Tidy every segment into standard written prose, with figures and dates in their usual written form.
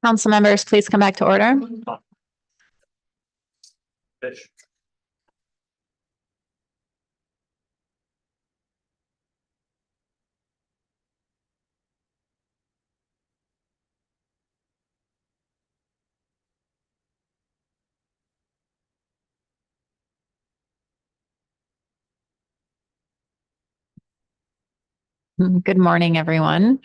Council members, please come back to order. Fish. Good morning, everyone.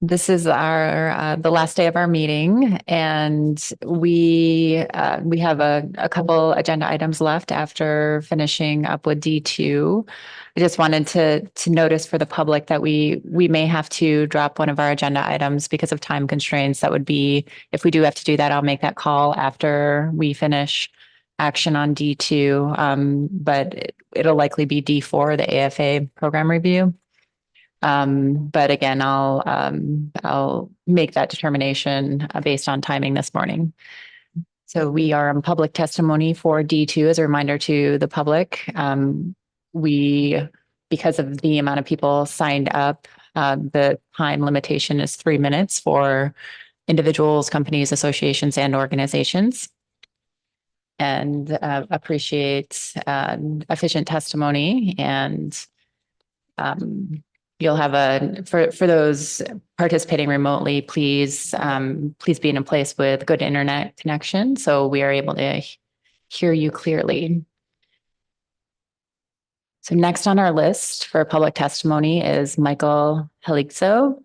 This is our the last day of our meeting, and we have a couple agenda items left after finishing up with D2. I just wanted to notice for the public that we may have to drop one of our agenda items because of time constraints. That would be, if we do have to do that, I'll make that call after we finish action on D2. But it'll likely be D4, the AFA program review. But again, I'll make that determination based on timing this morning. So we are on public testimony for D2 as a reminder to the public. Because of the amount of people signed up, the time limitation is 3 minutes for individuals, companies, associations, and organizations. And appreciate efficient testimony, and you'll have for those participating remotely, please be in a place with good internet connection so we are able to hear you clearly. So next on our list for public testimony is Michael Heligso,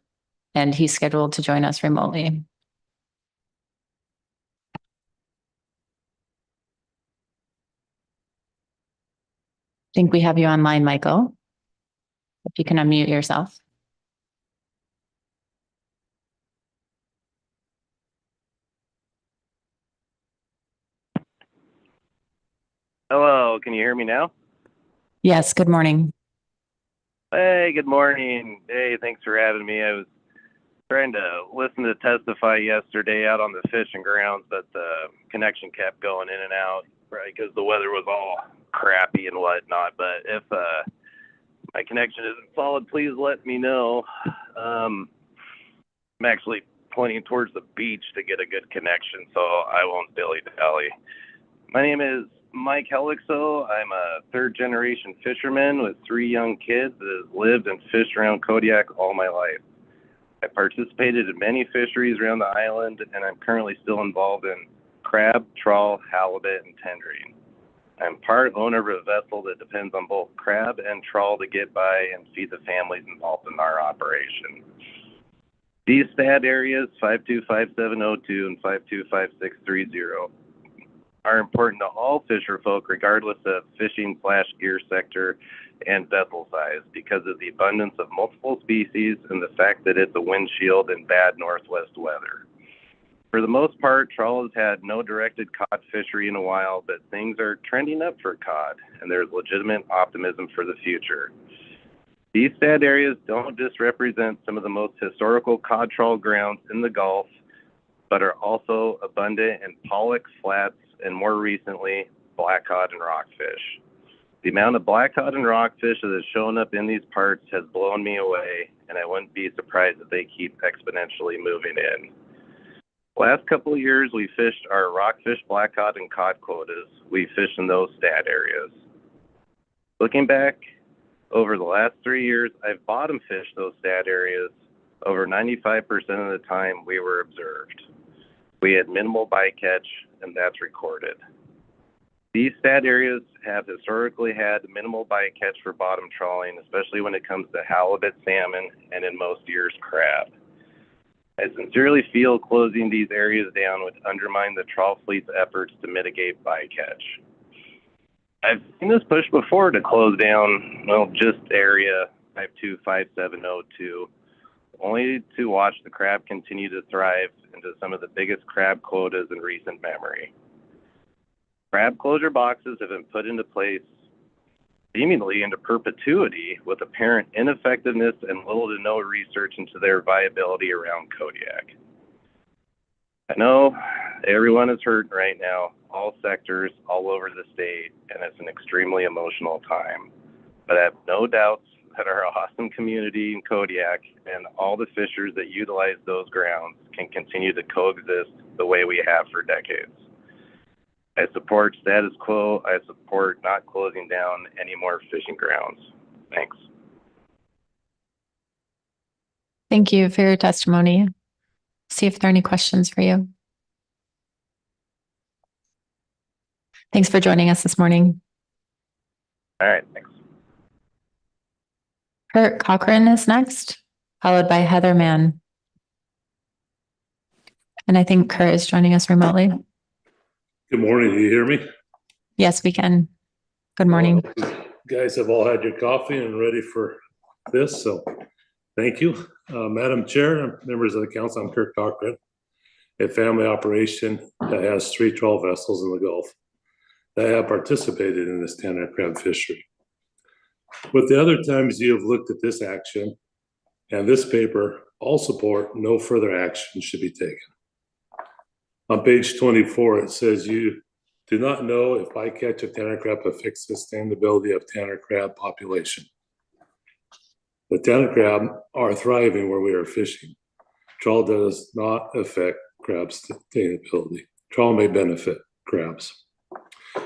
and he's scheduled to join us remotely. I think we have you online, Michael. If you can unmute yourself. Hello, can you hear me now? Yes, good morning. Hey, good morning. Hey, thanks for having me. I was trying to listen to testify yesterday out on the fishing grounds, but the connection kept going in and out, right, because the weather was all crappy and whatnot. But if my connection isn't solid, please let me know. I'm actually pointing towards the beach to get a good connection, so I won't dilly-dally. My name is Mike Heligso. I'm a third-generation fisherman with 3 young kids that have lived and fished around Kodiak all my life. I participated in many fisheries around the island, and I'm currently still involved in crab, trawl, halibut, and tendering. I'm part owner of a vessel that depends on both crab and trawl to get by and feed the families involved in our operation. These STAD areas, 525702 and 525630, are important to all fisher folk regardless of fishing/gear sector and vessel size because of the abundance of multiple species and the fact that it's a windshield in bad northwest weather. For the most part, trawl has had no directed cod fishery in a while, but things are trending up for cod, and there's legitimate optimism for the future. These STAD areas don't just represent some of the most historical cod trawl grounds in the Gulf, but are also abundant in pollock, flats, and more recently, black cod and rockfish. The amount of black cod and rockfish that has shown up in these parts has blown me away, and I wouldn't be surprised if they keep exponentially moving in. Last couple of years, we fished our rockfish, black cod, and cod quotas. We fished in those STAD areas. Looking back over the last 3 years, I've bottom fished those STAD areas over 95% of the time we were observed. We had minimal bycatch, and that's recorded. These STAD areas have historically had minimal bycatch for bottom trawling, especially when it comes to halibut, salmon, and in most years, crab. I sincerely feel closing these areas down would undermine the trawl fleet's efforts to mitigate bycatch. I've seen this push before to close down, just area 525702, only to watch the crab continue to thrive into some of the biggest crab quotas in recent memory. Crab closure boxes have been put into place seemingly into perpetuity with apparent ineffectiveness and little to no research into their viability around Kodiak. I know everyone is hurt right now, all sectors, all over the state, and it's an extremely emotional time. But I have no doubts that our awesome community in Kodiak and all the fishers that utilize those grounds can continue to coexist the way we have for decades. I support status quo. I support not closing down any more fishing grounds. Thanks. Thank you for your testimony. See if there are any questions for you. Thanks for joining us this morning. All right, thanks. Kurt Cochran is next, followed by Heather Mann. And I think Kurt is joining us remotely. Good morning. Do you hear me? Yes, we can. Good morning. You guys have all had your coffee and ready for this, so thank you. Madam Chair, members of the council, I'm Kurt Cochran, a family operation that has 3 trawl vessels in the Gulf that have participated in this tanner crab fishery. With the other times you have looked at this action and this paper, all support no further action should be taken. On page 24, it says you do not know if bycatch of tanner crab affects the sustainability of tanner crab population. The tanner crab are thriving where we are fishing. Trawl does not affect crab sustainability. Trawl may benefit crabs.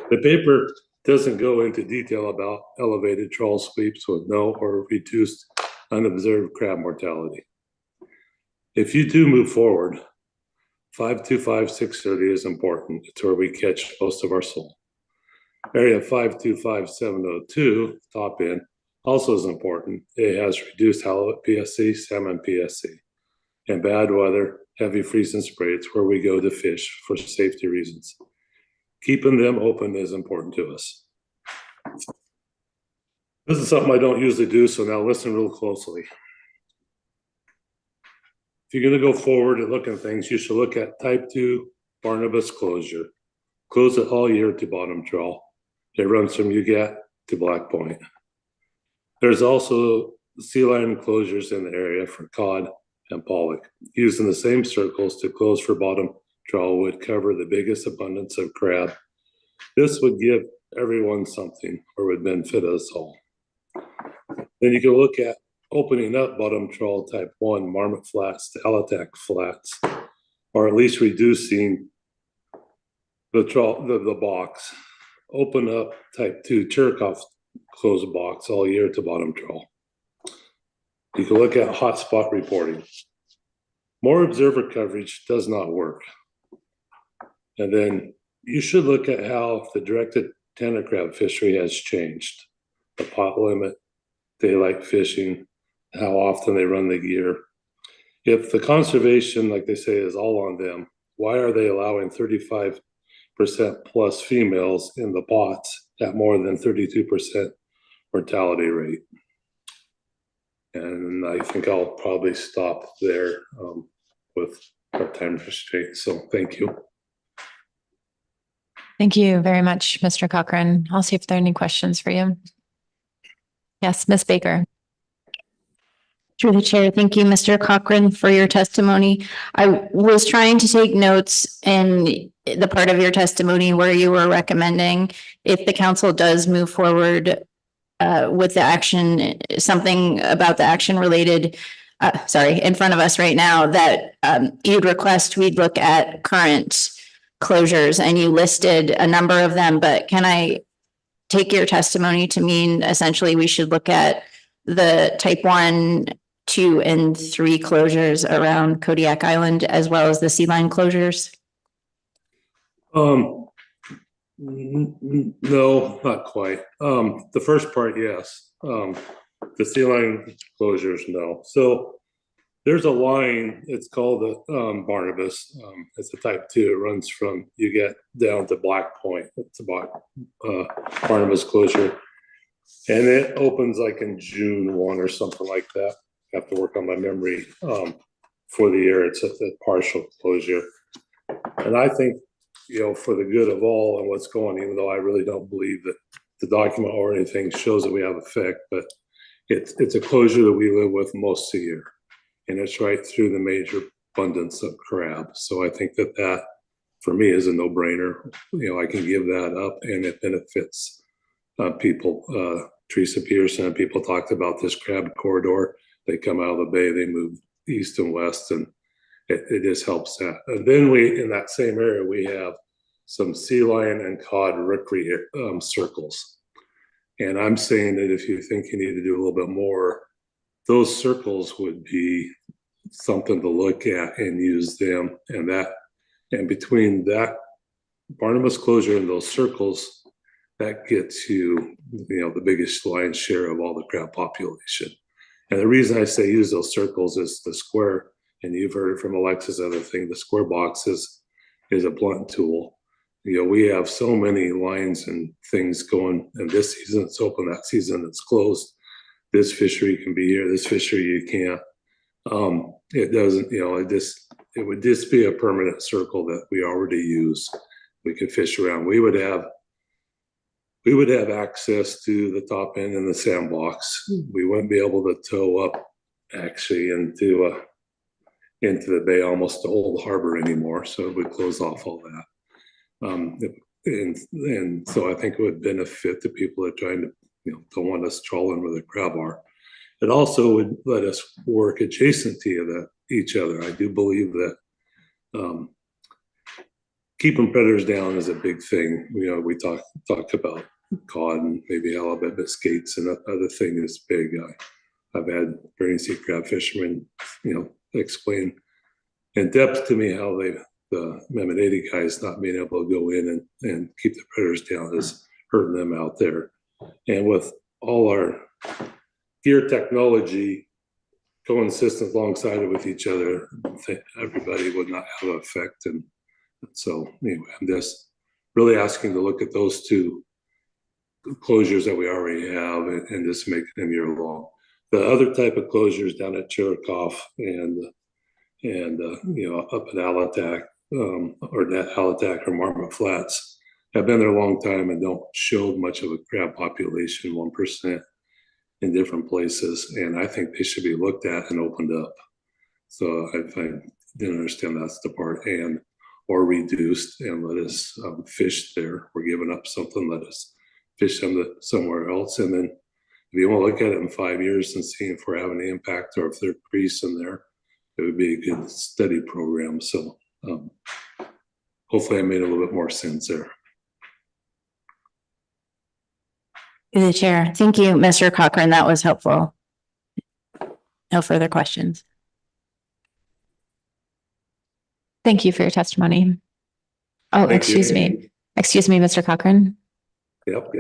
The paper doesn't go into detail about elevated trawl sweeps with no or reduced unobserved crab mortality. If you do move forward, 525-630 is important. It's where we catch most of our sole. Area 525-702, top end, also is important. It has reduced halibut PSC, salmon PSC. In bad weather, heavy freeze and spray, it's where we go to fish for safety reasons. Keeping them open is important to us. This is something I don't usually do, so now listen real closely. If you're going to go forward and look at things, you should look at type 2 Barnabas closure. Close it all year to bottom trawl. It runs from Ugat to Black Point. There's also sea line closures in the area for cod and pollock. Using the same circles to close for bottom trawl would cover the biggest abundance of crab. This would give everyone something or would benefit us all. Then you can look at opening up bottom trawl type 1 Marmot Flats to Alatac Flats, or at least reducing the trawl, the box. Open up type 2 Chirikoff closed box all year to bottom trawl. You can look at hotspot reporting. More observer coverage does not work. And then you should look at how the directed tanner crab fishery has changed. The pot limit, daylight fishing, how often they run the gear. If the conservation, like they say, is all on them, why are they allowing 35% plus females in the pots at more than 32% mortality rate? And I think I'll probably stop there with our time restraint. So thank you. Thank you very much, Mr. Cochran. I'll see if there are any questions for you. Yes, Ms. Baker. Through the chair, thank you, Mr. Cochran, for your testimony. I was trying to take notes in the part of your testimony where you were recommending if the council does move forward with the action, something about the action related, in front of us right now, that you'd request we'd look at current closures, and you listed a number of them, but can I take your testimony to mean essentially we should look at the type 1, 2, and 3 closures around Kodiak Island as well as the sea line closures? No, not quite. The first part, yes. The sea line closures, no. So there's a line, it's called the Barnabas. It's a type 2. It runs from you get down to Black Point. It's about Barnabas closure. And it opens like in June 1 or something like that. I have to work on my memory for the year. It's a partial closure. And I think, you know, for the good of all and what's going, even though I really don't believe that the document or anything shows that we have effect, but it's a closure that we live with most of the year. And it's right through the major abundance of crab. So I think that for me is a no-brainer. You know, I can give that up and it benefits people Teresa Peterson and people talked about this crab corridor. They come out of the bay, they move east and west, and it just helps that. And then in that same area, we have some sea lion and cod rookery circles. And I'm saying that if you think you need to do a little bit more, those circles would be something to look at and use them. And between that Barnabas closure and those circles, that gets you, the biggest lion's share of all the crab population. And the reason I say use those circles is the square, and you've heard it from Alexa's other thing, the square box is a blunt tool. We have so many lines and things going, and this season it's open, that season it's closed. This fishery can be here, this fishery you can't. It doesn't, it would just be a permanent circle that we already use. We could fish around. We would have access to the top end in the sandbox. We wouldn't be able to tow up actually into the bay, almost to Old Harbor anymore. So we close off all that. And so I think it would benefit the people that are trying to, don't want us trawling where the crab are. It also would let us work adjacent to each other. I do believe that keeping predators down is a big thing. We talk about cod and maybe halibut, but skates and other thing is big. I've had Bering Sea crab fishermen, explain in depth to me how the Mennonite guys not being able to go in and keep the predators down is hurting them out there. And with all our gear technology coexistent alongside it with each other, everybody would not have an effect. And so anyway, I'm just really asking to look at those two closures that we already have and just make them year long. The other type of closures down at Chiricahua and up at Alatac or Alatac or Marmot Flats have been there a long time and don't show much of a crab population, 1% in different places. And I think they should be looked at and opened up. So I didn't understand that's the part, or reduced and let us fish there. We're giving up something, let us fish them somewhere else. And then if you want to look at it in 5 years and see if we're having an impact or if they're increasing there, it would be a good study program. So hopefully I made a little bit more sense there. Through the chair. Thank you, Mr. Cochran. That was helpful. No further questions. Thank you for your testimony. Oh, Thank excuse you. me. Excuse me, Mr. Cochran. Yep.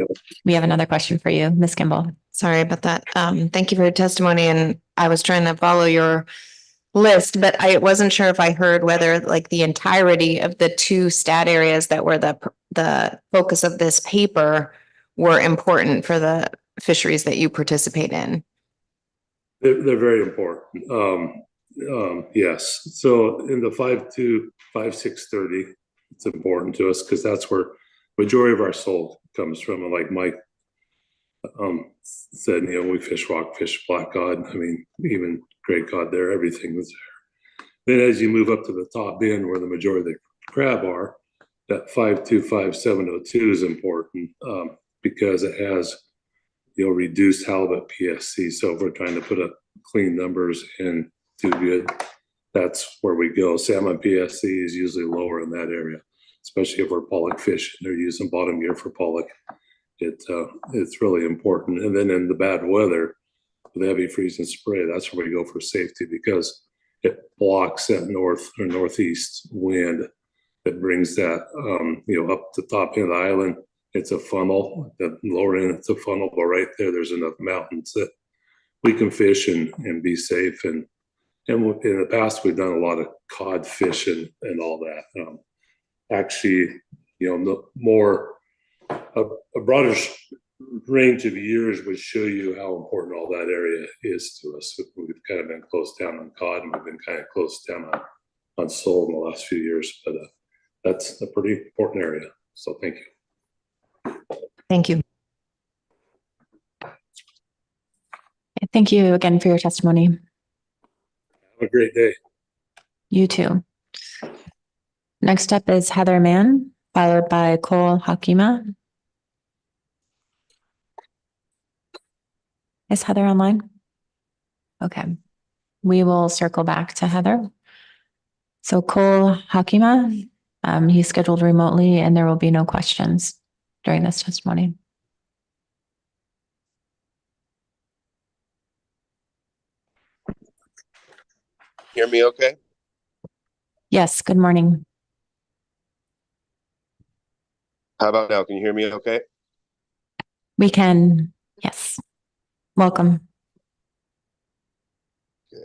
We have another question for you, Ms. Kimball. Sorry about that. Thank you for your testimony. And I was trying to follow your list, but I wasn't sure if I heard whether like the entirety of the two stat areas that were the focus of this paper were important for the fisheries that you participate in. They're very important. Yes. So in the 5-630, it's important to us because that's where majority of our soul comes from. And like Mike said, we fish rockfish, black cod. I mean, even gray cod there, everything was there. Then as you move up to the top end where the majority of the crab are, that 5-2-5-702 is important because it has reduced halibut PSC. So if we're trying to put up clean numbers and do good, that's where we go. Salmon PSC is usually lower in that area, especially if we're pollock fishing. They're using bottom gear for pollock. It's really important. And then in the bad weather, with heavy freeze and spray, that's where we go for safety because it blocks that north or northeast wind that brings that up the top end of the island. It's a funnel. The lower end, it's a funnel, but right there's enough mountains that we can fish and be safe. And in the past, we've done a lot of cod fishing and all that. Actually, a broader range of years would show you how important all that area is to us. We've kind of been closed down on cod and we've been kind of closed down on sole in the last few years, but that's a pretty important area. So thank you. Thank you. Thank you again for your testimony. Have a great day. You too. Next up is Heather Mann, followed by Cole Hakima. Is Heather online? Okay. We will circle back to Heather. So Cole Hakima, he's scheduled remotely and there will be no questions during this testimony. Hear me okay? Yes, good morning. How about now? Can you hear me okay? We can, yes. Welcome. Okay.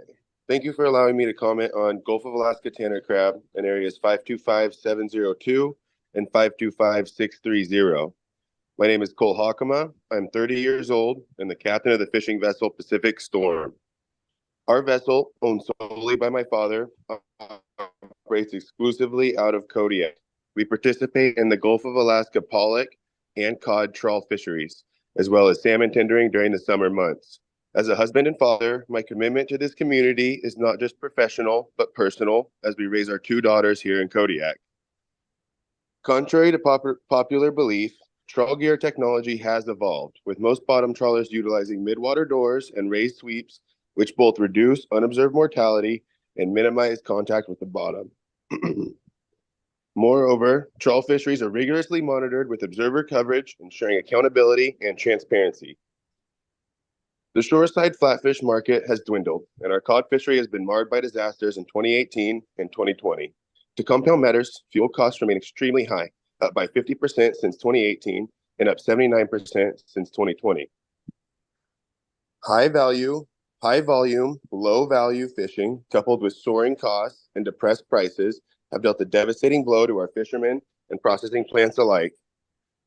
Thank you for allowing me to comment on Gulf of Alaska tanner crab in areas 525702 and 525630. My name is Cole Hakama. I'm 30 years old and the captain of the fishing vessel Pacific Storm. Our vessel, owned solely by my father, operates exclusively out of Kodiak. We participate in the Gulf of Alaska pollock and cod trawl fisheries, as well as salmon tendering during the summer months. As a husband and father, my commitment to this community is not just professional, but personal, as we raise our 2 daughters here in Kodiak. Contrary to popular belief, trawl gear technology has evolved, with most bottom trawlers utilizing midwater doors and raised sweeps, which both reduce unobserved mortality and minimize contact with the bottom. Moreover, trawl fisheries are rigorously monitored with observer coverage, ensuring accountability and transparency. The shoreside flatfish market has dwindled, and our cod fishery has been marred by disasters in 2018 and 2020. To compound matters, fuel costs remain extremely high, up by 50% since 2018 and up 79% since 2020. High volume, low value fishing, coupled with soaring costs and depressed prices, have dealt a devastating blow to our fishermen and processing plants alike.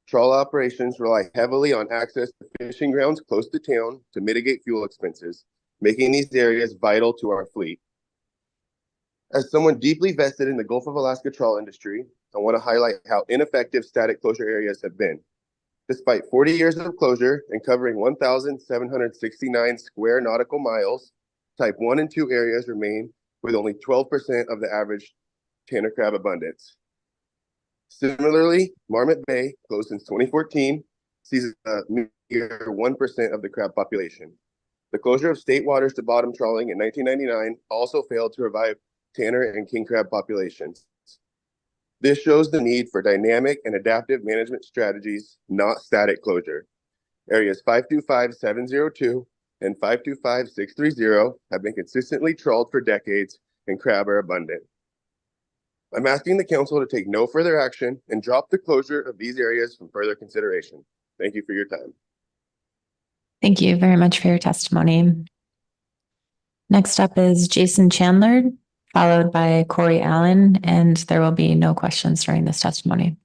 Trawl operations rely heavily on access to fishing grounds close to town to mitigate fuel expenses, making these areas vital to our fleet. As someone deeply vested in the Gulf of Alaska trawl industry, I want to highlight how ineffective static closure areas have been. Despite 40 years of closure and covering 1,769 square nautical miles, type 1 and 2 areas remain with only 12% of the average tanner crab abundance. Similarly, Marmot Bay, closed since 2014, sees a mere 1% of the crab population. The closure of state waters to bottom trawling in 1999 also failed to revive tanner and king crab populations. This shows the need for dynamic and adaptive management strategies, not static closure. Areas 525702 and 525630 have been consistently trawled for decades and crab are abundant. I'm asking the council to take no further action and drop the closure of these areas from further consideration. Thank you for your time. Thank you very much for your testimony. Next up is Jason Chandler, followed by Corey Allen, and there will be no questions during this testimony.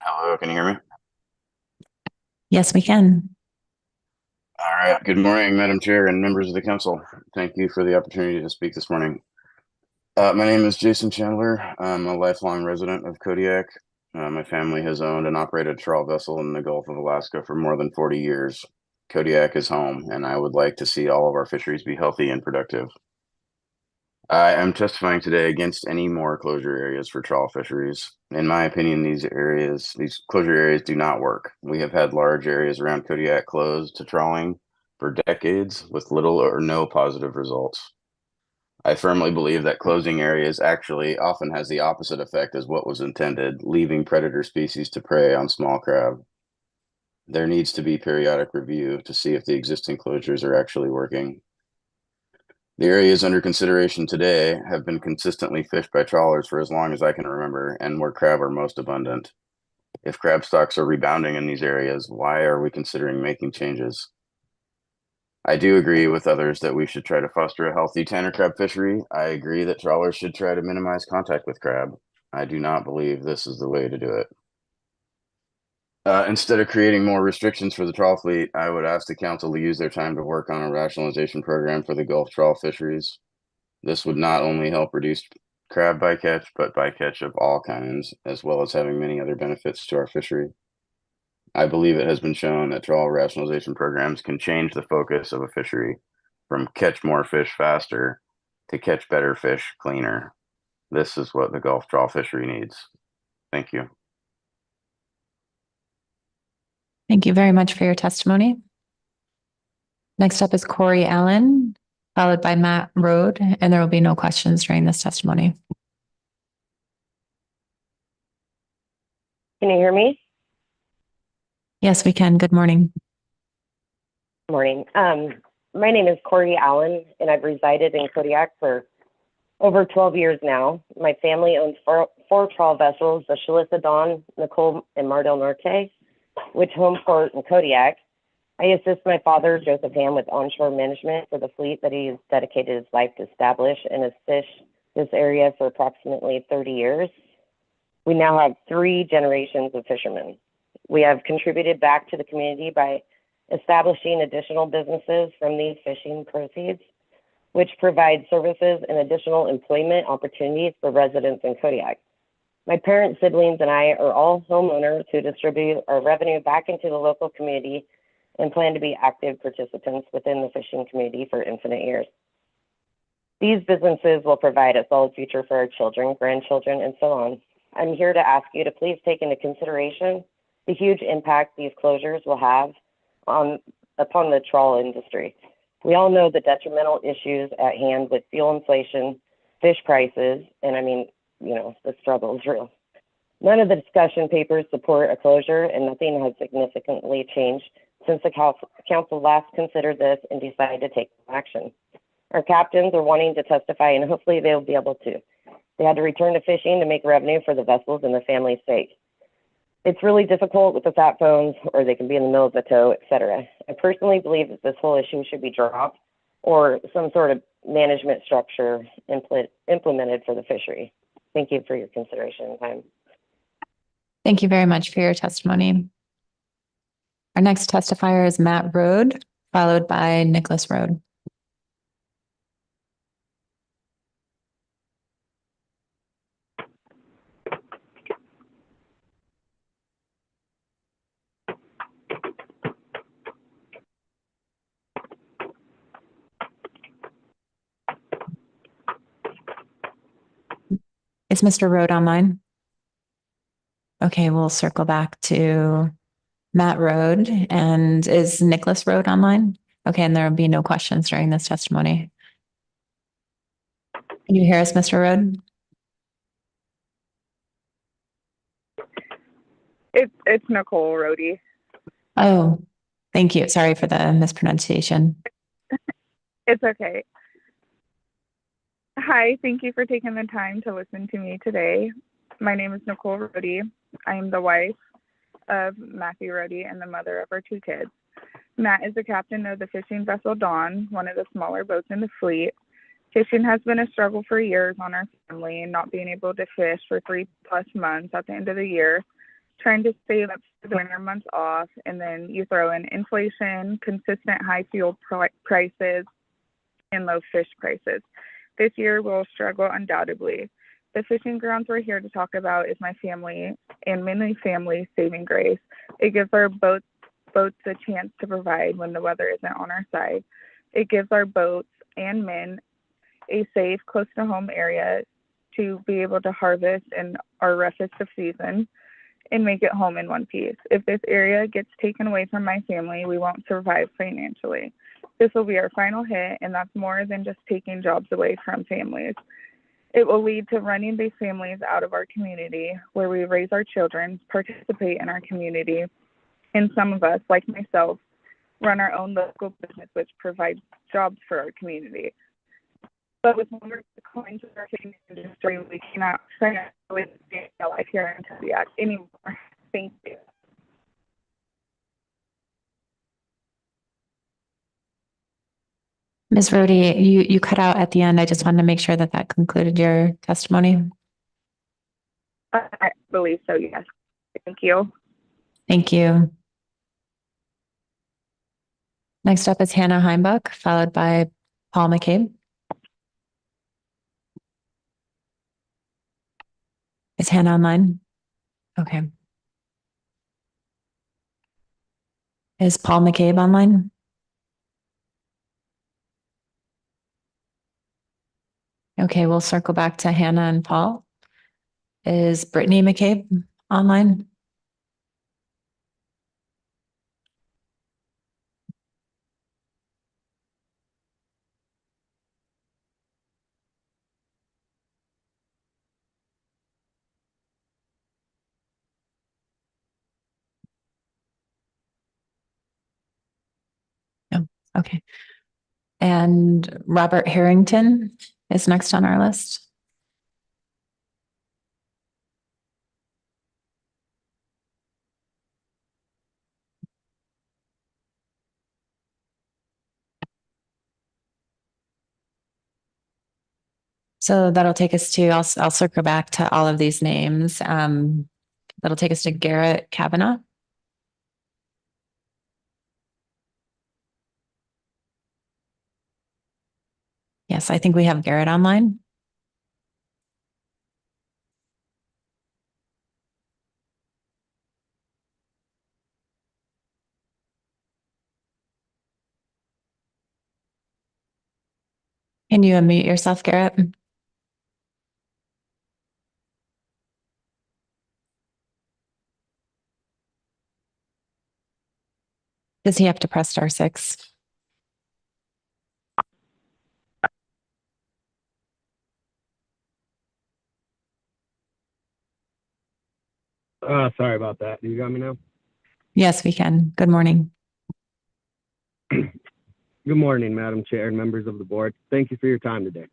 Hello, can you hear me? Yes, we can. All right. Good morning, Madam Chair and members of the council. Thank you for the opportunity to speak this morning. My name is Jason Chandler. I'm a lifelong resident of Kodiak. My family has owned and operated a trawl vessel in the Gulf of Alaska for more than 40 years. Kodiak is home, and I would like to see all of our fisheries be healthy and productive. I am testifying today against any more closure areas for trawl fisheries. In my opinion, these closure areas do not work. We have had large areas around Kodiak closed to trawling for decades with little or no positive results. I firmly believe that closing areas actually often has the opposite effect as what was intended, leaving predator species to prey on small crab. There needs to be periodic review to see if the existing closures are actually working. The areas under consideration today have been consistently fished by trawlers for as long as I can remember and where crab are most abundant. If crab stocks are rebounding in these areas, why are we considering making changes? I do agree with others that we should try to foster a healthy tanner crab fishery. I agree that trawlers should try to minimize contact with crab. I do not believe this is the way to do it. Instead of creating more restrictions for the trawl fleet, I would ask the council to use their time to work on a rationalization program for the Gulf trawl fisheries. This would not only help reduce crab bycatch, but bycatch of all kinds, as well as having many other benefits to our fishery. I believe it has been shown that trawl rationalization programs can change the focus of a fishery from catch more fish faster to catch better fish cleaner. This is what the Gulf trawl fishery needs. Thank you. Thank you very much for your testimony. Next up is Corey Allen, followed by Matt Rode, and there will be no questions during this testimony. Can you hear me? Yes, we can. Good morning. Morning. My name is Corey Allen, and I've resided in Kodiak for over 12 years now. My family owns four trawl vessels, the Shalissa Dawn, Nicole, and Mar del Norte, which home port in Kodiak. I assist my father, Joseph Ham, with onshore management for the fleet that he has dedicated his life to establish and has fished this area for approximately 30 years. We now have 3 generations of fishermen. We have contributed back to the community by establishing additional businesses from these fishing proceeds, which provide services and additional employment opportunities for residents in Kodiak. My parents, siblings, and I are all homeowners who distribute our revenue back into the local community and plan to be active participants within the fishing community for infinite years. These businesses will provide a solid future for our children, grandchildren, and so on. I'm here to ask you to please take into consideration the huge impact these closures will have upon the trawl industry. We all know the detrimental issues at hand with fuel inflation, fish prices, and I mean, you know, the struggle is real. None of the discussion papers support a closure, and nothing has significantly changed since the council last considered this and decided to take action. Our captains are wanting to testify, and hopefully they'll be able to. They had to return to fishing to make revenue for the vessels and the family's sake. It's really difficult with the sat phones, or they can be in the middle of the tow, etc. I personally believe that this whole issue should be dropped or some sort of management structure implemented for the fishery. Thank you for your consideration and time. Thank you very much for your testimony. Our next testifier is Matt Rode, followed by Nicholas Rode. Is Mr. Rode online? Okay, we'll circle back to Matt Rode. And is Nicholas Rode online? Okay, and there will be no questions during this testimony. Can you hear us, Mr. Rode? It's Nicole Rode. Oh, thank you. Sorry for the mispronunciation. It's okay. Hi, thank you for taking the time to listen to me today. My name is Nicole Rode. I am the wife of Matthew Rode and the mother of our 2 kids. Matt is the captain of the fishing vessel Dawn, one of the smaller boats in the fleet. Fishing has been a struggle for years on our family, and not being able to fish for 3+ months at the end of the year, trying to save up for the winter months off, and then you throw in inflation, consistent high fuel prices, and low fish prices. This year we'll struggle undoubtedly. The fishing grounds we're here to talk about is my family and many families' saving grace. It gives our boats a chance to provide when the weather isn't on our side. It gives our boats and men a safe, close to home area to be able to harvest in our roughest of season and make it home in one piece. If this area gets taken away from my family, we won't survive financially. This will be our final hit, and that's more than just taking jobs away from families. It will lead to running these families out of our community, where we raise our children, participate in our community, and some of us, like myself, run our own local business, which provides jobs for our community. But with more declines in our fishing industry, we cannot live life here in Kodiak anymore. Thank you. Ms. Rode, you cut out at the end. I just wanted to make sure that that concluded your testimony. I believe so, yes. Thank you. Thank you. Next up is Hannah Heimbuck, followed by Paul McCabe. Is Hannah online? Okay. Is Paul McCabe online? Okay, we'll circle back to Hannah and Paul. Is Brittany McCabe online? Okay. And Robert Harrington is next on our list. So that'll take us to, I'll circle back to all of these names. That'll take us to Garrett Kavanaugh. Yes, I think we have Garrett online. Can you unmute yourself, Garrett? Does he have to press *6? Sorry about that. You got me now? Yes, we can. Good morning. Good morning, Madam Chair and members of the board. Thank you for your time today.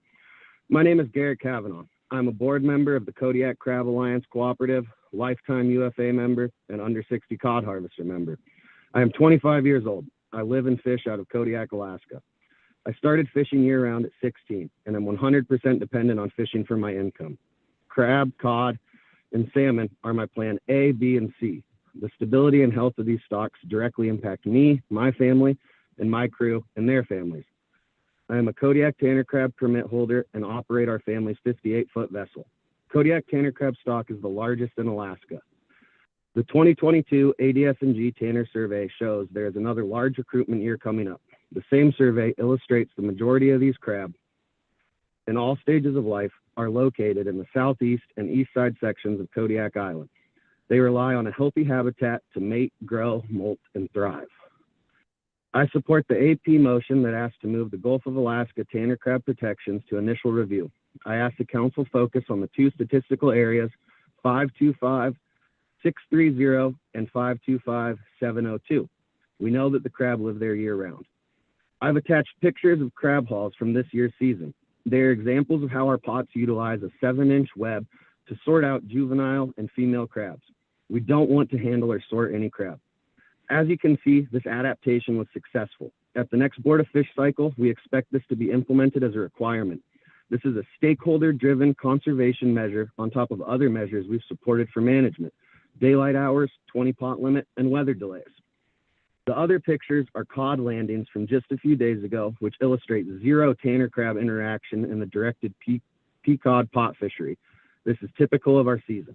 My name is Garrett Kavanaugh. I'm a board member of the Kodiak Crab Alliance Cooperative, lifetime UFA member, and under 60 cod harvester member. I am 25 years old. I live and fish out of Kodiak, Alaska. I started fishing year-round at 16, and I'm 100% dependent on fishing for my income. Crab, cod, and salmon are my plan A, B, and C. The stability and health of these stocks directly impact me, my family, and my crew and their families. I am a Kodiak Tanner Crab permit holder and operate our family's 58-foot vessel. Kodiak Tanner Crab stock is the largest in Alaska. The 2022 ADS&G Tanner Survey shows there is another large recruitment year coming up. The same survey illustrates the majority of these crab in all stages of life are located in the southeast and east side sections of Kodiak Island. They rely on a healthy habitat to mate, grow, molt, and thrive. I support the AP motion that asks to move the Gulf of Alaska Tanner Crab protections to initial review. I ask the council focus on the two statistical areas, 525-630 and 525-702. We know that the crab live there year round. I've attached pictures of crab hauls from this year's season. They are examples of how our pots utilize a 7-inch web to sort out juvenile and female crabs. We don't want to handle or sort any crab. As you can see, this adaptation was successful. At the next Board of Fish cycle, we expect this to be implemented as a requirement. This is a stakeholder-driven conservation measure on top of other measures we've supported for management, daylight hours, 20-pot limit, and weather delays. The other pictures are cod landings from just a few days ago, which illustrate zero Tanner crab interaction in the directed pea-cod pot fishery. This is typical of our season.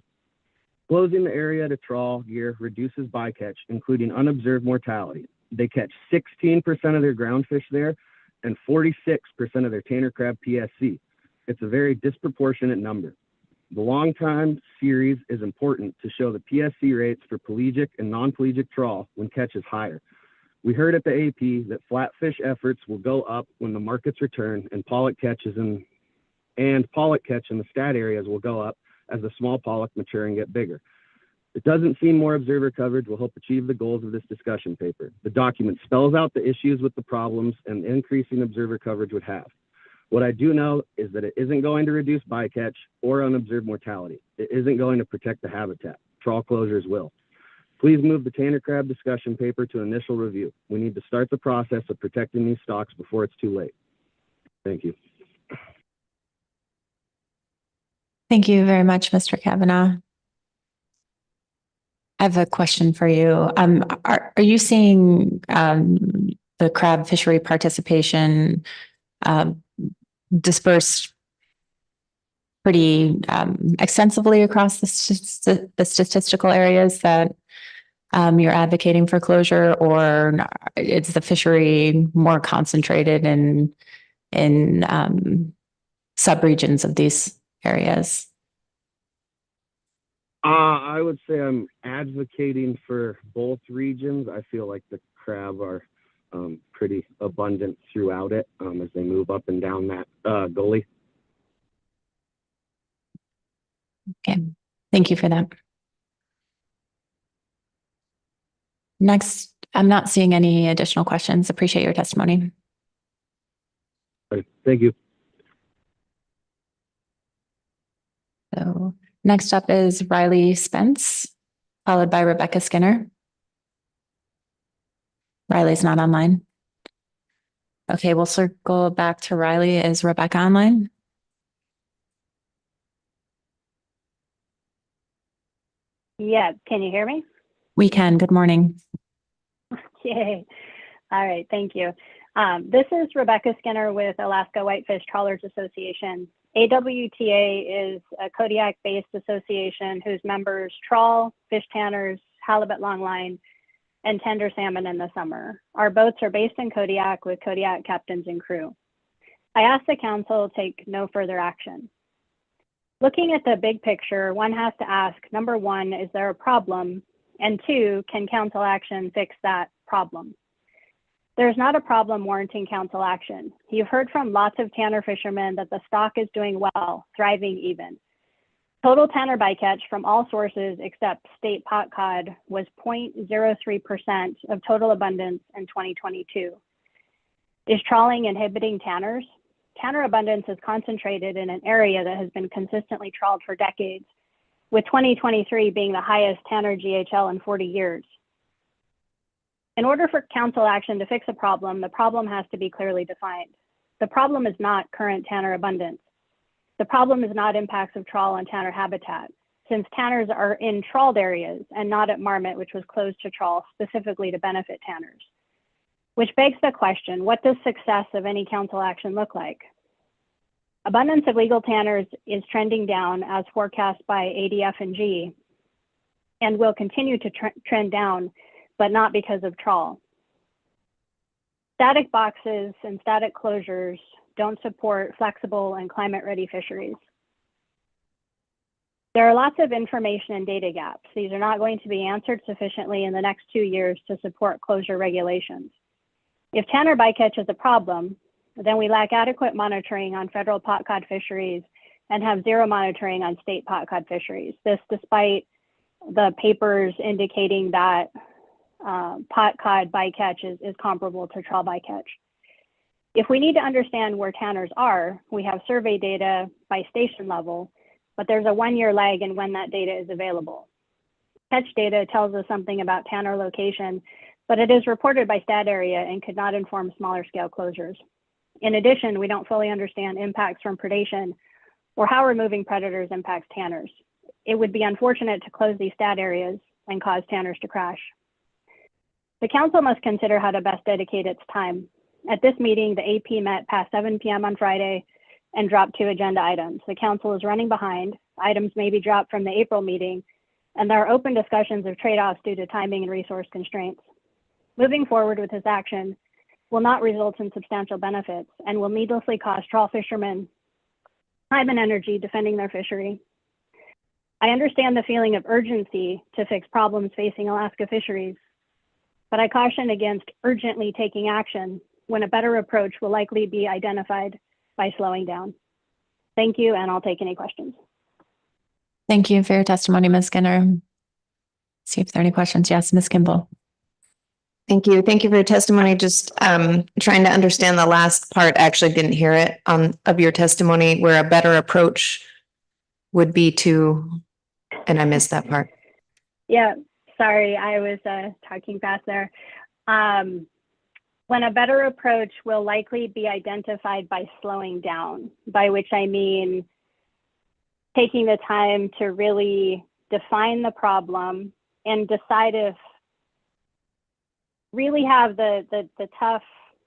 Closing the area to trawl gear reduces bycatch, including unobserved mortality. They catch 16% of their groundfish there and 46% of their Tanner crab PSC. It's a very disproportionate number. The long time series is important to show the PSC rates for pelagic and non-pelagic trawl when catch is higher. We heard at the AP that flatfish efforts will go up when the markets return and pollock catch in the stat areas will go up as the small pollock mature and get bigger. It doesn't seem more observer coverage will help achieve the goals of this discussion paper. The document spells out the issues with the problems and increasing observer coverage would have. What I do know is that it isn't going to reduce bycatch or unobserved mortality. It isn't going to protect the habitat. Trawl closures will. Please move the Tanner crab discussion paper to initial review. We need to start the process of protecting these stocks before it's too late. Thank you. Thank you very much, Mr. Kavanaugh. I have a question for you. Are you seeing the crab fishery participation dispersed pretty extensively across the statistical areas that you're advocating for closure, or is the fishery more concentrated in subregions of these areas? I would say I'm advocating for both regions. I feel like the crab are pretty abundant throughout it as they move up and down that gully. Okay, thank you for that. Next, I'm not seeing any additional questions. Appreciate your testimony. All right, thank you. So next up is Riley Spence, followed by Rebecca Skinner. Riley's not online. Okay, we'll circle back to Riley. Is Rebecca online? Yeah, can you hear me? We can. Good morning. Yay. All right, thank you. This is Rebecca Skinner with Alaska Whitefish Trawlers Association. AWTA is a Kodiak-based association whose members trawl, fish tanners, halibut longline, and tender salmon in the summer. Our boats are based in Kodiak with Kodiak captains and crew. I ask the council take no further action. Looking at the big picture, one has to ask, number one, is there a problem? And two, can council action fix that problem? There's not a problem warranting council action. You've heard from lots of tanner fishermen that the stock is doing well, thriving even. Total tanner bycatch from all sources except state pot cod was 0.03% of total abundance in 2022. Is trawling inhibiting tanners? Tanner abundance is concentrated in an area that has been consistently trawled for decades, with 2023 being the highest tanner GHL in 40 years. In order for council action to fix a problem, the problem has to be clearly defined. The problem is not current tanner abundance. The problem is not impacts of trawl on tanner habitat, since tanners are in trawled areas and not at Marmot, which was closed to trawl specifically to benefit tanners. Which begs the question, what does success of any council action look like? Abundance of legal tanners is trending down as forecast by ADF&G and will continue to trend down, but not because of trawl. Static boxes and static closures don't support flexible and climate-ready fisheries. There are lots of information and data gaps. These are not going to be answered sufficiently in the next 2 years to support closure regulations. If tanner bycatch is a problem, then we lack adequate monitoring on federal pot cod fisheries and have zero monitoring on state pot cod fisheries. This despite the papers indicating that pot cod bycatch is comparable to trawl bycatch. If we need to understand where tanners are, we have survey data by station level, but there's a 1-year lag in when that data is available. Catch data tells us something about tanner location, but it is reported by stat area and could not inform smaller scale closures. In addition, we don't fully understand impacts from predation or how removing predators impacts tanners. It would be unfortunate to close these stat areas and cause tanners to crash. The council must consider how to best dedicate its time. At this meeting, the AP met past 7 p.m. on Friday and dropped 2 agenda items. The council is running behind. Items may be dropped from the April meeting, and there are open discussions of trade-offs due to timing and resource constraints. Moving forward with this action will not result in substantial benefits and will needlessly cost trawl fishermen time and energy defending their fishery. I understand the feeling of urgency to fix problems facing Alaska fisheries, but I caution against urgently taking action when a better approach will likely be identified by slowing down. Thank you, and I'll take any questions. Thank you for your testimony, Ms. Skinner. See if there are any questions. Yes, Ms. Kimball. Thank you. Thank you for your testimony. Just trying to understand the last part. I actually didn't hear it of your testimony where a better approach would be to, and I missed that part. Yeah, sorry, I was talking fast there. When a better approach will likely be identified by slowing down, by which I mean taking the time to really define the problem and decide if really have the tough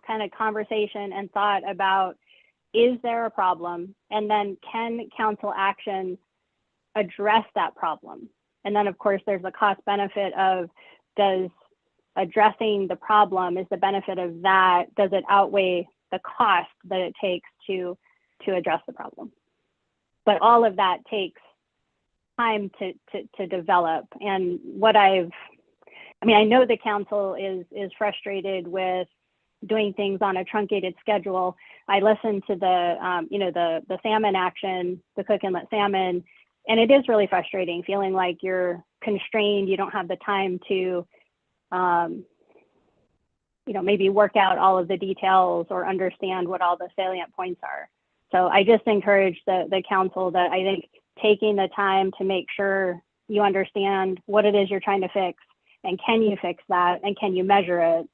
kind of conversation and thought about, is there a problem? And then can council action address that problem? And then of course, there's the cost benefit of, does addressing the problem, is the benefit of that, does it outweigh the cost that it takes to address the problem? But all of that takes time to develop. And what I know the council is frustrated with doing things on a truncated schedule. I listened to the salmon action, the cook inlet salmon, and it is really frustrating feeling like you're constrained. You don't have the time to maybe work out all of the details or understand what all the salient points are. So I just encourage the council that I think taking the time to make sure you understand what it is you're trying to fix, and can you fix that, and can you measure it?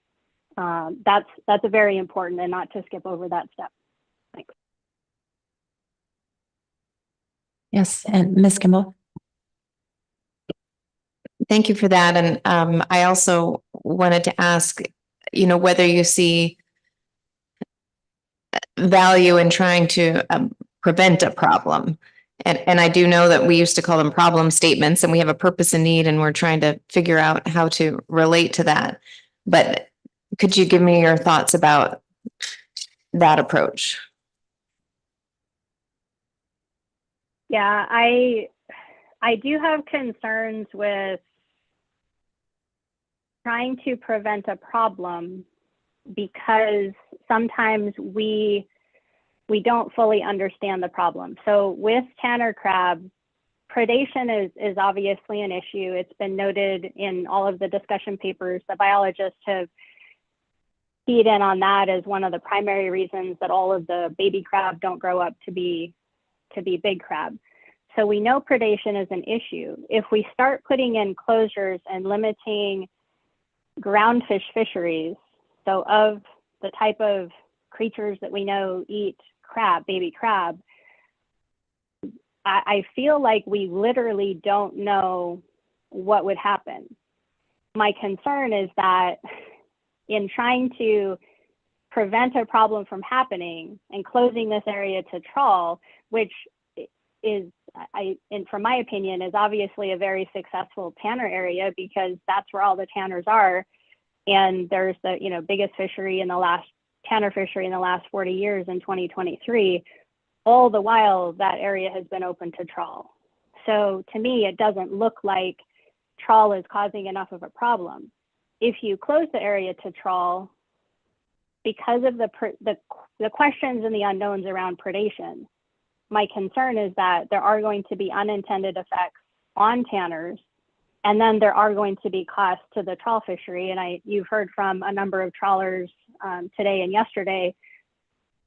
That's a very important, and not to skip over that step. Thanks. Yes, and Ms. Kimball. Thank you for that. And I also wanted to ask, whether you see value in trying to prevent a problem. And I do know that we used to call them problem statements, and we have a purpose and need, and we're trying to figure out how to relate to that. But could you give me your thoughts about that approach? Yeah, I do have concerns with trying to prevent a problem, because sometimes we don't fully understand the problem. So with Tanner crab, predation is obviously an issue. It's been noted in all of the discussion papers. The biologists have keyed in on that as one of the primary reasons that all of the baby crab don't grow up to be big crab. So we know predation is an issue. If we start putting in closures and limiting groundfish fisheries, so of the type of creatures that we know eat crab, baby crab, I feel like we literally don't know what would happen. My concern is that in trying to prevent a problem from happening and closing this area to trawl, which is, and from my opinion, is obviously a very successful tanner area, because that's where all the tanners are. And there's the biggest fishery in the last tanner fishery in the last 40 years in 2023. All the while that area has been open to trawl. So to me, it doesn't look like trawl is causing enough of a problem. If you close the area to trawl, because of the questions and the unknowns around predation, my concern is that there are going to be unintended effects on tanners, and then there are going to be costs to the trawl fishery. And you've heard from a number of trawlers today and yesterday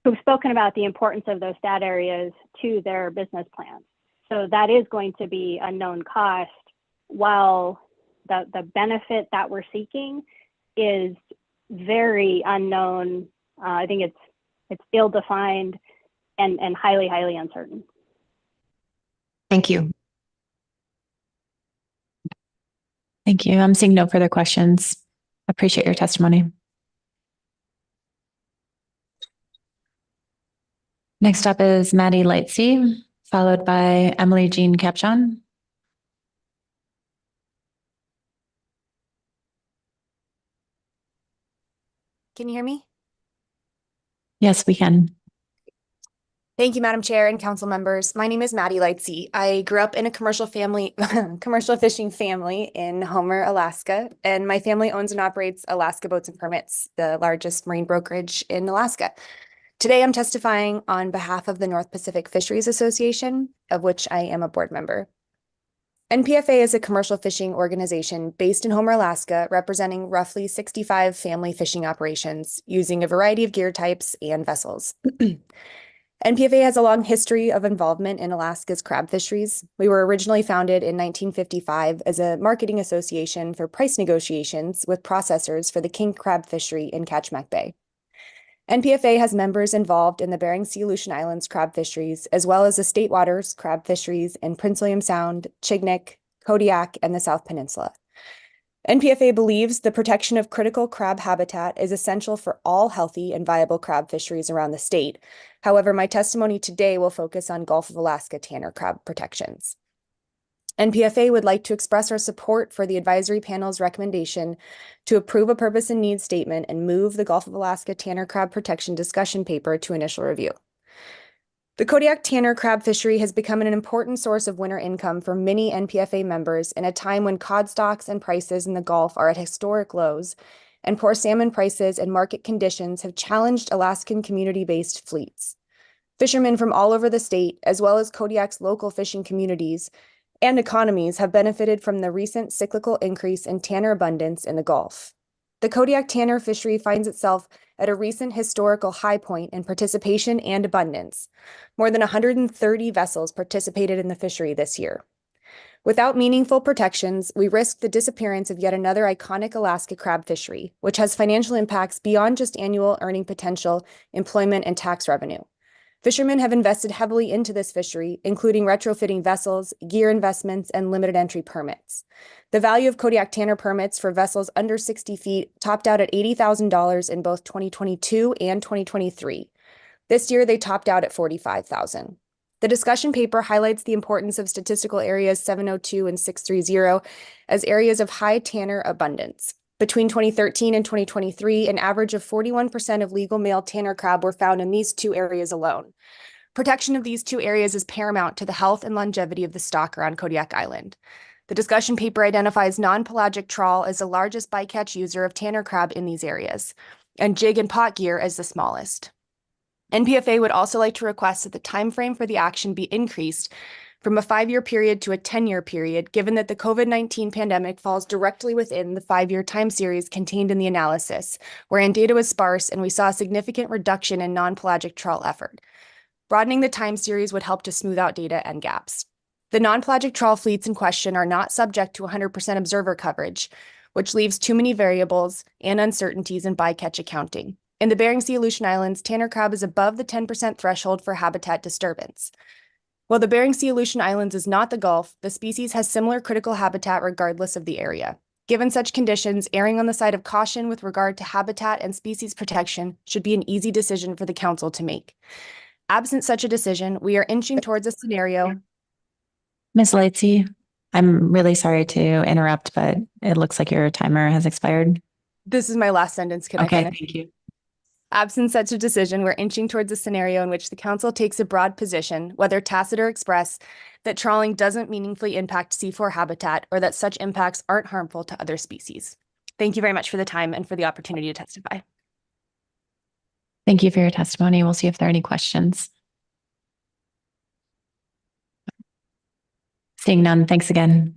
who've spoken about the importance of those stat areas to their business plans. So that is going to be a known cost, while the benefit that we're seeking is very unknown. I think it's ill-defined and highly, highly uncertain. Thank you. Thank you. I'm seeing no further questions. Appreciate your testimony. Next up is Maddie Lightsey, followed by Emily Jean Capchon. Can you hear me? Yes, we can. Thank you, Madam Chair and council members. My name is Maddie Lightsey. I grew up in a commercial fishing family in Homer, Alaska, and my family owns and operates Alaska Boats and Permits, the largest marine brokerage in Alaska. Today, I'm testifying on behalf of the North Pacific Fisheries Association, of which I am a board member. NPFA is a commercial fishing organization based in Homer, Alaska, representing roughly 65 family fishing operations using a variety of gear types and vessels. NPFA has a long history of involvement in Alaska's crab fisheries. We were originally founded in 1955 as a marketing association for price negotiations with processors for the king crab fishery in Kachemak Bay. NPFA has members involved in the Bering Sea Aleutian Islands crab fisheries, as well as the State Waters crab fisheries in Prince William Sound, Chignik, Kodiak, and the South Peninsula. NPFA believes the protection of critical crab habitat is essential for all healthy and viable crab fisheries around the state. However, my testimony today will focus on Gulf of Alaska tanner crab protections. NPFA would like to express our support for the advisory panel's recommendation to approve a purpose and needs statement and move the Gulf of Alaska tanner crab protection discussion paper to initial review. The Kodiak tanner crab fishery has become an important source of winter income for many NPFA members in a time when cod stocks and prices in the Gulf are at historic lows, and poor salmon prices and market conditions have challenged Alaskan community-based fleets. Fishermen from all over the state, as well as Kodiak's local fishing communities and economies, have benefited from the recent cyclical increase in tanner abundance in the Gulf. The Kodiak Tanner fishery finds itself at a recent historical high point in participation and abundance. More than 130 vessels participated in the fishery this year. Without meaningful protections, we risk the disappearance of yet another iconic Alaska crab fishery, which has financial impacts beyond just annual earning potential, employment, and tax revenue. Fishermen have invested heavily into this fishery, including retrofitting vessels, gear investments, and limited entry permits. The value of Kodiak Tanner permits for vessels under 60 feet topped out at $80,000 in both 2022 and 2023. This year, they topped out at $45,000. The discussion paper highlights the importance of statistical areas 702 and 630 as areas of high tanner abundance. Between 2013 and 2023, an average of 41% of legal male tanner crab were found in these two areas alone. Protection of these two areas is paramount to the health and longevity of the stock around Kodiak Island. The discussion paper identifies non-pelagic trawl as the largest bycatch user of tanner crab in these areas, and jig and pot gear as the smallest. NPFA would also like to request that the timeframe for the action be increased from a 5-year period to a 10-year period, given that the COVID-19 pandemic falls directly within the 5-year time series contained in the analysis, wherein data was sparse and we saw a significant reduction in non-pelagic trawl effort. Broadening the time series would help to smooth out data and gaps. The non-pelagic trawl fleets in question are not subject to 100% observer coverage, which leaves too many variables and uncertainties in bycatch accounting. In the Bering Sea Aleutian Islands, tanner crab is above the 10% threshold for habitat disturbance. While the Bering Sea Aleutian Islands is not the Gulf, the species has similar critical habitat regardless of the area. Given such conditions, erring on the side of caution with regard to habitat and species protection should be an easy decision for the Council to make. Absent such a decision, we are inching towards a scenario. Ms. Lightsey, I'm really sorry to interrupt, but it looks like your timer has expired. This is my last sentence. Can I finish? Thank you. Absent such a decision, we're inching towards a scenario in which the Council takes a broad position, whether tacit or express, that trawling doesn't meaningfully impact C4 habitat or that such impacts aren't harmful to other species. Thank you very much for the time and for the opportunity to testify. Thank you for your testimony. We'll see if there are any questions. Seeing none, thanks again.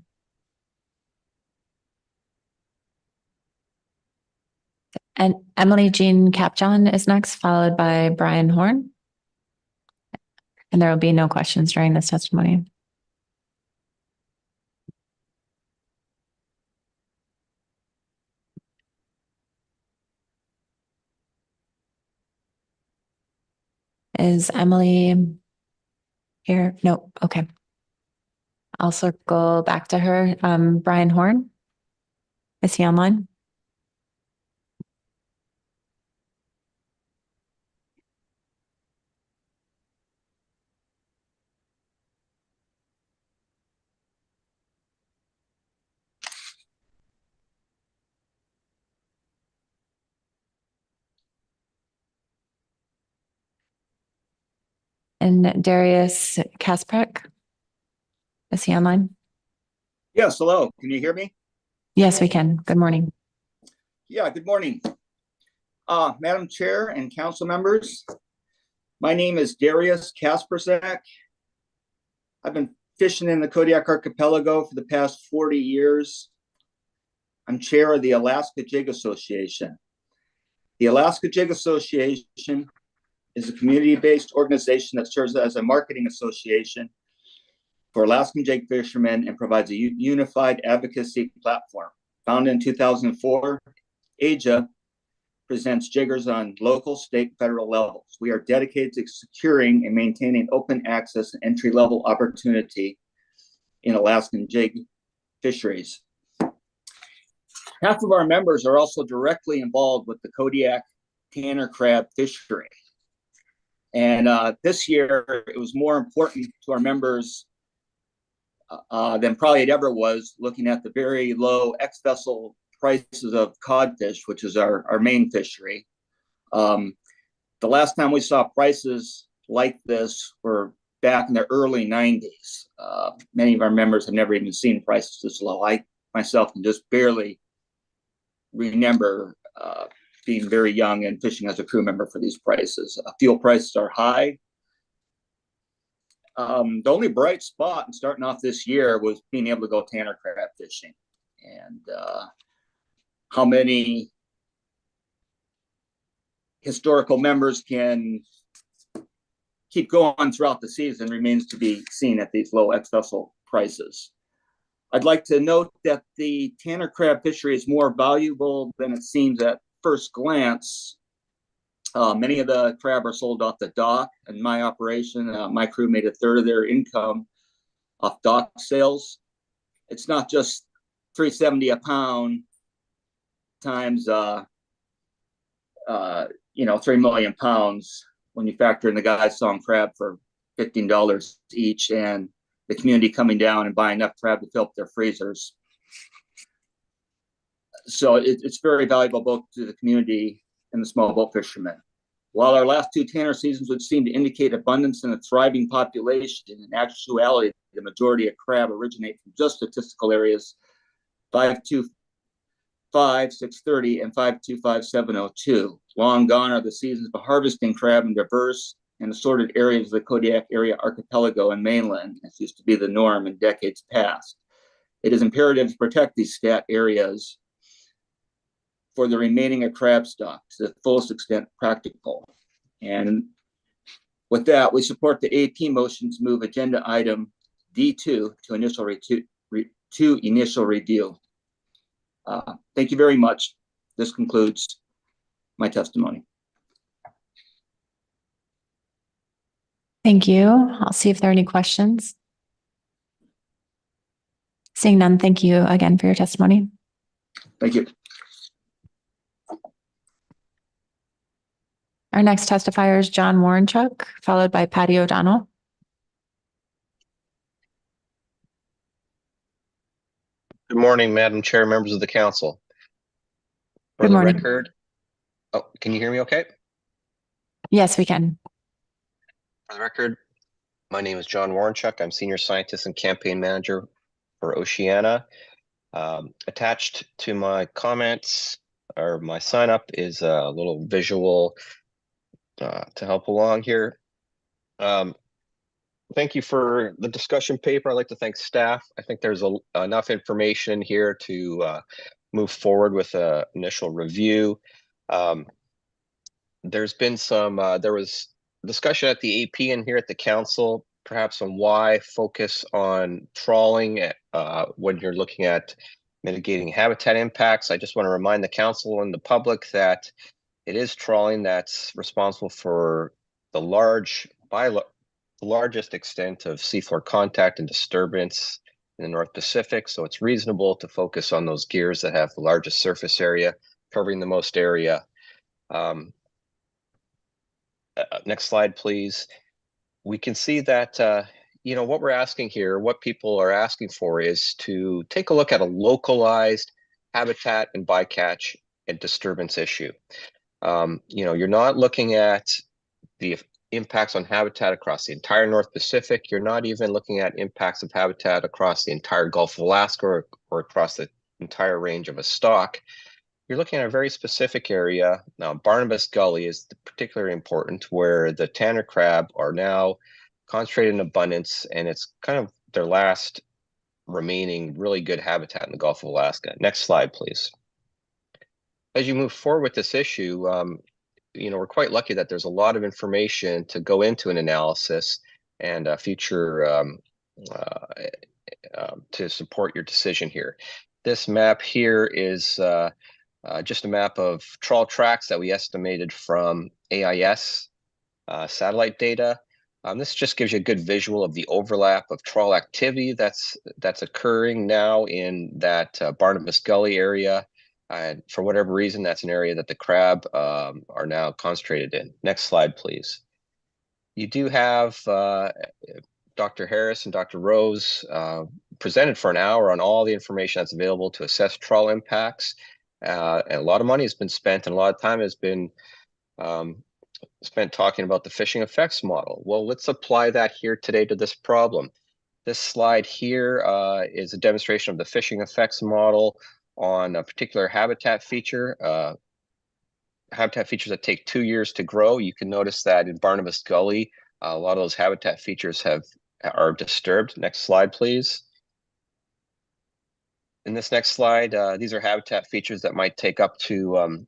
And Emily Jean Capjohn is next, followed by Brian Horn. And there will be no questions during this testimony. Is Emily here? No, okay. I'll circle back to her. Brian Horn, is he online? And Darius Kasprek, is he online? Yes, hello. Can you hear me? Yes, we can. Good morning. Yeah, good morning. Madam Chair and council members, my name is Darius Kasperzak. I've been fishing in the Kodiak Archipelago for the past 40 years. I'm chair of the Alaska Jig Association. The Alaska Jig Association is a community-based organization that serves as a marketing association for Alaskan jig fishermen and provides a unified advocacy platform. Founded in 2004, AJA presents jiggers on local, state, and federal levels. We are dedicated to securing and maintaining open access and entry-level opportunity in Alaskan jig fisheries. Half of our members are also directly involved with the Kodiak tanner crab fishery. And this year, it was more important to our members than probably it ever was, looking at the very low ex-vessel prices of codfish, which is our main fishery. The last time we saw prices like this were back in the early 90s. Many of our members have never even seen prices this low. I myself can just barely remember being very young and fishing as a crew member for these prices. Fuel prices are high. The only bright spot in starting off this year was being able to go tanner crab fishing. And how many historical members can keep going throughout the season remains to be seen at these low ex-vessel prices. I'd like to note that the Tanner crab fishery is more valuable than it seems at first glance. Many of the crab are sold off the dock. In my operation, my crew made a third of their income off dock sales. It's not just $3.70 a pound times 3 million pounds when you factor in the guys selling crab for $15 each and the community coming down and buying enough crab to fill up their freezers. So it's very valuable both to the community and the small boat fishermen. While our last two Tanner seasons would seem to indicate abundance and a thriving population, in actuality, the majority of crab originate from just statistical areas 525, 630, and 525, 702. Long gone are the seasons of harvesting crab in diverse and assorted areas of the Kodiak area archipelago and mainland, as used to be the norm in decades past. It is imperative to protect these stat areas for the remaining of crab stock to the fullest extent practicable. And with that, we support the AP motion to move agenda item D2 to initial review. Thank you very much. This concludes my testimony. Thank you. I'll see if there are any questions. Seeing none, thank you again for your testimony. Thank you. Our next testifier is John Warrenchuk, followed by Patty O'Donnell. Good morning, Madam Chair, members of the council. For Good the morning. record, oh, can you hear me okay? Yes, we can. For the record, my name is John Warrenchuk. I'm Senior Scientist and Campaign Manager for Oceana. Attached to my comments or my sign up is a little visual to help along here. Thank you for the discussion paper. I'd like to thank staff. I think there's enough information here to move forward with an initial review. There's been there was discussion at the AP and here at the council, perhaps on why focus on trawling when you're looking at mitigating habitat impacts. I just want to remind the council and the public that it is trawling that's responsible for the largest extent of seafloor contact and disturbance in the North Pacific. So it's reasonable to focus on those gears that have the largest surface area, covering the most area. Next slide, please. We can see that, what we're asking here, what people are asking for is to take a look at a localized habitat and bycatch and disturbance issue. You're not looking at the impacts on habitat across the entire North Pacific. You're not even looking at impacts of habitat across the entire Gulf of Alaska or across the entire range of a stock. You're looking at a very specific area. Now, Barnabas Gully is particularly important, where the Tanner crab are now concentrated in abundance, and it's kind of their last remaining really good habitat in the Gulf of Alaska. Next slide, please. As you move forward with this issue, we're quite lucky that there's a lot of information to go into an analysis and future to support your decision here. This map here is just a map of trawl tracks that we estimated from AIS satellite data. This just gives you a good visual of the overlap of trawl activity that's occurring now in that Barnabas Gully area. And for whatever reason, that's an area that the crab are now concentrated in. Next slide, please. You do have Dr. Harris and Dr. Rose presented for an hour on all the information that's available to assess trawl impacts. And a lot of money has been spent and a lot of time has been spent talking about the fishing effects model. Well, let's apply that here today to this problem. This slide here is a demonstration of the fishing effects model on a particular habitat feature. Habitat features that take 2 years to grow. You can notice that in Barnabas Gully, a lot of those habitat features are disturbed. Next slide, please. In this next slide, these are habitat features that might take up to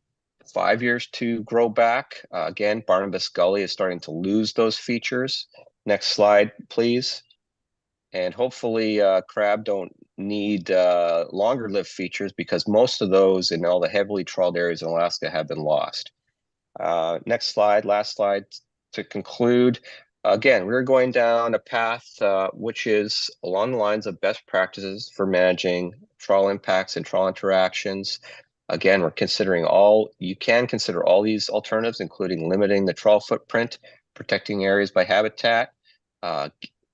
5 years to grow back. Again, Barnabas Gully is starting to lose those features. Next slide, please. And hopefully crab don't need longer lived features because most of those in all the heavily trawled areas in Alaska have been lost. Next slide, last slide to conclude. Again, we're going down a path which is along the lines of best practices for managing trawl impacts and trawl interactions. Again, we're considering you can consider all these alternatives, including limiting the trawl footprint, protecting areas by habitat,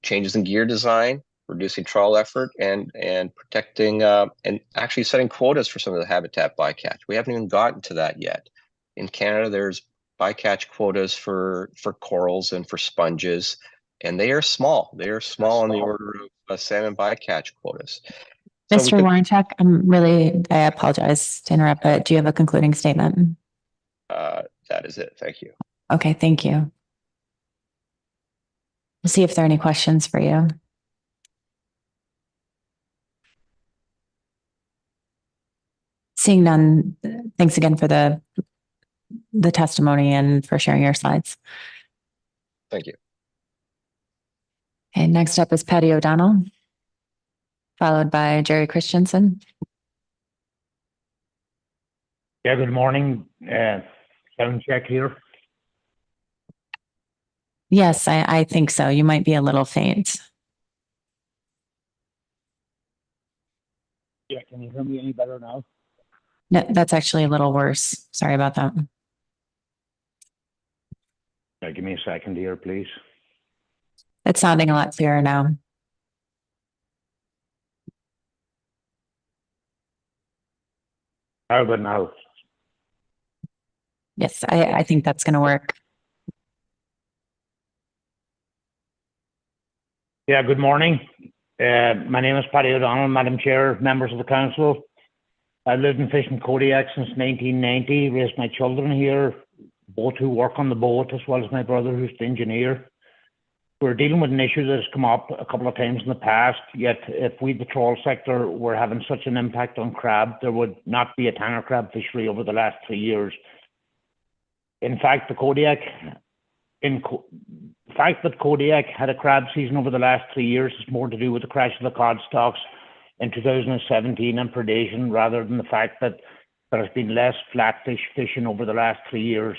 changes in gear design, reducing trawl effort, and protecting and actually setting quotas for some of the habitat bycatch. We haven't even gotten to that yet. In Canada, there's bycatch quotas for corals and for sponges, and they are small. They are small on the order of salmon bycatch quotas. So Mr. Warrenchuk, I apologize to interrupt, but do you have a concluding statement? That is it. Thank you. Okay, thank you. We'll see if there are any questions for you. Seeing none, thanks again for the testimony and for sharing your slides. Thank you. Okay, next up is Patty O'Donnell, followed by Jerry Christensen. Yeah, good morning. Sound check here. Yes, I think so. You might be a little faint. Yeah, can you hear me any better now? No, that's actually a little worse. Sorry about that. Give me a second here, please. It's sounding a lot clearer now. How about now? Yes, I think that's going to work. Yeah, good morning. My name is Patty O'Donnell, Madam Chair, members of the council. I've lived and fished in Kodiak since 1990, raised my children here, both who work on the boat, as well as my brother who's the engineer. We're dealing with an issue that has come up a couple of times in the past, yet if we, the trawl sector, were having such an impact on crab, there would not be a tanner crab fishery over the last 3 years. In fact, the fact that Kodiak had a crab season over the last 3 years is more to do with the crash of the cod stocks in 2017 and predation, rather than the fact that there has been less flatfish fishing over the last 3 years.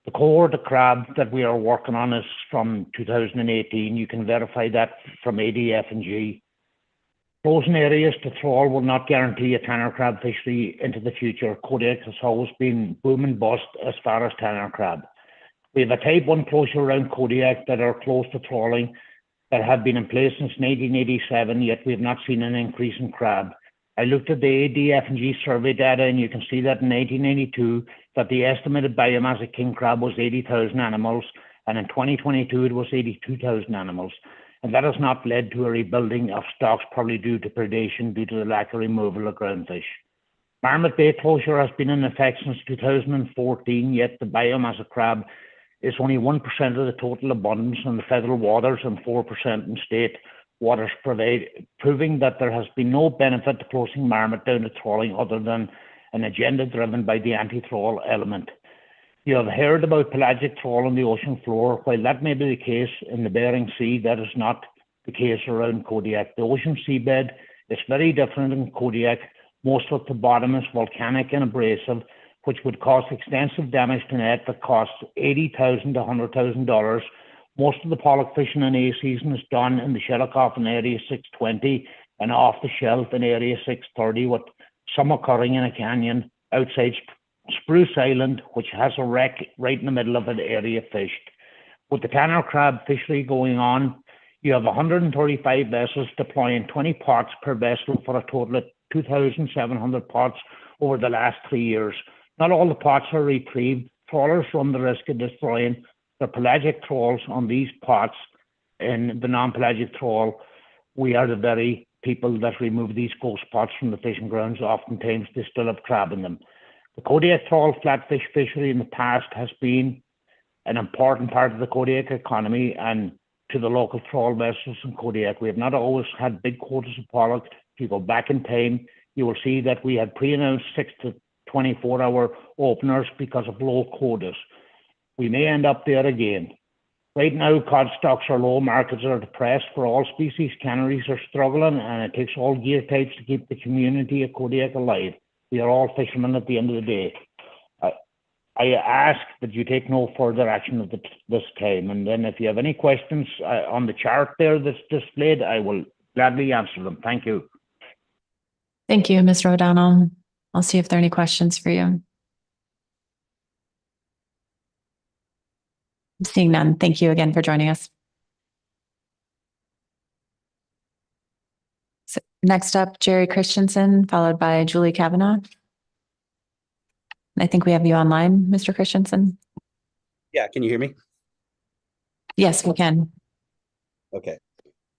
The cohort of crab that we are working on is from 2018. You can verify that from ADF&G. Frozen areas to trawl will not guarantee a tanner crab fishery into the future. Kodiak has always been boom and bust as far as tanner crab. We have a type 1 closure around Kodiak that are close to trawling that have been in place since 1987, yet we have not seen an increase in crab. I looked at the ADF&G survey data, and you can see that in 1982 that the estimated biomass of king crab was 80,000 animals, and in 2022 it was 82,000 animals. And that has not led to a rebuilding of stocks, probably due to predation due to the lack of removal of groundfish. Marmot Bay closure has been in effect since 2014, yet the biomass of crab is only 1% of the total abundance in the federal waters and 4% in state waters, proving that there has been no benefit to closing Marmot down to trawling other than an agenda driven by the anti-trawl element. You have heard about pelagic trawl on the ocean floor. While that may be the case in the Bering Sea, that is not the case around Kodiak. The ocean seabed is very different in Kodiak. Most of the bottom is volcanic and abrasive, which would cause extensive damage to net that costs $80,000 to $100,000. Most of the pollock fishing in A season is done in the Shelikoff in Area 620 and off the shelf in Area 630, with some occurring in a canyon outside Spruce Island, which has a wreck right in the middle of an area fished. With the tanner crab fishery going on, you have 135 vessels deploying 20 pots per vessel for a total of 2,700 pots over the last 3 years. Not all the pots are retrieved. Trawlers run the risk of destroying the pelagic trawls on these pots. In the non-pelagic trawl, we are the very people that remove these ghost pots from the fishing grounds. Oftentimes they still have crab in them. The Kodiak trawl flatfish fishery in the past has been an important part of the Kodiak economy and to the local trawl vessels in Kodiak. We have not always had big quotas of pollock. If you go back in time, you will see that we had pre-announced 6 to 24-hour openers because of low quotas. We may end up there again. Right now, cod stocks are low, markets are depressed for all species, canneries are struggling, and it takes all gear types to keep the community of Kodiak alive. We are all fishermen at the end of the day. I ask that you take no further action at this time, and then if you have any questions on the chart there that's displayed, I will gladly answer them. Thank you. Thank you, Mr. O'Donnell. I'll see if there are any questions for you. Seeing none, thank you again for joining us. So next up, Jerry Christensen, followed by Julie Kavanaugh. I think we have you online, Mr. Christensen. Yeah, can you hear me? Yes, we can. Okay.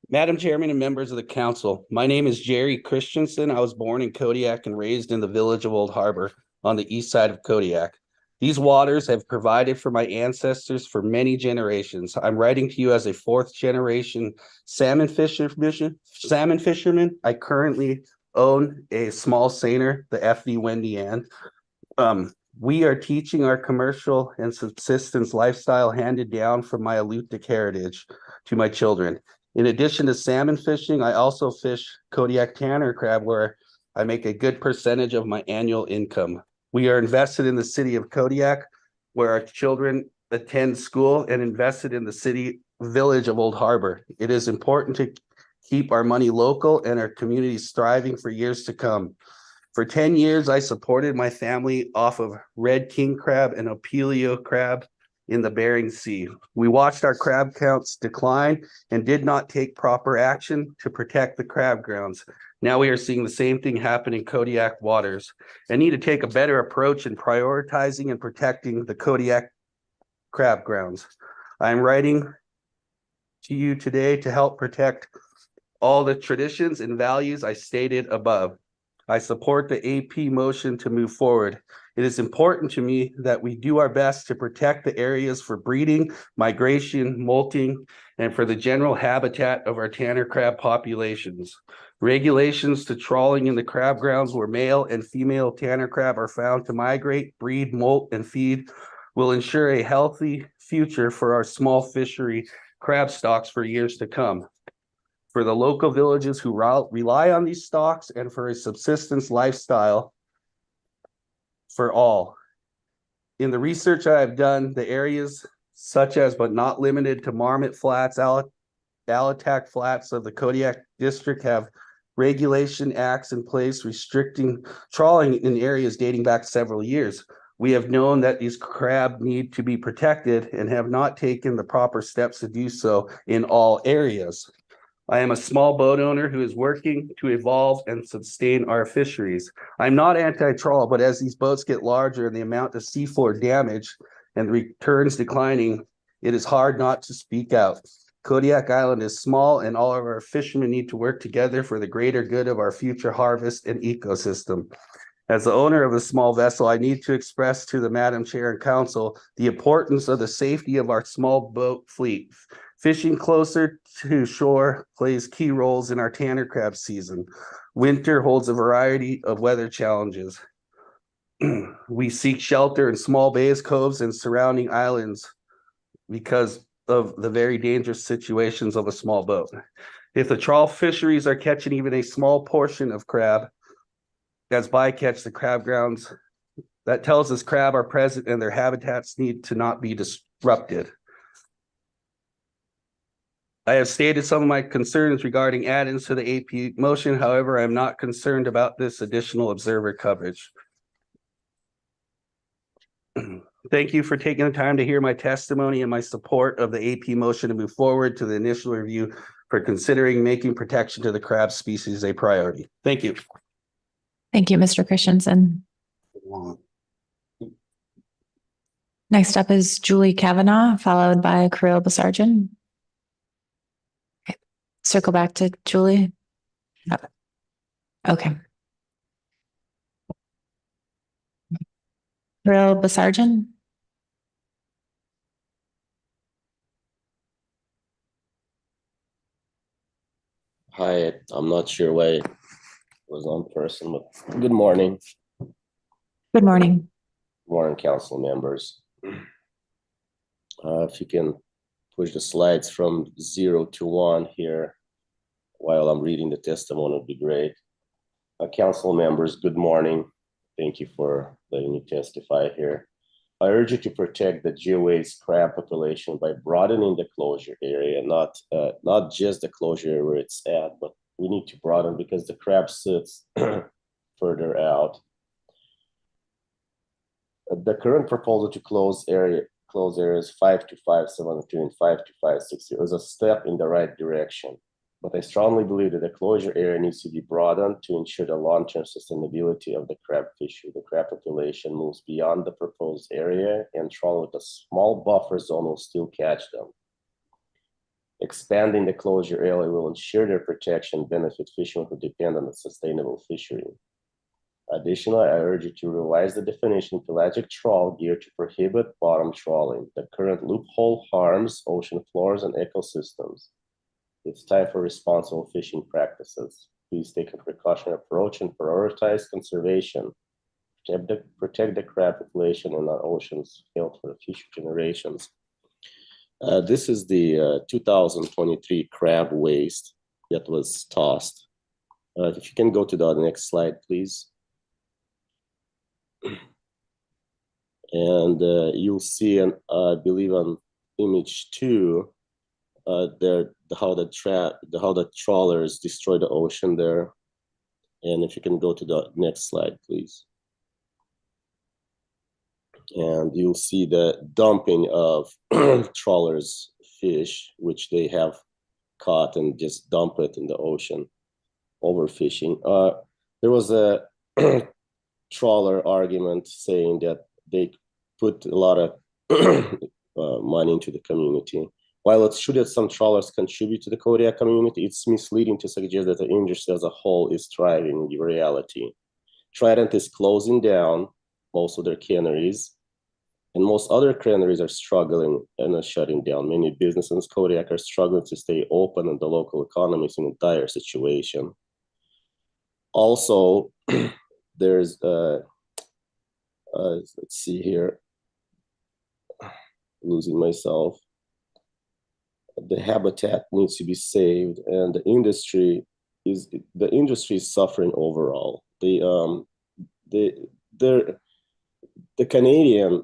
Madam Chairman and members of the council, my name is Jerry Christensen. I was born in Kodiak and raised in the village of Old Harbor on the east side of Kodiak. These waters have provided for my ancestors for many generations. I'm writing to you as a fourth generation salmon fisherman. I currently own a small seiner, the FD Wendy Ann. We are teaching our commercial and subsistence lifestyle handed down from my Alutiiq heritage to my children. In addition to salmon fishing, I also fish Kodiak tanner crab, where I make a good percentage of my annual income. We are invested in the city of Kodiak, where our children attend school, and invested in the city village of Old Harbor. It is important to keep our money local and our communities thriving for years to come. For 10 years, I supported my family off of red king crab and opilio crab in the Bering Sea. We watched our crab counts decline and did not take proper action to protect the crab grounds. Now we are seeing the same thing happen in Kodiak waters. I need to take a better approach in prioritizing and protecting the Kodiak crab grounds. I'm writing to you today to help protect all the traditions and values I stated above. I support the AP motion to move forward. It is important to me that we do our best to protect the areas for breeding, migration, molting, and for the general habitat of our tanner crab populations. Regulations to trawling in the crab grounds where male and female tanner crab are found to migrate, breed, molt, and feed will ensure a healthy future for our small fishery crab stocks for years to come. For the local villages who rely on these stocks, and for a subsistence lifestyle for all. In the research I have done, the areas such as, but not limited to, Marmot Flats, Alitac Flats of the Kodiak District have regulation acts in place restricting trawling in areas dating back several years. We have known that these crab need to be protected and have not taken the proper steps to do so in all areas. I am a small boat owner who is working to evolve and sustain our fisheries. I'm not anti-trawl, but as these boats get larger and the amount of seafloor damage and the returns declining, it is hard not to speak out. Kodiak Island is small, and all of our fishermen need to work together for the greater good of our future harvest and ecosystem. As the owner of a small vessel, I need to express to the Madam Chair and Council the importance of the safety of our small boat fleet. Fishing closer to shore plays key roles in our tanner crab season. Winter holds a variety of weather challenges. We seek shelter in small bays, coves, and surrounding islands because of the very dangerous situations of a small boat. If the trawl fisheries are catching even a small portion of crab, as bycatch the crab grounds, that tells us crab are present and their habitats need to not be disrupted. I have stated some of my concerns regarding add-ins to the AP motion. However, I am not concerned about this additional observer coverage. Thank you for taking the time to hear my testimony and my support of the AP motion to move forward to the initial review for considering making protection to the crab species a priority. Thank you. Thank you, Mr. Christensen. Next up is Julie Kavanaugh, followed by Kirill Basarjan. Okay. Circle back to Julie. Oh. Okay. Kirill Basarjan. Hi, I'm not sure why it was on person, but good morning. Good morning. Morning, council members. If you can push the slides from 0 to 1 here while I'm reading the testimony, would be great. Council members, good morning. Thank you for letting me testify here. I urge you to protect the GOA's crab population by broadening the closure area, not just the closure area where it's at, but we need to broaden because the crab sits further out. The current proposal to close areas 52572 and 52560 is a step in the right direction, but I strongly believe that the closure area needs to be broadened to ensure the long-term sustainability of the crab fishery. The crab population moves beyond the proposed area, and trawl with a small buffer zone will still catch them. Expanding the closure area will ensure their protection, benefit fishing who depend on a sustainable fishery. Additionally, I urge you to revise the definition of pelagic trawl geared to prohibit bottom trawling. The current loophole harms ocean floors and ecosystems. It's time for responsible fishing practices. Please take a precautionary approach and prioritize conservation. Protect the crab population in our oceans health for future generations. This is the 2023 crab waste that was tossed. If you can go to the next slide, please. And you'll see, I believe on image 2, there how the trawlers destroy the ocean there. And if you can go to the next slide, please. And you'll see the dumping of trawlers fish, which they have caught and just dump it in the ocean, overfishing. There was a trawler argument saying that they put a lot of money into the community. While it's true that some trawlers contribute to the Kodiak community, it's misleading to suggest that the industry as a whole is thriving in reality. Trident is closing down most of their canneries, and most other canneries are struggling and are shutting down. Many businesses in Kodiak are struggling to stay open, and the local economy is in a dire situation. Also, there's let's see here, losing myself. The habitat needs to be saved, and the industry is suffering overall. The Canadian,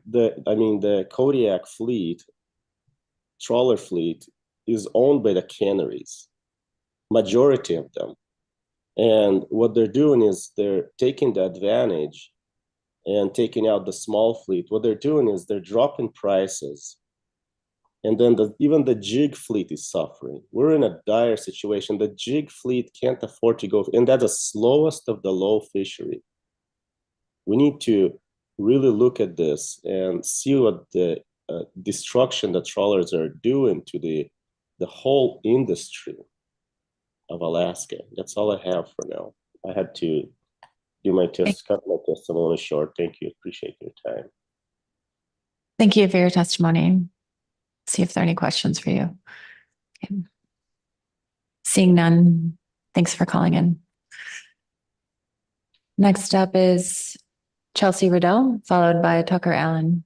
the Kodiak fleet, trawler fleet, is owned by the canneries, majority of them. And what they're doing is they're taking the advantage and taking out the small fleet. What they're doing is they're dropping prices. And then even the jig fleet is suffering. We're in a dire situation. The jig fleet can't afford to go, and that's the slowest of the low fishery. We need to really look at this and see what the destruction that trawlers are doing to the whole industry of Alaska. That's all I have for now. I had to do my cut my testimony short. Thank you. Appreciate your time. Thank you for your testimony. See if there are any questions for you. Okay. Seeing none, thanks for calling in. Next up is Chelsea Riddell, followed by Tucker Allen.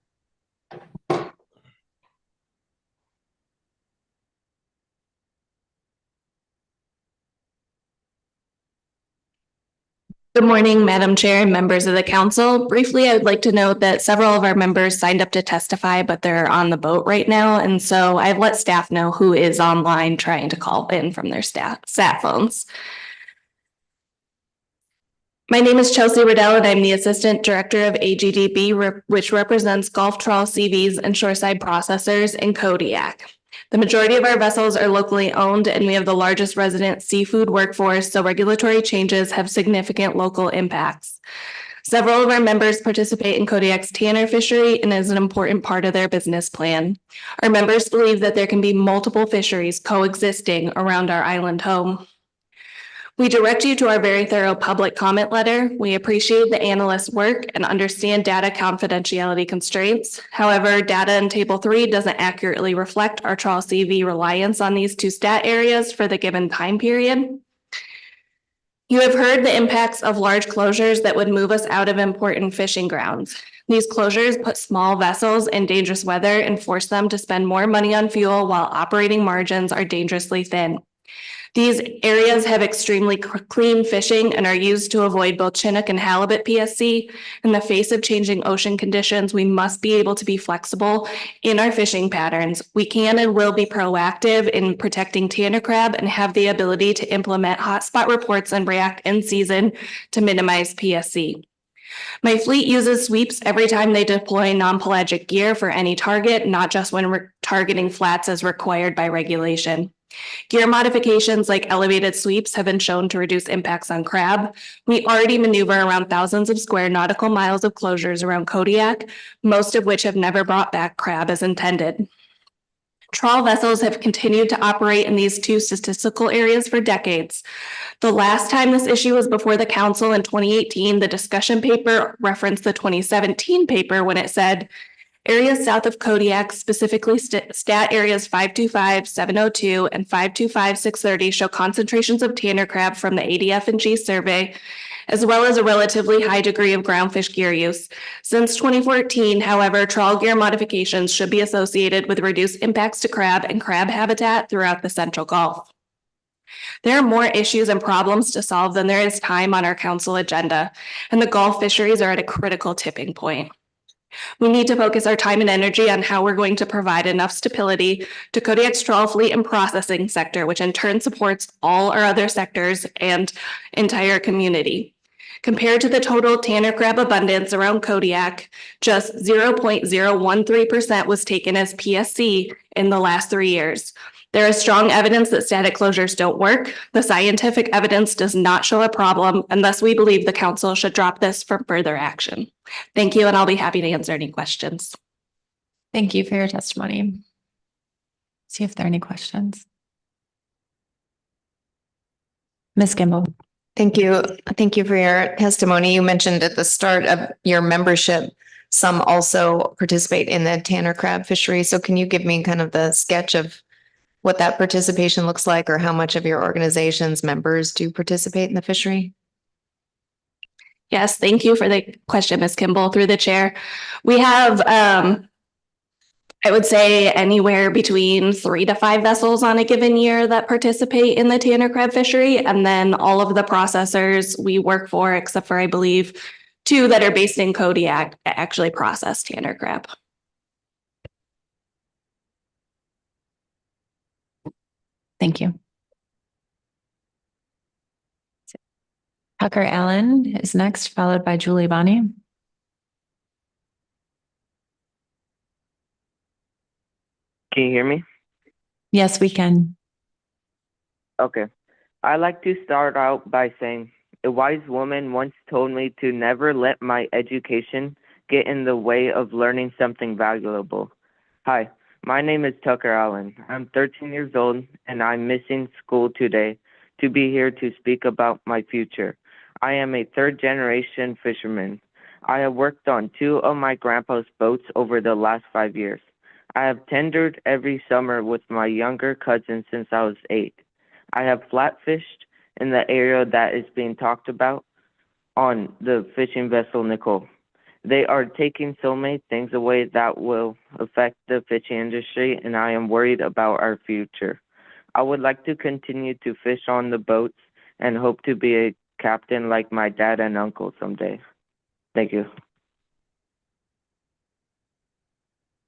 Good morning, Madam Chair and members of the council. Briefly, I would like to note that several of our members signed up to testify, but they're on the boat right now. And so I've let staff know who is online trying to call in from their sat phones. My name is Chelsea Riddell, and I'm the Assistant Director of AGDB, which represents Gulf Trawl CVs and Shoreside Processors in Kodiak. The majority of our vessels are locally owned, and we have the largest resident seafood workforce, so regulatory changes have significant local impacts. Several of our members participate in Kodiak's tanner fishery and is an important part of their business plan. Our members believe that there can be multiple fisheries coexisting around our island home. We direct you to our very thorough public comment letter. We appreciate the analyst's work and understand data confidentiality constraints. However, data in Table 3 doesn't accurately reflect our trawl CV reliance on these two stat areas for the given time period. You have heard the impacts of large closures that would move us out of important fishing grounds. These closures put small vessels in dangerous weather and force them to spend more money on fuel while operating margins are dangerously thin. These areas have extremely clean fishing and are used to avoid both Chinook and halibut PSC. In the face of changing ocean conditions, we must be able to be flexible in our fishing patterns. We can and will be proactive in protecting tanner crab and have the ability to implement hotspot reports and react in season to minimize PSC. My fleet uses sweeps every time they deploy non-pelagic gear for any target, not just when we're targeting flats as required by regulation. Gear modifications like elevated sweeps have been shown to reduce impacts on crab. We already maneuver around thousands of square nautical miles of closures around Kodiak, most of which have never brought back crab as intended. Trawl vessels have continued to operate in these two statistical areas for decades. The last time this issue was before the council in 2018, the discussion paper referenced the 2017 paper when it said, areas south of Kodiak, specifically stat areas 525, 702, and 525, 630 show concentrations of tanner crab from the ADF&G survey, as well as a relatively high degree of groundfish gear use. Since 2014, however, trawl gear modifications should be associated with reduced impacts to crab and crab habitat throughout the Central Gulf. There are more issues and problems to solve than there is time on our council agenda, and the Gulf fisheries are at a critical tipping point. We need to focus our time and energy on how we're going to provide enough stability to Kodiak's trawl fleet and processing sector, which in turn supports all our other sectors and entire community. Compared to the total tanner crab abundance around Kodiak, just 0.013% was taken as PSC in the last 3 years. There is strong evidence that static closures don't work. The scientific evidence does not show a problem, and thus we believe the council should drop this for further action. Thank you, and I'll be happy to answer any questions. Thank you for your testimony. See if there are any questions. Ms. Gimbel. Thank you. Thank you for your testimony. You mentioned at the start of your membership, some also participate in the tanner crab fishery. So can you give me kind of the sketch of what that participation looks like, or how much of your organization's members do participate in the fishery? Yes, thank you for the question, Ms. Kimball, through the chair. We have, I would say, anywhere between 3 to 5 vessels on a given year that participate in the tanner crab fishery. And then all of the processors we work for, except for, I believe, 2 that are based in Kodiak, actually process tanner crab. Thank you. Tucker Allen is next, followed by Julie Bonney. Can you hear me? Yes, we can. Okay. I'd like to start out by saying a wise woman once told me to never let my education get in the way of learning something valuable. Hi, my name is Tucker Allen. I'm 13 years old and I'm missing school today to be here to speak about my future. I am a third-generation fisherman. I have worked on 2 of my grandpa's boats over the last 5 years. I have tendered every summer with my younger cousin since I was 8. I have flat fished in the area that is being talked about on the fishing vessel Nicole. They are taking so many things away that will affect the fishing industry, and I am worried about our future. I would like to continue to fish on the boats and hope to be a captain like my dad and uncle someday. Thank you.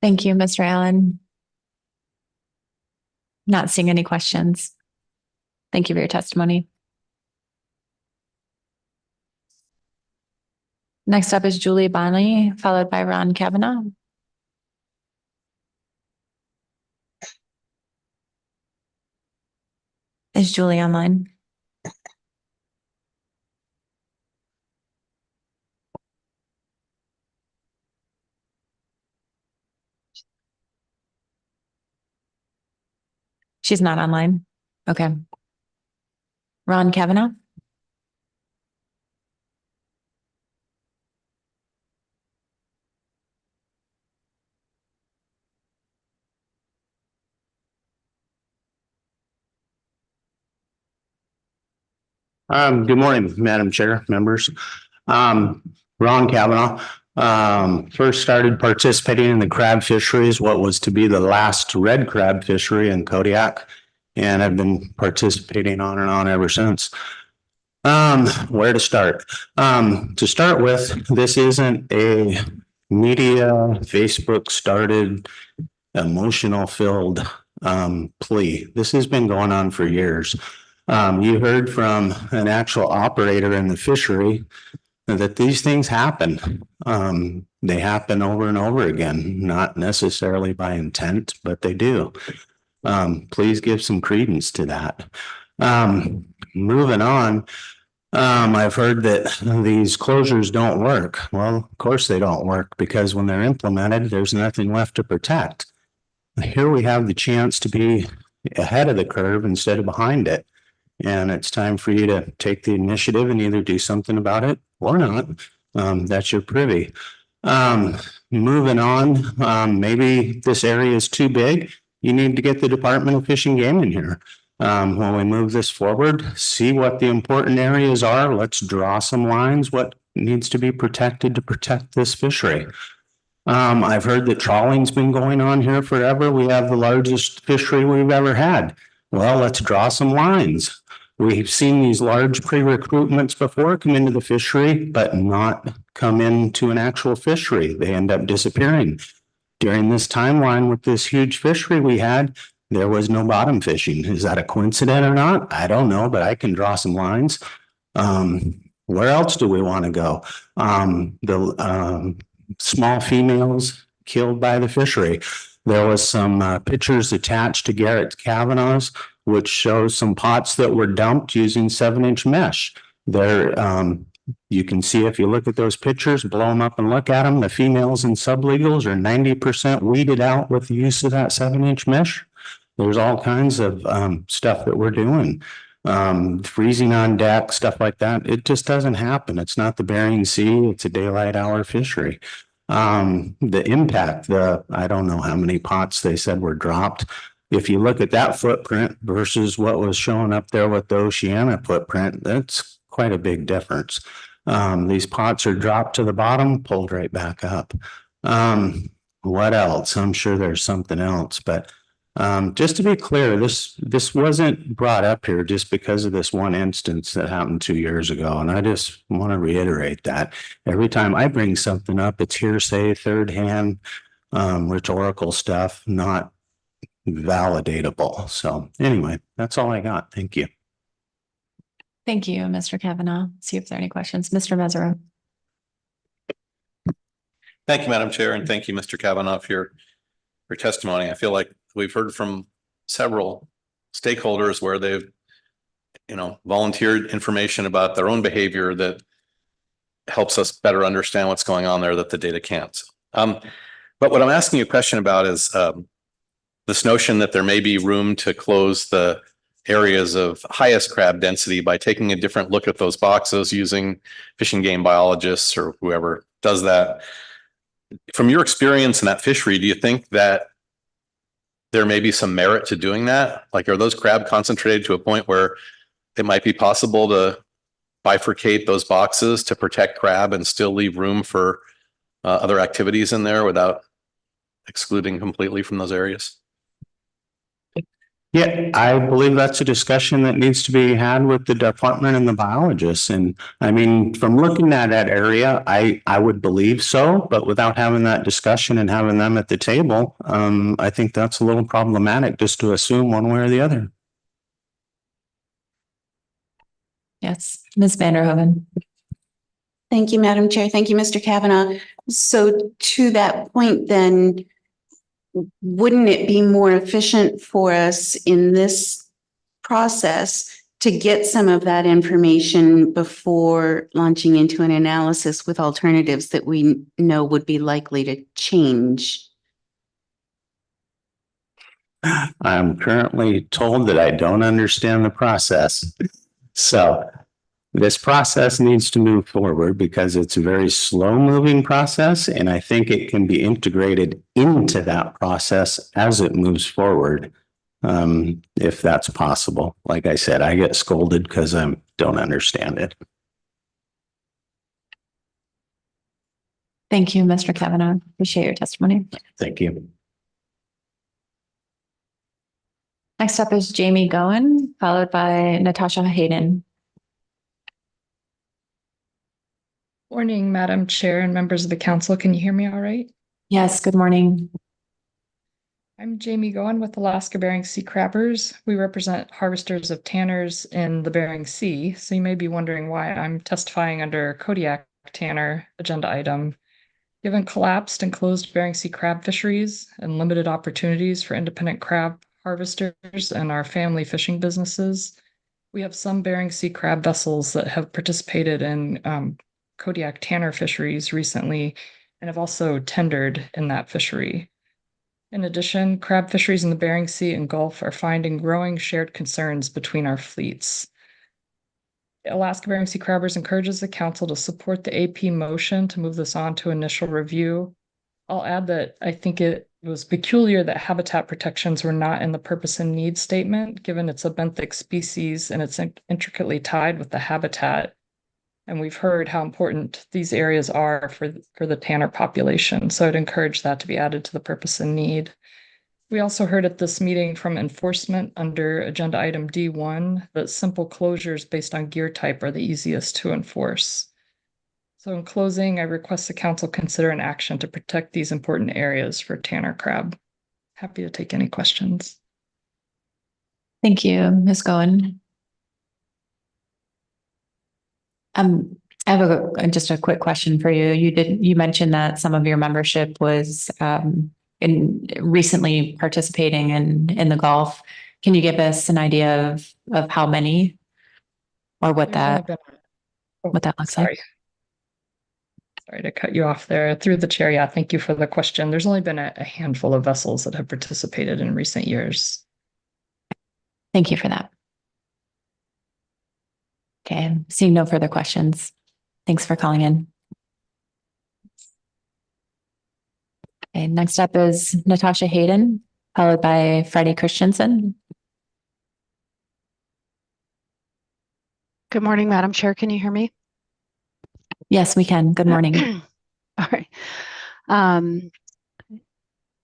Thank you, Mr. Allen. Not seeing any questions. Thank you for your testimony. Next up is Julie Bonney, followed by Ron Kavanaugh. Is Julie online? She's not online. Okay. Ron Kavanaugh. Good morning, Madam Chair, members. Ron Kavanaugh. First started participating in the crab fisheries, what was to be the last red crab fishery in Kodiak. And I've been participating on and on ever since. Where to start? To start with, this isn't a media, Facebook started, emotional filled plea. This has been going on for years. You heard from an actual operator in the fishery that these things happen. They happen over and over again, not necessarily by intent, but they do. Please give some credence to that. Moving on, I've heard that these closures don't work. Well, of course they don't work, because when they're implemented, there's nothing left to protect. Here we have the chance to be ahead of the curve instead of behind it. And it's time for you to take the initiative and either do something about it or not. That's your privy. Moving on, maybe this area is too big. You need to get the Department of Fish and Game in here. When we move this forward, see what the important areas are. Let's draw some lines, what needs to be protected to protect this fishery. I've heard that trawling's been going on here forever. We have the largest fishery we've ever had. Well, let's draw some lines. We've seen these large pre-recruitments before come into the fishery, but not come into an actual fishery. They end up disappearing. During this timeline with this huge fishery we had, there was no bottom fishing. Is that a coincidence or not? I don't know, but I can draw some lines. Where else do we want to go? The small females killed by the fishery. There was some pictures attached to Garrett Kavanaugh's, which shows some pots that were dumped using 7-inch mesh. There, you can see if you look at those pictures, blow them up and look at them, the females and sublegals are 90% weeded out with the use of that 7-inch mesh. There's all kinds of stuff that we're doing. Freezing on deck, stuff like that. It just doesn't happen. It's not the Bering Sea. It's a daylight hour fishery. The impact, I don't know how many pots they said were dropped. If you look at that footprint versus what was showing up there with the Oceana footprint, that's quite a big difference. These pots are dropped to the bottom, pulled right back up. What else? I'm sure there's something else, but just to be clear, this wasn't brought up here just because of this one instance that happened 2 years ago. And I just want to reiterate that every time I bring something up, it's hearsay, third hand, rhetorical stuff, not validatable. So anyway, that's all I got. Thank you. Thank you, Mr. Kavanaugh. See if there are any questions. Mr. Mesereau. Thank you, Madam Chair, and thank you, Mr. Kavanaugh, for your testimony. I feel like we've heard from several stakeholders where they've, volunteered information about their own behavior that helps us better understand what's going on there that the data can't. But what I'm asking you a question about is this notion that there may be room to close the areas of highest crab density by taking a different look at those boxes using fish and game biologists or whoever does that. From your experience in that fishery, do you think that there may be some merit to doing that? Like, are those crab concentrated to a point where it might be possible to bifurcate those boxes to protect crab and still leave room for other activities in there without excluding completely from those areas? Yeah, I believe that's a discussion that needs to be had with the department and the biologists. And I mean, from looking at that area, I would believe so, but without having that discussion and having them at the table, I think that's a little problematic just to assume one way or the other. Yes, Ms. Vanderhoven. Thank you, Madam Chair. Thank you, Mr. Kavanaugh. So to that point, then, wouldn't it be more efficient for us in this process to get some of that information before launching into an analysis with alternatives that we know would be likely to change? I'm currently told that I don't understand the process. So this process needs to move forward because it's a very slow moving process. And I think it can be integrated into that process as it moves forward. if that's possible. Like I said, I get scolded because I don't understand it. Thank you, Mr. Kavanaugh. Appreciate your testimony. Thank you. Next up is Jamie Goen, followed by Natasha Hayden. Morning, Madam Chair and members of the council. Can you hear me all right? Yes, good morning. I'm Jamie Goen with Alaska Bering Sea Crabbers. We represent harvesters of tanners in the Bering Sea. So you may be wondering why I'm testifying under Kodiak tanner agenda item. Given collapsed and closed Bering Sea crab fisheries and limited opportunities for independent crab harvesters and our family fishing businesses, we have some Bering Sea crab vessels that have participated in Kodiak tanner fisheries recently and have also tendered in that fishery. In addition, crab fisheries in the Bering Sea and Gulf are finding growing shared concerns between our fleets. Alaska Bering Sea Crabbers encourages the council to support the AP motion to move this on to initial review. I'll add that I think it was peculiar that habitat protections were not in the purpose and need statement, given it's a benthic species and it's intricately tied with the habitat. And we've heard how important these areas are for the tanner population. So I'd encourage that to be added to the purpose and need. We also heard at this meeting from enforcement under agenda item D1 that simple closures based on gear type are the easiest to enforce. So in closing, I request the council consider an action to protect these important areas for tanner crab. Happy to take any questions. Thank you, Ms. Goen. I have just a quick question for you. You mentioned that some of your membership was recently participating in the Gulf. Can you give us an idea of how many or what that looks like? Sorry to cut you off there. Through the chair, yeah, thank you for the question. There's only been a handful of vessels that have participated in recent years. Thank you for that. Okay, seeing no further questions. Thanks for calling in. Okay, next up is Natasha Hayden, followed by Freddie Christensen. Good morning, Madam Chair. Can you hear me? Yes, we can. Good morning. All right.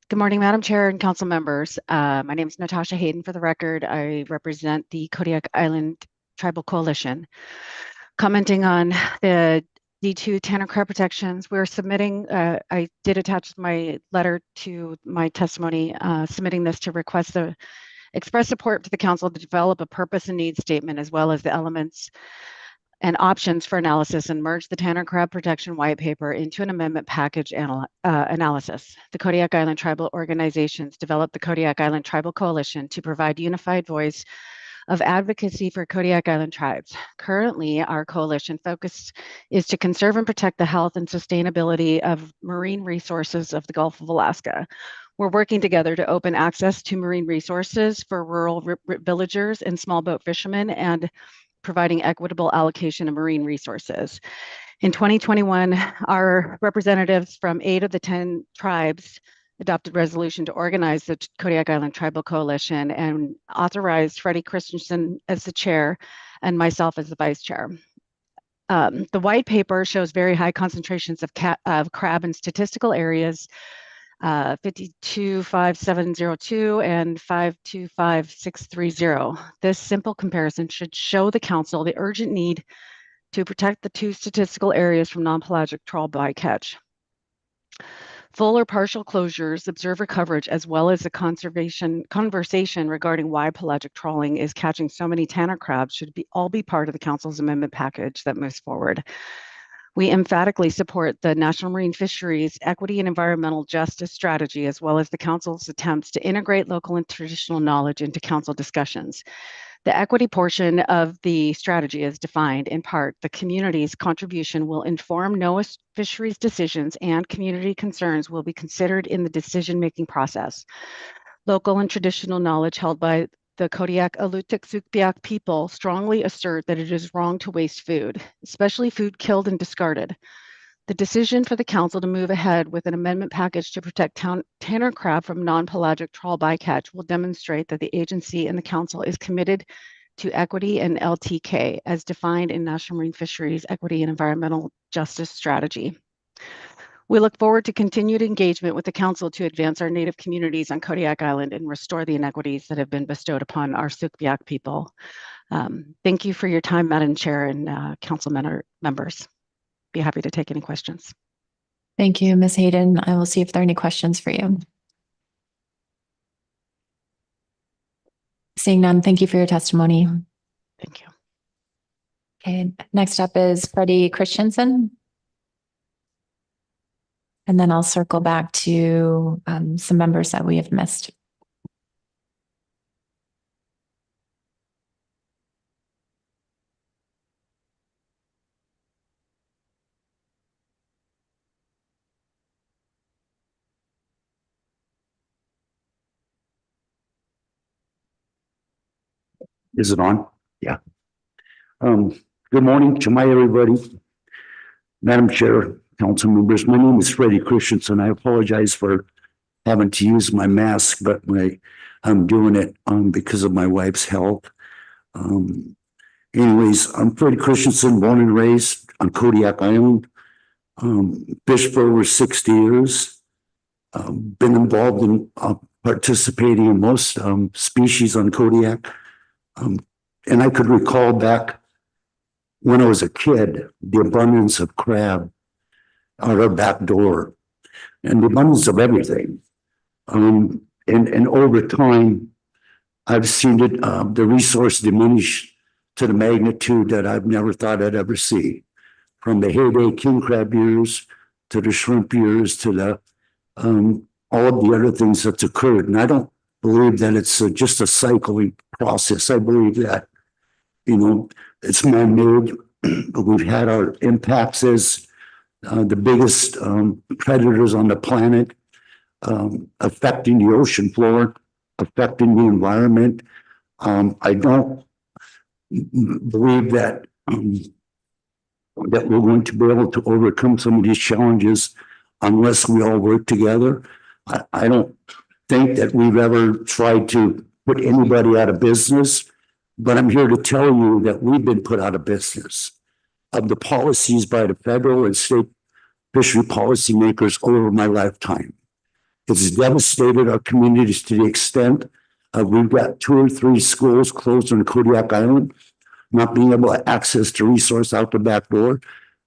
Good morning, Madam Chair and council members. My name is Natasha Hayden. For the record, I represent the Kodiak Island Tribal Coalition. Commenting on the D2 tanner crab protections, we're submitting, I did attach my letter to my testimony, submitting this to request the express support to the council to develop a purpose and needs statement, as well as the elements and options for analysis, and merge the tanner crab protection white paper into an amendment package analysis. The Kodiak Island tribal organizations developed the Kodiak Island Tribal Coalition to provide unified voice of advocacy for Kodiak Island tribes. Currently, our coalition focus is to conserve and protect the health and sustainability of marine resources of the Gulf of Alaska. We're working together to open access to marine resources for rural villagers and small boat fishermen, and providing equitable allocation of marine resources. In 2021, our representatives from 8 of the 10 tribes adopted resolution to organize the Kodiak Island Tribal Coalition and authorized Freddie Christensen as the chair and myself as the vice chair. The white paper shows very high concentrations of crab in statistical areas 525702 and 525630. This simple comparison should show the council the urgent need to protect the 2 statistical areas from non-pelagic trawl bycatch. Full or partial closures, observer coverage, as well as a conversation regarding why pelagic trawling is catching so many tanner crabs should all be part of the council's amendment package that moves forward. We emphatically support the National Marine Fisheries Equity and Environmental Justice Strategy, as well as the council's attempts to integrate local and traditional knowledge into council discussions. The equity portion of the strategy is defined in part. The community's contribution will inform NOAA fisheries decisions, and community concerns will be considered in the decision-making process. Local and traditional knowledge held by the Kodiak Alutiiq people strongly assert that it is wrong to waste food, especially food killed and discarded. The decision for the council to move ahead with an amendment package to protect Tanner crab from non-pelagic trawl bycatch will demonstrate that the agency and the council is committed to equity and LTK as defined in National Marine Fisheries Equity and Environmental Justice Strategy. We look forward to continued engagement with the council to advance our Native communities on Kodiak Island and restore the inequities that have been bestowed upon our Sugpiaq people. Thank you for your time, Madam Chair and council members. Be happy to take any questions. Thank you, Ms. Hayden. I will see if there are any questions for you. Seeing none, thank you for your testimony. Thank you. Okay, next up is Freddie Christensen. And then I'll circle back to some members that we have missed. Is it on? Yeah. Good morning to everybody. Madam Chair, council members, my name is Freddie Christensen. I apologize for having to use my mask, but I'm doing it because of my wife's health. Anyways, I'm Freddie Christensen, born and raised on Kodiak Island. Fished for over 60 years. Been involved in participating in most species on Kodiak. And I could recall back when I was a kid, the abundance of crab out our back door and the abundance of everything. And over time, I've seen it, the resource diminish to the magnitude that I've never thought I'd ever see. From the heyday king crab years to the shrimp years to the all of the other things that's occurred. And I don't believe that it's just a cycling process. I believe that, it's man-made. We've had our impacts as the biggest predators on the planet, affecting the ocean floor, affecting the environment. I don't believe that we're going to be able to overcome some of these challenges unless we all work together. I don't think that we've ever tried to put anybody out of business, but I'm here to tell you that we've been put out of business of the policies by the federal and state fishery policymakers over my lifetime. It's devastated our communities to the extent of we've got 2 or 3 schools closed on Kodiak Island, not being able to access the resource out the back door.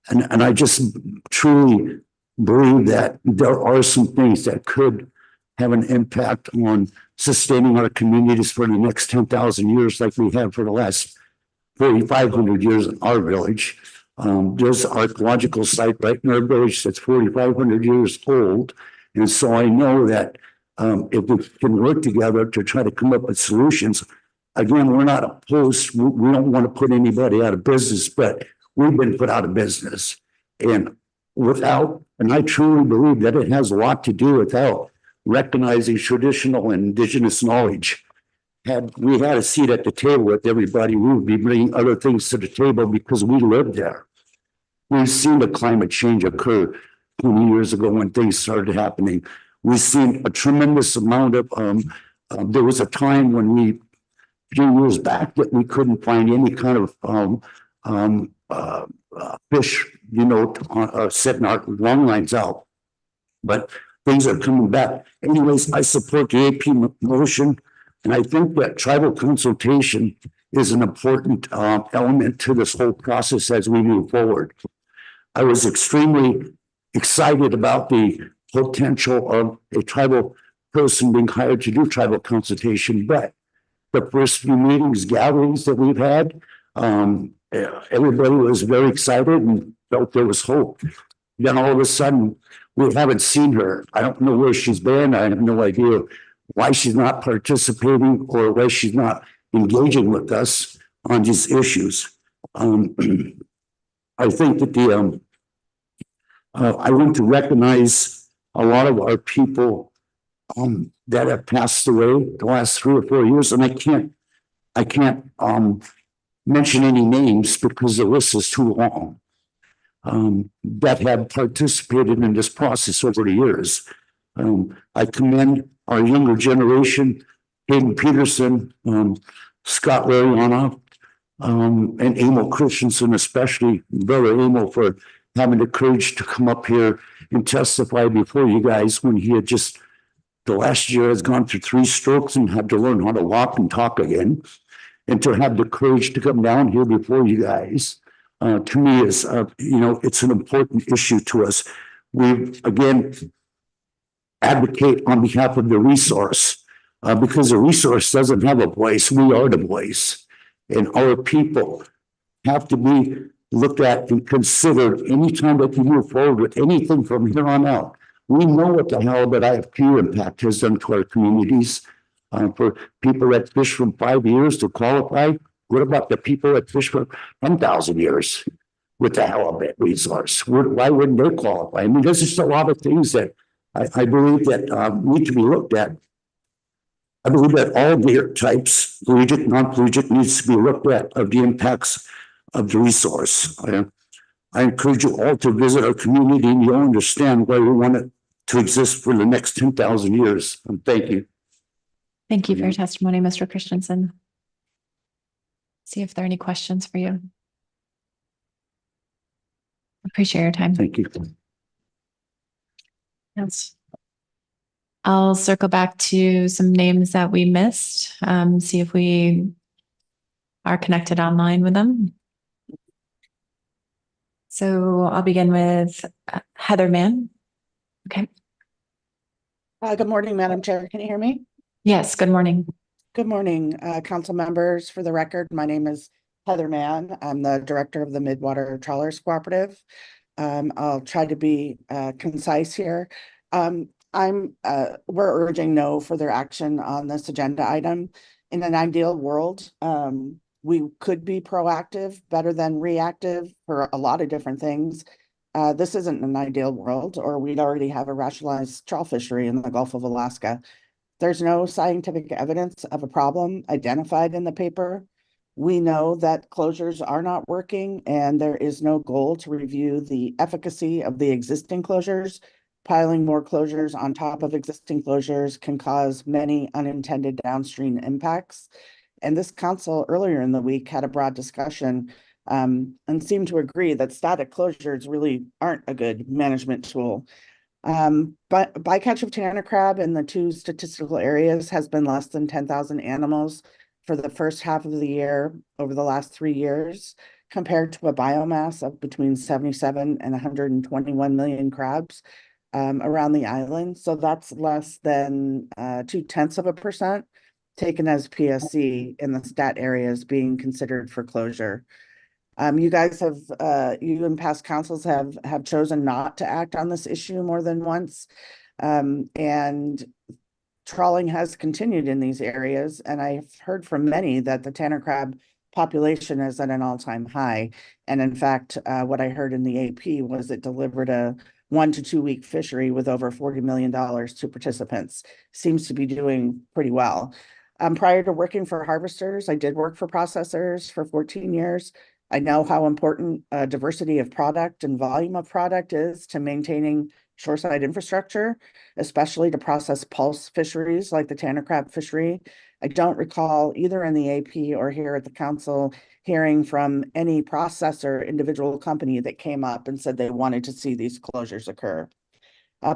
And I just truly believe that there are some things that could have an impact on sustaining our communities for the next 10,000 years like we have for the last 4,500 years in our village. There's an archaeological site right in our village that's 4,500 years old. And so I know that if we can work together to try to come up with solutions, again, we're not opposed. We don't want to put anybody out of business, but we've been put out of business. And I truly believe that it has a lot to do without recognizing traditional and indigenous knowledge. Had we had a seat at the table with everybody, we would be bringing other things to the table because we lived there. We've seen the climate change occur 20 years ago when things started happening. We've seen a tremendous amount of, there was a time when a few years back that we couldn't find any kind of fish, setting our long lines out. But things are coming back. Anyways, I support the AP motion, and I think that tribal consultation is an important element to this whole process as we move forward. I was extremely excited about the potential of a tribal person being hired to do tribal consultation, but the first few gatherings that we've had, everybody was very excited and felt there was hope. Then all of a sudden, we haven't seen her. I don't know where she's been. I have no idea why she's not participating or why she's not engaging with us on these issues. I think that I want to recognize a lot of our people that have passed away the last 3 or 4 years, and I can't mention any names because the list is too long. that have participated in this process over the years. I commend our younger generation, Hayden Peterson, Scott Lariana, and Emil Christensen, especially Brother Emil, for having the courage to come up here and testify before you guys when he had just the last year has gone through 3 strokes and had to learn how to walk and talk again. And to have the courage to come down here before you guys, to me is, it's an important issue to us. We, again, advocate on behalf of the resource, because the resource doesn't have a voice. We are the voice. And our people have to be looked at and considered anytime that you move forward with anything from here on out. We know what the hell that IFQ impact has done to our communities. For people that fish from 5 years to qualify, what about the people that fish for 10,000 years with the halibut resource? Why wouldn't they qualify? I mean, there's just a lot of things that I believe that need to be looked at. I believe that all deer types, pelagic, non-pelagic, needs to be looked at of the impacts of the resource. I encourage you all to visit our community and you'll understand why we want it to exist for the next 10,000 years. And thank you. Thank you for your testimony, Mr. Christensen. See if there are any questions for you. Appreciate your time. Thank you. Yes. I'll circle back to some names that we missed, see if we are connected online with them. So I'll begin with Heather Mann. Okay. Good morning, Madam Chair. Can you hear me? Yes, good morning. Good morning, council members. For the record, my name is Heather Mann. I'm the director of the Midwater Trawlers Cooperative. I'll try to be concise here. We're urging no further action on this agenda item. In an ideal world, we could be proactive, better than reactive for a lot of different things. This isn't an ideal world, or we'd already have a rationalized trawl fishery in the Gulf of Alaska. There's no scientific evidence of a problem identified in the paper. We know that closures are not working, and there is no goal to review the efficacy of the existing closures. Piling more closures on top of existing closures can cause many unintended downstream impacts. And this council earlier in the week had a broad discussion and seemed to agree that static closures really aren't a good management tool. But bycatch of tanner crab in the 2 statistical areas has been less than 10,000 animals for the first half of the year over the last 3 years, compared to a biomass of between 77 and 121 million crabs around the island. So that's less than 0.2% taken as PSC in the stat areas being considered for closure. You guys have, you and past councils have chosen not to act on this issue more than once. And trawling has continued in these areas. And I've heard from many that the tanner crab population is at an all-time high. And in fact, what I heard in the AP was it delivered a 1 to 2 week fishery with over $40 million to participants. Seems to be doing pretty well. Prior to working for harvesters, I did work for processors for 14 years. I know how important diversity of product and volume of product is to maintaining shoreside infrastructure, especially to process pulse fisheries like the tanner crab fishery. I don't recall either in the AP or here at the council hearing from any processor individual company that came up and said they wanted to see these closures occur.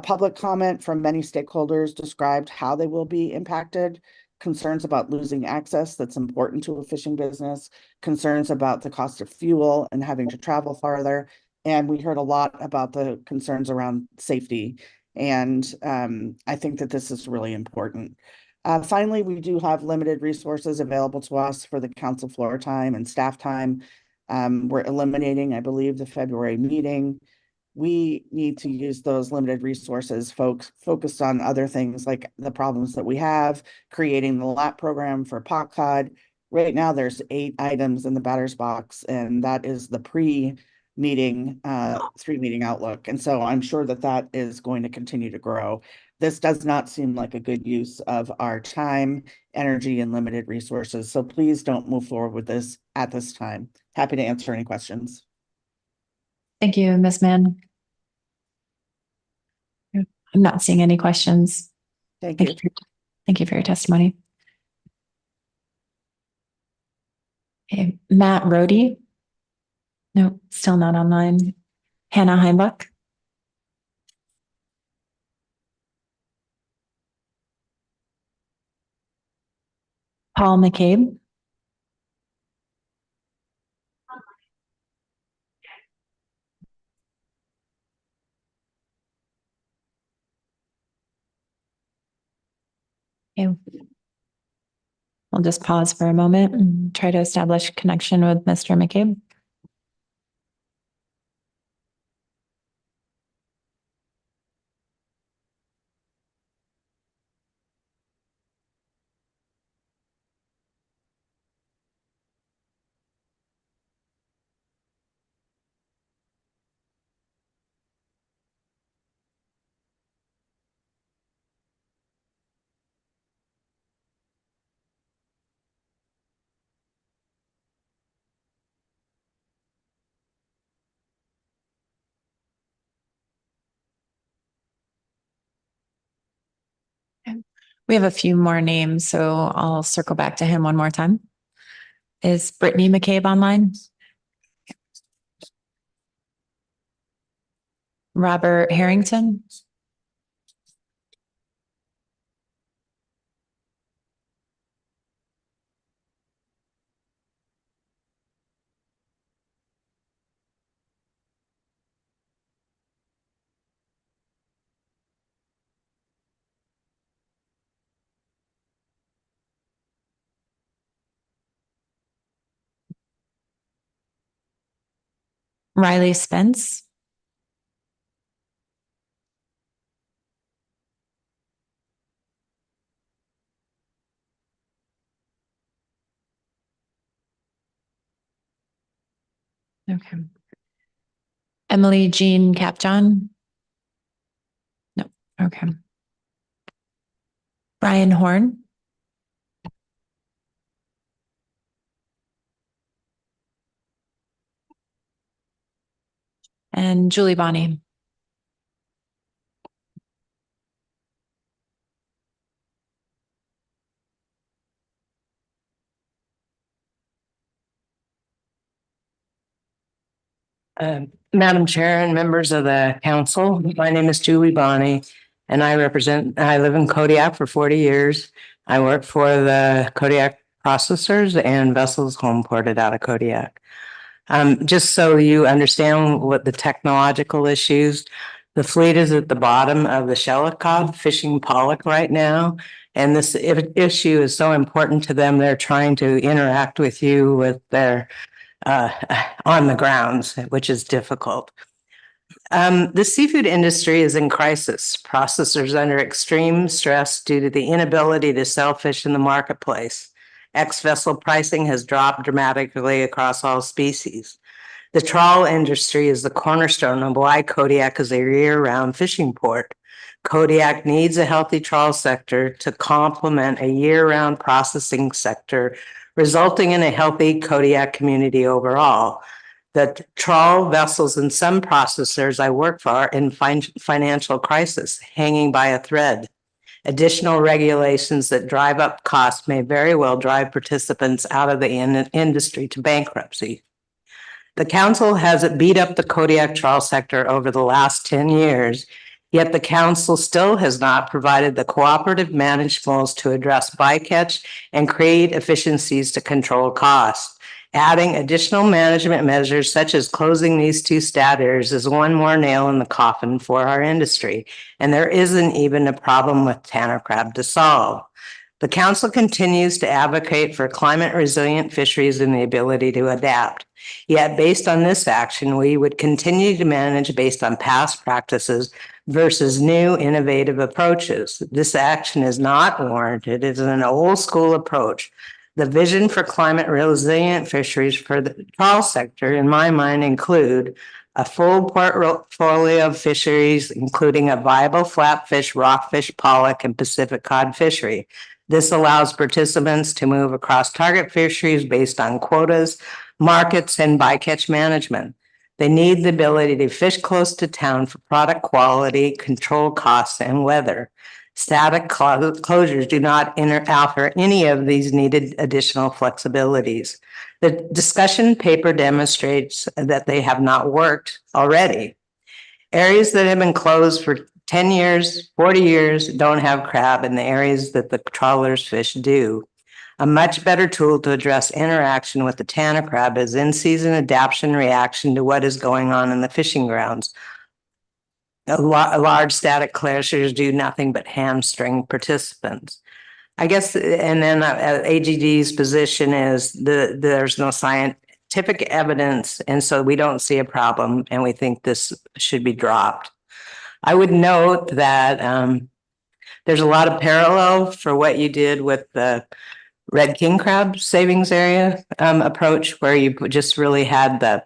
Public comment from many stakeholders described how they will be impacted. Concerns about losing access that's important to a fishing business, concerns about the cost of fuel and having to travel farther. And we heard a lot about the concerns around safety. And I think that this is really important. Finally, we do have limited resources available to us for the council floor time and staff time. We're eliminating, I believe, the February meeting. We need to use those limited resources, folks, focused on other things like the problems that we have, creating the LAP program for pot cod. Right now, there's 8 items in the batter's box, and that is the pre-meeting, 3-meeting outlook. And so I'm sure that that is going to continue to grow. This does not seem like a good use of our time, energy, and limited resources. So please don't move forward with this at this time. Happy to answer any questions. Thank you, Ms. Mann. I'm not seeing any questions. Thank you. Thank you for your testimony. Okay, Matt Rohde. No, still not online. Hannah Heimbach. Paul McCabe. Okay. We'll just pause for a moment and try to establish connection with Mr. McCabe. We have a few more names, so I'll circle back to him one more time. Is Brittany McCabe online? Robert Harrington? Riley Spence? Okay. Emily Jean Capjohn? No. Okay. Brian Horn? And Julie Bonney? Madam Chair and members of the council, my name is Julie Bonney and I live in Kodiak for 40 years. I work for the Kodiak processors and vessels home ported out of Kodiak. Just so you understand what the technological issues, the fleet is at the bottom of the Shellicott fishing pollock right now. And this issue is so important to them. They're trying to interact with you with their on the grounds, which is difficult. The seafood industry is in crisis. Processors under extreme stress due to the inability to sell fish in the marketplace. Ex-vessel pricing has dropped dramatically across all species. The trawl industry is the cornerstone of why Kodiak is a year-round fishing port. Kodiak needs a healthy trawl sector to complement a year-round processing sector, resulting in a healthy Kodiak community overall. The trawl vessels and some processors I work for are in financial crisis, hanging by a thread. Additional regulations that drive up costs may very well drive participants out of the industry to bankruptcy. The council has beat up the Kodiak trawl sector over the last 10 years, yet the council still has not provided the cooperative managements to address bycatch and create efficiencies to control costs. Adding additional management measures such as closing these two stat areas is one more nail in the coffin for our industry, and there isn't even a problem with Tanner crab to solve. The council continues to advocate for climate resilient fisheries and the ability to adapt. Yet based on this action, we would continue to manage based on past practices versus new innovative approaches. This action is not warranted. It is an old school approach. The vision for climate resilient fisheries for the trawl sector, in my mind, include a full portfolio of fisheries, including a viable flatfish, rockfish, pollock, and Pacific cod fishery. This allows participants to move across target fisheries based on quotas, markets, and bycatch management. They need the ability to fish close to town for product quality, control costs, and weather. Static closures do not offer any of these needed additional flexibilities. The discussion paper demonstrates that they have not worked already. Areas that have been closed for 10 years, 40 years don't have crab, and the areas that the trawlers fish do. A much better tool to address interaction with the tanner crab is in-season adaptation reaction to what is going on in the fishing grounds. Large static closures do nothing but hamstring participants. I guess, and then AGD's position is there's no scientific evidence, and so we don't see a problem, and we think this should be dropped. I would note that there's a lot of parallel for what you did with the red king crab savings area approach, where you just really had the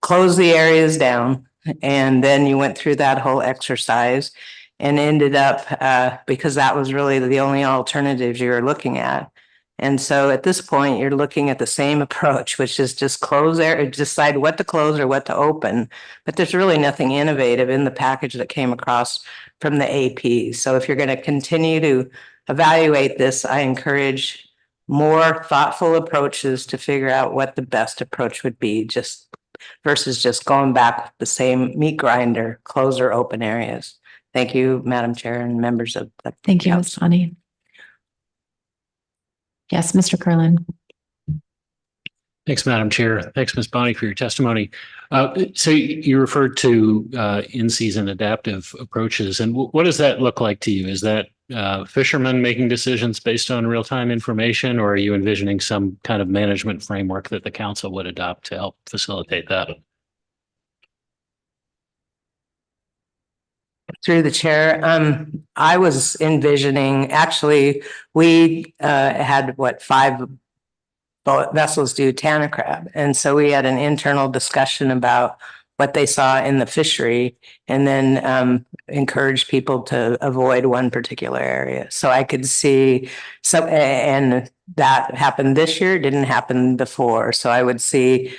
close the areas down, and then you went through that whole exercise and ended up because that was really the only alternatives you were looking at. And so at this point, you're looking at the same approach, which is just close there, decide what to close or what to open. But there's really nothing innovative in the package that came across from the AP. So if you're going to continue to evaluate this, I encourage more thoughtful approaches to figure out what the best approach would be, just versus just going back with the same meat grinder, close or open areas. Thank you, Madam Chair and members of the Thank you, Ms. Bonnie. Yes, Mr. Curlin. Thanks, Madam Chair. Thanks, Ms. Bonnie, for your testimony. So you referred to in-season adaptive approaches, and what does that look like to you? Is that fishermen making decisions based on real-time information, or are you envisioning some kind of management framework that the council would adopt to help facilitate that? Through the chair, I was envisioning, actually, we had 5 vessels do tanner crab. And so we had an internal discussion about what they saw in the fishery, and then encourage people to avoid one particular area. So I could see and that happened this year, didn't happen before. So I would see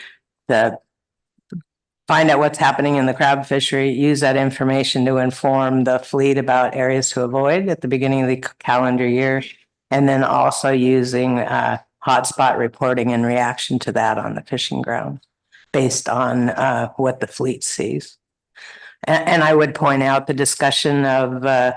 find out what's happening in the crab fishery, use that information to inform the fleet about areas to avoid at the beginning of the calendar year, and then also using hotspot reporting in reaction to that on the fishing ground based on what the fleet sees. And I would point out the discussion of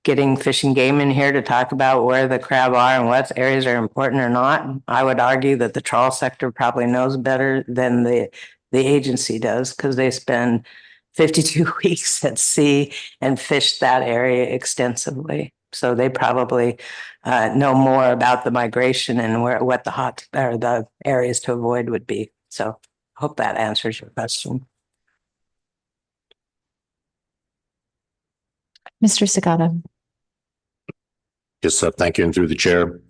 getting Fish and Game in here to talk about where the crab are and what areas are important or not. I would argue that the trawl sector probably knows better than the agency does, because they spend 52 weeks at sea and fish that area extensively. So they probably know more about the migration and what the areas to avoid would be. So hope that answers your question. Mr. Sagata. Yes, thank you, and through the chair.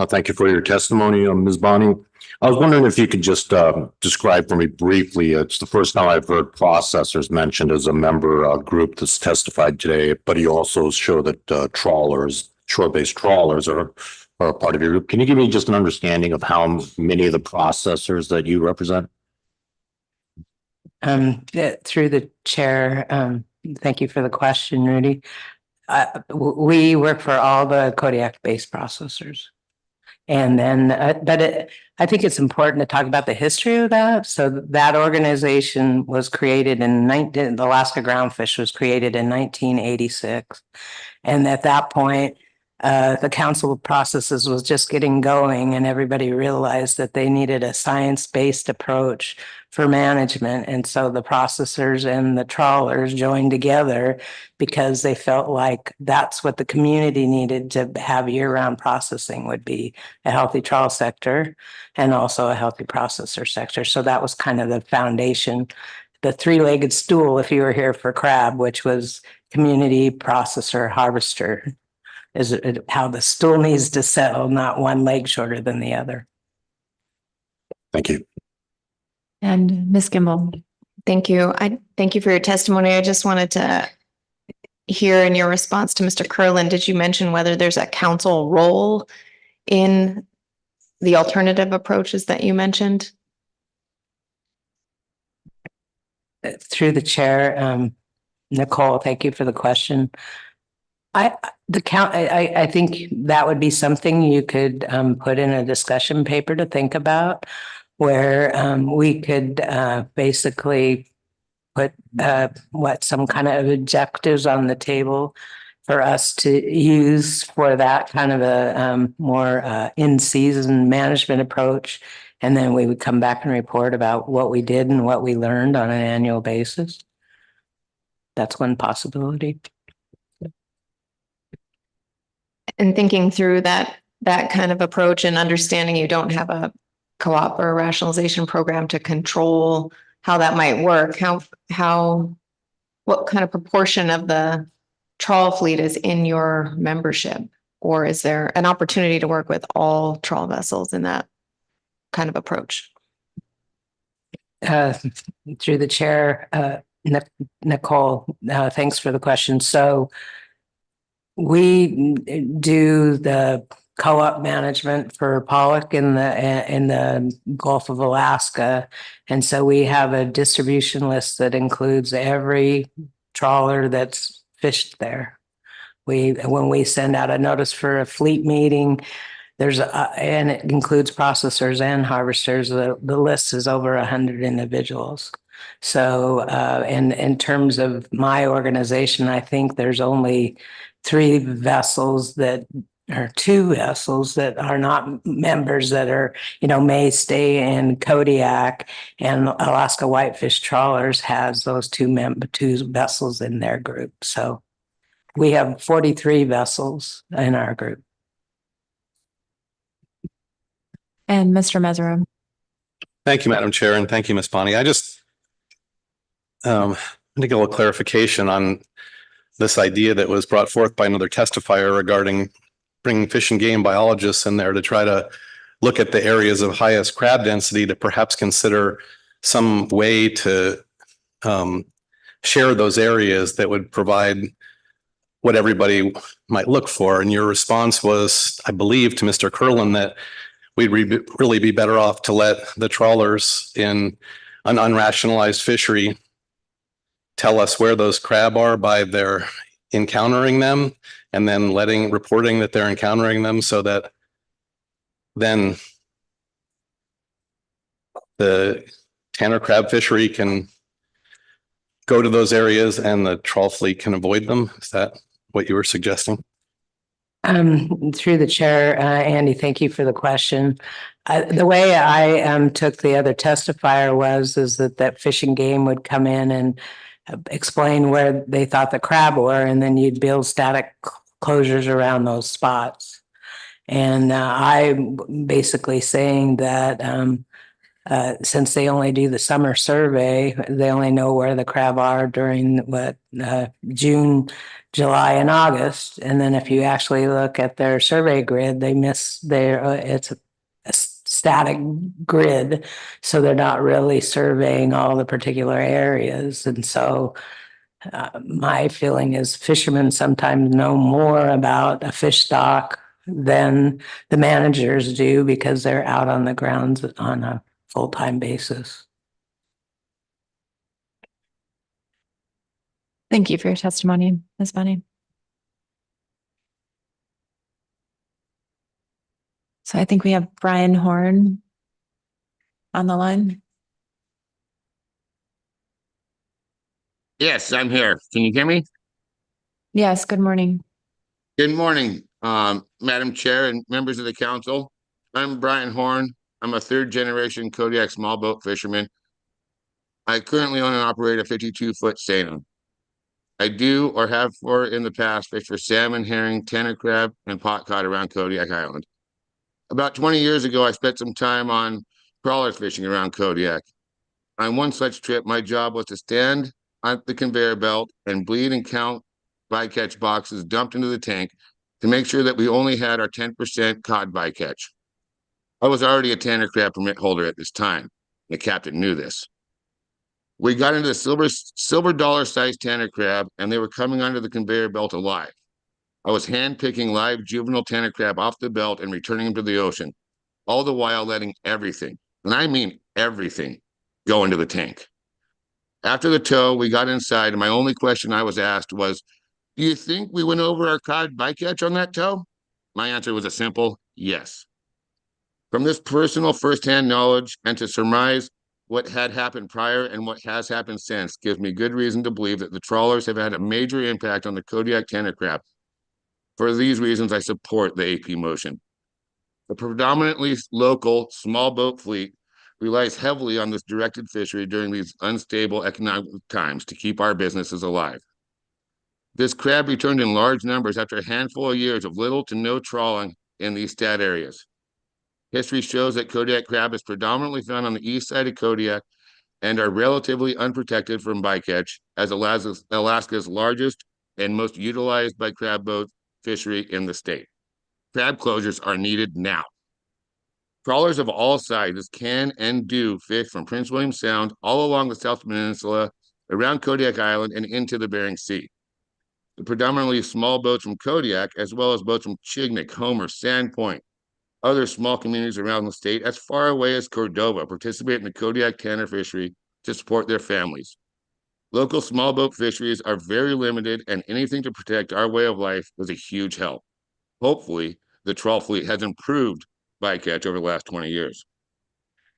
Thank you for your testimony, Ms. Bonnie. I was wondering if you could just describe for me briefly, it's the first time I've heard processors mentioned as a member group that's testified today, but you also show that trawlers, shore-based trawlers are a part of your group. Can you give me just an understanding of how many of the processors that you represent? Through the chair, thank you for the question, Rudy. We work for all the Kodiak-based processors. And then, I think it's important to talk about the history of that. So that organization was created the Alaska Groundfish was created in 1986. And at that point, the Council of Processes was just getting going, and everybody realized that they needed a science-based approach for management. And so the processors and the trawlers joined together because they felt like that's what the community needed to have year-round processing, would be a healthy trawl sector and also a healthy processor sector. So that was kind of the foundation, the three-legged stool, if you were here for crab, which was community, processor, harvester, is how the stool needs to settle, not one leg shorter than the other. Thank you. And Ms. Gimbel. Thank you. I thank you for your testimony. I just wanted to hear in your response to Mr. Curlin, did you mention whether there's a council role in the alternative approaches that you mentioned? Through the chair, Nicole, thank you for the question. I think that would be something you could put in a discussion paper to think about, where we could basically put some kind of objectives on the table for us to use for that kind of a more in-season management approach. And then we would come back and report about what we did and what we learned on an annual basis. That's one possibility. And thinking through that kind of approach and understanding you don't have a co-op or a rationalization program to control how that might work, what kind of proportion of the trawl fleet is in your membership? Or is there an opportunity to work with all trawl vessels in that kind of approach? Through the chair, Nicole, thanks for the question. So we do the co-op management for pollock in the Gulf of Alaska. And so we have a distribution list that includes every trawler that's fished there. When we send out a notice for a fleet meeting, and it includes processors and harvesters, the list is over 100 individuals. So in terms of my organization, I think there's only two vessels that are not members that are, may stay in Kodiak, and Alaska Whitefish Trawlers has those two vessels in their group. So we have 43 vessels in our group. And Mr. Mesereau. Thank you, Madam Chair, and thank you, Ms. Bonnie. I just to get a little clarification on this idea that was brought forth by another testifier regarding bringing fish and game biologists in there to try to look at the areas of highest crab density to perhaps consider some way to share those areas that would provide what everybody might look for. And your response was, I believe, to Mr. Curlin that we'd really be better off to let the trawlers in an unrationalized fishery tell us where those crab are by their encountering them, and then reporting that they're encountering them, so that then the Tanner crab fishery can go to those areas and the trawl fleet can avoid them. Is that what you were suggesting? Through the chair, Andy, thank you for the question. The way I took the other testifier is that Fish and Game would come in and explain where they thought the crab were, and then you'd build static closures around those spots. And I'm basically saying that since they only do the summer survey, they only know where the crab are during June, July, and August. And then if you actually look at their survey grid, it's a static grid, so they're not really surveying all the particular areas. And so my feeling is fishermen sometimes know more about a fish stock than the managers do, because they're out on the grounds on a full-time basis. Thank you for your testimony, Ms. Bonnie. So I think we have Brian Horn on the line. Yes, I'm here. Can you hear me? Yes, good morning. Good morning, Madam Chair and members of the council. I'm Brian Horn. I'm a third-generation Kodiak small boat fisherman. I currently own and operate a 52-foot seine. I do or have in the past fished for salmon, herring, tanner crab, and pot cod around Kodiak Island. About 20 years ago, I spent some time on trawlers fishing around Kodiak. On one such trip, my job was to stand on the conveyor belt and bleed and count bycatch boxes dumped into the tank to make sure that we only had our 10% cod bycatch. I was already a tanner crab permit holder at this time. The captain knew this. We got into the silver dollar sized tanner crab, and they were coming onto the conveyor belt alive. I was hand picking live juvenile tanner crab off the belt and returning them to the ocean, all the while letting everything, and I mean everything, go into the tank. After the tow, we got inside, and my only question I was asked was, do you think we went over our cod bycatch on that tow? My answer was a simple yes. From this personal firsthand knowledge and to surmise what had happened prior and what has happened since gives me good reason to believe that the trawlers have had a major impact on the Kodiak tenor crab. For these reasons, I support the AP motion. The predominantly local small boat fleet relies heavily on this directed fishery during these unstable economic times to keep our businesses alive. This crab returned in large numbers after a handful of years of little to no trawling in these stat areas. History shows that Kodiak crab is predominantly found on the east side of Kodiak and are relatively unprotected from bycatch as Alaska's largest and most utilized by crab boat fishery in the state. Crab closures are needed now. Trawlers of all sizes can and do fish from Prince William Sound all along the South Peninsula, around Kodiak Island, and into the Bering Sea. The predominantly small boats from Kodiak, as well as boats from Chignik, Homer, Sandpoint, other small communities around the state as far away as Cordova, participate in the Kodiak tanner fishery to support their families. Local small boat fisheries are very limited, and anything to protect our way of life was a huge help. Hopefully, the trawl fleet has improved bycatch over the last 20 years.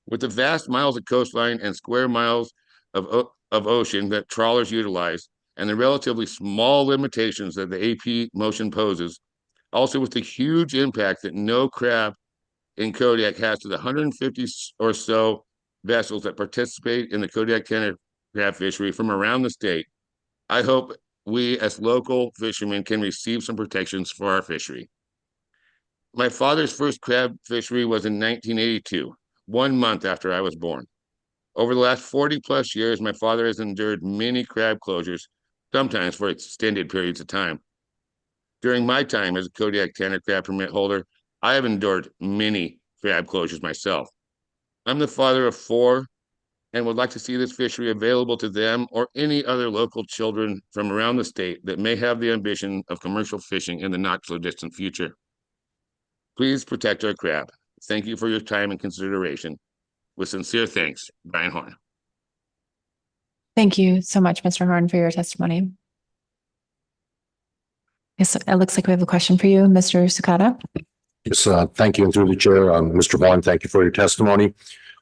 With the vast miles of coastline and square miles of ocean that trawlers utilize, and the relatively small limitations that the AP motion poses, also with the huge impact that no crab in Kodiak has to the 150 or so vessels that participate in the Kodiak tenor crab fishery from around the state, I hope we as local fishermen can receive some protections for our fishery. My father's first crab fishery was in 1982, 1 month after I was born. Over the last 40 plus years, my father has endured many crab closures, sometimes for extended periods of time. During my time as a Kodiak tenor crab permit holder, I have endured many crab closures myself. I'm the father of 4 and would like to see this fishery available to them or any other local children from around the state that may have the ambition of commercial fishing in the not so distant future. Please protect our crab. Thank you for your time and consideration. With sincere thanks, Brian Horn. Thank you so much, Mr. Horn, for your testimony. Yes, it looks like we have a question for you, Mr. Sukata. Yes, thank you. And through the chair, Mr. Horn, thank you for your testimony.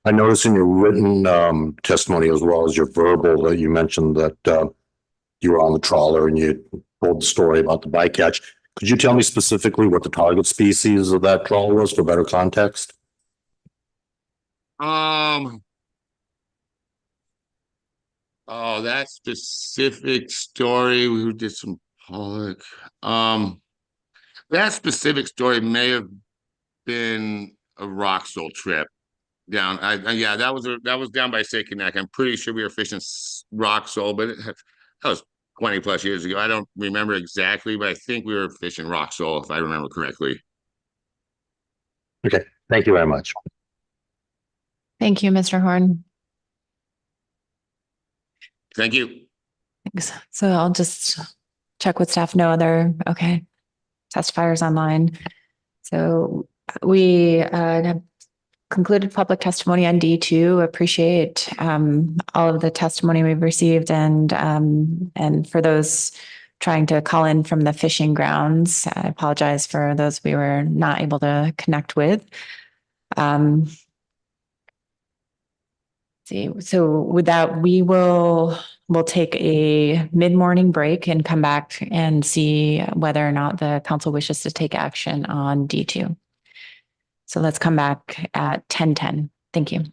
I noticed in your written testimony as well as your verbal that you mentioned that you were on the trawler and you told the story about the bycatch. Could you tell me specifically what the target species of that trawler was for better context? Oh, that specific story, we did some pollock. That specific story may have been a rock sole trip down. Yeah, that was down by Sakenak. I'm pretty sure we were fishing rock sole, but that was 20 plus years ago. I don't remember exactly, but I think we were fishing rock sole, if I remember correctly. Okay, thank you very much. Thank you, Mr. Horn. Thank you. Thanks. So I'll just check with staff. No other, okay. Testifiers online. So we have concluded public testimony on D2. Appreciate all of the testimony we've received and for those trying to call in from the fishing grounds, I apologize for those we were not able to connect with. So with that, we'll take a mid-morning break and come back and see whether or not the council wishes to take action on D2. So let's come back at 10:10. Thank you.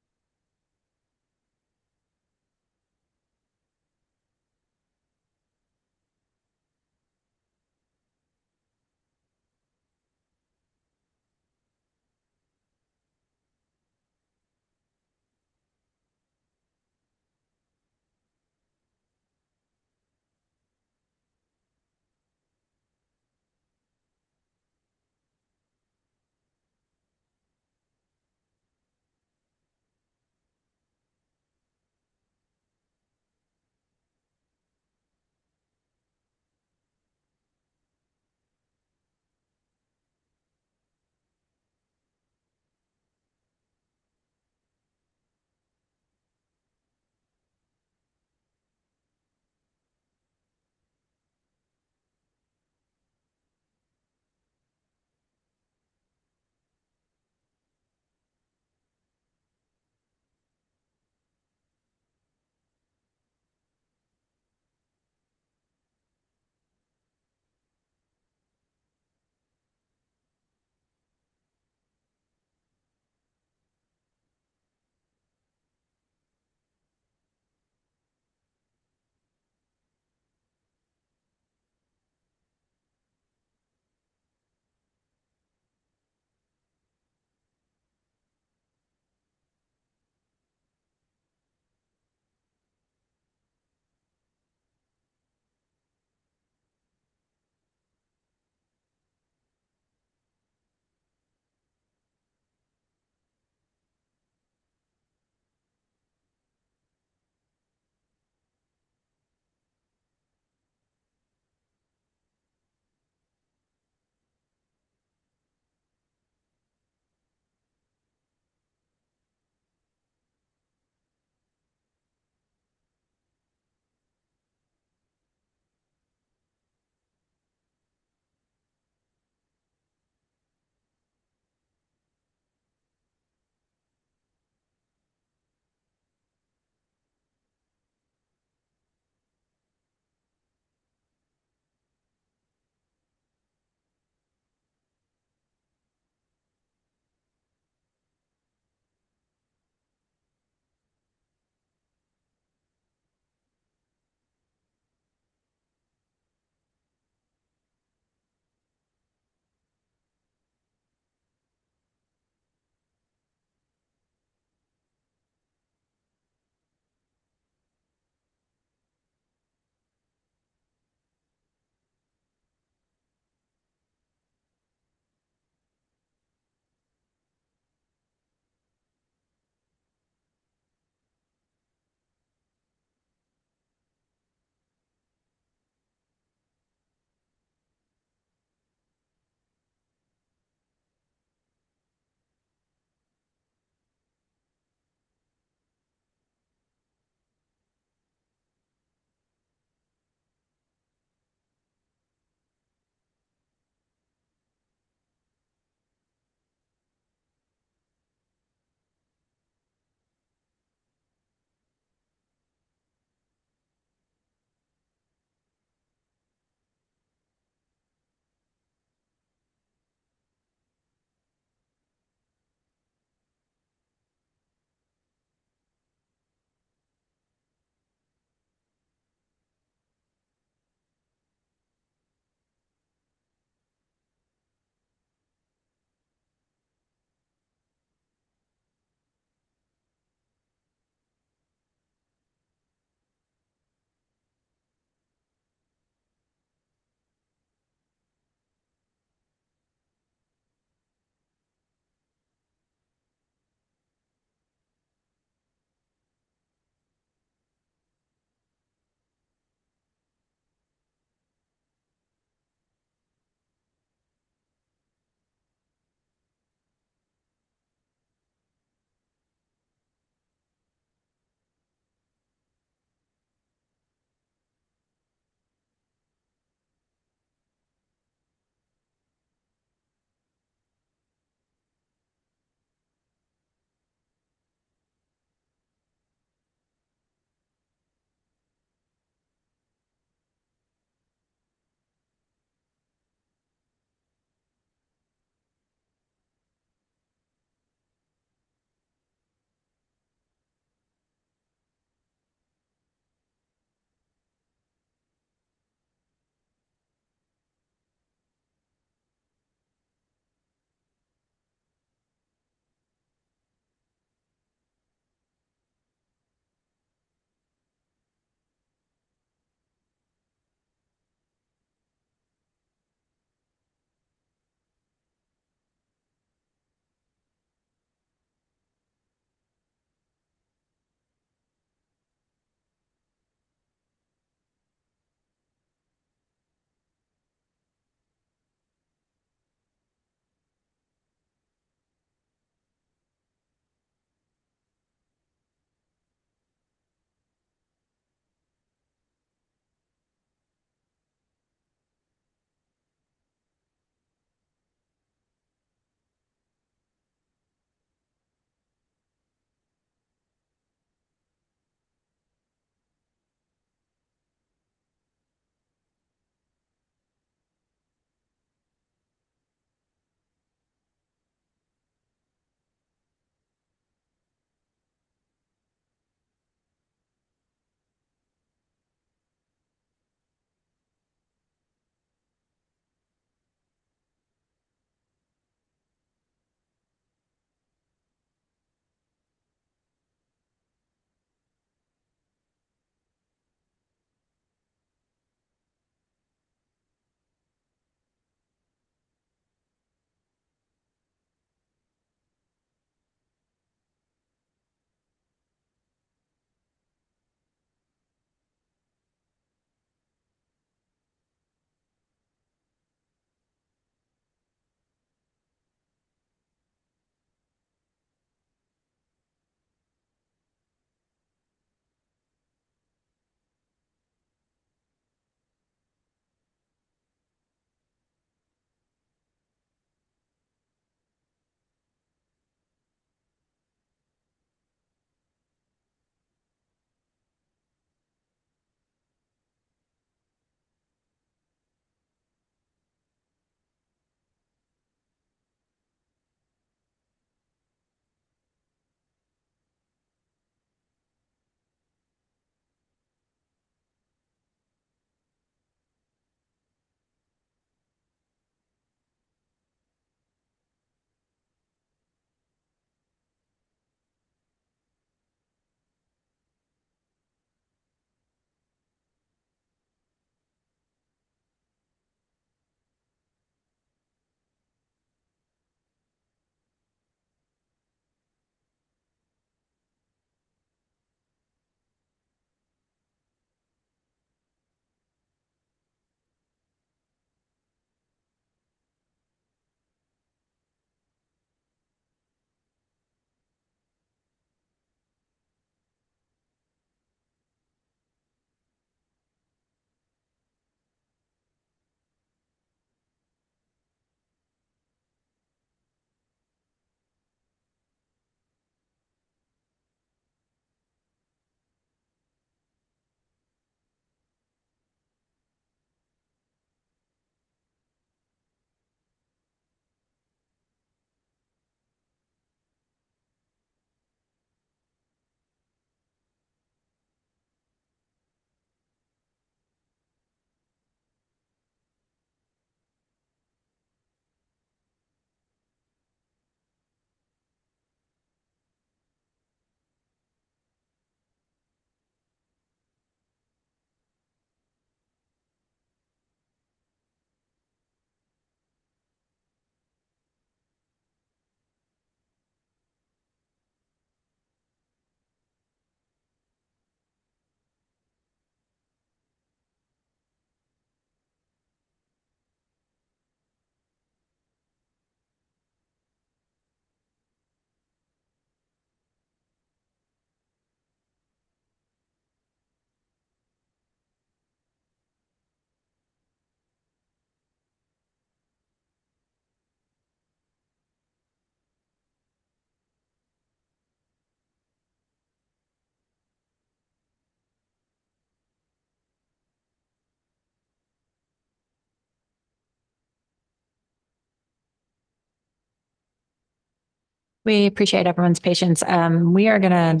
We appreciate everyone's patience. We are gonna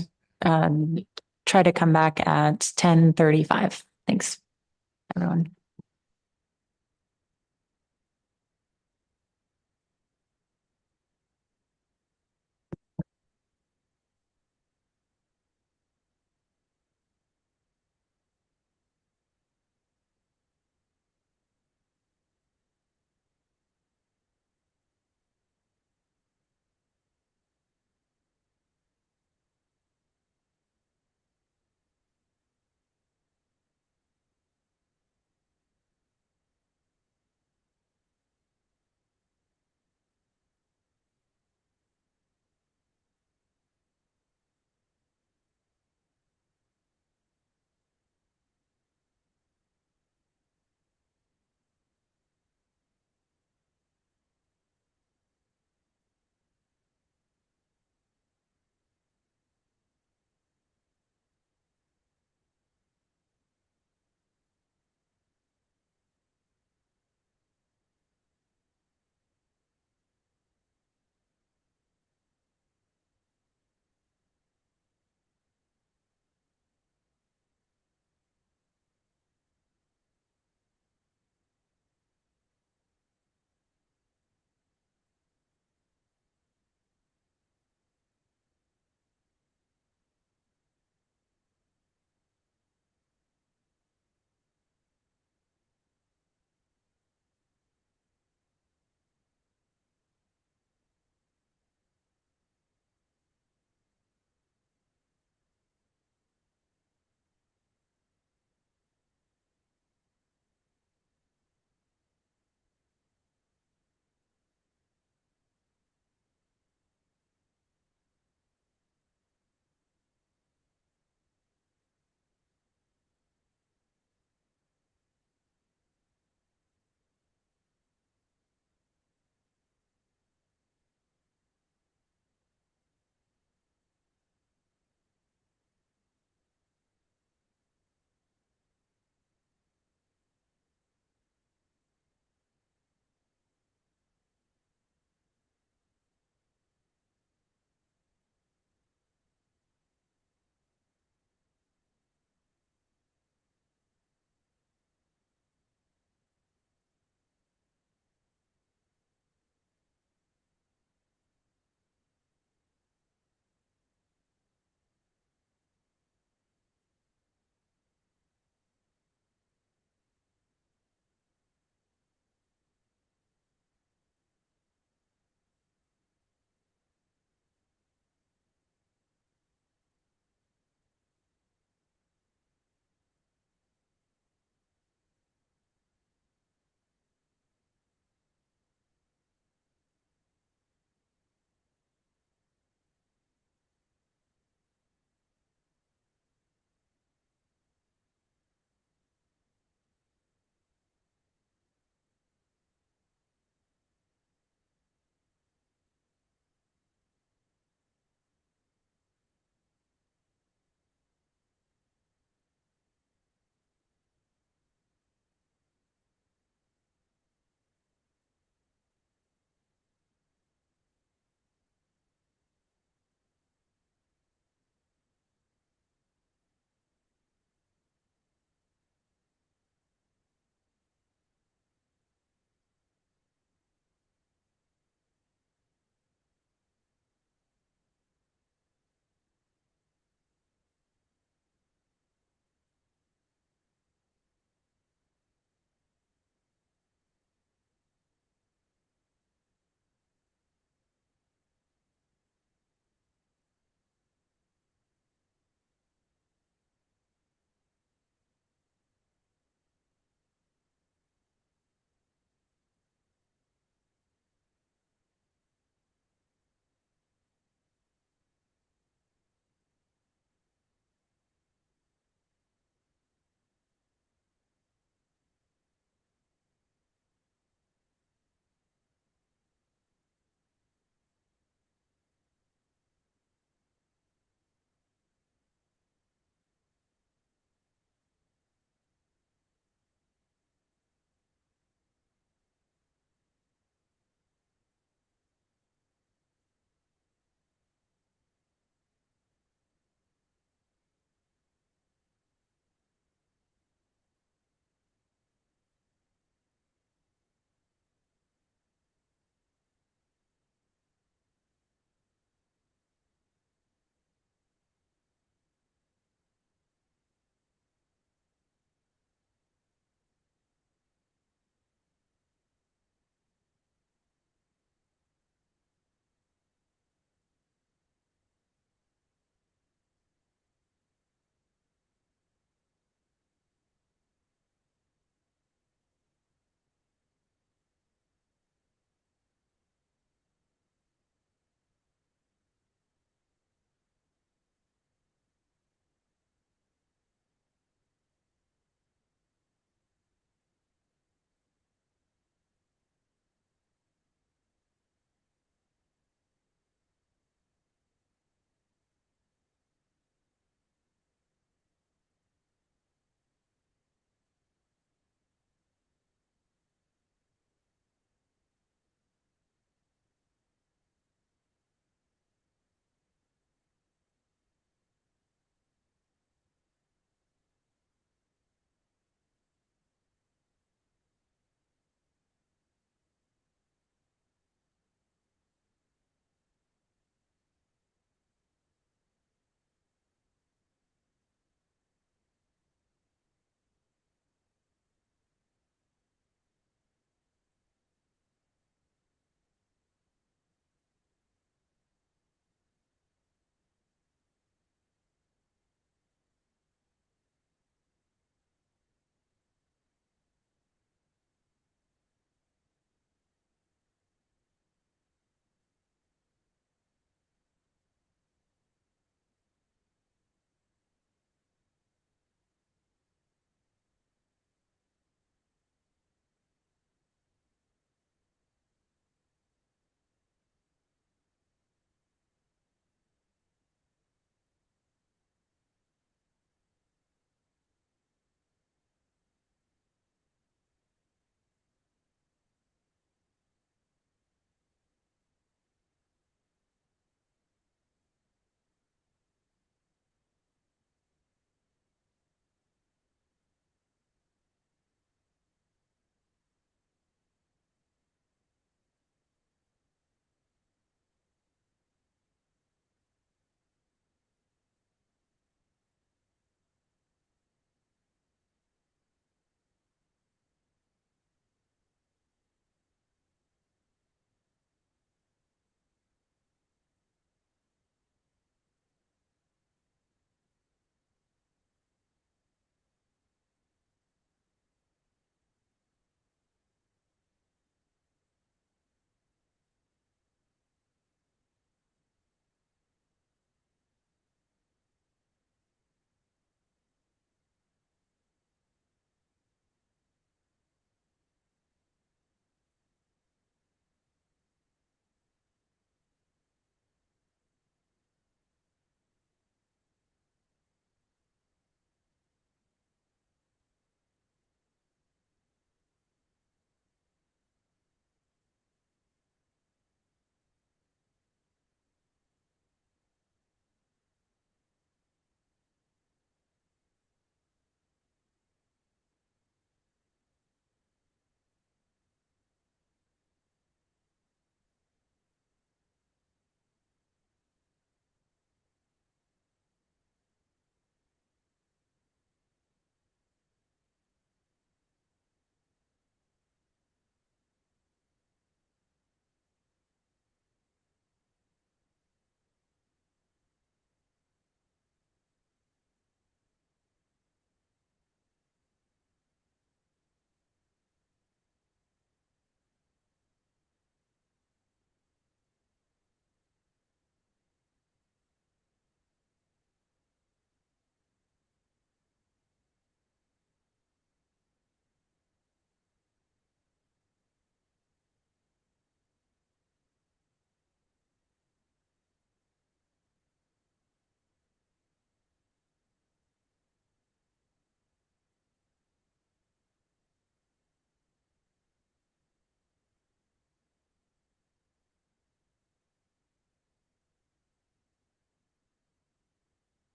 try to come back at 10:35. Thanks, everyone.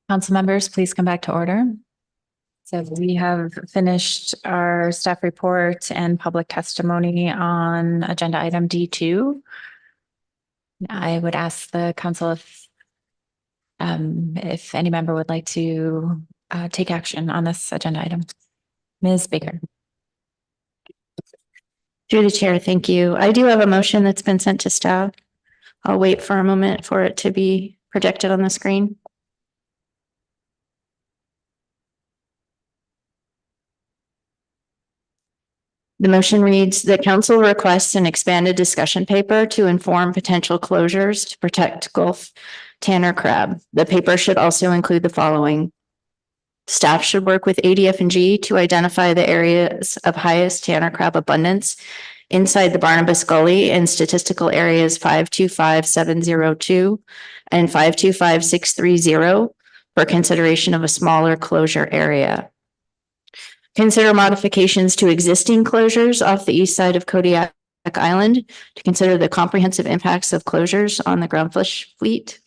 Council members, please come back to order. So we have finished our staff report and public testimony on agenda item D2. I would ask the council if any member would like to take action on this agenda item. Ms. Baker. Through the chair, thank you. I do have a motion that's been sent to staff. I'll wait for a moment for it to be projected on the screen. The motion reads, the council requests an expanded discussion paper to inform potential closures to protect Gulf Tanner crab. The paper should also include the following. Staff should work with ADF&G to identify the areas of highest Tanner crab abundance inside the Barnabas Gully in statistical areas 525702 and 525630 for consideration of a smaller closure area. Consider modifications to existing closures off the east side of Kodiak Island to consider the comprehensive impacts of closures on the groundfish fleet.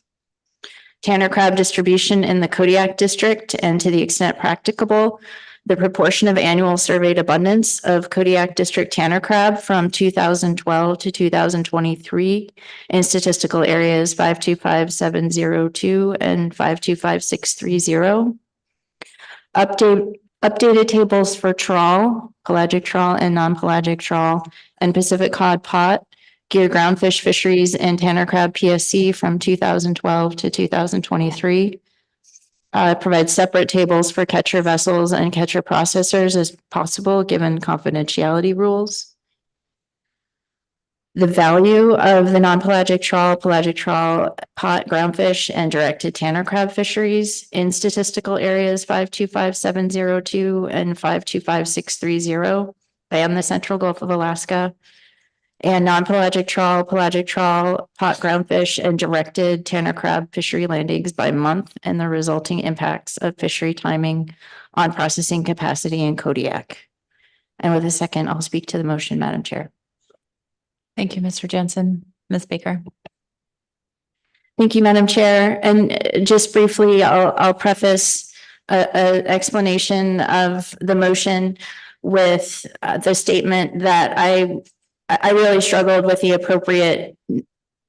Tanner crab distribution in the Kodiak district, and to the extent practicable, the proportion of annual surveyed abundance of Kodiak district Tanner crab from 2012 to 2023 in statistical areas 525702 and 525630. Updated tables for trawl, pelagic trawl and non-pelagic trawl, and Pacific cod pot, gear groundfish fisheries and Tanner crab PSC from 2012 to 2023. Provide separate tables for catcher vessels and catcher processors as possible, given confidentiality rules. The value of the non-pelagic trawl, pelagic trawl, pot, groundfish, and directed Tanner crab fisheries in statistical areas 525702 and 525630 and the Central Gulf of Alaska, and non-pelagic trawl, pot, groundfish, and directed Tanner crab fishery landings by month and the resulting impacts of fishery timing on processing capacity in Kodiak. And with a second, I'll speak to the motion, Madam Chair. Thank you, Mr. Jensen. Ms. Baker. Thank you, Madam Chair. And just briefly, I'll preface an explanation of the motion with the statement that I really struggled with the appropriate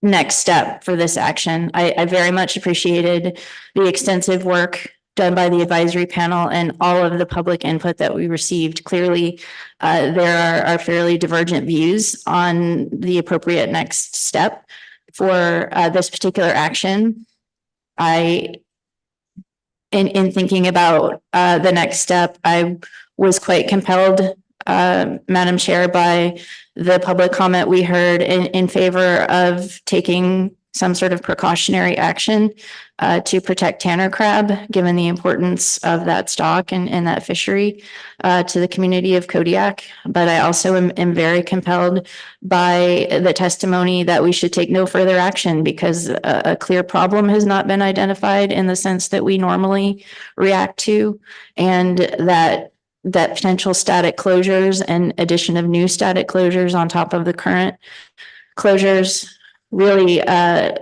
next step for this action. I very much appreciated the extensive work done by the advisory panel and all of the public input that we received. Clearly, there are fairly divergent views on the appropriate next step for this particular action. In thinking about the next step, I was quite compelled, Madam Chair, by the public comment we heard in favor of taking some sort of precautionary action to protect Tanner crab, given the importance of that stock and that fishery to the community of Kodiak. But I also am very compelled by the testimony that we should take no further action because a clear problem has not been identified in the sense that we normally react to, and that potential static closures and addition of new static closures on top of the current closures really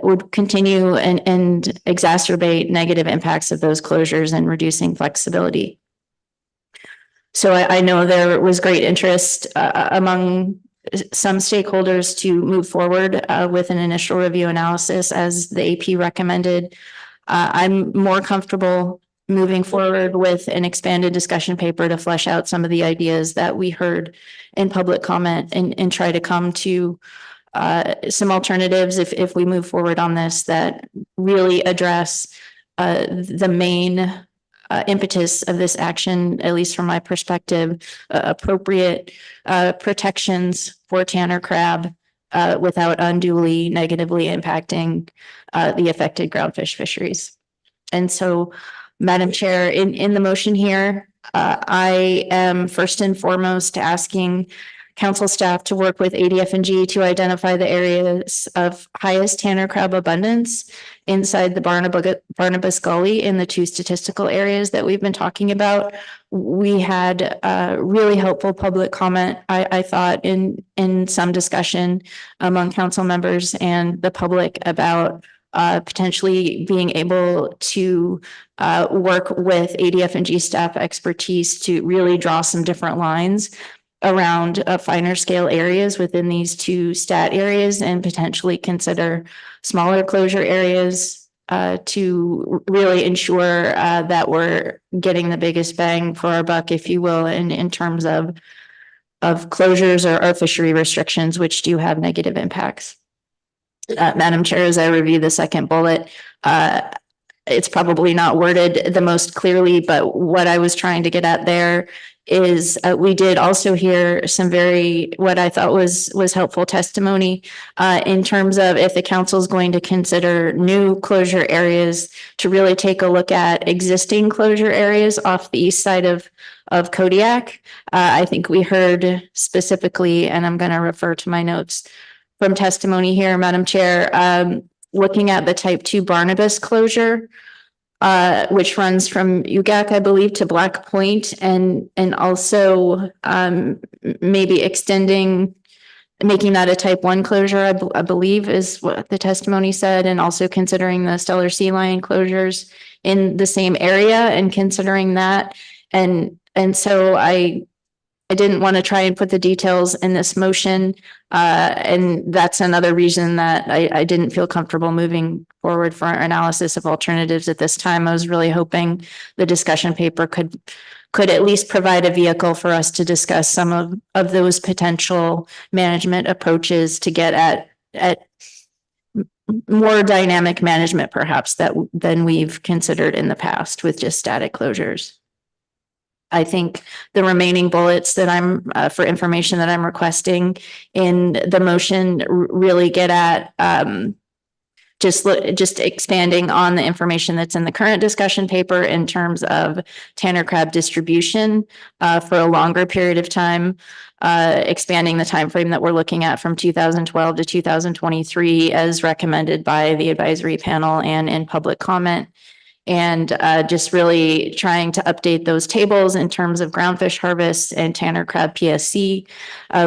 would continue and exacerbate negative impacts of those closures and reducing flexibility. So I know there was great interest among some stakeholders to move forward with an initial review analysis as the AP recommended. I'm more comfortable moving forward with an expanded discussion paper to flesh out some of the ideas that we heard in public comment and try to come to some alternatives if we move forward on this that really address the main impetus of this action, at least from my perspective, appropriate protections for Tanner crab without unduly negatively impacting the affected groundfish fisheries. And so, Madam Chair, in the motion here, I am first and foremost asking council staff to work with ADF&G to identify the areas of highest Tanner crab abundance inside the Barnabas Gully in the two statistical areas that we've been talking about. We had really helpful public comment, I thought, in some discussion among council members and the public about potentially being able to work with ADF&G staff expertise to really draw some different lines around finer scale areas within these two stat areas and potentially consider smaller closure areas to really ensure that we're getting the biggest bang for our buck, if you will, in terms of closures or fishery restrictions, which do have negative impacts. Madam Chair, as I review the second bullet, it's probably not worded the most clearly, but what I was trying to get at there is we did also hear some what I thought was helpful testimony in terms of if the council is going to consider new closure areas to really take a look at existing closure areas off the east side of Kodiak. I think we heard specifically, and I'm going to refer to my notes from testimony here, Madam Chair, looking at the type 2 Barnabas closure, which runs from UGAC, I believe, to Black Point, and also maybe making that a type 1 closure, I believe is what the testimony said, and also considering the Stellar Sea Lion closures in the same area and considering that. And so I didn't want to try and put the details in this motion. And that's another reason that I didn't feel comfortable moving forward for our analysis of alternatives at this time. I was really hoping the discussion paper could at least provide a vehicle for us to discuss some of those potential management approaches to get at more dynamic management perhaps than we've considered in the past with just static closures. I think the remaining bullets that I'm for information that I'm requesting in the motion really get at just expanding on the information that's in the current discussion paper in terms of Tanner crab distribution for a longer period of time, expanding the time frame that we're looking at from 2012 to 2023 as recommended by the advisory panel and in public comment. And just really trying to update those tables in terms of groundfish harvest and Tanner crab PSC.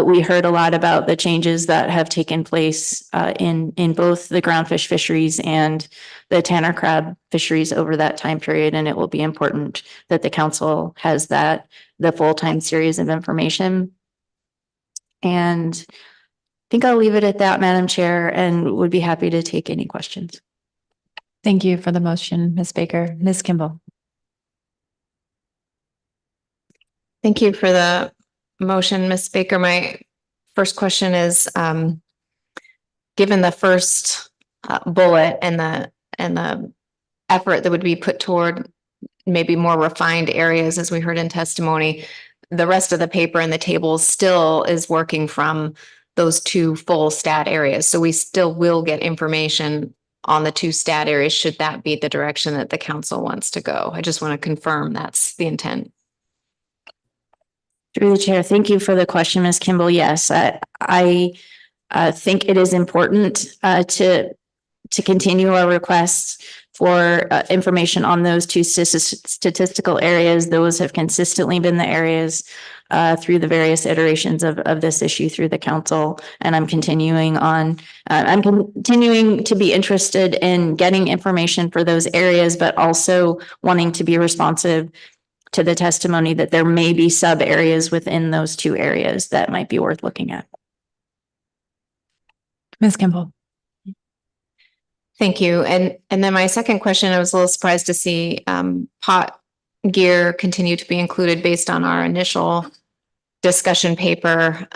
We heard a lot about the changes that have taken place in both the groundfish fisheries and the Tanner crab fisheries over that time period. And it will be important that the council has the full-time series of information. And I think I'll leave it at that, Madam Chair, and would be happy to take any questions. Thank you for the motion, Ms. Baker. Ms. Kimball. Thank you for the motion, Ms. Baker. My first question is, given the first bullet and the effort that would be put toward maybe more refined areas, as we heard in testimony, the rest of the paper and the tables still is working from those two full stat areas. So we still will get information on the two stat areas, should that be the direction that the council wants to go. I just want to confirm that's the intent. Through the chair, thank you for the question, Ms. Kimball. Yes, I think it is important to continue our requests for information on those two statistical areas. Those have consistently been the areas through the various iterations of this issue through the council. And I'm continuing to be interested in getting information for those areas, but also wanting to be responsive to the testimony that there may be sub areas within those two areas that might be worth looking at. Ms. Kimball. Thank you. And then my second question, I was a little surprised to see pot gear continue to be included based on our initial discussion paper.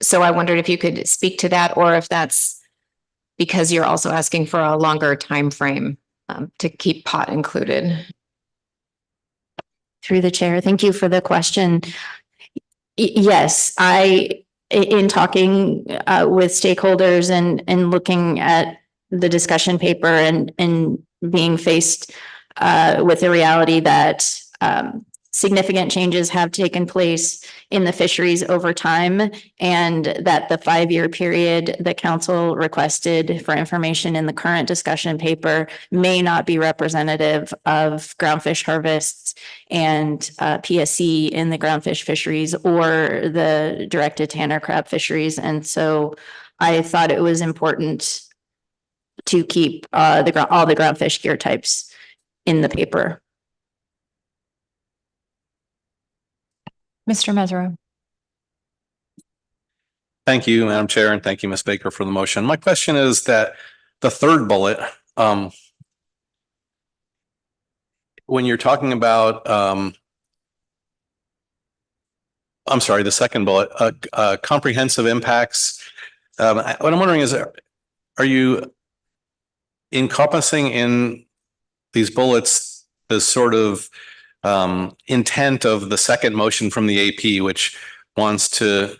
So I wondered if you could speak to that, or if that's because you're also asking for a longer time frame to keep pot included. Through the chair, thank you for the question. Yes, in talking with stakeholders and looking at the discussion paper and being faced with the reality that significant changes have taken place in the fisheries over time, and that the 5-year period the council requested for information in the current discussion paper may not be representative of groundfish harvests and PSC in the groundfish fisheries or the directed Tanner crab fisheries. And so I thought it was important to keep all the groundfish gear types in the paper. Mr. Mesereau. Thank you, Madam Chair, and thank you, Ms. Baker, for the motion. My question is that the third bullet, when you're talking about, I'm sorry, the second bullet, comprehensive impacts. What I'm wondering is, are you encompassing in these bullets the sort of intent of the second motion from the AP, which wants to,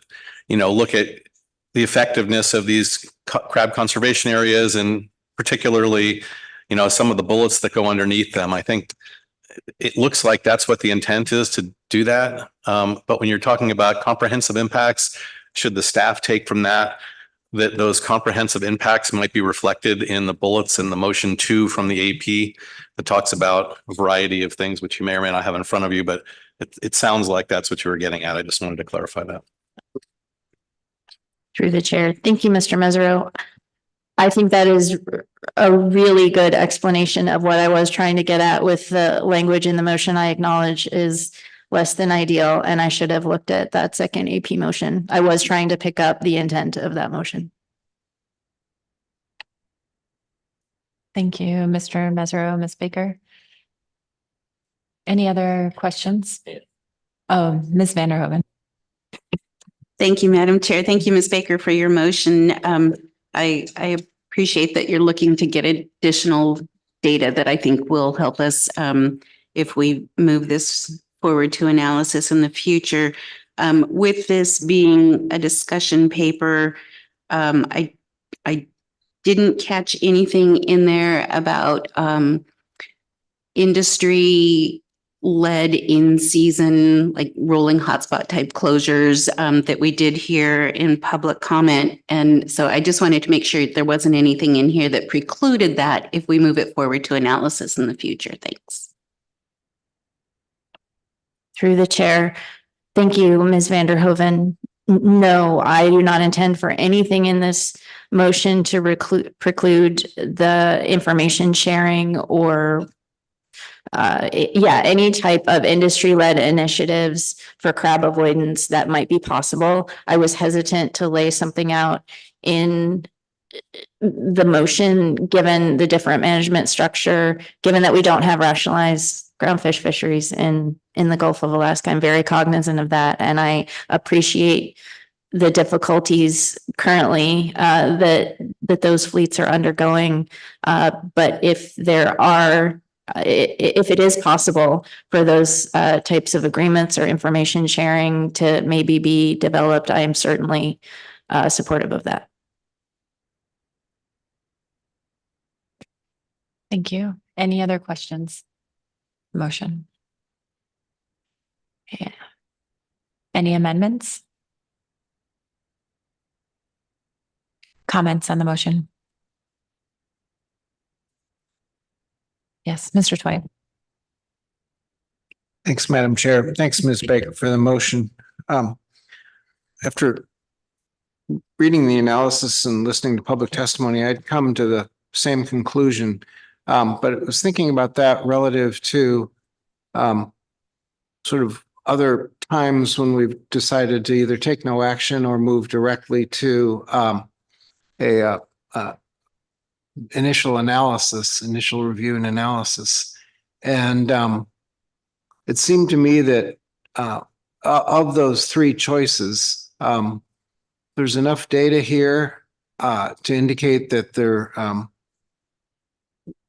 look at the effectiveness of these crab conservation areas, and particularly, some of the bullets that go underneath them? I think it looks like that's what the intent is, to do that. But when you're talking about comprehensive impacts, should the staff take from that those comprehensive impacts might be reflected in the bullets in the motion 2 from the AP that talks about a variety of things, which you may or may not have in front of you, but it sounds like that's what you were getting at. I just wanted to clarify that. Through the chair. Thank you, Mr. Mesereau. I think that is a really good explanation of what I was trying to get at with the language in the motion. I acknowledge is less than ideal, and I should have looked at that second AP motion. I was trying to pick up the intent of that motion. Thank you, Mr. Mesereau. Ms. Baker. Any other questions? Oh, Ms. Vanderhoven. Thank you, Madam Chair. Thank you, Ms. Baker, for your motion. I appreciate that you're looking to get additional data that I think will help us if we move this forward to analysis in the future. With this being a discussion paper, I didn't catch anything in there about industry led in season, like rolling hotspot type closures that we did here in public comment. And so I just wanted to make sure there wasn't anything in here that precluded that if we move it forward to analysis in the future. Thanks. Through the chair. Thank you, Ms. Vanderhoven. No, I do not intend for anything in this motion to preclude the information sharing or any type of industry-led initiatives for crab avoidance that might be possible. I was hesitant to lay something out in the motion, given the different management structure, given that we don't have rationalized groundfish fisheries in the Gulf of Alaska. I'm very cognizant of that, and I appreciate the difficulties currently that those fleets are undergoing. But if there are if it is possible for those types of agreements or information sharing to maybe be developed, I am certainly supportive of that. Thank you. Any other questions? Motion. Yeah. Any amendments? Comments on the motion? Yes, Mr. Twight. Thanks, Madam Chair. Thanks, Ms. Baker, for the motion. After reading the analysis and listening to public testimony, I'd come to the same conclusion. But I was thinking about that relative to sort of other times when we've decided to either take no action or move directly to initial review and analysis. And it seemed to me that of those three choices, there's enough data here to indicate that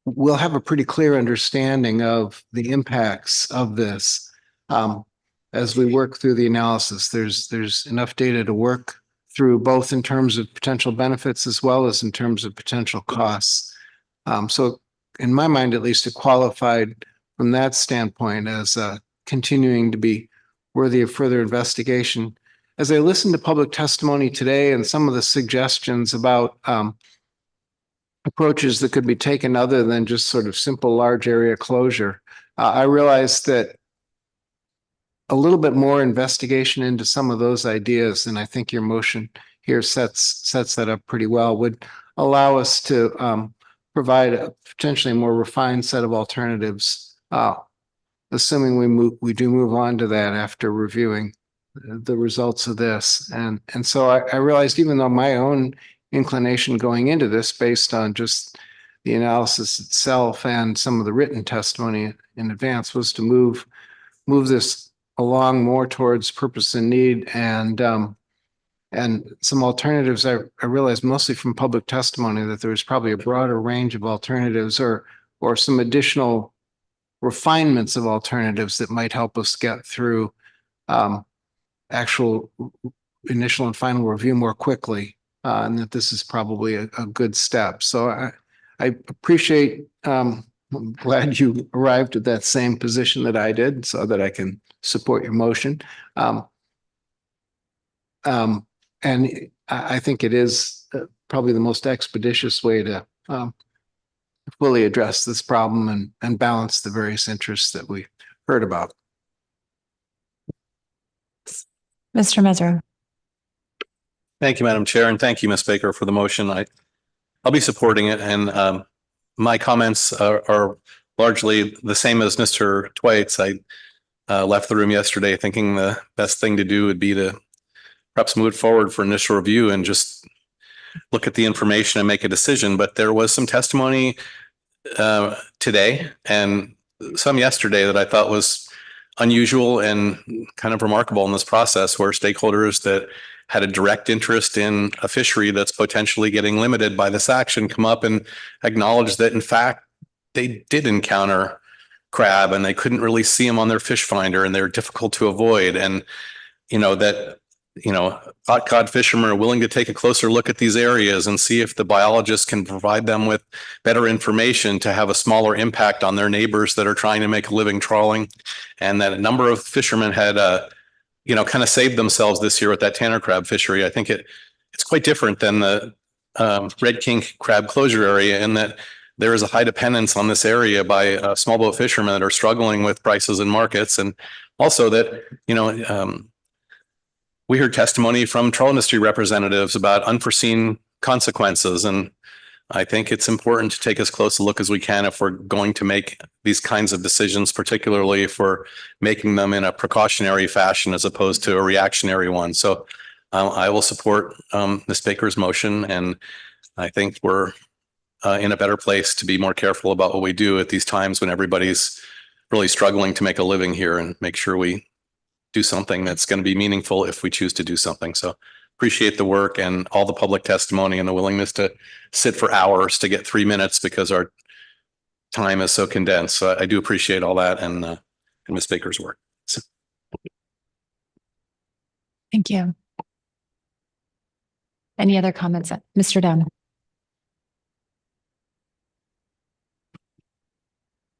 we'll have a pretty clear understanding of the impacts of this as we work through the analysis. There's enough data to work through, both in terms of potential benefits as well as in terms of potential costs. So in my mind, at least, it qualified from that standpoint as continuing to be worthy of further investigation. As I listened to public testimony today and some of the suggestions about approaches that could be taken other than just sort of simple large area closure, I realized that a little bit more investigation into some of those ideas, and I think your motion here sets that up pretty well, would allow us to provide a potentially more refined set of alternatives. Assuming we do move on to that after reviewing the results of this. And so I realized even though my own inclination going into this based on just the analysis itself and some of the written testimony in advance was to move this along more towards purpose and need and some alternatives. I realized mostly from public testimony that there was probably a broader range of alternatives or some additional refinements of alternatives that might help us get through actual initial and final review more quickly, and that this is probably a good step. So I appreciate, I'm glad you arrived at that same position that I did so that I can support your motion. And I think it is probably the most expeditious way to fully address this problem and balance the various interests that we heard about. Mr. Mesereau. Thank you, Madam Chair, and thank you, Ms. Baker, for the motion. I'll be supporting it, and my comments are largely the same as Mr. Twight's. I left the room yesterday thinking the best thing to do would be to perhaps move forward for initial review and just look at the information and make a decision. But there was some testimony today and some yesterday that I thought was unusual and kind of remarkable in this process, where stakeholders that had a direct interest in a fishery that's potentially getting limited by this action come up and acknowledge that in fact they did encounter crab and they couldn't really see them on their fish finder and they're difficult to avoid. And hot cod fishermen are willing to take a closer look at these areas and see if the biologists can provide them with better information to have a smaller impact on their neighbors that are trying to make a living trawling. And that a number of fishermen had, kind of saved themselves this year with that tanner crab fishery. I think it's quite different than the red kink crab closure area, in that there is a high dependence on this area by small boat fishermen that are struggling with prices and markets. And also that, we heard testimony from trawl industry representatives about unforeseen consequences. And I think it's important to take as close a look as we can if we're going to make these kinds of decisions, particularly if we're making them in a precautionary fashion as opposed to a reactionary one. So I will support Ms. Baker's motion, and I think we're in a better place to be more careful about what we do at these times when everybody's really struggling to make a living here, and make sure we do something that's going to be meaningful if we choose to do something. So appreciate the work and all the public testimony and the willingness to sit for hours to get 3 minutes because our time is so condensed. So I do appreciate all that and Ms. Baker's work. So. Thank you. Any other comments? Mr. Dunn.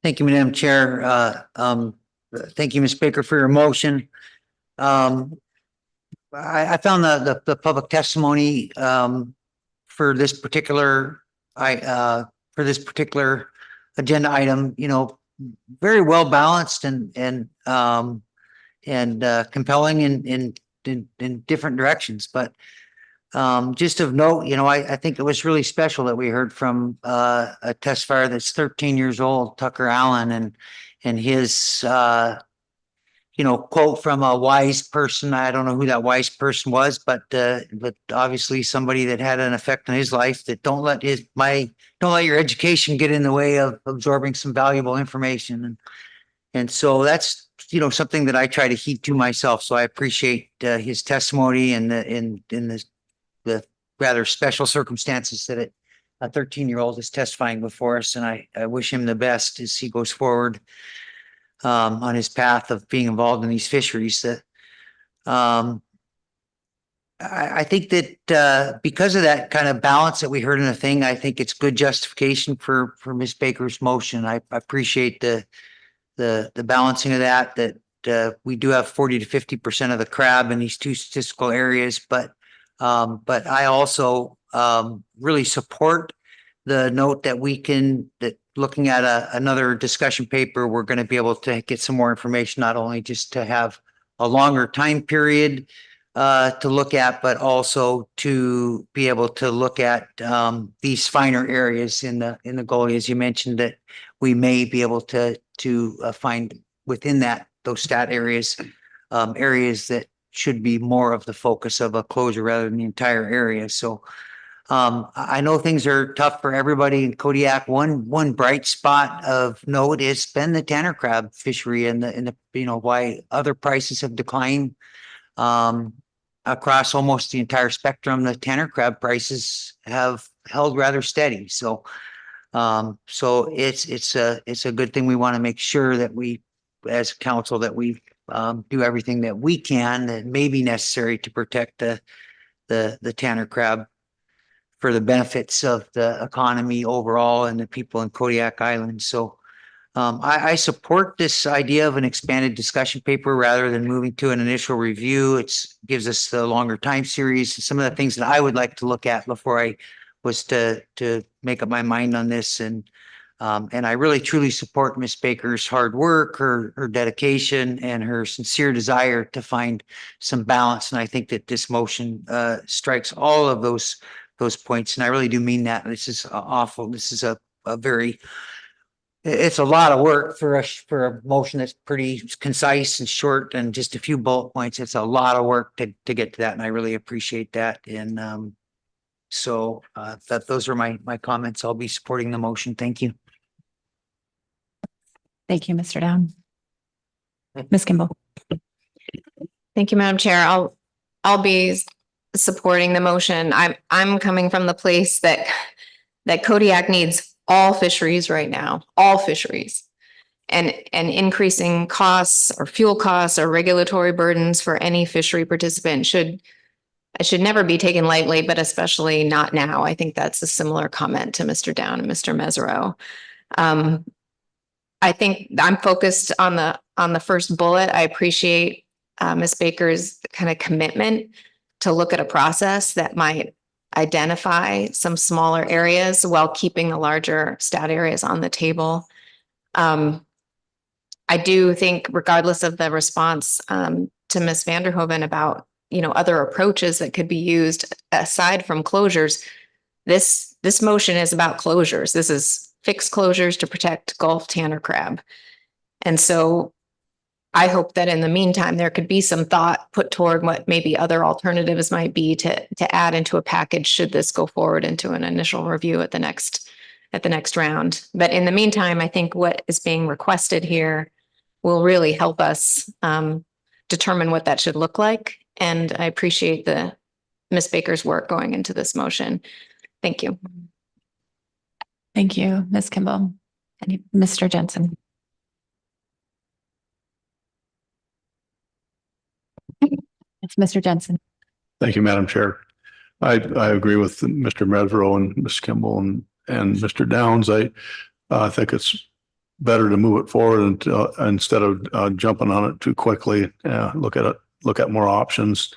Thank you, Madam Chair. Thank you, Ms. Baker, for your motion. I found the public testimony for this particular agenda item, very well balanced and compelling in different directions. But just of note, I think it was really special that we heard from a testifier that's 13 years old, Tucker Allen, and his quote from a wise person. I don't know who that wise person was, but obviously somebody that had an effect on his life, that don't let your education get in the way of absorbing some valuable information. And so that's, something that I try to heed to myself. So I appreciate his testimony and in the rather special circumstances that a 13-year-old is testifying before us. And I wish him the best as he goes forward on his path of being involved in these fisheries. I think that because of that kind of balance that we heard in the thing, I think it's good justification for Ms. Baker's motion. I appreciate the balancing of that we do have 40 to 50% of the crab in these two statistical areas, but I also really support the note that looking at another discussion paper, we're going to be able to get some more information, not only just to have a longer time period to look at, but also to be able to look at these finer areas in the Gully, as you mentioned, that we may be able to find within those stat areas, areas that should be more of the focus of a closure rather than the entire area. So I know things are tough for everybody in Kodiak. One bright spot of note has been the tanner crab fishery and the why other prices have declined across almost the entire spectrum. The tanner crab prices have held rather steady. So it's a good thing. We want to make sure that we, as council, that we do everything that we can that may be necessary to protect the tanner crab for the benefits of the economy overall and the people in Kodiak Island. So I support this idea of an expanded discussion paper rather than moving to an initial review. It gives us the longer time series. Some of the things that I would like to look at before I was to make up my mind on this. And I really truly support Miss Baker's hard work, her dedication, and her sincere desire to find some balance. And I think that this motion strikes all of those points. And I really do mean that. This is awful. This is a very, it's a lot of work for a motion that's pretty concise and short and just a few bullet points. It's a lot of work to get to that. And I really appreciate that. And so those are my comments. I'll be supporting the motion. Thank you. Thank you, Mr. Down. Ms. Kimball. Thank you, Madam Chair. I'll be supporting the motion. I'm coming from the place that Kodiak needs all fisheries right now, all fisheries. And increasing costs or fuel costs or regulatory burdens for any fishery participant should never be taken lightly, but especially not now. I think that's a similar comment to Mr. Down and Mr. Mesereau. I think I'm focused on the first bullet. I appreciate Ms. Baker's kind of commitment to look at a process that might identify some smaller areas while keeping the larger stat areas on the table. I do think, regardless of the response to Ms. Vanderhoeven about other approaches that could be used aside from closures, this motion is about closures. This is fixed closures to protect Gulf tanner crab. And so I hope that in the meantime, there could be some thought put toward what maybe other alternatives might be to add into a package should this go forward into an initial review at the next round. But in the meantime, I think what is being requested here will really help us determine what that should look like. And I appreciate the Ms. Baker's work going into this motion. Thank you. Thank you, Ms. Kimball. And Mr. Jensen. It's Mr. Jensen. Thank you, Madam Chair. I agree with Mr. Mesereau and Ms. Kimball and Mr. Downs. I think it's better to move it forward and instead of jumping on it too quickly. Look at more options.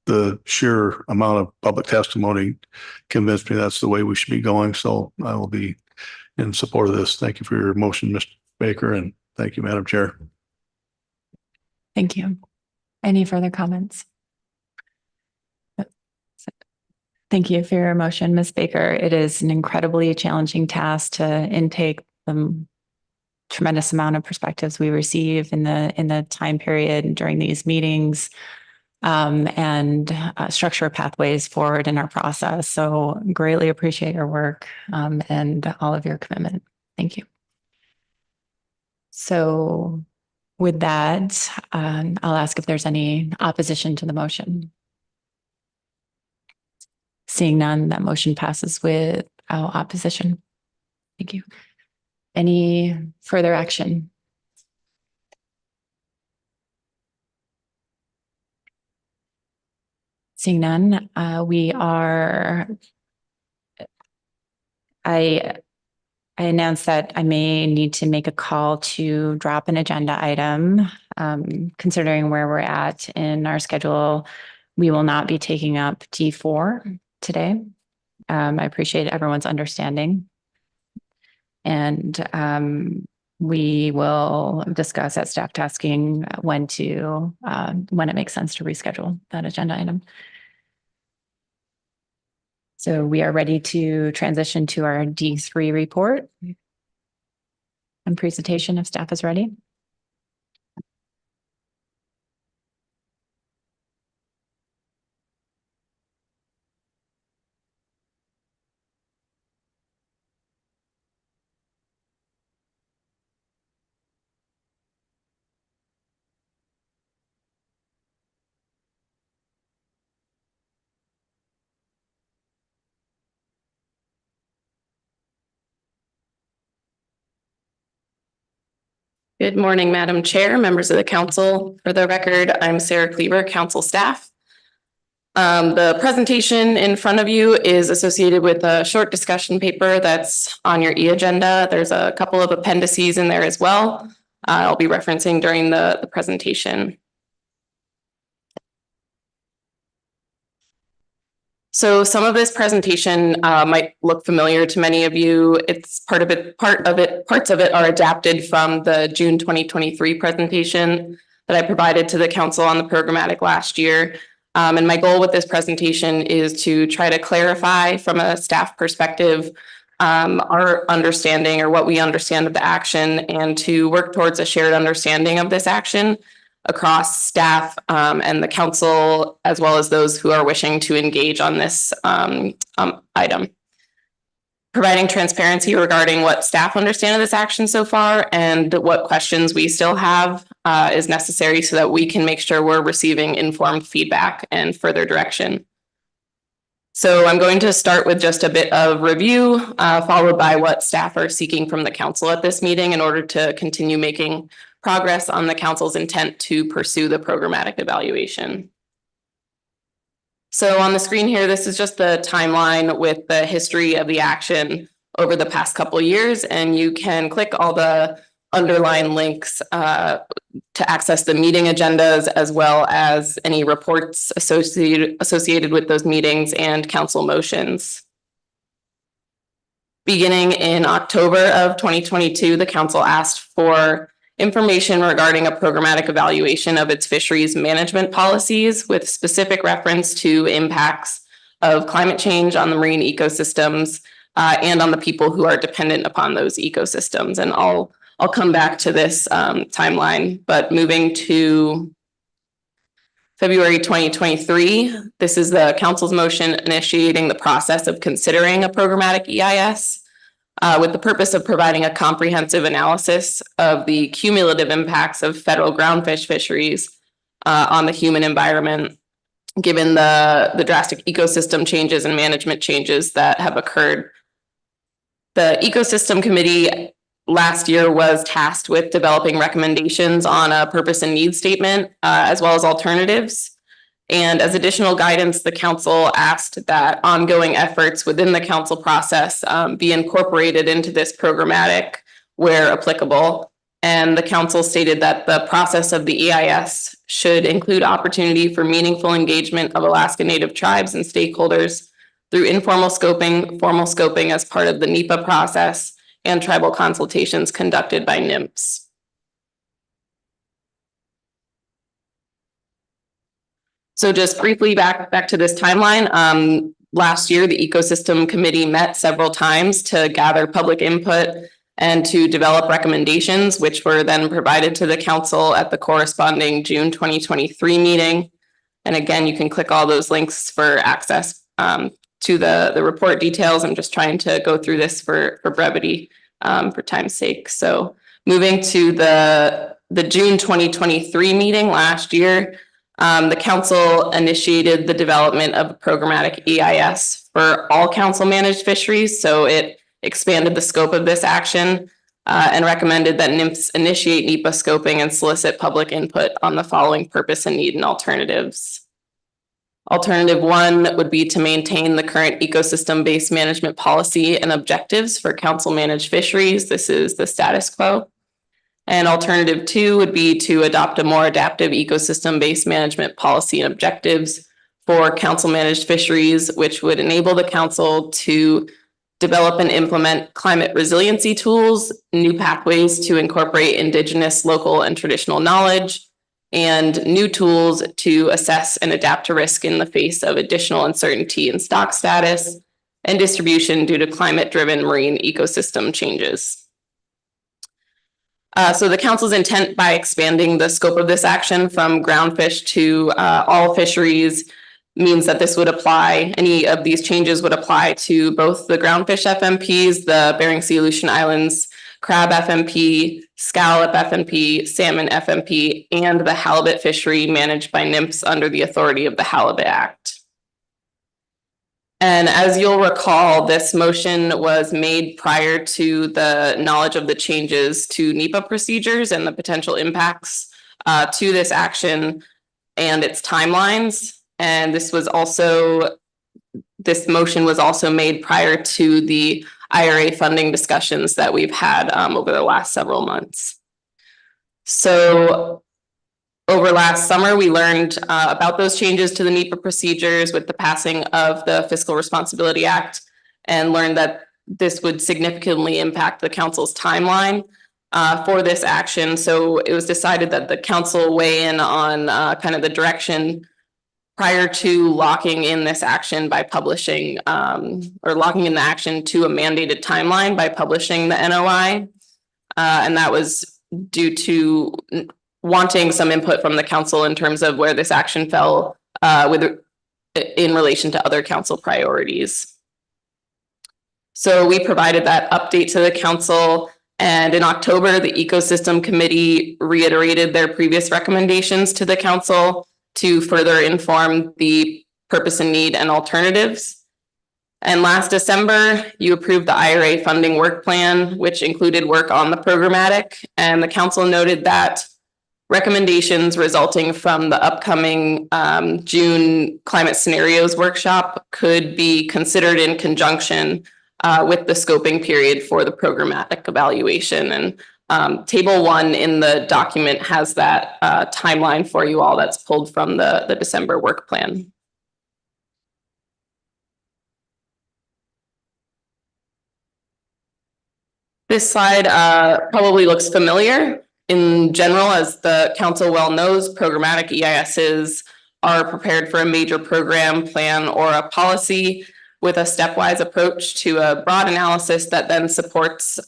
The sheer amount of public testimony convinced me that's the way we should be going. So I will be in support of this. Thank you for your motion, Mr. Baker, and thank you, Madam Chair. Thank you. Any further comments? Thank you for your motion, Ms. Baker. It is an incredibly challenging task to intake the tremendous amount of perspectives we receive in the time period during these meetings, and structure pathways forward in our process. So greatly appreciate your work and all of your commitment. Thank you. So with that, I'll ask if there's any opposition to the motion. Seeing none, that motion passes without opposition. Thank you. Any further action? Seeing none, I announced that I may need to make a call to drop an agenda item. Considering where we're at in our schedule, we will not be taking up T4 today. I appreciate everyone's understanding. And we will discuss at staff tasking when it makes sense to reschedule that agenda item. So we are ready to transition to our D3 report and presentation if staff is ready. Good morning, Madam Chair, members of the council. For the record, I'm Sarah Cleaver, council staff. The presentation in front of you is associated with a short discussion paper that's on your e-agenda. There's a couple of appendices in there as well. I'll be referencing during the presentation. So some of this presentation might look familiar to many of you. It's parts of it are adapted from the June 2023 presentation that I provided to the council on the programmatic last year. And my goal with this presentation is to try to clarify from a staff perspective our understanding or what we understand of the action, and to work towards a shared understanding of this action across staff and the council, as well as those who are wishing to engage on this item. Providing transparency regarding what staff understand of this action so far and what questions we still have is necessary so that we can make sure we're receiving informed feedback and further direction. So I'm going to start with just a bit of review, followed by what staff are seeking from the council at this meeting in order to continue making progress on the council's intent to pursue the programmatic evaluation. So on the screen here, this is just the timeline with the history of the action over the past couple of years, and you can click all the underline links to access the meeting agendas, as well as any reports associated with those meetings and council motions. Beginning in October of 2022, the council asked for information regarding a programmatic evaluation of its fisheries management policies with specific reference to impacts of climate change on the marine ecosystems and on the people who are dependent upon those ecosystems. And I'll come back to this timeline, but moving to February 2023, this is the council's motion initiating the process of considering a programmatic EIS. With the purpose of providing a comprehensive analysis of the cumulative impacts of federal groundfish fisheries on the human environment, given the drastic ecosystem changes and management changes that have occurred. The Ecosystem Committee last year was tasked with developing recommendations on a purpose and need statement, as well as alternatives. And as additional guidance, the council asked that ongoing efforts within the council process be incorporated into this programmatic where applicable. And the council stated that the process of the EIS should include opportunity for meaningful engagement of Alaska Native tribes and stakeholders through informal scoping, formal scoping as part of the NEPA process, and tribal consultations conducted by NIMS. So just briefly back to this timeline, last year, the Ecosystem Committee met several times to gather public input and to develop recommendations, which were then provided to the council at the corresponding June 2023 meeting. And again, you can click all those links for access to the report details. I'm just trying to go through this for brevity for time's sake. So moving to the June 2023 meeting last year, the council initiated the development of a programmatic EIS for all council managed fisheries. So it expanded the scope of this action and recommended that NIMS initiate NEPA scoping and solicit public input on the following purpose and need and alternatives. Alternative one would be to maintain the current ecosystem-based management policy and objectives for council managed fisheries. This is the status quo. And alternative two would be to adopt a more adaptive ecosystem-based management policy and objectives for council managed fisheries, which would enable the council to develop and implement climate resiliency tools, new pathways to incorporate Indigenous, local, and traditional knowledge, and new tools to assess and adapt to risk in the face of additional uncertainty in stock status and distribution due to climate-driven marine ecosystem changes. So the council's intent by expanding the scope of this action from groundfish to all fisheries means that this would apply, any of these changes would apply to both the groundfish FMPs, the Bering Sea Aleutian Islands crab FMP, scallop FMP, salmon FMP, and the halibut fishery managed by NMFS under the authority of the Halibut Act. And as you'll recall, this motion was made prior to the knowledge of the changes to NEPA procedures and the potential impacts to this action and its timelines. And this motion was also made prior to the IRA funding discussions that we've had over the last several months. So over last summer, we learned about those changes to the NEPA procedures with the passing of the Fiscal Responsibility Act and learned that this would significantly impact the council's timeline for this action. So it was decided that the council weigh in on kind of the direction prior to locking in this action by publishing or locking in the action to a mandated timeline by publishing the NOI. And that was due to wanting some input from the council in terms of where this action fell in relation to other council priorities. So we provided that update to the council, and in October, the Ecosystem Committee reiterated their previous recommendations to the council to further inform the purpose and need and alternatives. And last December, you approved the IRA funding work plan, which included work on the programmatic, and the council noted that recommendations resulting from the upcoming June climate scenarios workshop could be considered in conjunction with the scoping period for the programmatic evaluation. And table 1 in the document has that timeline for you all that's pulled from the December work plan. This slide probably looks familiar. In general, as the council well knows, programmatic EISs are prepared for a major program, plan, or a policy with a stepwise approach to a broad analysis that then supports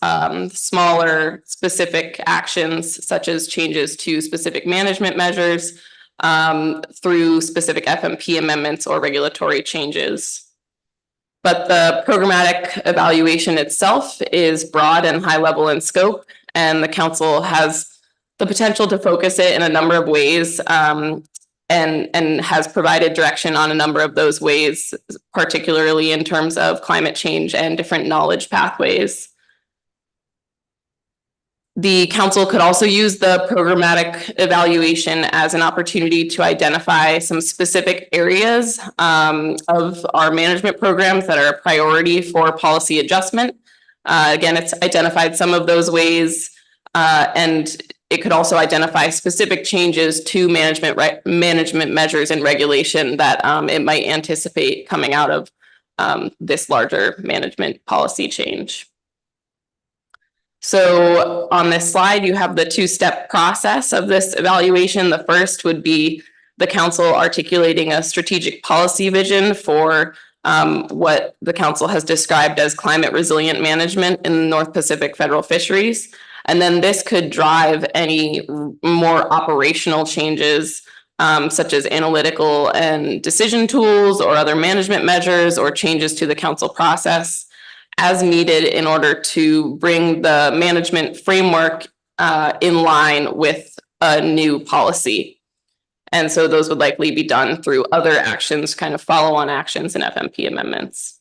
smaller specific actions, such as changes to specific management measures through specific FMP amendments or regulatory changes. But the programmatic evaluation itself is broad and high level in scope, and the council has the potential to focus it in a number of ways and has provided direction on a number of those ways, particularly in terms of climate change and different knowledge pathways. The council could also use the programmatic evaluation as an opportunity to identify some specific areas of our management programs that are a priority for policy adjustment. Again, it's identified some of those ways, and it could also identify specific changes to management measures and regulation that it might anticipate coming out of this larger management policy change. So on this slide, you have the two-step process of this evaluation. The first would be the council articulating a strategic policy vision for what the council has described as climate resilient management in the North Pacific federal fisheries. And then this could drive any more operational changes, such as analytical and decision tools or other management measures or changes to the council process as needed in order to bring the management framework in line with a new policy. And so those would likely be done through other actions, kind of follow-on actions and FMP amendments.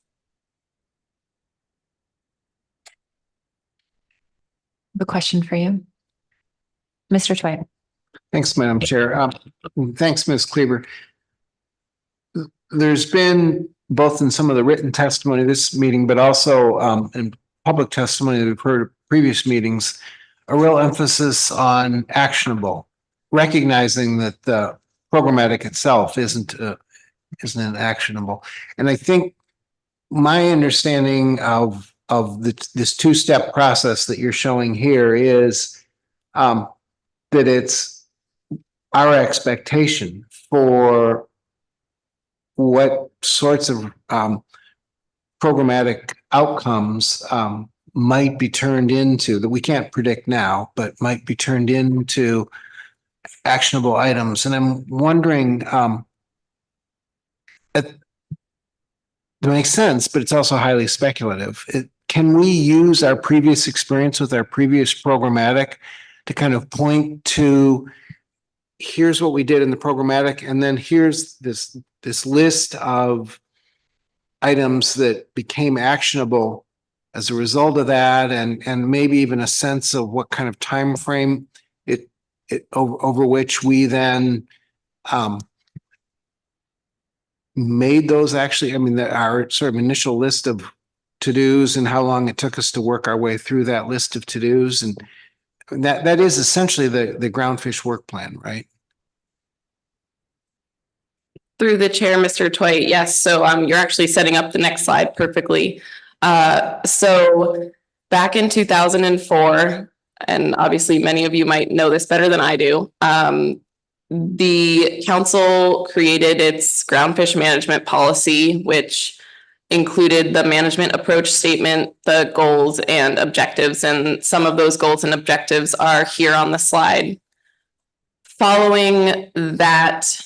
A question for you, Mr. Twight. Thanks, Madam Chair. Thanks, Ms. Kleber. There's been, both in some of the written testimony this meeting, but also in public testimony that we've heard at previous meetings, a real emphasis on actionable, recognizing that the programmatic itself isn't actionable. And I think my understanding of this two-step process that you're showing here is that it's our expectation for what sorts of programmatic outcomes might be turned into, that we can't predict now, but might be turned into actionable items. And I'm wondering, it makes sense, but it's also highly speculative. Can we use our previous experience with our previous programmatic to kind of point to, here's what we did in the programmatic, and then here's this list of items that became actionable as a result of that, and maybe even a sense of what kind of time frame it over which we then made those actually, I mean, our sort of initial list of to-dos and how long it took us to work our way through that list of to-dos. And that is essentially the groundfish work plan, right? Through the chair, Mr. Toy, yes. So you're actually setting up the next slide perfectly. So back in 2004, and obviously many of you might know this better than I do, the council created its groundfish management policy, which included the management approach statement, the goals and objectives, and some of those goals and objectives are here on the slide. Following that,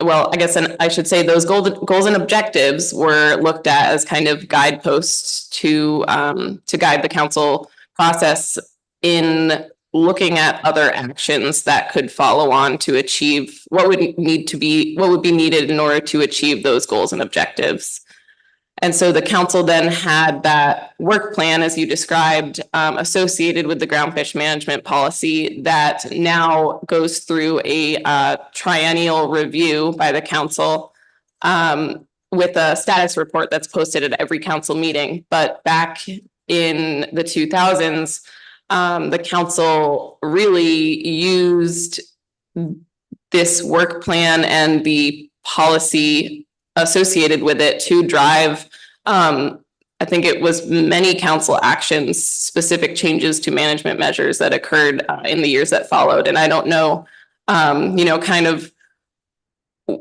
well, I guess I should say those goals and objectives were looked at as kind of guideposts to guide the council process in looking at other actions that could follow on to achieve what would be needed in order to achieve those goals and objectives. And so the council then had that work plan, as you described, associated with the groundfish management policy that now goes through a triennial review by the council with a status report that's posted at every council meeting. But back in the 2000s, the council really used this work plan and the policy associated with it to drive, I think it was many council actions, specific changes to management measures that occurred in the years that followed. And I don't know, kind of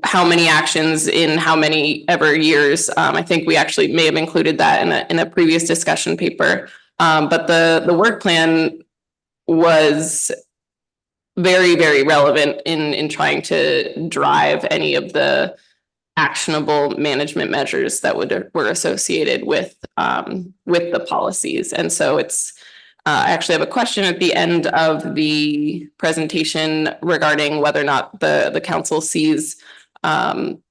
how many actions in how many ever years. I think we actually may have included that in a previous discussion paper. But the work plan was very, very relevant in trying to drive any of the actionable management measures that were associated with the policies. And so it's I actually have a question at the end of the presentation regarding whether or not the council sees, and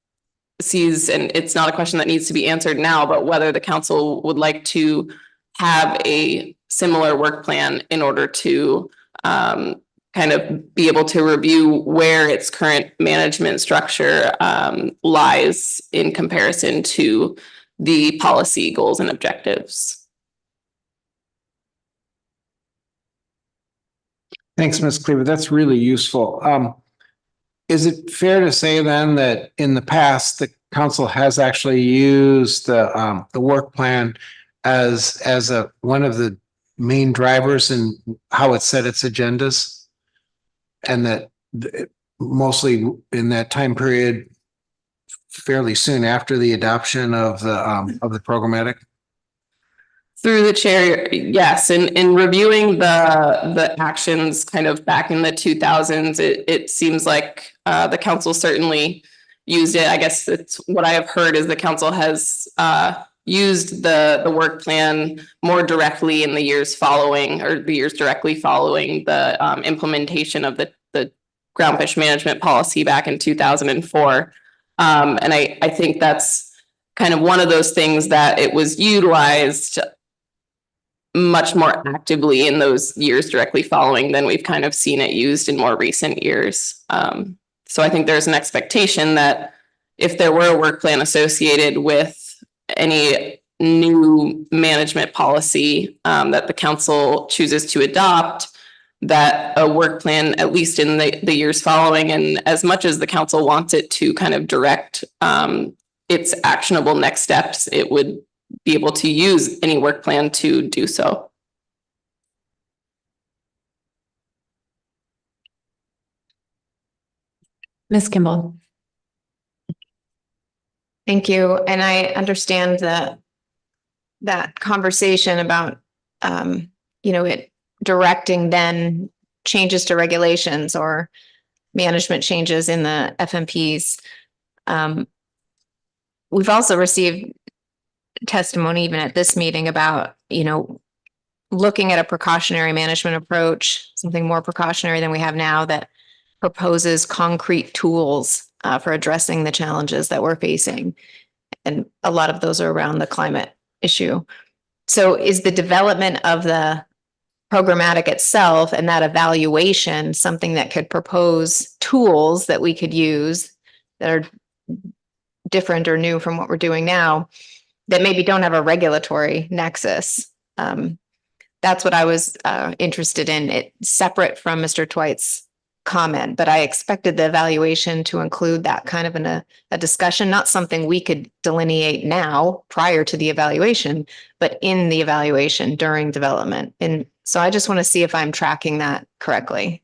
it's not a question that needs to be answered now, but whether the council would like to have a similar work plan in order to kind of be able to review where its current management structure lies in comparison to the policy goals and objectives. Thanks, Ms. Cleaver. That's really useful. Is it fair to say then that in the past, the council has actually used the work plan as one of the main drivers in how it set its agendas? And that mostly in that time period, fairly soon after the adoption of the programmatic? Through the chair, yes. In reviewing the actions kind of back in the 2000s, it seems like the council certainly used it. I guess it's what I have heard is the council has used the work plan more directly in the years following, or the years directly following the implementation of the groundfish management policy back in 2004. And I think that's kind of one of those things that it was utilized much more actively in those years directly following than we've kind of seen it used in more recent years. So I think there's an expectation that if there were a work plan associated with any new management policy that the council chooses to adopt, that a work plan, at least in the years following, and as much as the council wants it to kind of direct its actionable next steps, it would be able to use any work plan to do so. Ms. Kimball. Thank you. And I understand that conversation about, it directing then changes to regulations or management changes in the FMPs. We've also received testimony even at this meeting about, looking at a precautionary management approach, something more precautionary than we have now that proposes concrete tools for addressing the challenges that we're facing. And a lot of those are around the climate issue. So is the development of the programmatic itself and that evaluation something that could propose tools that we could use that are different or new from what we're doing now that maybe don't have a regulatory nexus? That's what I was interested in. It separate from Mr. Twight's comment, but I expected the evaluation to include that kind of a discussion, not something we could delineate now prior to the evaluation, but in the evaluation during development. And so I just want to see if I'm tracking that correctly.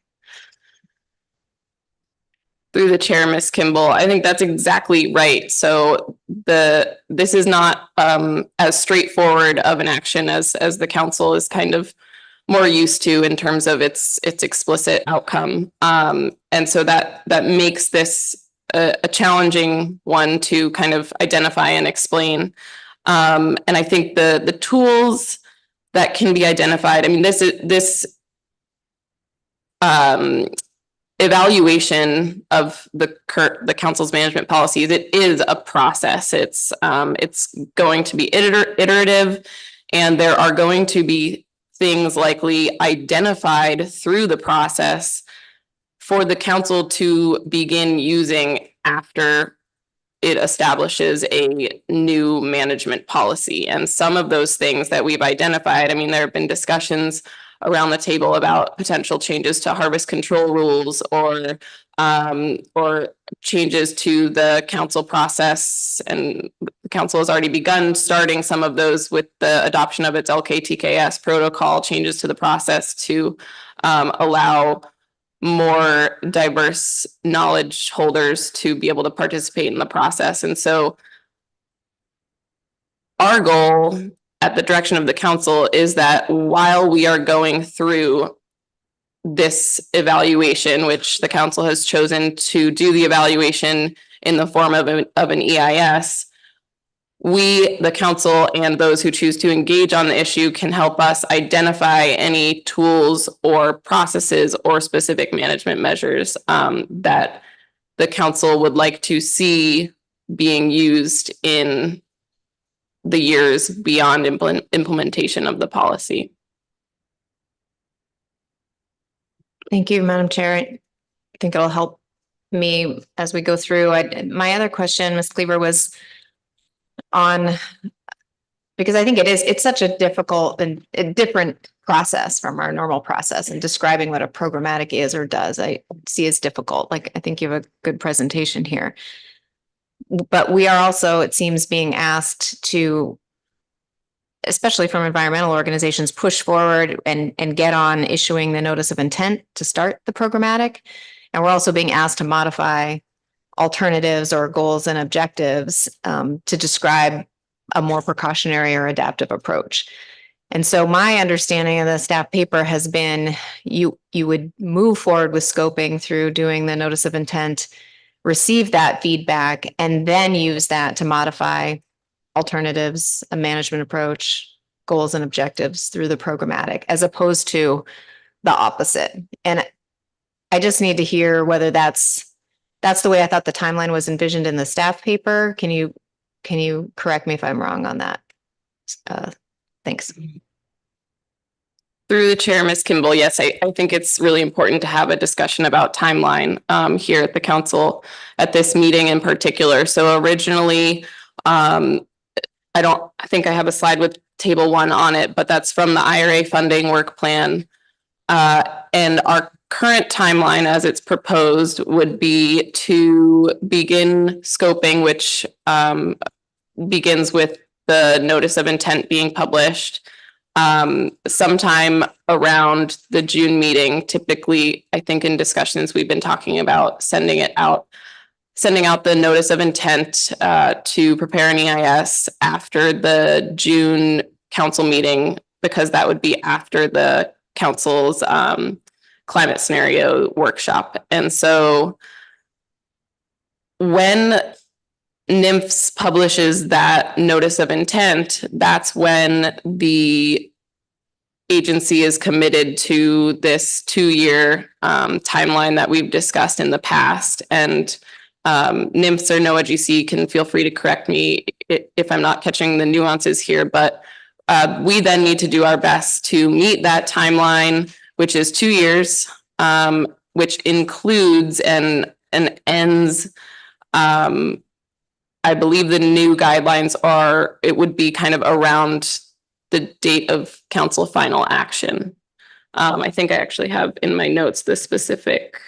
Through the chair, Ms. Kimball, I think that's exactly right. So this is not as straightforward of an action as the council is kind of more used to in terms of its explicit outcome. And so that makes this a challenging one to kind of identify and explain. And I think the tools that can be identified, I mean, this evaluation of the council's management policies, it is a process. It's going to be iterative, and there are going to be things likely identified through the process for the council to begin using after it establishes a new management policy. And some of those things that we've identified, I mean, there have been discussions around the table about potential changes to harvest control rules or changes to the council process. And the council has already begun starting some of those with the adoption of its LKTKS protocol, changes to the process to allow more diverse knowledge holders to be able to participate in the process. And so our goal at the direction of the council is that while we are going through this evaluation, which the council has chosen to do the evaluation in the form of an EIS, we, the council, and those who choose to engage on the issue can help us identify any tools or processes or specific management measures that the council would like to see being used in the years beyond implementation of the policy. Thank you, Madam Chair. I think it'll help me as we go through. My other question, Ms. Cleaver, was on, because I think it's such a difficult and a different process from our normal process, and describing what a programmatic is or does, I see as difficult. Like, I think you have a good presentation here, but we are also, it seems, being asked to, especially from environmental organizations, push forward and get on issuing the notice of intent to start the programmatic. And we're also being asked to modify alternatives or goals and objectives to describe a more precautionary or adaptive approach. And so my understanding of the staff paper has been you would move forward with scoping through doing the notice of intent, receive that feedback, and then use that to modify alternatives, a management approach, goals and objectives through the programmatic, as opposed to the opposite. And I just need to hear whether that's the way I thought the timeline was envisioned in the staff paper. Can you correct me if I'm wrong on that? Thanks. Through the chair, Ms. Kimball, yes, I think it's really important to have a discussion about timeline here at the council at this meeting in particular. So originally, I think I have a slide with table 1 on it, but that's from the IRA funding work plan. And our current timeline as it's proposed would be to begin scoping, which begins with the notice of intent being published sometime around the June meeting. Typically, I think in discussions we've been talking about sending out the notice of intent to prepare an EIS after the June council meeting, because that would be after the council's climate scenario workshop. And so when NIMFS publishes that notice of intent, that's when the agency is committed to this 2-year timeline that we've discussed in the past. And NIMFS or NOAA GC can feel free to correct me if I'm not catching the nuances here, but we then need to do our best to meet that timeline, which is 2 years, which includes and ends. I believe the new guidelines it would be kind of around the date of council final action. I think I actually have in my notes the specific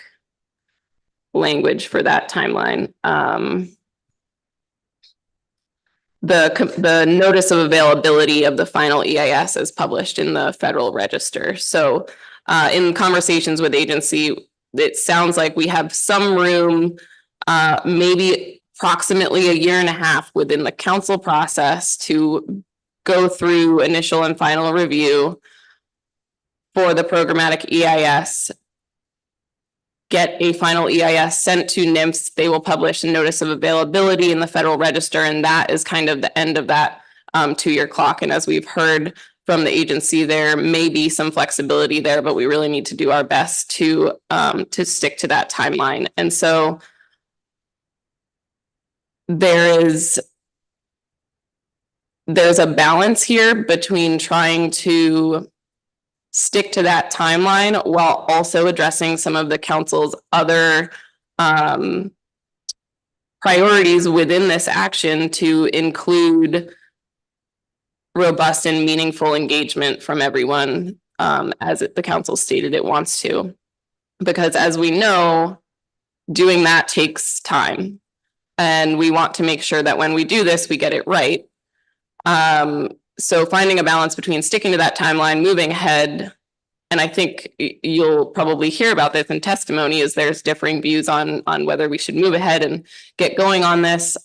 language for that timeline. The notice of availability of the final EIS is published in the Federal Register. So in conversations with agency, it sounds like we have some room, maybe approximately 1.5 years within the council process to go through initial and final review for the programmatic EIS, get a final EIS sent to NIMFS. They will publish a notice of availability in the Federal Register, and that is kind of the end of that 2-year clock. And as we've heard from the agency, there may be some flexibility there, but we really need to do our best to stick to that timeline. And so there's a balance here between trying to stick to that timeline while also addressing some of the council's other priorities within this action to include robust and meaningful engagement from everyone, as the council stated it wants to. Because as we know, doing that takes time. And we want to make sure that when we do this, we get it right. So finding a balance between sticking to that timeline, moving ahead, and I think you'll probably hear about this in testimony, is there's differing views on whether we should move ahead and get going on this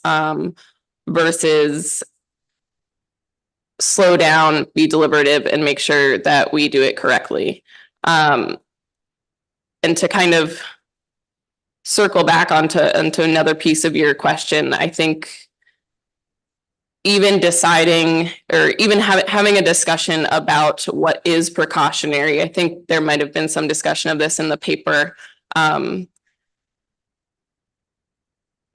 versus slow down, be deliberative, and make sure that we do it correctly. And to kind of circle back onto another piece of your question, I think even deciding or even having a discussion about what is precautionary, I think there might have been some discussion of this in the paper. I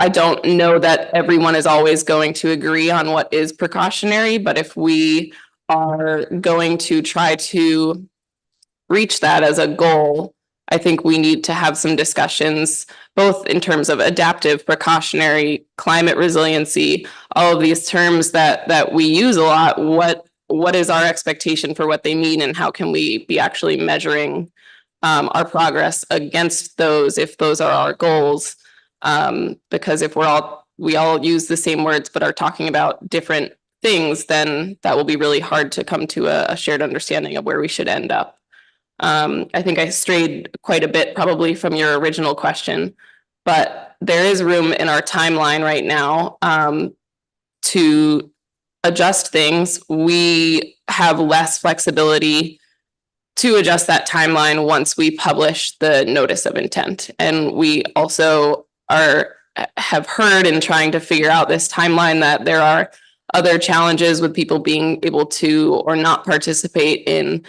don't know that everyone is always going to agree on what is precautionary, but if we are going to try to reach that as a goal, I think we need to have some discussions, both in terms of adaptive, precautionary, climate resiliency, all of these terms that we use a lot. What is our expectation for what they mean, and how can we be actually measuring our progress against those, if those are our goals? Because if we all use the same words but are talking about different things, then that will be really hard to come to a shared understanding of where we should end up. I think I strayed quite a bit probably from your original question, but there is room in our timeline right now to adjust things. We have less flexibility to adjust that timeline once we publish the notice of intent. And we also have heard in trying to figure out this timeline that there are other challenges with people being able to or not participate in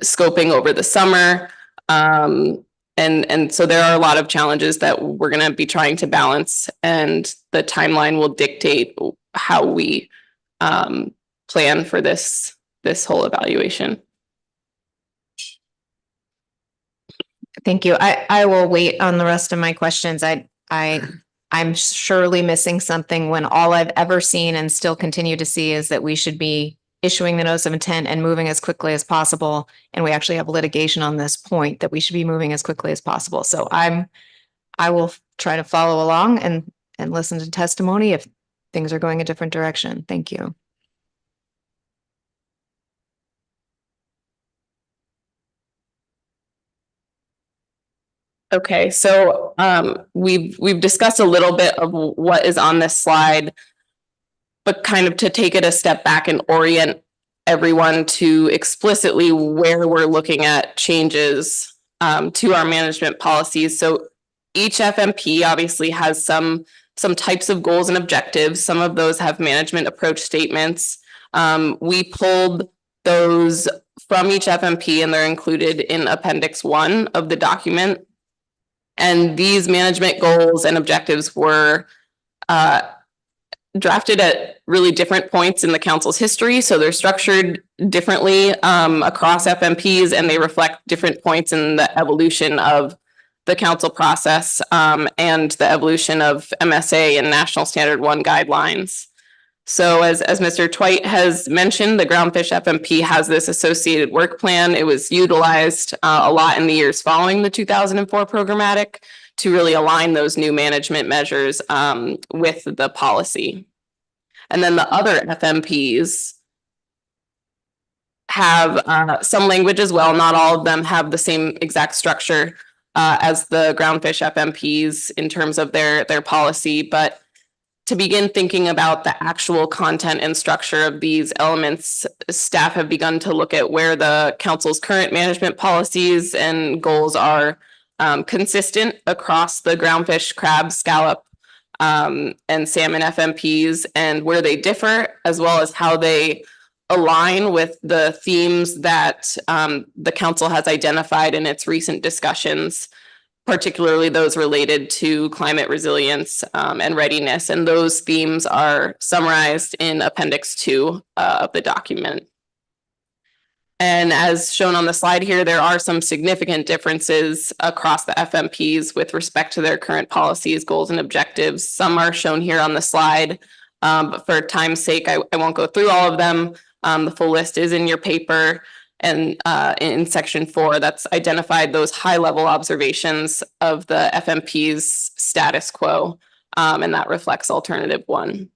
scoping over the summer. And so there are a lot of challenges that we're going to be trying to balance, and the timeline will dictate how we plan for this whole evaluation. Thank you. I will wait on the rest of my questions. I'm surely missing something when all I've ever seen and still continue to see is that we should be issuing the notice of intent and moving as quickly as possible. And we actually have litigation on this point that we should be moving as quickly as possible. So I will try to follow along and listen to testimony if things are going a different direction. Thank you. Okay, so we've discussed a little bit of what is on this slide, but kind of to take it a step back and orient everyone to explicitly where we're looking at changes to our management policies. So each FMP obviously has some types of goals and objectives. Some of those have management approach statements. We pulled those from each FMP and they're included in Appendix 1 of the document. And these management goals and objectives were drafted at really different points in the council's history. So they're structured differently across FMPs, and they reflect different points in the evolution of the council process and the evolution of MSA and National Standard 1 guidelines. So as Mr. Twite has mentioned, the Groundfish FMP has this associated work plan. It was utilized a lot in the years following the 2004 programmatic to really align those new management measures with the policy. And then the other FMPs have some language as well. Not all of them have the same exact structure as the Groundfish FMPs in terms of their policy, but to begin thinking about the actual content and structure of these elements, staff have begun to look at where the council's current management policies and goals are consistent across the groundfish, crab, scallop, and salmon FMPs, and where they differ, as well as how they align with the themes that the council has identified in its recent discussions, particularly those related to climate resilience and readiness. And those themes are summarized in Appendix 2 of the document. And as shown on the slide here, there are some significant differences across the FMPs with respect to their current policies, goals, and objectives. Some are shown here on the slide, but for time's sake, I won't go through all of them. The full list is in your paper. And in section 4, that's identified those high-level observations of the FMP's status quo, and that reflects alternative 1.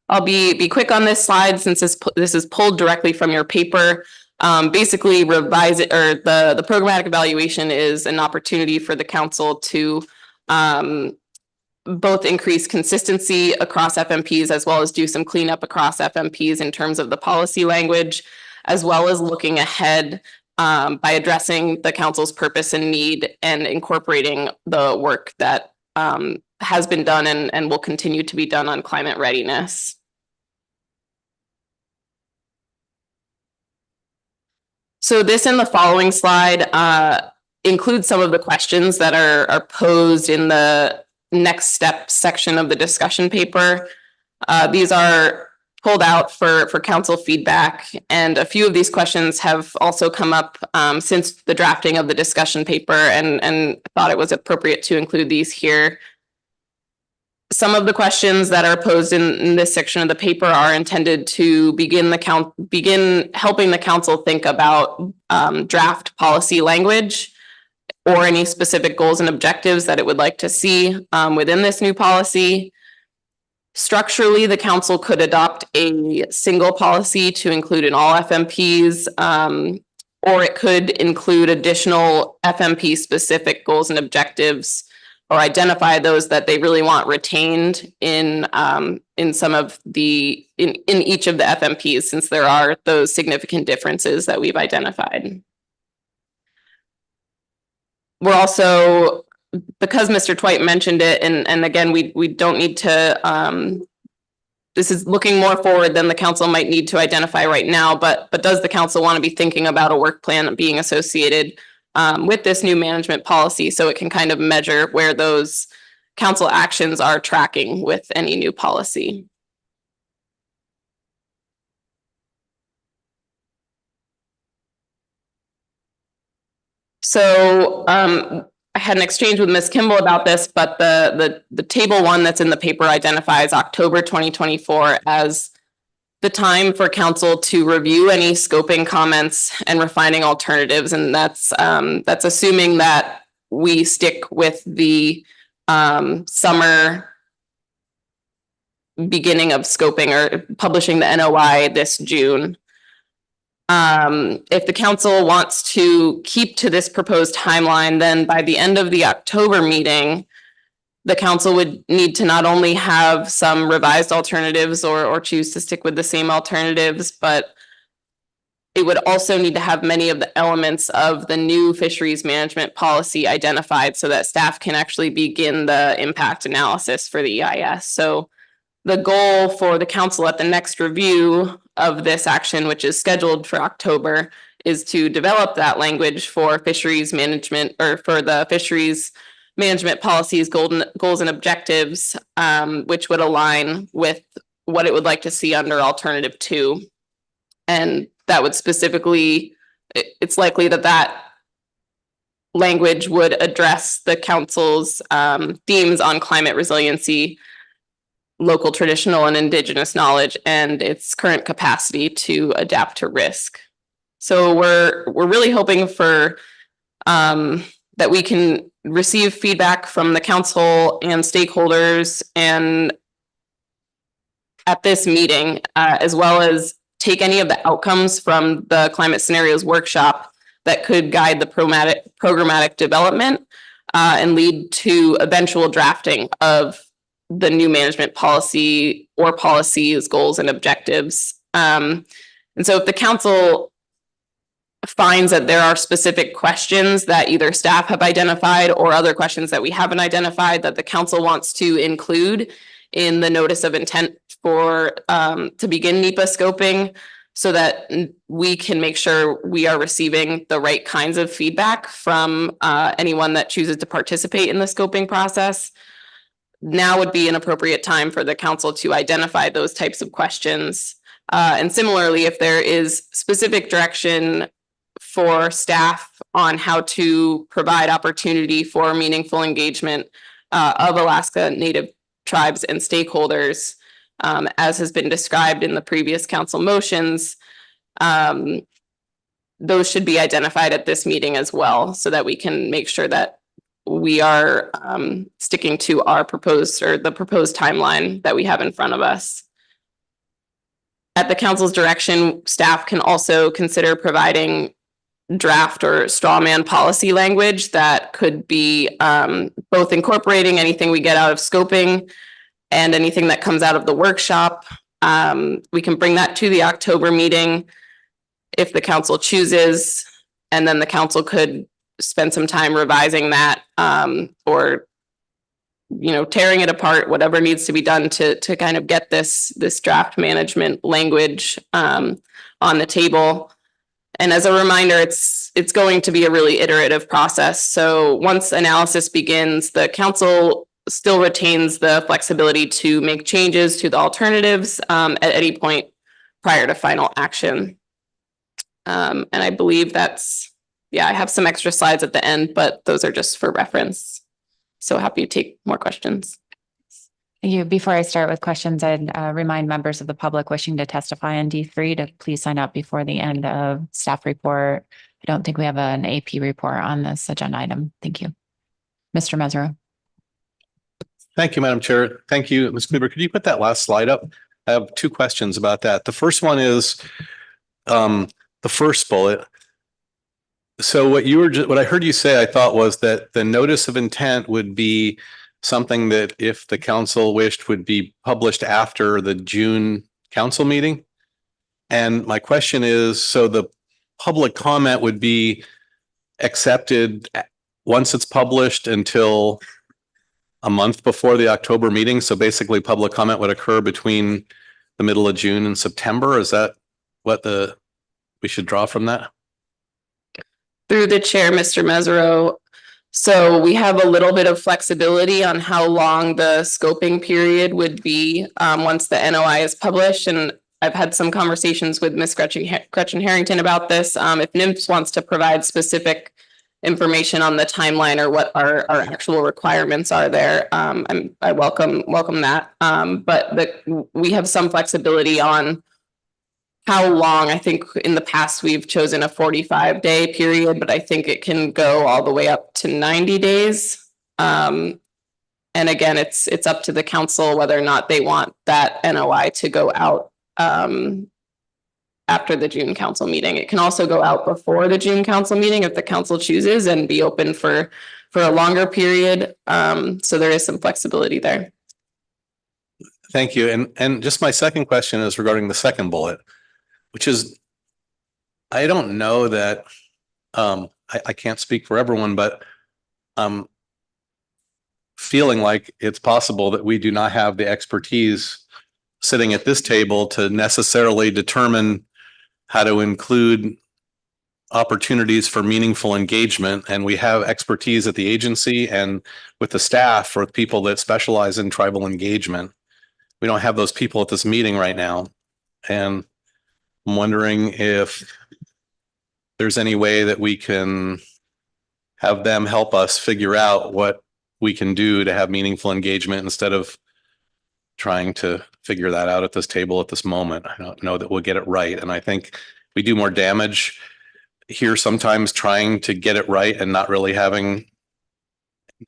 I'll be quick on this slide since this is pulled directly from your paper. Basically, revise it, or the programmatic evaluation is an opportunity for the council to both increase consistency across FMPs as well as do some cleanup across FMPs in terms of the policy language, as well as looking ahead by addressing the council's purpose and need and incorporating the work that has been done and will continue to be done on climate readiness. So this and the following slide includes some of the questions that are posed in the next step section of the discussion paper. These are pulled out for council feedback, and a few of these questions have also come up since the drafting of the discussion paper, and I thought it was appropriate to include these here. Some of the questions that are posed in this section of the paper are intended to begin helping the council think about draft policy language or any specific goals and objectives that it would like to see within this new policy. Structurally, the council could adopt a single policy to include in all FMPs, or it could include additional FMP specific goals and objectives, or identify those that they really want retained in some of the in each of the FMPs, since there are those significant differences that we've identified. We're also, because Mr. Twite mentioned it, and again, we don't need to, this is looking more forward than the council might need to identify right now, but does the council want to be thinking about a work plan being associated with this new management policy so it can kind of measure where those council actions are tracking with any new policy? So I had an exchange with Ms. Kimball about this, but the table one that's in the paper identifies October 2024 as the time for council to review any scoping comments and refining alternatives. And that's assuming that we stick with the summer beginning of scoping or publishing the NOI this June. If the council wants to keep to this proposed timeline, then by the end of the October meeting, the council would need to not only have some revised alternatives or choose to stick with the same alternatives, but it would also need to have many of the elements of the new fisheries management policy identified so that staff can actually begin the impact analysis for the EIS. So the goal for the council at the next review of this action, which is scheduled for October, is to develop that language for fisheries management or for the fisheries management policies, goals and objectives, which would align with what it would like to see under alternative 2. And that would specifically, it's likely that language would address the council's themes on climate resiliency, local traditional and indigenous knowledge, and its current capacity to adapt to risk. So we're really hoping for that we can receive feedback from the council and stakeholders and at this meeting, as well as take any of the outcomes from the climate scenarios workshop that could guide the programmatic development and lead to eventual drafting of the new management policy or policies, goals, and objectives. And so if the council finds that there are specific questions that either staff have identified or other questions that we haven't identified that the council wants to include in the notice of intent for to begin NEPA scoping, so that we can make sure we are receiving the right kinds of feedback from anyone that chooses to participate in the scoping process, now would be an appropriate time for the council to identify those types of questions. And similarly, if there is specific direction for staff on how to provide opportunity for meaningful engagement of Alaska Native tribes and stakeholders, as has been described in the previous council motions, those should be identified at this meeting as well, so that we can make sure that we are sticking to our proposed or the proposed timeline that we have in front of us. At the council's direction, staff can also consider providing draft or straw man policy language that could be both incorporating anything we get out of scoping and anything that comes out of the workshop. We can bring that to the October meeting if the council chooses, and then the council could spend some time revising that or tearing it apart, whatever needs to be done to kind of get this draft management language on the table. And as a reminder, it's going to be a really iterative process. So once analysis begins, the council still retains the flexibility to make changes to the alternatives at any point prior to final action. And I believe that's, I have some extra slides at the end, but those are just for reference. So happy to take more questions. Before I start with questions, I'd remind members of the public wishing to testify on D3 to please sign up before the end of staff report. I don't think we have an AP report on this agenda item. Thank you. Mr. Mesereau. Thank you, Madam Chair. Thank you, Ms. Kluber. Could you put that last slide up? I have two questions about that. The first one is the first bullet. So what I heard you say, I thought was that the notice of intent would be something that if the council wished would be published after the June council meeting. And my question is, so the public comment would be accepted once it's published until a month before the October meeting. So basically public comment would occur between the middle of June and September. Is that what we should draw from that? Through the chair, Mr. Mesereau. So we have a little bit of flexibility on how long the scoping period would be once the NOI is published. And I've had some conversations with Ms. Gretchen Harrington about this. If NIMS wants to provide specific information on the timeline or what our actual requirements are there, I welcome that. But we have some flexibility on how long. I think in the past we've chosen a 45-day period, but I think it can go all the way up to 90 days. And again, it's up to the council whether or not they want that NOI to go out after the June council meeting. It can also go out before the June council meeting if the council chooses, and be open for a longer period. So there is some flexibility there. Thank you. And just my second question is regarding the second bullet, which is, I don't know that, I can't speak for everyone, but feeling like it's possible that we do not have the expertise sitting at this table to necessarily determine how to include opportunities for meaningful engagement. And we have expertise at the agency and with the staff for people that specialize in tribal engagement. We don't have those people at this meeting right now. And I'm wondering if there's any way that we can have them help us figure out what we can do to have meaningful engagement instead of trying to figure that out at this table at this moment. I don't know that we'll get it right. And I think we do more damage here sometimes trying to get it right and not really having,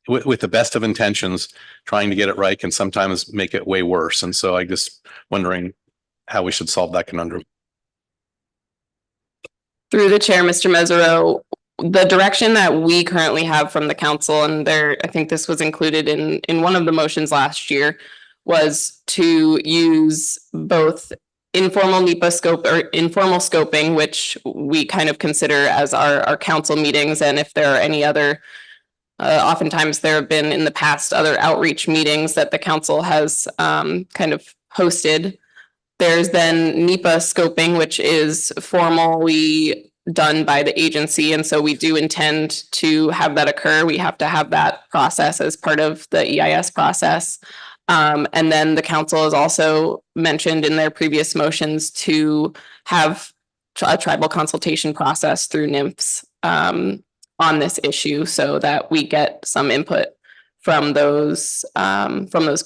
with the best of intentions, trying to get it right can sometimes make it way worse. And so I just wondering how we should solve that conundrum. Through the chair, Mr. Mesereau, the direction that we currently have from the council, and there, I think this was included in one of the motions last year, was to use both informal NEPA scope or informal scoping, which we kind of consider as our council meetings. And if there are any other, oftentimes there have been in the past other outreach meetings that the council has kind of hosted. There's then NEPA scoping, which is formally done by the agency. And so we do intend to have that occur. We have to have that process as part of the EIS process. And then the council has also mentioned in their previous motions to have a tribal consultation process through NIMFs on this issue so that we get some input from those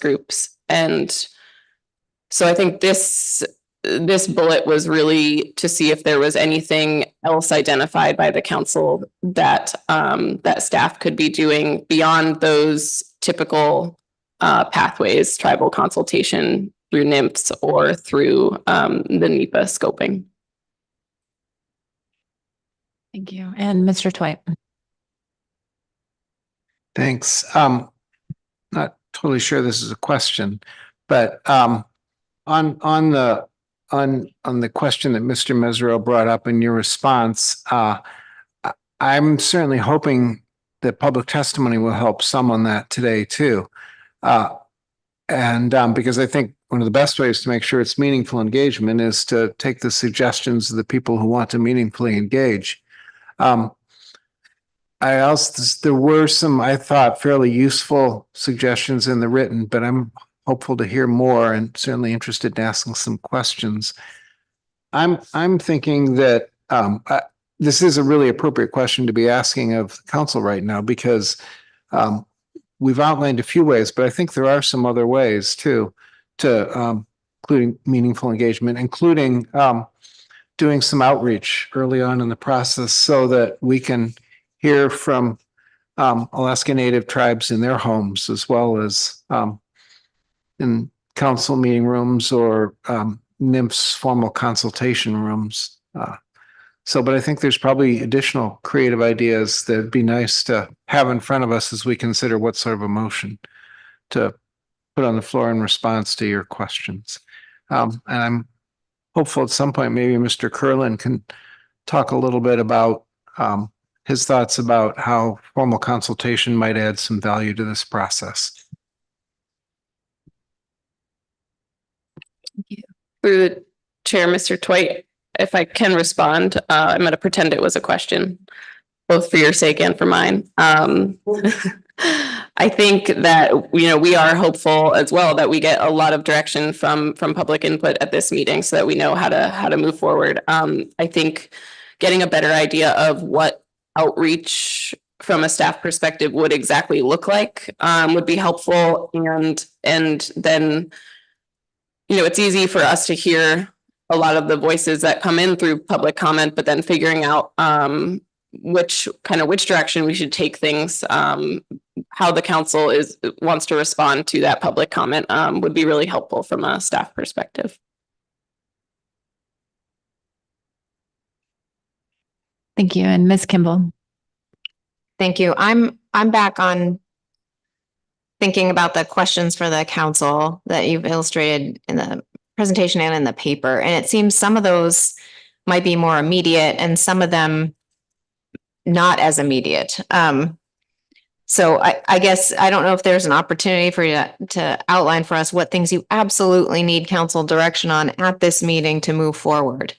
groups. And so I think this bullet was really to see if there was anything else identified by the council that that staff could be doing beyond those typical pathways, tribal consultation through NIMFs or through the NEPA scoping. Thank you. And Mr. Twite. Thanks. Not totally sure this is a question, but on the question that Mr. Mesereau brought up in your response, I'm certainly hoping that public testimony will help some on that today too. Because I think one of the best ways to make sure it's meaningful engagement is to take the suggestions of the people who want to meaningfully engage. There were some, I thought, fairly useful suggestions in the written, but I'm hopeful to hear more and certainly interested in asking some questions. I'm thinking that this is a really appropriate question to be asking of the council right now because we've outlined a few ways, but I think there are some other ways too, including meaningful engagement, including doing some outreach early on in the process so that we can hear from Alaska Native tribes in their homes, as well as in council meeting rooms or NIMF's formal consultation rooms. But I think there's probably additional creative ideas that'd be nice to have in front of us as we consider what sort of a motion to put on the floor in response to your questions. And I'm hopeful at some point, maybe Mr. Curlin can talk a little bit about his thoughts about how formal consultation might add some value to this process. Thank you. Through the chair, Mr. Twite, if I can respond, I'm going to pretend it was a question, both for your sake and for mine. I think that, we are hopeful as well that we get a lot of direction from public input at this meeting so that we know how to move forward. I think getting a better idea of what outreach from a staff perspective would exactly look like, would be helpful. And then, you know, it's easy for us to hear a lot of the voices that come in through public comment, but then figuring out which direction we should take things, how the council wants to respond to that public comment would be really helpful from a staff perspective. Thank you. And Ms. Kimball. Thank you. I'm back on thinking about the questions for the council that you've illustrated in the presentation and in the paper. And it seems some of those might be more immediate and some of them not as immediate. So I guess I don't know if there's an opportunity for you to outline for us what things you absolutely need council direction on at this meeting to move forward.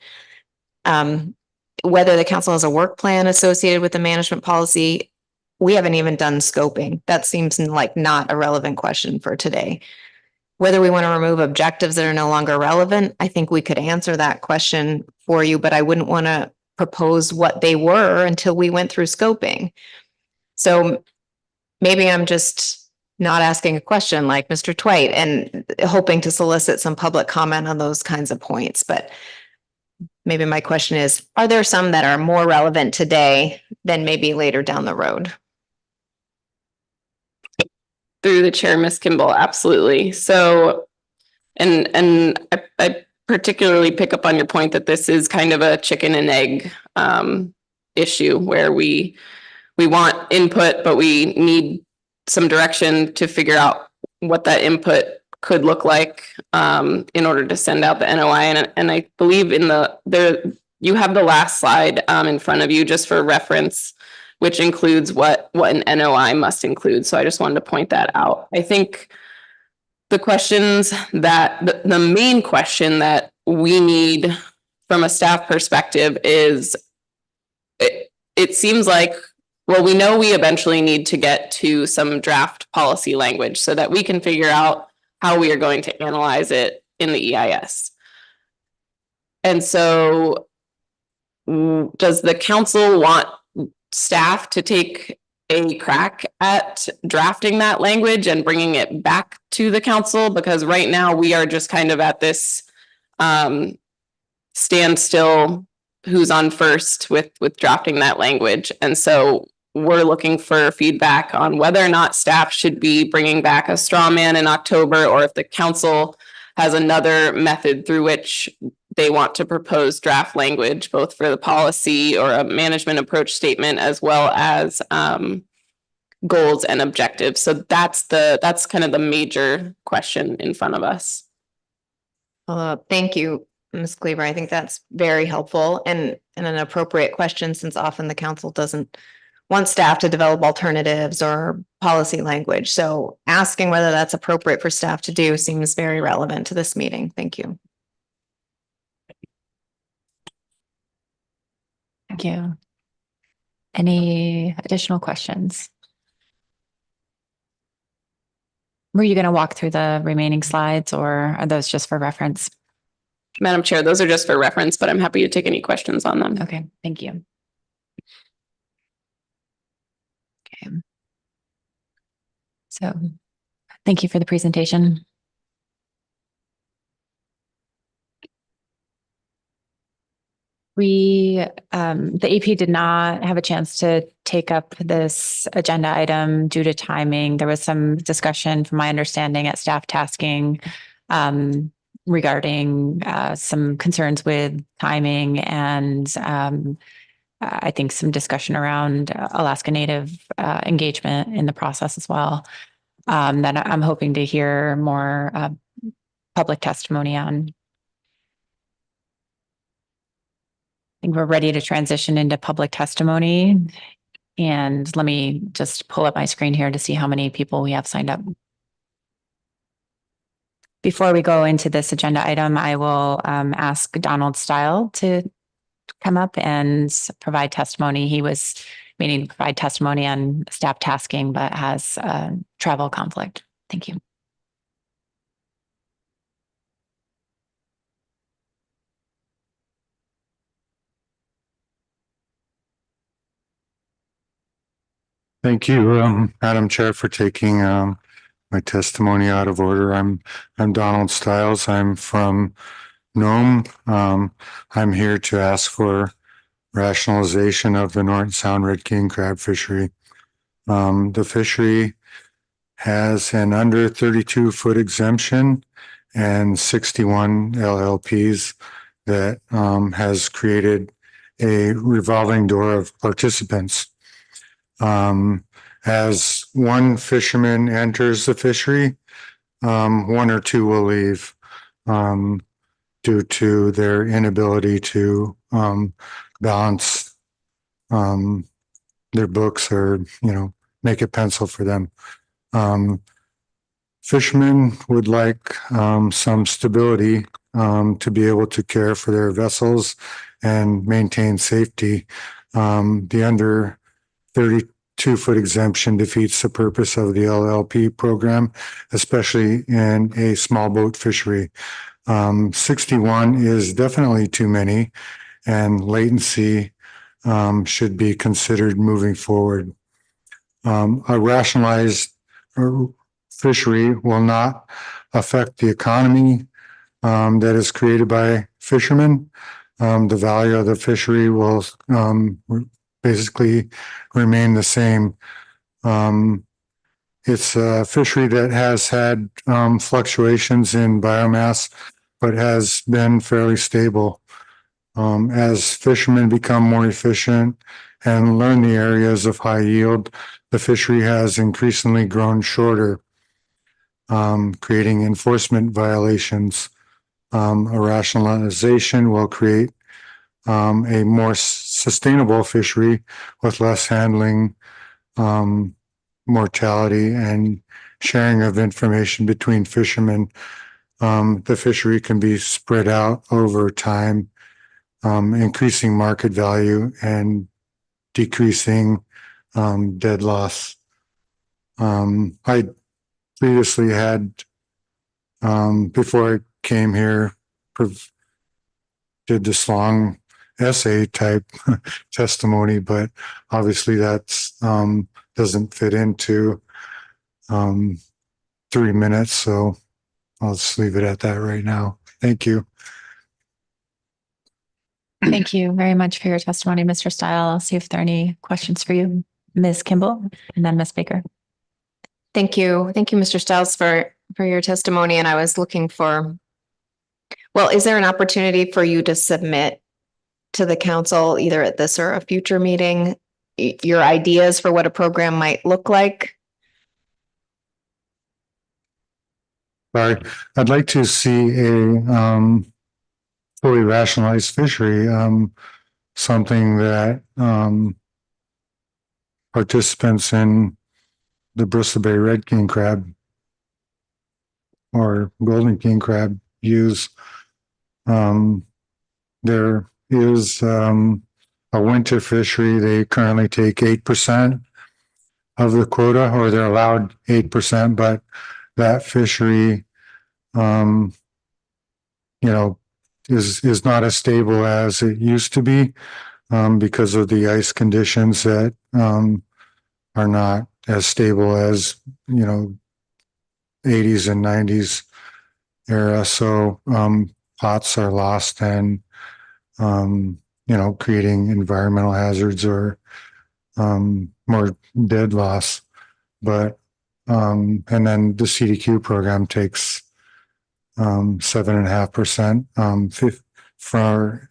Whether the council has a work plan associated with the management policy. We haven't even done scoping. That seems like not a relevant question for today. Whether we want to remove objectives that are no longer relevant, I think we could answer that question for you, but I wouldn't want to propose what they were until we went through scoping. So maybe I'm just not asking a question like Mr. Twite and hoping to solicit some public comment on those kinds of points. But maybe my question is, are there some that are more relevant today than maybe later down the road? Through the chair, Ms. Kimball, absolutely. So, and I particularly pick up on your point that this is kind of a chicken and egg issue where we want input, but we need some direction to figure out what that input could look like in order to send out the NOI. And I believe in you have the last slide in front of you just for reference, which includes what an NOI must include. So I just wanted to point that out. I think the questions that the main question that we need from a staff perspective is it seems like, well, we know we eventually need to get to some draft policy language so that we can figure out how we are going to analyze it in the EIS. And so does the council want staff to take a crack at drafting that language and bringing it back to the council? Because right now we are just kind of at this standstill, who's on first with drafting that language. And so we're looking for feedback on whether or not staff should be bringing back a straw man in October, or if the council has another method through which they want to propose draft language, both for the policy or a management approach statement, as well as goals and objectives. So that's kind of the major question in front of us. Thank you, Ms. Cleaver. I think that's very helpful and an appropriate question, since often the council doesn't want staff to develop alternatives or policy language. So asking whether that's appropriate for staff to do seems very relevant to this meeting. Thank you. Thank you. Any additional questions? Were you going to walk through the remaining slides, or are those just for reference? Madam Chair, those are just for reference, but I'm happy to take any questions on them. Okay, thank you. Okay. So thank you for the presentation. The AP did not have a chance to take up this agenda item due to timing. There was some discussion, from my understanding, at staff tasking regarding some concerns with timing and I think some discussion around Alaska Native engagement in the process as well. That I'm hoping to hear more public testimony on. I think we're ready to transition into public testimony. And let me just pull up my screen here to see how many people we have signed up. Before we go into this agenda item, I will ask Donald Stile to come up and provide testimony. He was meaning to provide testimony on staff tasking, but has travel conflict. Thank you. Thank you, Madam Chair, for taking my testimony out of order. I'm Donald Stiles. I'm from Nome. I'm here to ask for rationalization of the Norton Sound Red King crab fishery. The fishery has an under 32-foot exemption and 61 LLPs that has created a revolving door of participants. As one fisherman enters the fishery, one or two will leave due to their inability to balance their books or, make it pencil for them. Fishermen would like some stability to be able to care for their vessels and maintain safety. The under 32-foot exemption defeats the purpose of the LLP program, especially in a small boat fishery. 61 is definitely too many, and latency should be considered moving forward. A rationalized fishery will not affect the economy that is created by fishermen. The value of the fishery will basically remain the same. It's a fishery that has had fluctuations in biomass, but has been fairly stable. As fishermen become more efficient and learn the areas of high yield, the fishery has increasingly grown shorter, creating enforcement violations. A rationalization will create a more sustainable fishery with less handling, mortality, and sharing of information between fishermen. The fishery can be spread out over time, increasing market value and decreasing dead loss. I previously had, before I came here, did this long essay type testimony, but obviously that's doesn't fit into 3 minutes, so I'll just leave it at that right now. Thank you. Thank you very much for your testimony, Mr. Stile. I'll see if there are any questions for you, Ms. Kimball, and then Ms. Baker. Thank you. Thank you, Mr. Stiles, for your testimony. And I was looking for, well, is there an opportunity for you to submit to the council, either at this or a future meeting, your ideas for what a program might look like? Sorry, I'd like to see a fully rationalized fishery, something that participants in the Bristol Bay Red King crab or Golden King crab use. There is a winter fishery. They currently take 8% of the quota, or they're allowed 8%, but that fishery is not as stable as it used to be because of the ice conditions that are not as stable as 80s and 90s era. So pots are lost and creating environmental hazards or more dead loss. But and then the CDQ program takes 7.5% for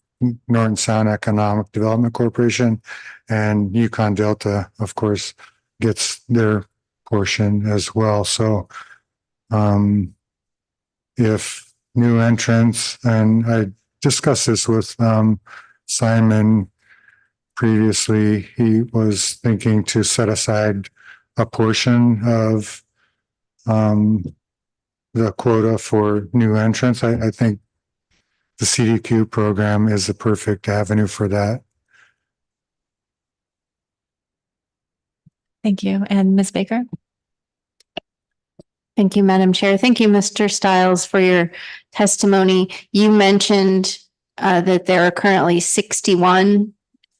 Norton Sound Economic Development Corporation, and Yukon Delta, of course, gets their portion as well. So if new entrants, and I discussed this with Simon previously, he was thinking to set aside a portion of the quota for new entrants. I think the CDQ program is the perfect avenue for that. Thank you. And Ms. Baker? Thank you, Madam Chair. Thank you, Mr. Stiles, for your testimony. You mentioned that there are currently 61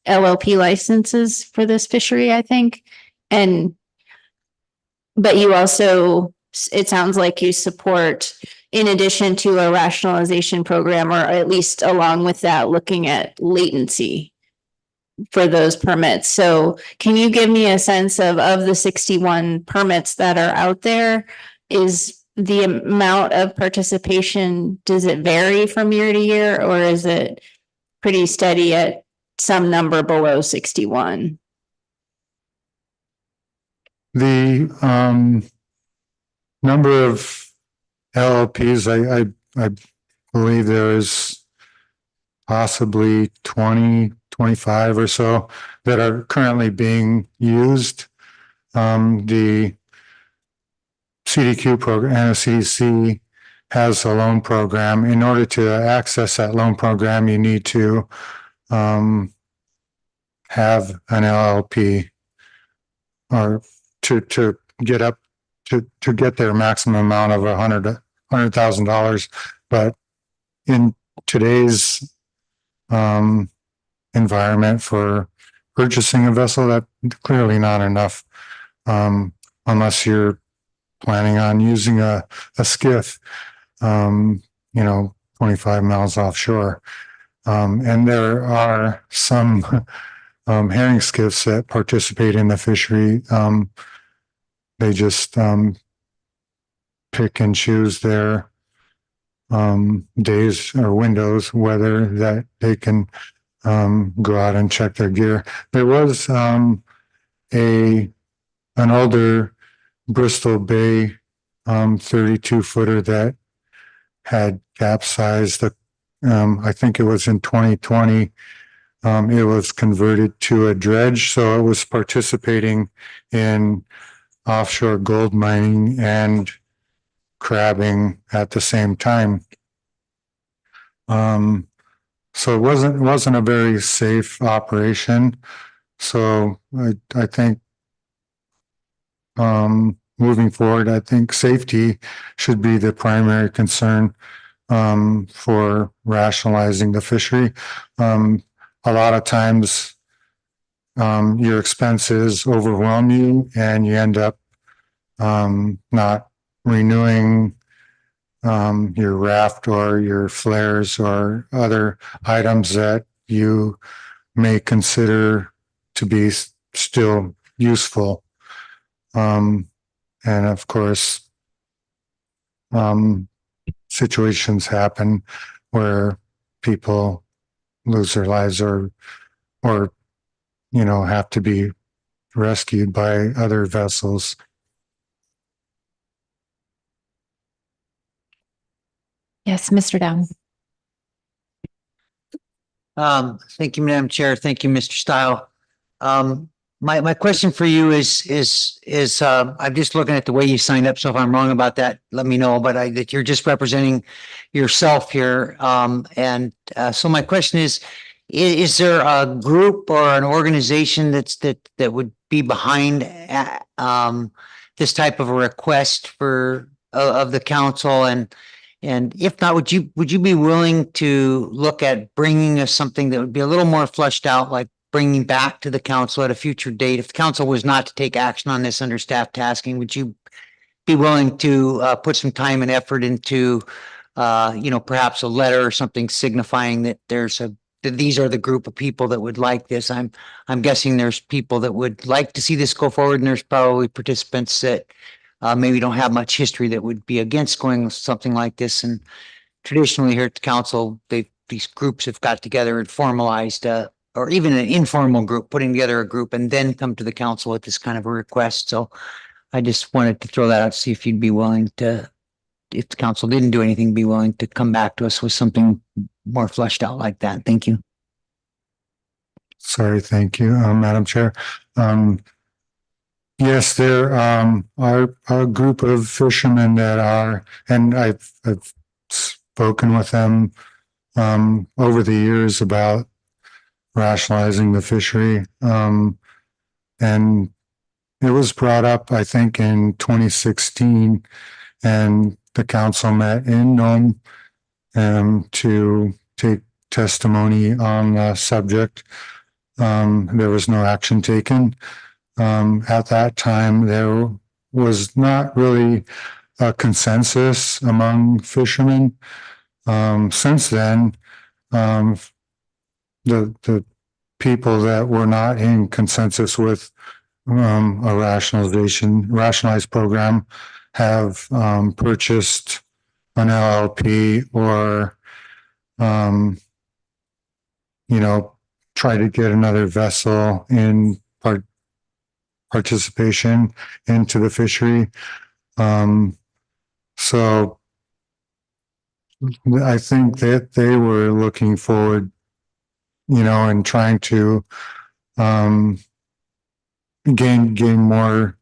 LLP licenses for this fishery, I think. And, but you also, it sounds like you support, in addition to a rationalization program, or at least along with that, looking at latency for those permits. So can you give me a sense of the 61 permits that are out there? Is the amount of participation, does it vary from year to year, or is it pretty steady at some number below 61? The number of LLPs, I believe there is possibly 20, 25 or so that are currently being used. The CDQ program and the CDC has a loan program. In order to access that loan program, you need to have an LLP or to get up to get their maximum amount of $100,000. But in today's environment for purchasing a vessel, that clearly not enough, unless you're planning on using a skiff, 25 miles offshore. And there are some herring skiffs that participate in the fishery. They just pick and choose their days or windows, whether that they can go out and check their gear. There was an older Bristol Bay 32 footer that had capsized. I think it was in 2020. It was converted to a dredge, so it was participating in offshore gold mining and crabbing at the same time. So it wasn't a very safe operation. So I think moving forward, I think safety should be the primary concern for rationalizing the fishery. A lot of times your expenses overwhelm you and you end up not renewing your raft or your flares or other items that you may consider to be still useful. And of course, situations happen where people lose their lives or have to be rescued by other vessels. Yes, Mr. Down. Thank you, Madam Chair. Thank you, Mr. Style. My question for you is I'm just looking at the way you signed up. So if I'm wrong about that, let me know. But that you're just representing yourself here. So my question is there a group or an organization that would be behind this type of a request of the council? And if not, would you be willing to look at bringing us something that would be a little more fleshed out, like bringing back to the council at a future date? If the council was not to take action on this under staff tasking, would you be willing to put some time and effort into, perhaps a letter or something signifying that that these are the group of people that would like this? I'm guessing there's people that would like to see this go forward, and there's probably participants that maybe don't have much history that would be against going with something like this. And traditionally here at the council, these groups have got together and formalized, or even an informal group, putting together a group and then come to the council with this kind of a request. So I just wanted to throw that out, see if you'd be willing to, if the council didn't do anything, be willing to come back to us with something more fleshed out like that. Thank you. Sorry, thank you, Madam Chair. Yes, there are a group of fishermen that are, and I've spoken with them over the years about rationalizing the fishery. And it was brought up, I think, in 2016, and the council met in Nome to take testimony on the subject. There was no action taken. At that time, there was not really a consensus among fishermen. Since then, the people that were not in consensus with a rationalized program have purchased an LLP or try to get another vessel in participation into the fishery. So I think that they were looking forward, and trying to gain more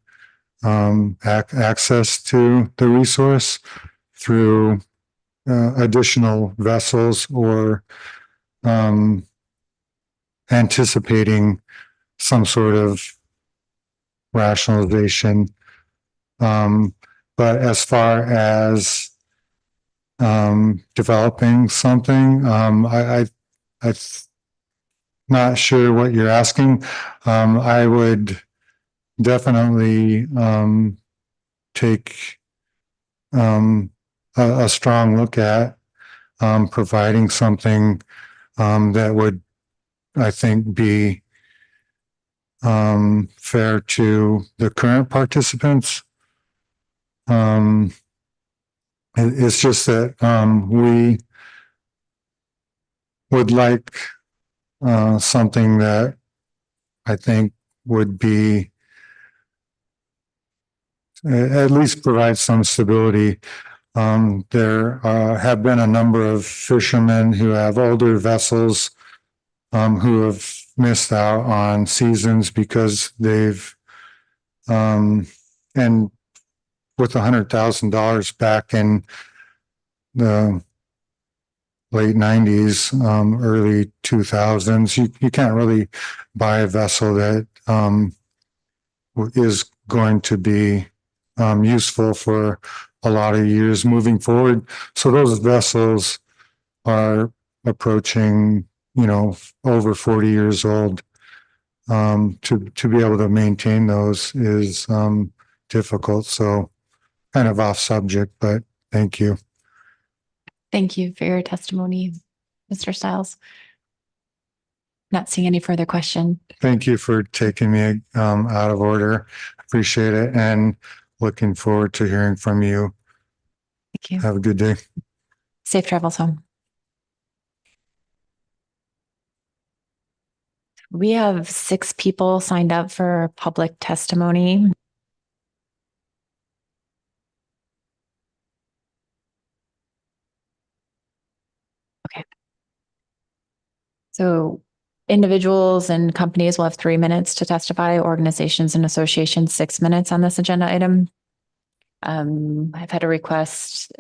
access to the resource through additional vessels or anticipating some sort of rationalization. But as far as developing something, I'm not sure what you're asking. I would definitely take a strong look at providing something that would, I think, be fair to the current participants. It's just that we would like something that I think would be at least provide some stability. There have been a number of fishermen who have older vessels who have missed out on seasons because they've and with $100,000 back in the late 90s, early 2000s, you can't really buy a vessel that is going to be useful for a lot of years moving forward. So those vessels are approaching, over 40 years old. To be able to maintain those is difficult. So kind of off subject, but thank you. Thank you for your testimony, Mr. Stiles. Not seeing any further question. Thank you for taking me out of order. Appreciate it, and looking forward to hearing from you. Thank you. Have a good day. Safe travels home. We have 6 people signed up for public testimony. Okay. So individuals and companies will have 3 minutes to testify, organizations and associations 6 minutes on this agenda item. I've had a request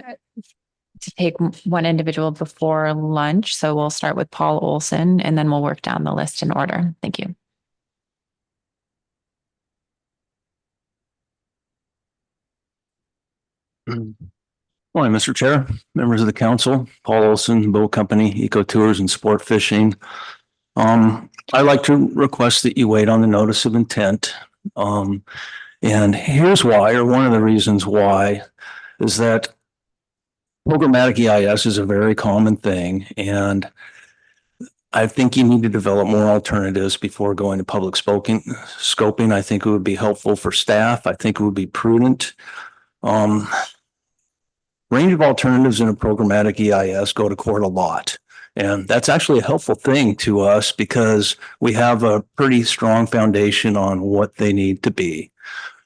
to take one individual before lunch. So we'll start with Paul Olson and then we'll work down the list in order. Thank you. Morning, Mr. Chair, members of the council, Paul Olson, Boat Company, Eco Tours and Sport Fishing. I'd like to request that you wait on the notice of intent. And here's why, or one of the reasons why, is that programmatic EIS is a very common thing. And I think you need to develop more alternatives before going to public scoping. I think it would be helpful for staff. I think it would be prudent. Range of alternatives in a programmatic EIS go to court a lot. And that's actually a helpful thing to us because we have a pretty strong foundation on what they need to be.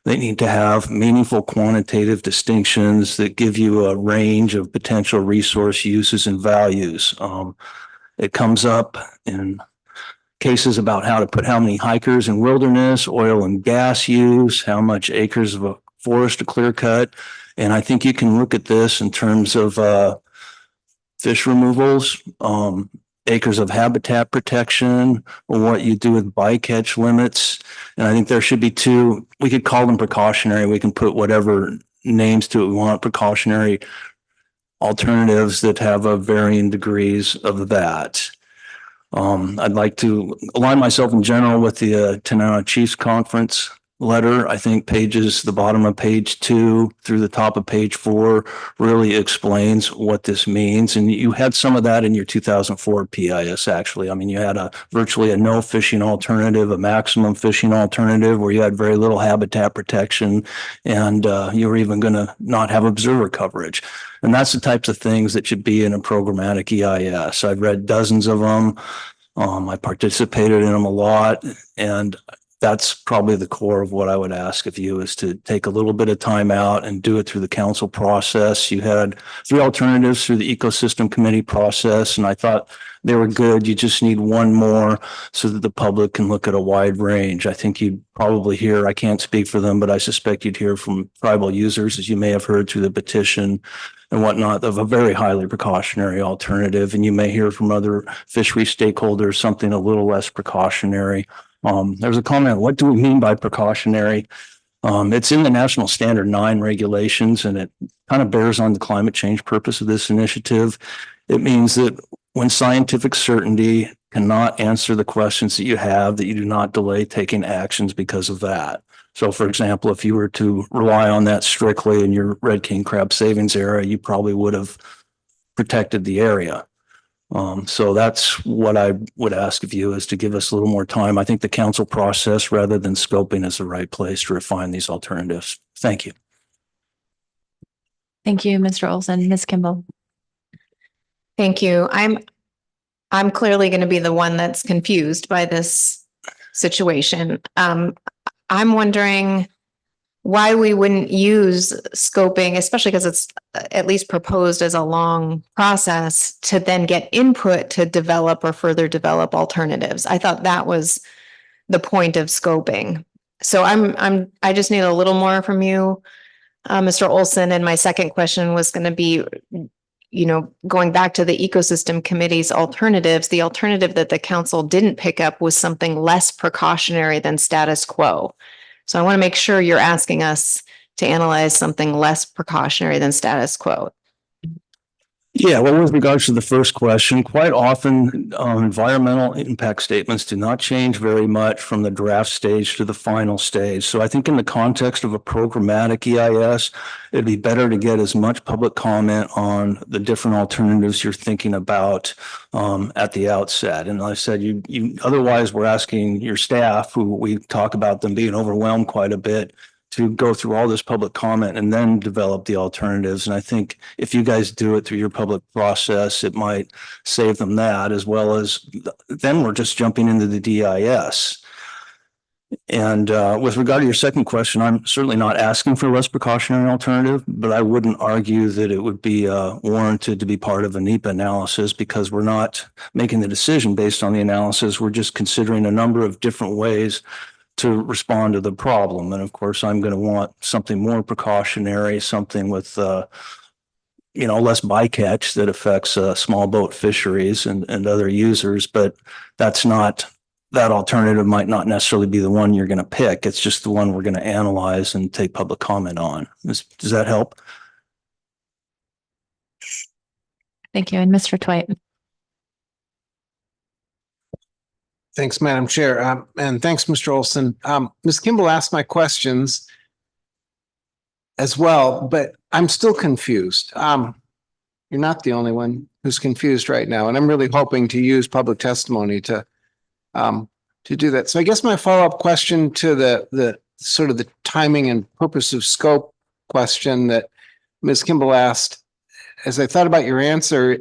They need to have meaningful quantitative distinctions that give you a range of potential resource uses and values. It comes up in cases about how to put how many hikers in wilderness, oil and gas use, how much acres of a forest to clear cut. And I think you can look at this in terms of fish removals, acres of habitat protection, or what you do with bycatch limits. And I think there should be 2, we could call them precautionary. We can put whatever names to it we want, precautionary alternatives that have a varying degrees of that. I'd like to align myself in general with the Tenino Chiefs Conference letter. I think the bottom of page 2 through the top of page 4 really explains what this means. And you had some of that in your 2004 PIS, actually. I mean, you had virtually a no fishing alternative, a maximum fishing alternative where you had very little habitat protection, and you were even going to not have observer coverage. And that's the types of things that should be in a programmatic EIS. I've read dozens of them. I participated in them a lot, and that's probably the core of what I would ask of you, is to take a little bit of time out and do it through the council process. You had 3 alternatives through the ecosystem committee process, and I thought they were good. You just need one more so that the public can look at a wide range. I think you'd probably hear, I can't speak for them, but I suspect you'd hear from tribal users, as you may have heard through the petition and whatnot, of a very highly precautionary alternative. And you may hear from other fishery stakeholders something a little less precautionary. There's a comment, what do we mean by precautionary? It's in the National Standard 9 regulations, and it kind of bears on the climate change purpose of this initiative. It means that when scientific certainty cannot answer the questions that you have, that you do not delay taking actions because of that. So, for example, if you were to rely on that strictly in your red king crab savings area, you probably would have protected the area. So that's what I would ask of you, is to give us a little more time. I think the council process rather than scoping is the right place to refine these alternatives. Thank you. Thank you, Mr. Olson. Ms. Kimball. Thank you. I'm clearly going to be the one that's confused by this situation. I'm wondering why we wouldn't use scoping, especially because it's at least proposed as a long process, to then get input to develop or further develop alternatives. I thought that was the point of scoping. So I just need a little more from you, Mr. Olson. And my second question was going to be, going back to the ecosystem committee's alternatives, the alternative that the council didn't pick up was something less precautionary than status quo. So I want to make sure you're asking us to analyze something less precautionary than status quo. Yeah, well, with regards to the first question, quite often environmental impact statements do not change very much from the draft stage to the final stage. So I think in the context of a programmatic EIS, it'd be better to get as much public comment on the different alternatives you're thinking about at the outset. And like I said, you otherwise we're asking your staff, who we talk about them being overwhelmed quite a bit, to go through all this public comment and then develop the alternatives. And I think if you guys do it through your public process, it might save them that, as well as then we're just jumping into the DIS. And with regard to your second question, I'm certainly not asking for a less precautionary alternative, but I wouldn't argue that it would be warranted to be part of a NEPA analysis, because we're not making the decision based on the analysis. We're just considering a number of different ways to respond to the problem. And of course, I'm going to want something more precautionary, something with, less bycatch that affects small boat fisheries and other users. But that alternative might not necessarily be the one you're going to pick. It's just the one we're going to analyze and take public comment on. Does that help? Thank you. And Mr. Twite. Thanks, Madam Chair. And thanks, Mr. Olson. Ms. Kimball asked my questions as well, but I'm still confused. You're not the only one who's confused right now, and I'm really hoping to use public testimony to do that. So I guess my follow-up question to the sort of the timing and purpose of scope question that Ms. Kimball asked, as I thought about your answer,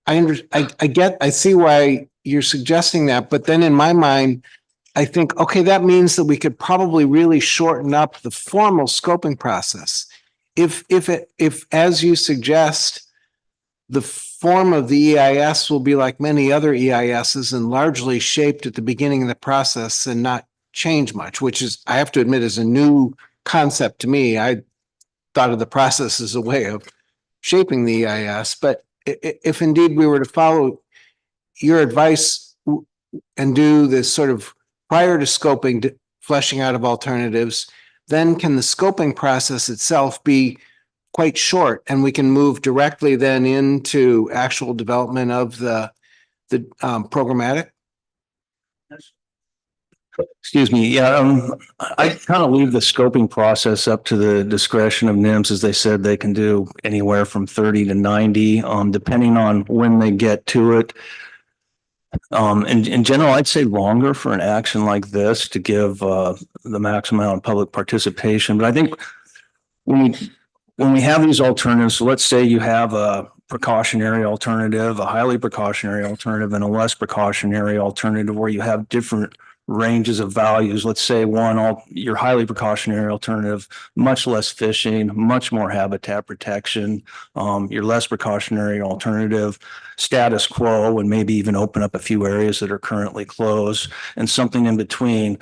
I see why you're suggesting that, but then in my mind, I think, okay, that means that we could probably really shorten up the formal scoping process. If as you suggest, the form of the EIS will be like many other EISs and largely shaped at the beginning of the process and not change much, which is, I have to admit, is a new concept to me. I thought of the process as a way of shaping the EIS, but if indeed we were to follow your advice and do this sort of prior to scoping, fleshing out of alternatives, then can the scoping process itself be quite short, and we can move directly then into actual development of the the programmatic? Excuse me, yeah, I kind of leave the scoping process up to the discretion of NIMS. As they said, they can do anywhere from 30 to 90, depending on when they get to it. In general, I'd say longer for an action like this to give the maximum amount of public participation. But I think when we have these alternatives, so let's say you have a precautionary alternative, a highly precautionary alternative, and a less precautionary alternative where you have different ranges of values. Let's say your highly precautionary alternative, much less fishing, much more habitat protection. Your less precautionary alternative, status quo, and maybe even open up a few areas that are currently closed, and something in between.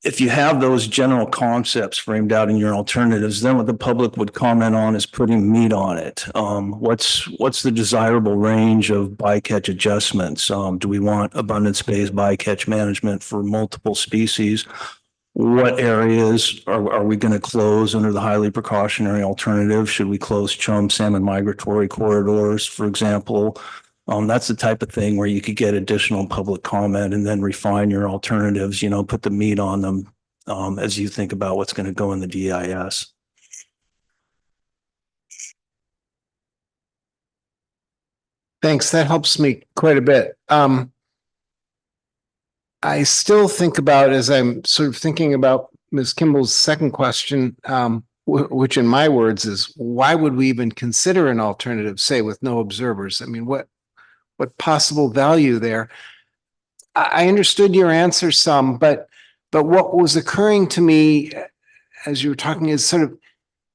If you have those general concepts framed out in your alternatives, then what the public would comment on is putting meat on it. What's the desirable range of bycatch adjustments? Do we want abundance-based bycatch management for multiple species? What areas are we going to close under the highly precautionary alternative? Should we close chum, salmon migratory corridors, for example? That's the type of thing where you could get additional public comment and then refine your alternatives, put the meat on them as you think about what's going to go in the DIS. Thanks. That helps me quite a bit. I still think about, as I'm sort of thinking about Ms. Kimball's second question, which in my words is, why would we even consider an alternative, say, with no observers? I mean, what possible value there? I understood your answer some, but what was occurring to me as you were talking is sort of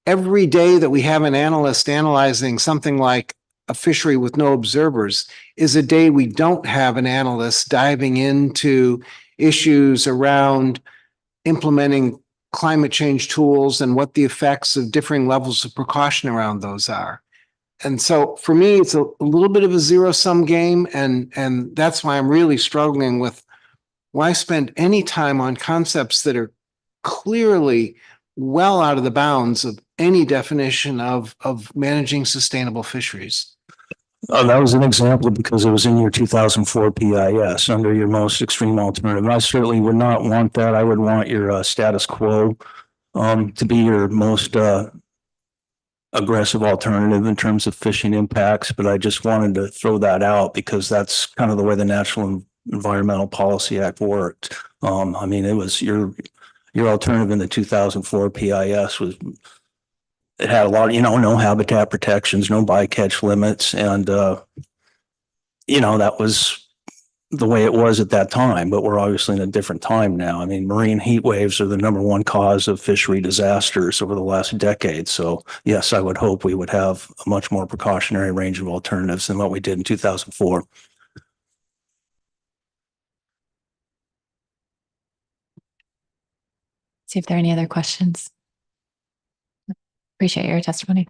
every day that we have an analyst analyzing something like a fishery with no observers is a day we don't have an analyst diving into issues around implementing climate change tools and what the effects of differing levels of precaution around those are. And so for me, it's a little bit of a zero-sum game, and that's why I'm really struggling with why spend any time on concepts that are clearly well out of the bounds of any definition of managing sustainable fisheries. That was an example because it was in your 2004 PIS under your most extreme alternative. And I certainly would not want that. I would want your status quo to be your most aggressive alternative in terms of fishing impacts. But I just wanted to throw that out because that's kind of the way the National Environmental Policy Act worked. I mean, it was your alternative in the 2004 PIS was, it had a lot, no habitat protections, no bycatch limits. And, that was the way it was at that time, but we're obviously in a different time now. I mean, marine heat waves are the #1 cause of fishery disasters over the last decade. So yes, I would hope we would have a much more precautionary range of alternatives than what we did in 2004. See if there are any other questions. Appreciate your testimony.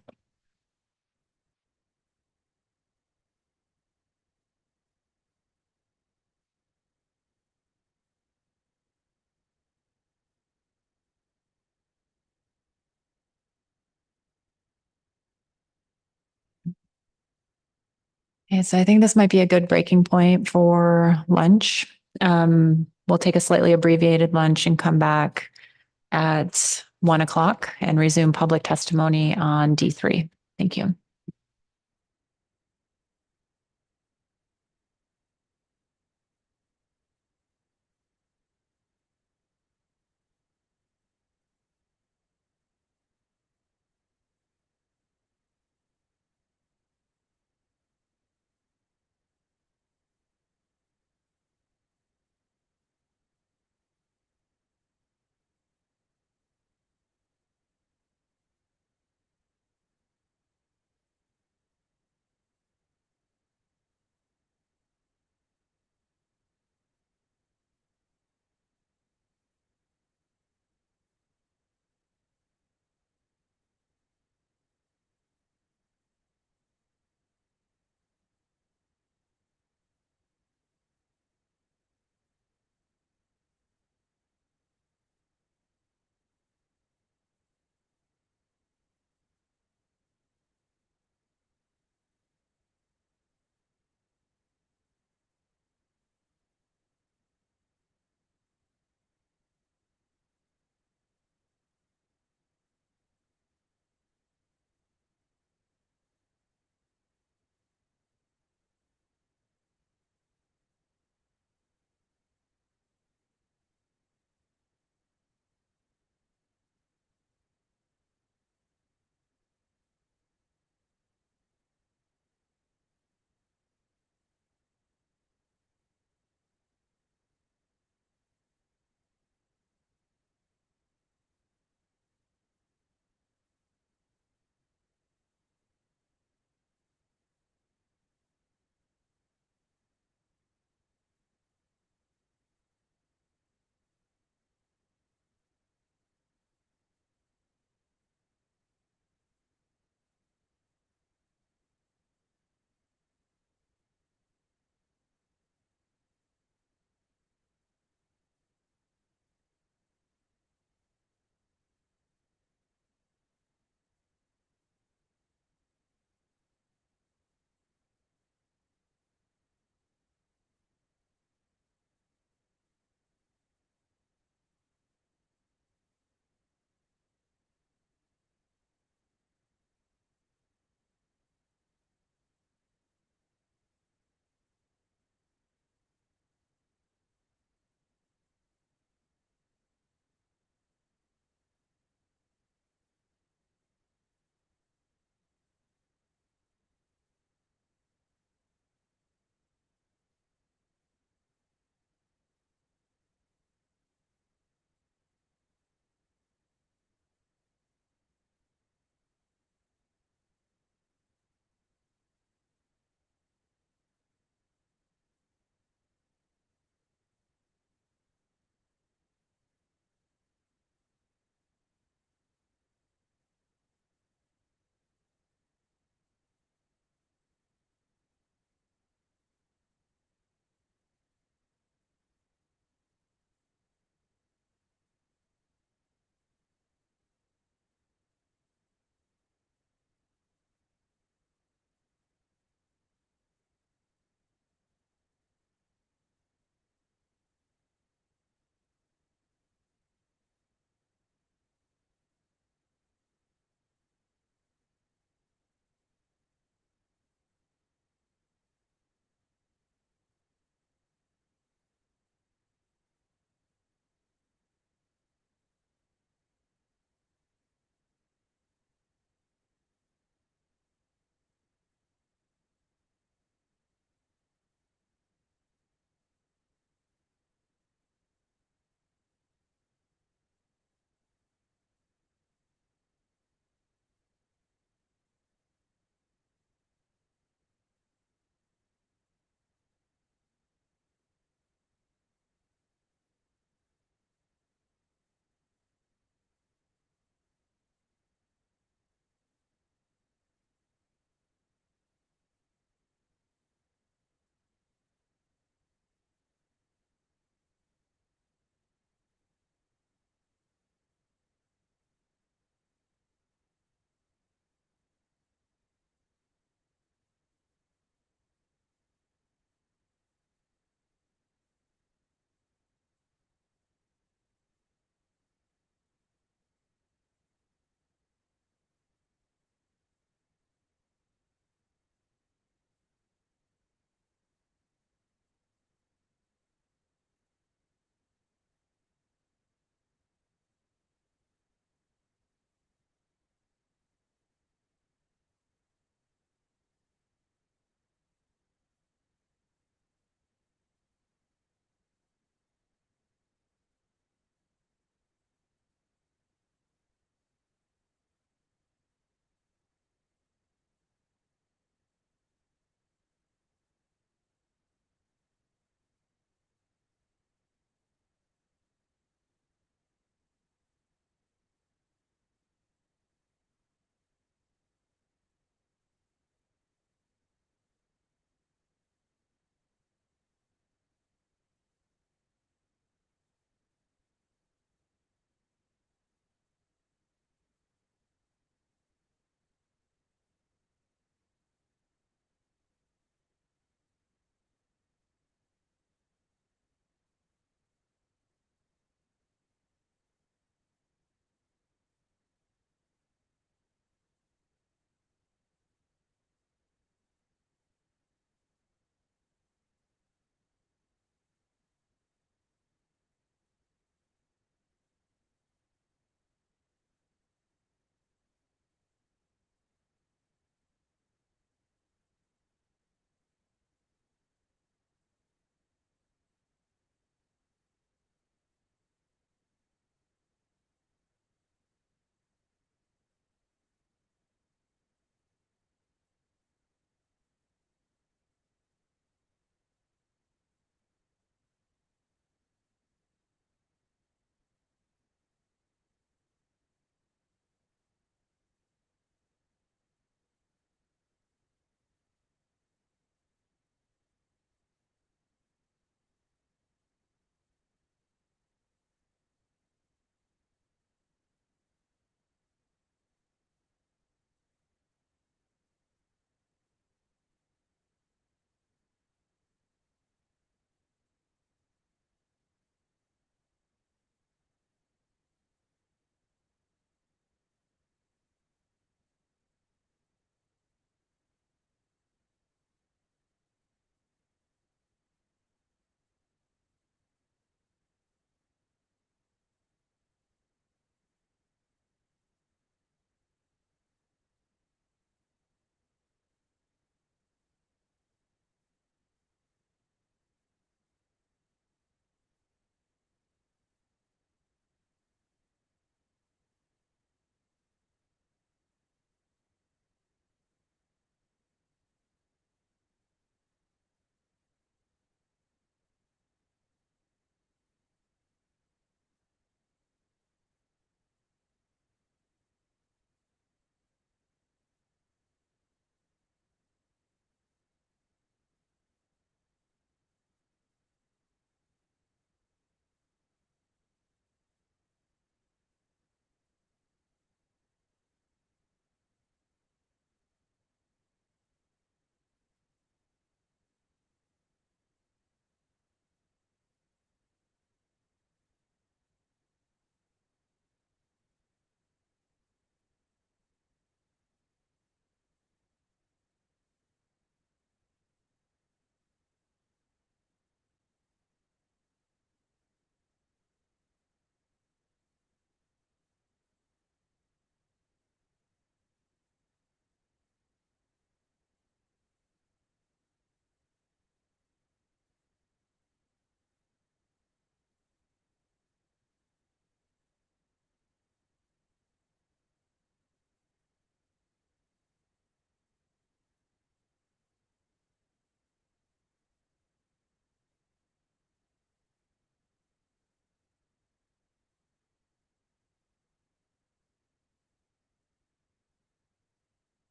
Okay, so I think this might be a good breaking point for lunch. We'll take a slightly abbreviated lunch and come back at 1 o'clock and resume public testimony on D3. Thank you.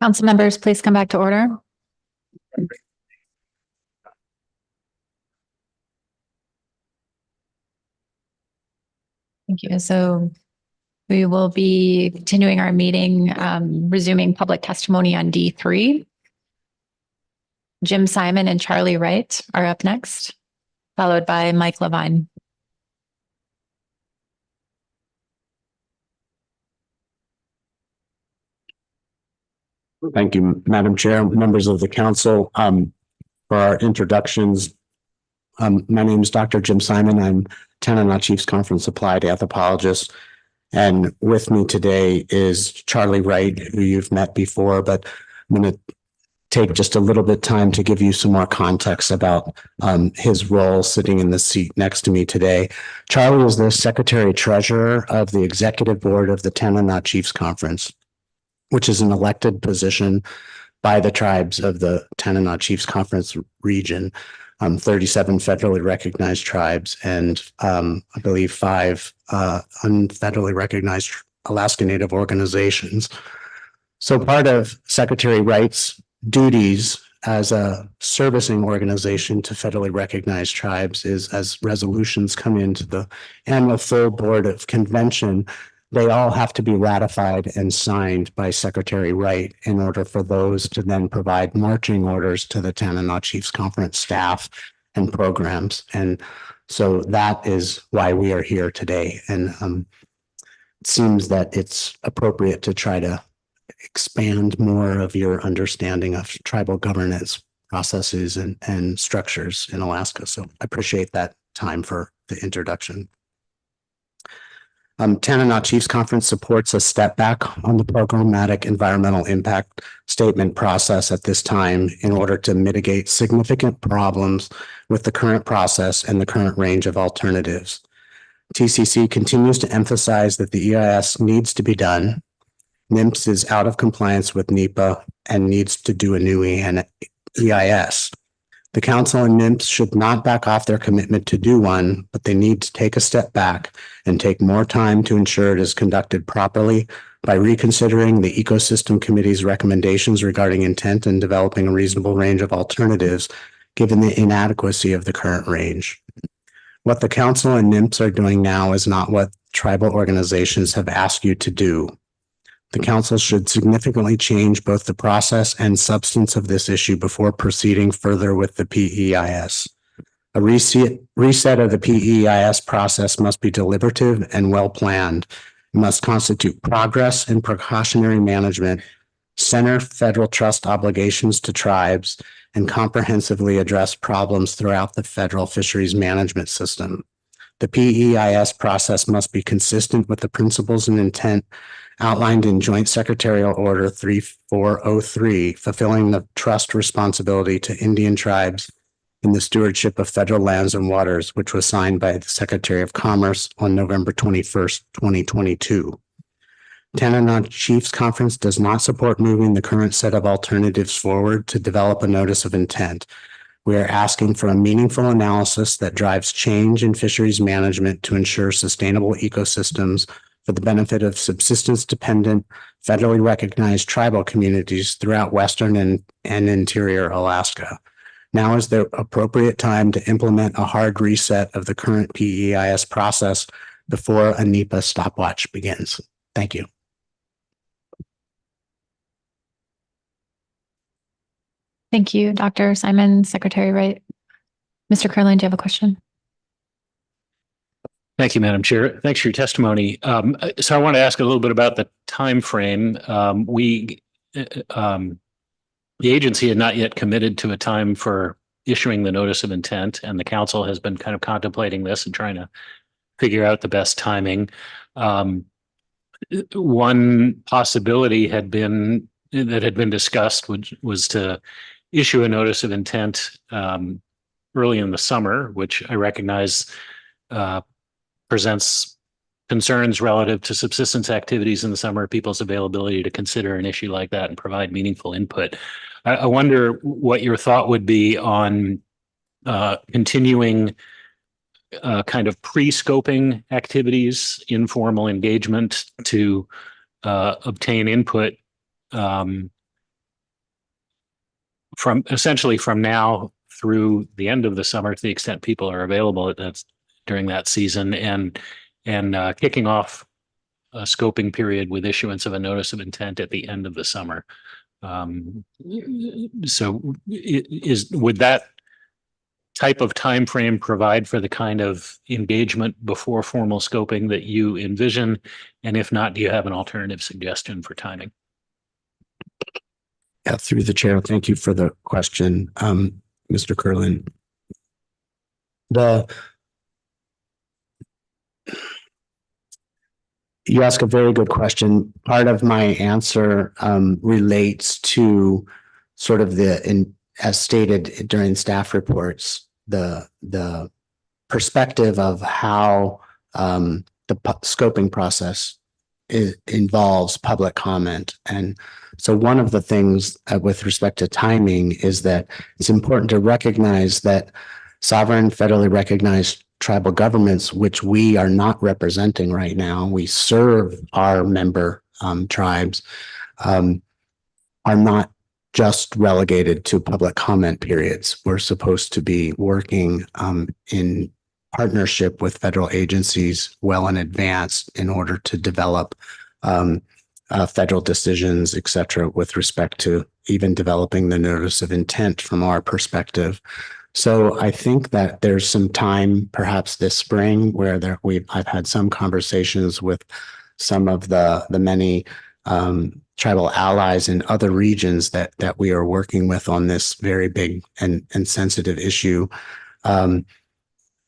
Council members, please come back to order. Thank you. So we will be continuing our meeting, resuming public testimony on D3. Jim Simon and Charlie Wright are up next, followed by Mike Levine. Thank you, Madam Chair, members of the council. For our introductions, my name is Dr. Jim Simon. I'm Tanana Chiefs Conference Applied Anthropologist. And with me today is Charlie Wright, who you've met before, but I'm going to take just a little bit time to give you some more context about his role sitting in the seat next to me today. Charlie is the Secretary Treasurer of the Executive Board of the Tanana Chiefs Conference, which is an elected position by the tribes of the Tanana Chiefs Conference region, 37 federally recognized tribes and I believe 5 unfederally recognized Alaska Native organizations. So part of Secretary Wright's duties as a servicing organization to federally recognized tribes is, as resolutions come into the annual full board of convention, they all have to be ratified and signed by Secretary Wright in order for those to then provide marching orders to the Tanana Chiefs Conference staff and programs. And so that is why we are here today. And it seems that it's appropriate to try to expand more of your understanding of tribal governance processes and structures in Alaska. So I appreciate that time for the introduction. Tanana Chiefs Conference supports a step back on the programmatic environmental impact statement process at this time in order to mitigate significant problems with the current process and the current range of alternatives. TCC continues to emphasize that the EIS needs to be done. NMFS is out of compliance with NEPA and needs to do a new EIS. The council and NMFS should not back off their commitment to do one, but they need to take a step back and take more time to ensure it is conducted properly by reconsidering the Ecosystem Committee's recommendations regarding intent and developing a reasonable range of alternatives, given the inadequacy of the current range. What the council and NMFS are doing now is not what tribal organizations have asked you to do. The council should significantly change both the process and substance of this issue before proceeding further with the PEIS. A reset of the PEIS process must be deliberative and well planned. It must constitute progress and precautionary management, center federal trust obligations to tribes, and comprehensively address problems throughout the federal fisheries management system. The PEIS process must be consistent with the principles and intent outlined in Joint Secretarial Order 3403, fulfilling the trust responsibility to Indian tribes in the stewardship of federal lands and waters, which was signed by the Secretary of Commerce on November 21st, 2022. Tanana Chiefs Conference does not support moving the current set of alternatives forward to develop a notice of intent. We are asking for a meaningful analysis that drives change in fisheries management to ensure sustainable ecosystems for the benefit of subsistence-dependent, federally recognized tribal communities throughout Western and interior Alaska. Now is the appropriate time to implement a hard reset of the current PEIS process before a NEPA stopwatch begins. Thank you. Thank you, Dr. Simon, Secretary Wright. Mr. Curlin, do you have a question? Thank you, Madam Chair. Thanks for your testimony. So I want to ask a little bit about the time frame. The agency had not yet committed to a time for issuing the notice of intent, and the council has been kind of contemplating this and trying to figure out the best timing. One possibility had been discussed, which was to issue a notice of intent early in the summer, which I recognize presents concerns relative to subsistence activities in the summer, people's availability to consider an issue like that and provide meaningful input. I wonder what your thought would be on continuing kind of pre-scoping activities, informal engagement to obtain input essentially from now through the end of the summer, to the extent people are available, that's during that season, and kicking off a scoping period with issuance of a notice of intent at the end of the summer. So would that type of time frame provide for the kind of engagement before formal scoping that you envision? And if not, do you have an alternative suggestion for timing? Yeah, through the chair, thank you for the question, Mr. Curlin. You ask a very good question. Part of my answer relates to sort of as stated during staff reports, the perspective of how the scoping process involves public comment. And so one of the things with respect to timing is that it's important to recognize that sovereign federally recognized tribal governments, which we are not representing right now, we serve our member tribes, are not just relegated to public comment periods. We're supposed to be working in partnership with federal agencies well in advance in order to develop federal decisions, et cetera, with respect to even developing the notice of intent from our perspective. So I think that there's some time, perhaps this spring, where I've had some conversations with some of the many tribal allies in other regions that we are working with on this very big and sensitive issue.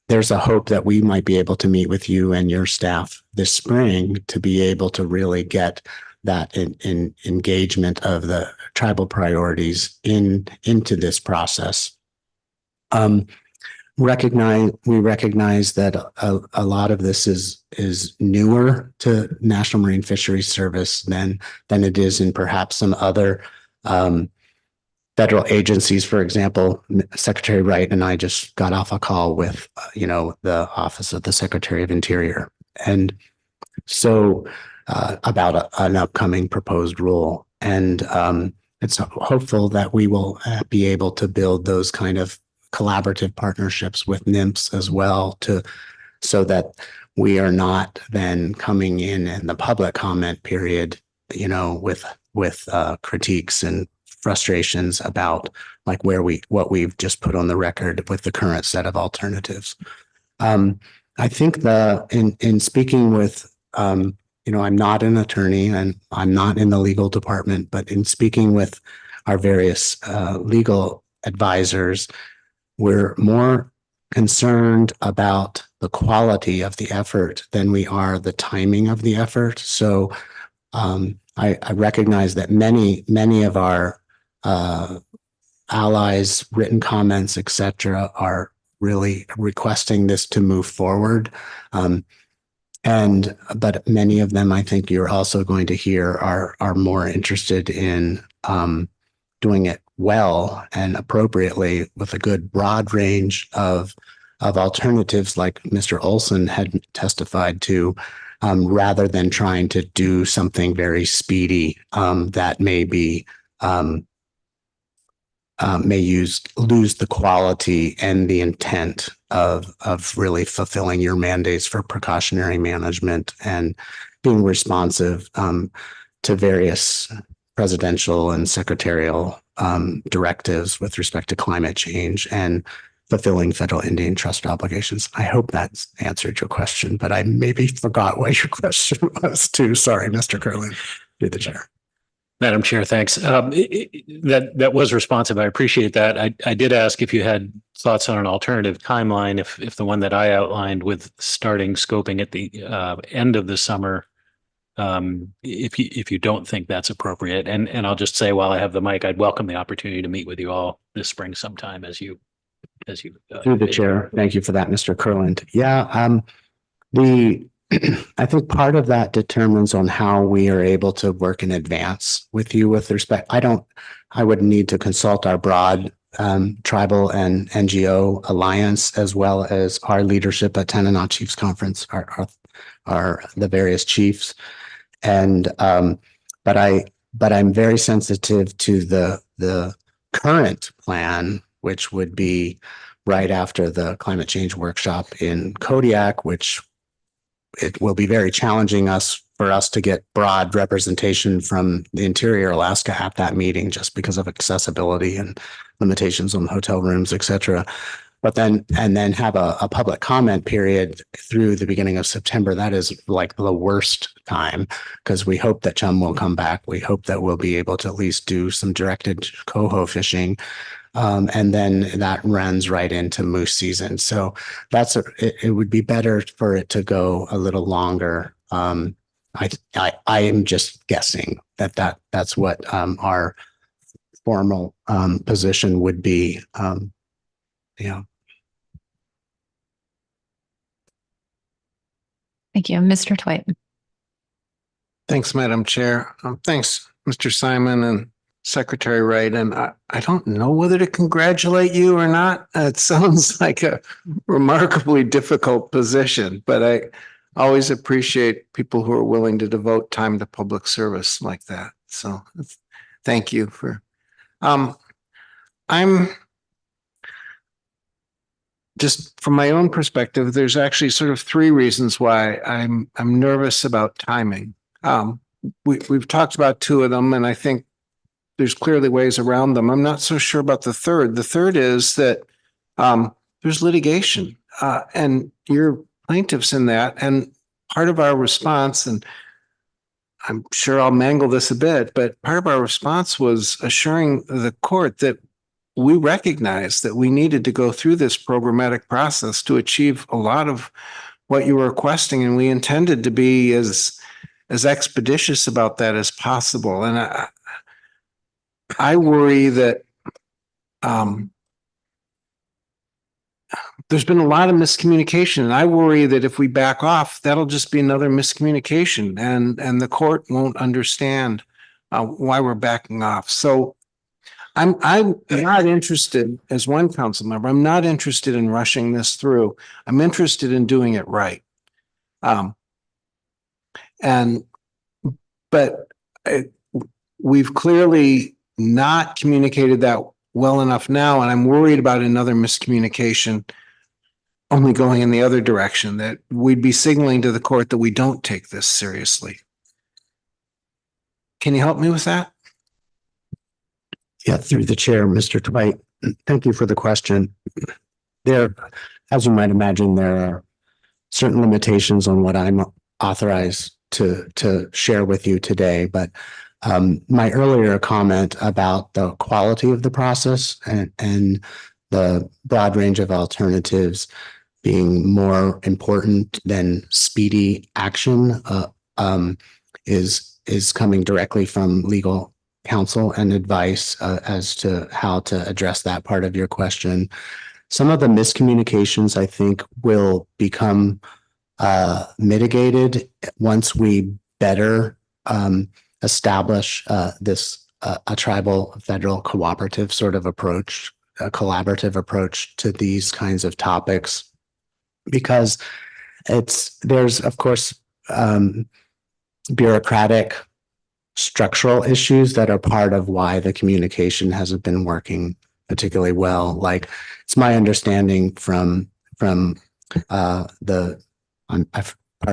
There's a hope that we might be able to meet with you and your staff this spring to be able to really get that in engagement of the tribal priorities into this process. We recognize that a lot of this is newer to National Marine Fisheries Service than it is in perhaps some other federal agencies. For example, Secretary Wright and I just got off a call with the Office of the Secretary of Interior, and so about an upcoming proposed rule, and it's hopeful that we will be able to build those kind of collaborative partnerships with NMFS as well, so that we are not then coming in the public comment period, with critiques and frustrations about like what we've just put on the record with the current set of alternatives. I think in speaking with, I'm not an attorney and I'm not in the legal department, but in speaking with our various legal advisors, we're more concerned about the quality of the effort than we are the timing of the effort. So I recognize that many of our allies, written comments, et cetera, are really requesting this to move forward. But many of them, I think you're also going to hear, are more interested in doing it well and appropriately with a good broad range of alternatives, like Mr. Olson had testified to, rather than trying to do something very speedy that may lose the quality and the intent of really fulfilling your mandates for precautionary management and being responsive to various presidential and secretarial directives with respect to climate change and fulfilling federal Indian trust obligations. I hope that's answered your question, but I maybe forgot what your question was too. Sorry, Mr. Curlin, you're the chair. Madam Chair, thanks. That was responsive. I appreciate that. I did ask if you had thoughts on an alternative timeline, if the one that I outlined with starting scoping at the end of the summer, if you don't think that's appropriate. And I'll just say, while I have the mic, I'd welcome the opportunity to meet with you all this spring sometime as you through the chair. Thank you for that, Mr. Curland. Yeah, I think part of that determines on how we are able to work in advance with you with respect. I would need to consult our broad tribal and NGO alliance, as well as our leadership at Tanana Chiefs Conference, our the various chiefs. And but I'm very sensitive to the current plan, which would be right after the climate change workshop in Kodiak, which it will be very challenging for us to get broad representation from the interior Alaska at that meeting, just because of accessibility and limitations on hotel rooms, et cetera. But then have a public comment period through the beginning of September. That is like the worst time, because we hope that chum will come back. We hope that we'll be able to at least do some directed coho fishing. And then that runs right into moose season. So it would be better for it to go a little longer. I am just guessing that's what our formal position would be. Yeah. Thank you. Mr. Twite. Thanks, Madam Chair. Thanks, Mr. Simon and Secretary Wright. And I don't know whether to congratulate you or not. It sounds like a remarkably difficult position, but I always appreciate people who are willing to devote time to public service like that. So thank you for, I'm just from my own perspective, there's actually sort of three reasons why I'm nervous about timing. We've talked about two of them, and I think there's clearly ways around them. I'm not so sure about the third. The third is that there's litigation, and you're plaintiffs in that. And part of our response, and I'm sure I'll mangle this a bit, but part of our response was assuring the court that we recognized that we needed to go through this programmatic process to achieve a lot of what you were requesting, and we intended to be as expeditious about that as possible. And I worry that there's been a lot of miscommunication, and I worry that if we back off, that'll just be another miscommunication, and the court won't understand why we're backing off. So I'm not interested, as one council member, I'm not interested in rushing this through. I'm interested in doing it right. But we've clearly not communicated that well enough now, and I'm worried about another miscommunication only going in the other direction, that we'd be signaling to the court that we don't take this seriously. Can you help me with that? Yeah, through the chair, Mr. Twite. Thank you for the question. As you might imagine, there are certain limitations on what I'm authorized to share with you today. But my earlier comment about the quality of the process and the broad range of alternatives being more important than speedy action is coming directly from legal counsel and advice as to how to address that part of your question. Some of the miscommunications, I think, will become mitigated once we better establish a tribal federal cooperative sort of approach, a collaborative approach to these kinds of topics, because there's of course bureaucratic structural issues that are part of why the communication hasn't been working particularly well. Like, it's my understanding from pardon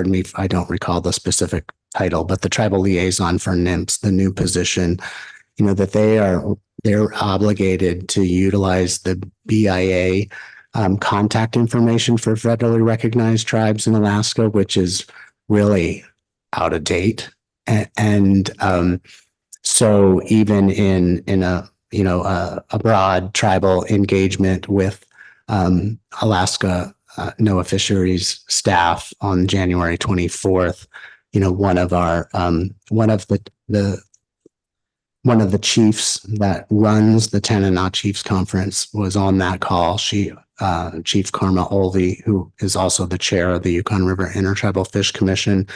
me if I don't recall the specific title, but the tribal liaison for NIMS, the new position, that they're obligated to utilize the BIA contact information for federally recognized tribes in Alaska, which is really out of date. And so even in a broad tribal engagement with Alaska NOAA Fisheries staff on January 24th, one of the chiefs that runs the Tanana Chiefs Conference was on that call. Chief Karma Olvey, who is also the chair of the Yukon River Intertribal Fish Commission.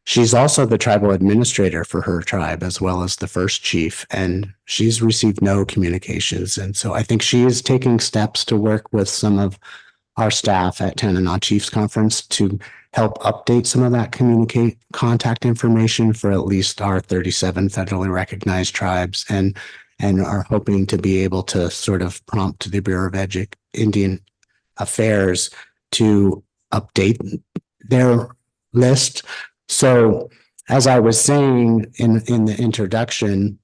She's also the tribal administrator for her tribe, as well as the first chief, and she's received no communications. And so I think she is taking steps to work with some of our staff at Tanana Chiefs Conference to help update some of that contact information for at least our 37 federally recognized tribes. And and are hoping to be able to sort of prompt the Bureau of Indian Affairs to update their list. So as I was saying in the introduction,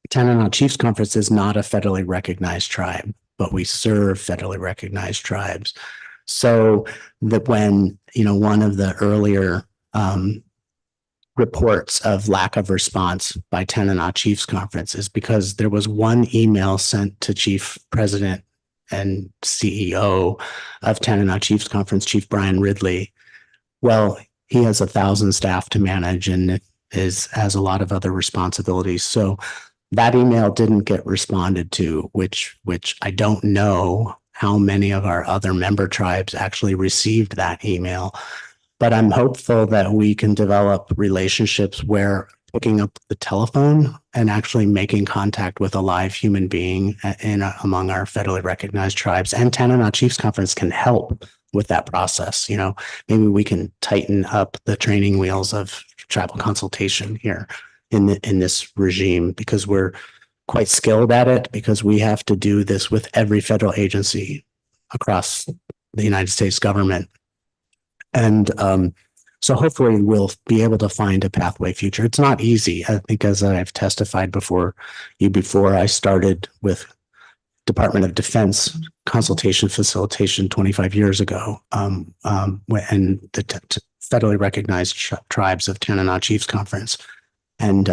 Tanana Chiefs Conference is not a federally recognized tribe, but we serve federally recognized tribes. So that when, one of the earlier reports of lack of response by Tanana Chiefs Conference is because there was one email sent to Chief President and CEO of Tanana Chiefs Conference, Chief Brian Ridley. Well, he has 1,000 staff to manage and has a lot of other responsibilities. So that email didn't get responded to, which I don't know how many of our other member tribes actually received that email. But I'm hopeful that we can develop relationships where picking up the telephone and actually making contact with a live human being among our federally recognized tribes and Tanana Chiefs Conference can help with that process. Maybe we can tighten up the training wheels of tribal consultation here in this regime, because we're quite skilled at it, because we have to do this with every federal agency across the United States government. And so hopefully we'll be able to find a pathway future. It's not easy. I think, as I've testified before, I started with Department of Defense consultation facilitation 25 years ago, and the federally recognized tribes of Tanana Chiefs Conference. And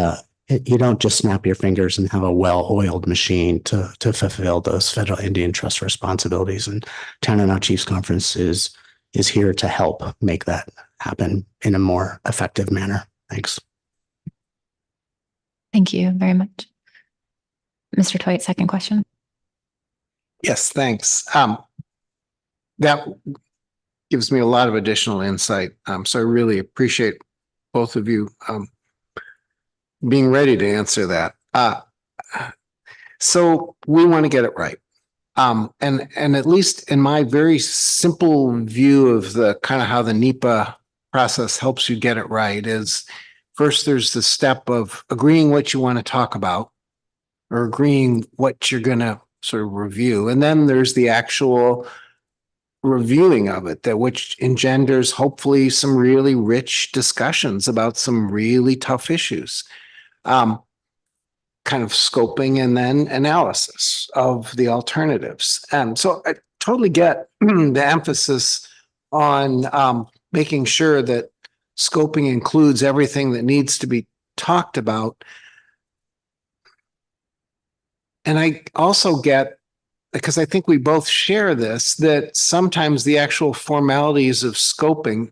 you don't just snap your fingers and have a well-oiled machine to fulfill those federal Indian trust responsibilities. And Tanana Chiefs Conference is here to help make that happen in a more effective manner. Thanks. Thank you very much. Mr. Toit, second question. Yes, thanks. That gives me a lot of additional insight. So I really appreciate both of you being ready to answer that. So we want to get it right. And at least in my very simple view of the kind of how the NEPA process helps you get it right is, first there's the step of agreeing what you want to talk about or agreeing what you're going to sort of review. And then there's the actual reviewing of it, which engenders hopefully some really rich discussions about some really tough issues. Kind of scoping and then analysis of the alternatives. So I totally get the emphasis on making sure that scoping includes everything that needs to be talked about. And I also get, because I think we both share this, that sometimes the actual formalities of scoping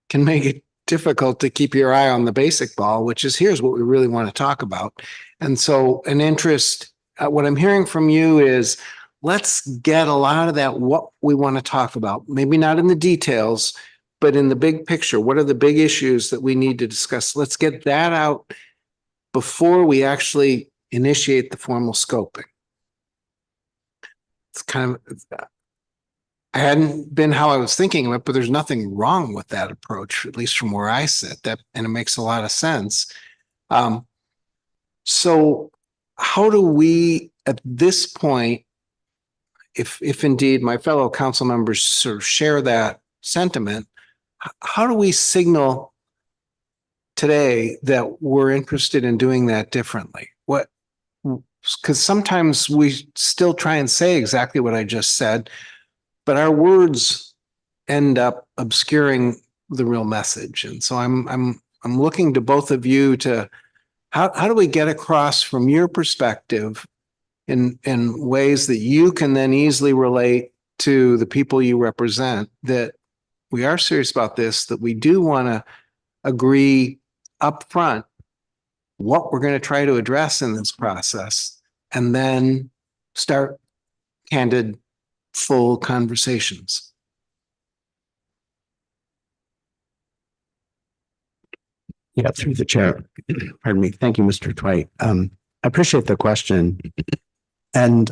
can make it difficult to keep your eye on the basic ball, which is, here's what we really want to talk about. And so an interest, what I'm hearing from you is, let's get a lot of that, what we want to talk about, maybe not in the details, but in the big picture. What are the big issues that we need to discuss? Let's get that out before we actually initiate the formal scoping. It's kind of, I hadn't been how I was thinking of it, but there's nothing wrong with that approach, at least from where I sit, and it makes a lot of sense. So how do we, at this point, if indeed my fellow council members sort of share that sentiment, how do we signal today that we're interested in doing that differently? Because sometimes we still try and say exactly what I just said, but our words end up obscuring the real message. And so I'm looking to both of you to how do we get across from your perspective in ways that you can then easily relate to the people you represent, that we are serious about this, that we do want to agree up front what we're going to try to address in this process, and then start candid, full conversations. Yeah, through the chair. Pardon me. Thank you, Mr. Twite. I appreciate the question. And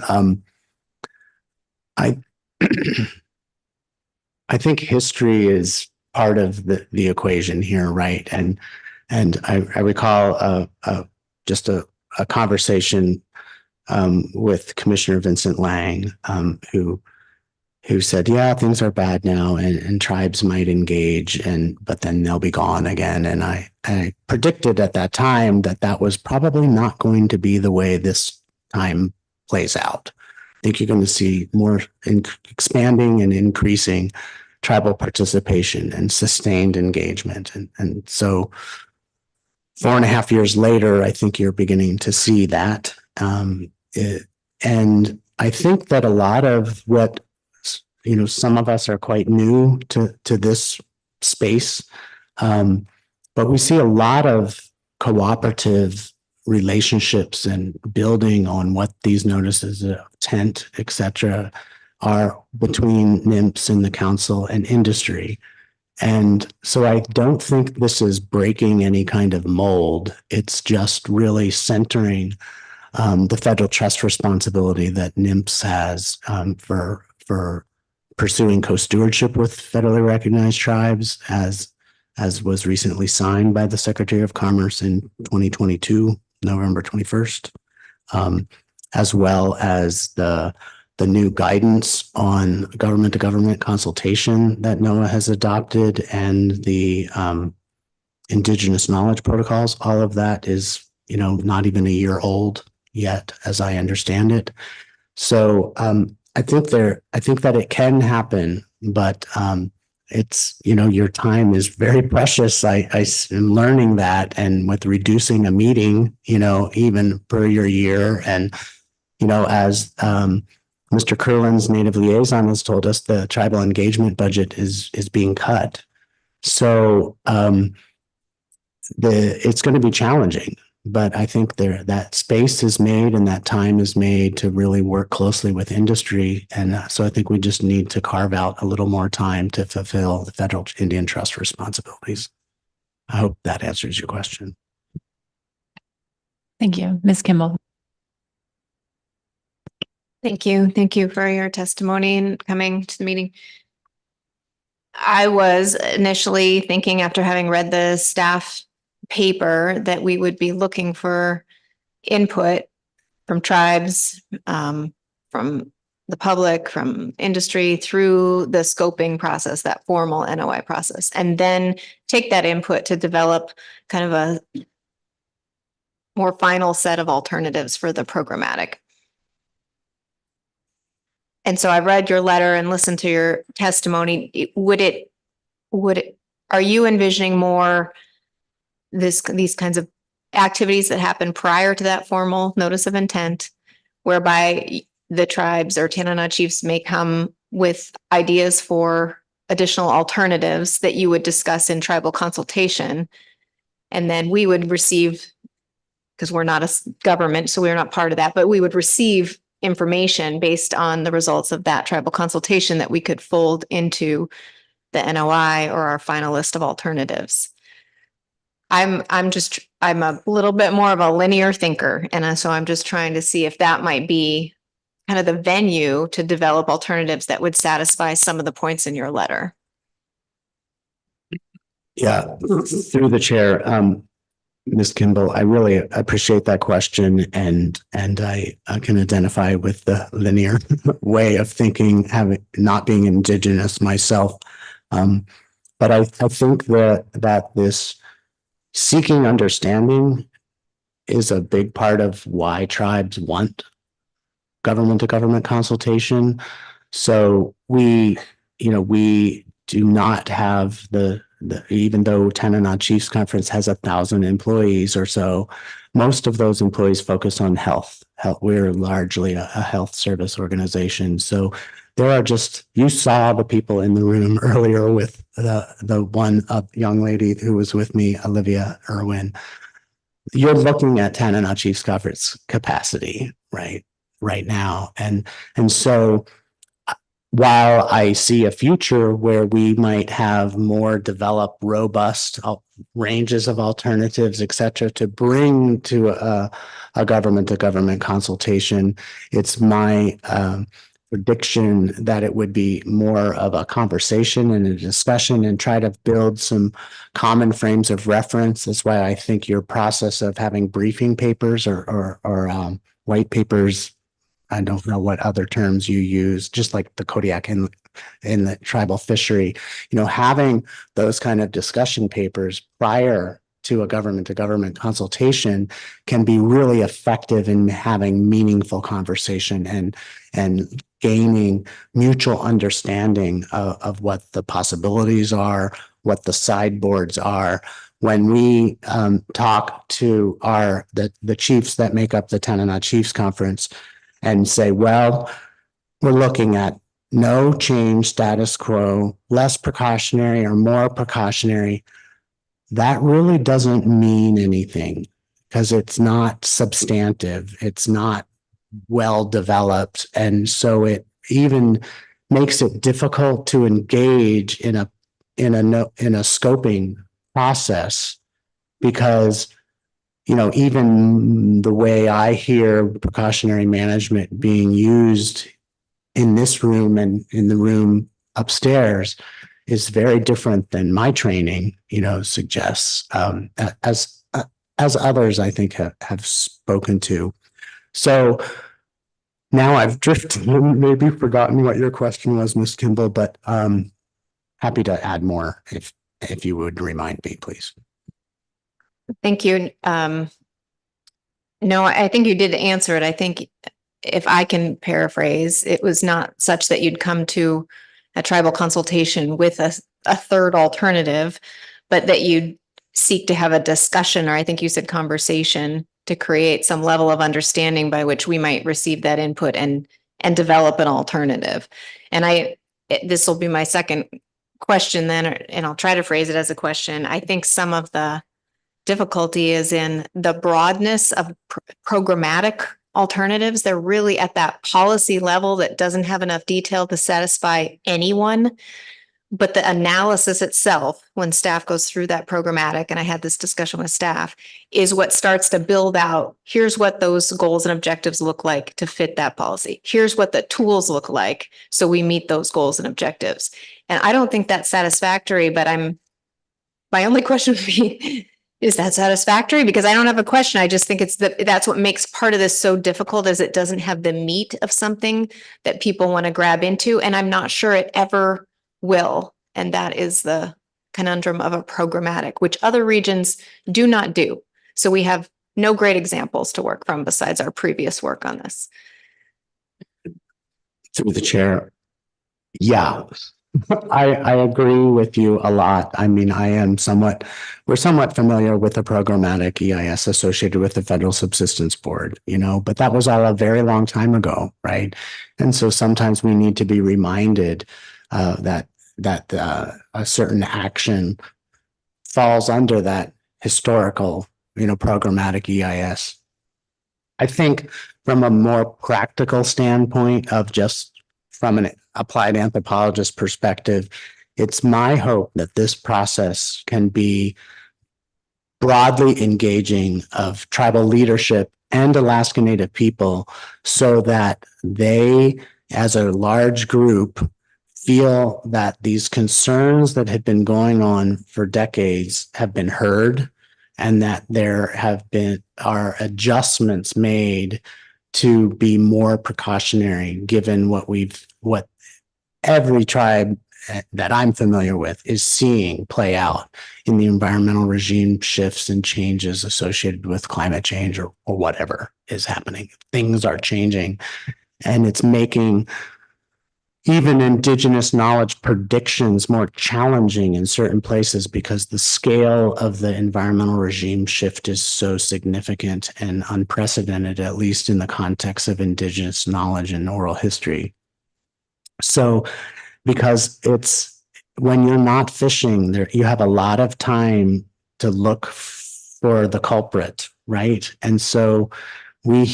I think history is part of the equation here, right? And I recall just a a conversation with Commissioner Vincent Lang, who said, yeah, things are bad now and tribes might engage but then they'll be gone again. And I predicted at that time that was probably not going to be the way this time plays out. I think you're going to see more expanding and increasing tribal participation and sustained engagement. And so 4.5 years later, I think you're beginning to see that. And I think that a lot of what, some of us are quite new to this space, but we see a lot of cooperative relationships and building on what these notices of intent, et cetera, are between NMFS and the council and industry. And so I don't think this is breaking any kind of mold. It's just really centering the federal trust responsibility that NMFS has for pursuing co-stewardship with federally recognized tribes, as was recently signed by the Secretary of Commerce in 2022, November 21st, as well as the new guidance on government-to-government consultation that NOAA has adopted, and the indigenous knowledge protocols. All of that is, not even a year old yet, as I understand it. So I think that it can happen, but it's, your time is very precious. I am learning that, and with reducing a meeting, even per your year, and as Mr. Curlin's Native Liaison has told us, the tribal engagement budget is being cut. So it's going to be challenging, but I think that space is made and that time is made to really work closely with industry. And so I think we just need to carve out a little more time to fulfill the federal Indian trust responsibilities. I hope that answers your question. Thank you. Ms. Kimball. Thank you. Thank you for your testimony and coming to the meeting. I was initially thinking, after having read the staff paper, that we would be looking for input from tribes, from the public, from industry, through the scoping process, that formal NOI process, and then take that input to develop kind of a more final set of alternatives for the programmatic. And so I've read your letter and listened to your testimony. Are you envisioning more these kinds of activities that happen prior to that formal notice of intent, whereby the tribes or Tanana chiefs may come with ideas for additional alternatives that you would discuss in tribal consultation, and then we would receive, because we're not a government, so we're not part of that, but we would receive information based on the results of that tribal consultation that we could fold into the NOI or our final list of alternatives? I'm a little bit more of a linear thinker. And so I'm just trying to see if that might be kind of the venue to develop alternatives that would satisfy some of the points in your letter. Yeah, through the chair, Ms. Kimball, I really appreciate that question, and I can identify with the linear way of thinking, not being Indigenous myself. But I think that this seeking understanding is a big part of why tribes want government-to-government consultation. So we do not have even though Tanana Chiefs Conference has 1,000 employees or so, most of those employees focus on health. We're largely a health service organization. So there are you saw the people in the room earlier with the one young lady who was with me, Olivia Irwin. You're looking at Tanana Chiefs Conference capacity right now. And so while I see a future where we might have more developed, robust ranges of alternatives, et cetera, to bring to a government-to-government consultation, it's my prediction that it would be more of a conversation and a discussion and try to build some common frames of reference. That's why I think your process of having briefing papers or white papers, I don't know what other terms you use, just like the Kodiak in the tribal fishery, having those kind of discussion papers prior to a government consultation can be really effective in having meaningful conversation and gaining mutual understanding of what the possibilities are, what the sideboards are. When we talk to the chiefs that make up the Tanana Chiefs Conference and say, well, we're looking at no change, status quo, less precautionary or more precautionary, that really doesn't mean anything because it's not substantive. It's not well developed. And so it even makes it difficult to engage in a scoping process because, even the way I hear precautionary management being used in this room and in the room upstairs is very different than my training, suggests, as others I think have spoken to. So now I've drifted and maybe forgotten what your question was, Ms. Kimball, but happy to add more if you would remind me, please. Thank you. No, I think you did answer it. I think if I can paraphrase, it was not such that you'd come to a tribal consultation with a third alternative, but that you'd seek to have a discussion, or I think you said conversation, to create some level of understanding by which we might receive that input and develop an alternative. And this will be my second question then, and I'll try to phrase it as a question. I think some of the difficulty is in the broadness of programmatic alternatives. They're really at that policy level that doesn't have enough detail to satisfy anyone. But the analysis itself, when staff goes through that programmatic, and I had this discussion with staff, is what starts to build out, here's what those goals and objectives look like to fit that policy. Here's what the tools look like so we meet those goals and objectives. And I don't think that's satisfactory, but my only question would be, is that satisfactory? Because I don't have a question. I just think that's what makes part of this so difficult, is it doesn't have the meat of something that people want to grab into. And I'm not sure it ever will. And that is the conundrum of a programmatic, which other regions do not do. So we have no great examples to work from besides our previous work on this. Through the chair. Yeah. I agree with you a lot. I mean, we're somewhat familiar with the programmatic EIS associated with the Federal Subsistence Board, but that was all a very long time ago, right? And so sometimes we need to be reminded that a certain action falls under that historical, programmatic EIS. I think from a more practical standpoint of just from an applied anthropologist perspective, it's my hope that this process can be broadly engaging of tribal leadership and Alaska Native people so that they, as a large group, feel that these concerns that have been going on for decades have been heard and that there are adjustments made to be more precautionary given what every tribe that I'm familiar with is seeing play out in the environmental regime shifts and changes associated with climate change or whatever is happening. Things are changing, and it's making even indigenous knowledge predictions more challenging in certain places because the scale of the environmental regime shift is so significant and unprecedented, at least in the context of indigenous knowledge and oral history. So, because when you're not fishing there, you have a lot of time to look for the culprit, right? And so we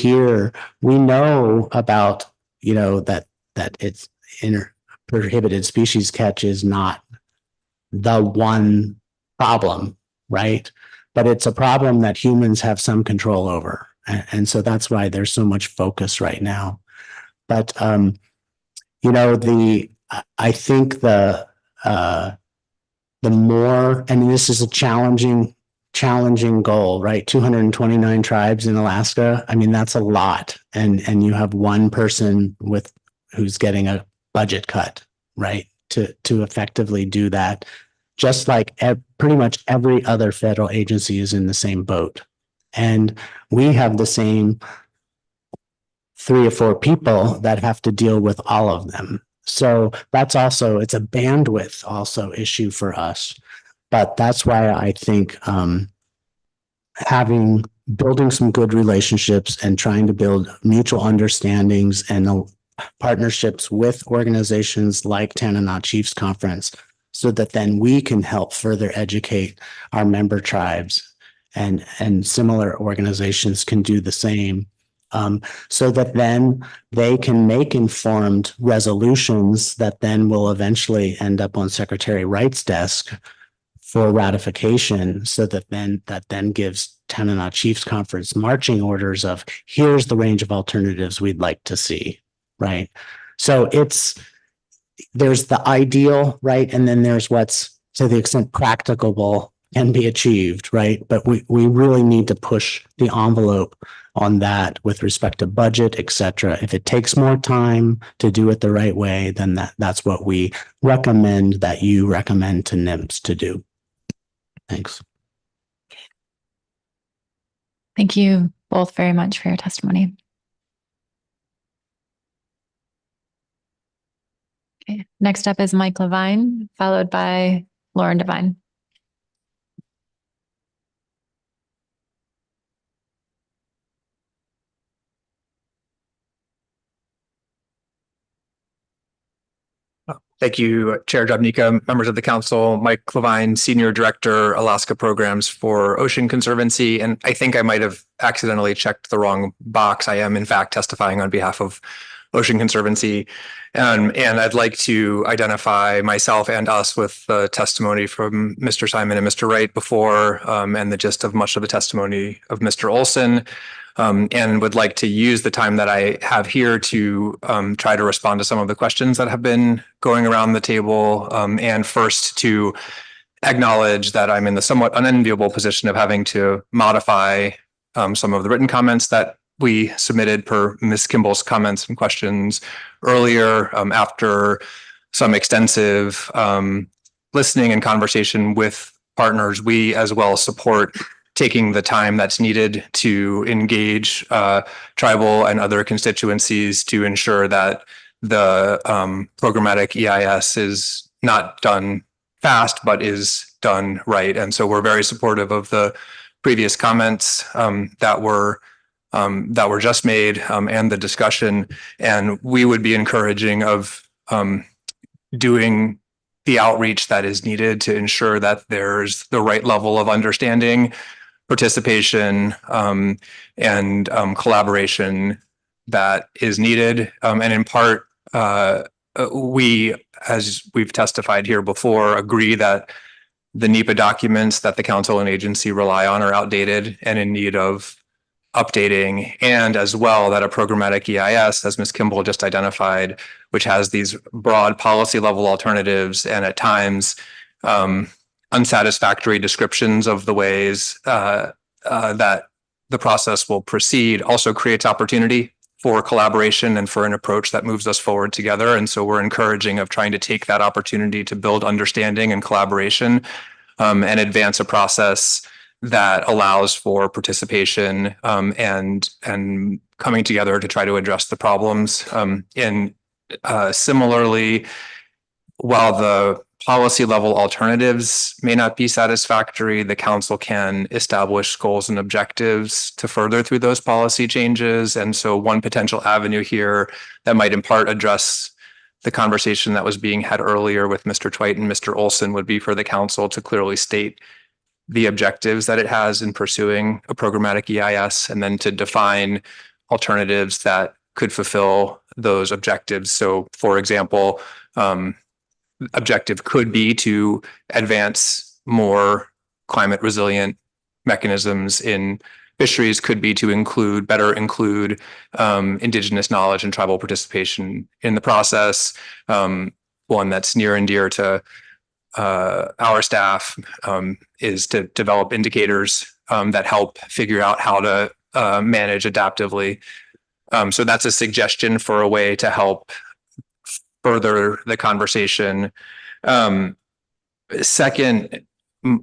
know about, that it's prohibited species catch is not the one problem, right? But it's a problem that humans have some control over. And so that's why there's so much focus right now. But You know, I think the more, and this is a challenging goal, right? 229 tribes in Alaska. I mean, that's a lot. And you have one person who's getting a budget cut, right? To effectively do that. Just like pretty much every other federal agency is in the same boat. And we have the same 3 or 4 people that have to deal with all of them. So that's also, it's a bandwidth also issue for us. But that's why I think building some good relationships and trying to build mutual understandings and partnerships with organizations like Tanana Chiefs Conference, so that then we can help further educate our member tribes, and similar organizations can do the same. So that then they can make informed resolutions that then will eventually end up on Secretary Wright's desk for ratification, so that then gives Tanana Chiefs Conference marching orders of, here's the range of alternatives we'd like to see, right? So there's the ideal, right? And then there's what's, to the extent practicable, can be achieved, right? But we really need to push the envelope on that with respect to budget, et cetera. If it takes more time to do it the right way, then that's what we recommend, that you recommend to NIMS to do. Thanks. Thank you both very much for your testimony. Okay, next up is Mike Levine, followed by Lauren Devine. Thank you, Chair Jobnika, members of the council. Mike Levine, Senior Director, Alaska Programs for Ocean Conservancy. And I think I might have accidentally checked the wrong box. I am in fact testifying on behalf of Ocean Conservancy. And I'd like to identify myself and us with the testimony from Mr. Simon and Mr. Wright before, and the gist of much of the testimony of Mr. Olson. And would like to use the time that I have here to try to respond to some of the questions that have been going around the table. And first, to acknowledge that I'm in the somewhat unenviable position of having to modify some of the written comments that we submitted per Ms. Kimball's comments and questions earlier, after some extensive listening and conversation with partners. We as well support taking the time that's needed to engage tribal and other constituencies to ensure that the programmatic EIS is not done fast, but is done right. And so we're very supportive of the previous comments that were just made, and the discussion. And we would be encouraging of doing the outreach that is needed to ensure that there's the right level of understanding, participation, and collaboration that is needed. And in part, we, as we've testified here before, agree that the NEPA documents that the council and agency rely on are outdated and in need of updating, and as well that a programmatic EIS, as Ms. Kimball just identified, which has these broad policy level alternatives and at times unsatisfactory descriptions of the ways that the process will proceed, also creates opportunity for collaboration and for an approach that moves us forward together. And so we're encouraging of trying to take that opportunity to build understanding and collaboration, and advance a process that allows for participation, and coming together to try to address the problems. And similarly, while the policy level alternatives may not be satisfactory, the council can establish goals and objectives to further through those policy changes. And so one potential avenue here that might in part address the conversation that was being had earlier with Mr. Twite and Mr. Olson would be for the council to clearly state the objectives that it has in pursuing a programmatic EIS, and then to define alternatives that could fulfill those objectives. So for example, objective could be to advance more climate resilient mechanisms in fisheries could be to better include Indigenous knowledge and tribal participation in the process. One that's near and dear to our staff is to develop indicators that help figure out how to manage adaptively. So that's a suggestion for a way to help further the conversation. Second,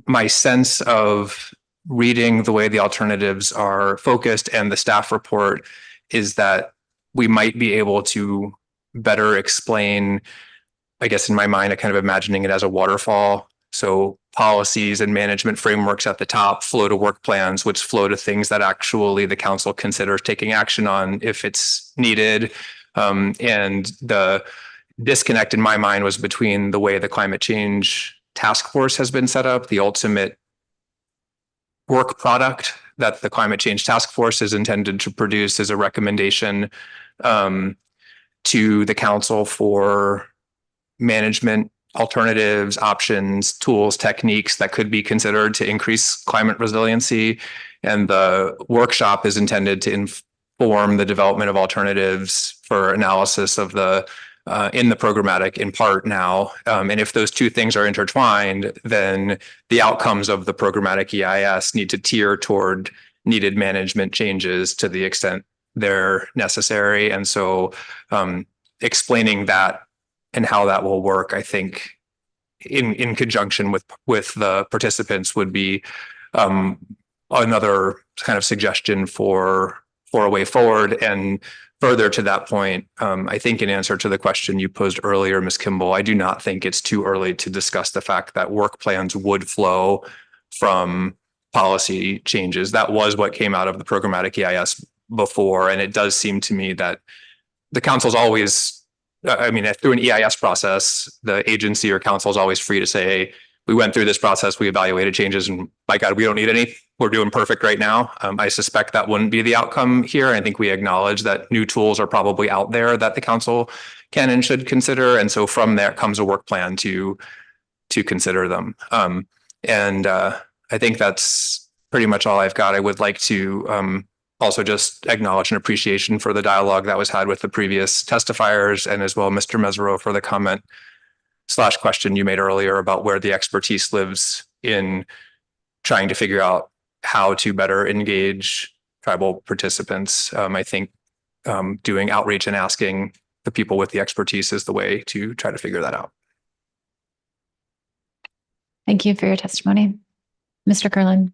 my sense of reading the way the alternatives are focused and the staff report is that we might be able to better explain, I guess in my mind, I kind of imagining it as a waterfall. So policies and management frameworks at the top flow to work plans, which flow to things that actually the council considers taking action on if it's needed. And the disconnect in my mind was between the way the climate change task force has been set up, the ultimate work product that the climate change task force is intended to produce as a recommendation to the council for management alternatives, options, tools, techniques that could be considered to increase climate resiliency. And the workshop is intended to inform the development of alternatives for analysis of the in the programmatic in part now. And if those two things are intertwined, then the outcomes of the programmatic EIS need to tier toward needed management changes to the extent they're necessary. And so explaining that and how that will work, I think in conjunction with the participants would be another kind of suggestion for a way forward. And further to that point, I think in answer to the question you posed earlier, Ms. Kimball, I do not think it's too early to discuss the fact that work plans would flow from policy changes. That was what came out of the programmatic EIS before. And it does seem to me that the council's always, I mean, through an EIS process, the agency or council is always free to say, hey, we went through this process, we evaluated changes, and my God, we don't need any. We're doing perfect right now. I suspect that wouldn't be the outcome here. I think we acknowledge that new tools are probably out there that the council can and should consider. And so from there comes a work plan to consider them. I think that's pretty much all I've got. I would like to also just acknowledge an appreciation for the dialogue that was had with the previous testifiers, and as well Mr. Mesereau for the comment/question you made earlier about where the expertise lives in trying to figure out how to better engage tribal participants. I think doing outreach and asking the people with the expertise is the way to try to figure that out. Thank you for your testimony. Mr. Curlin.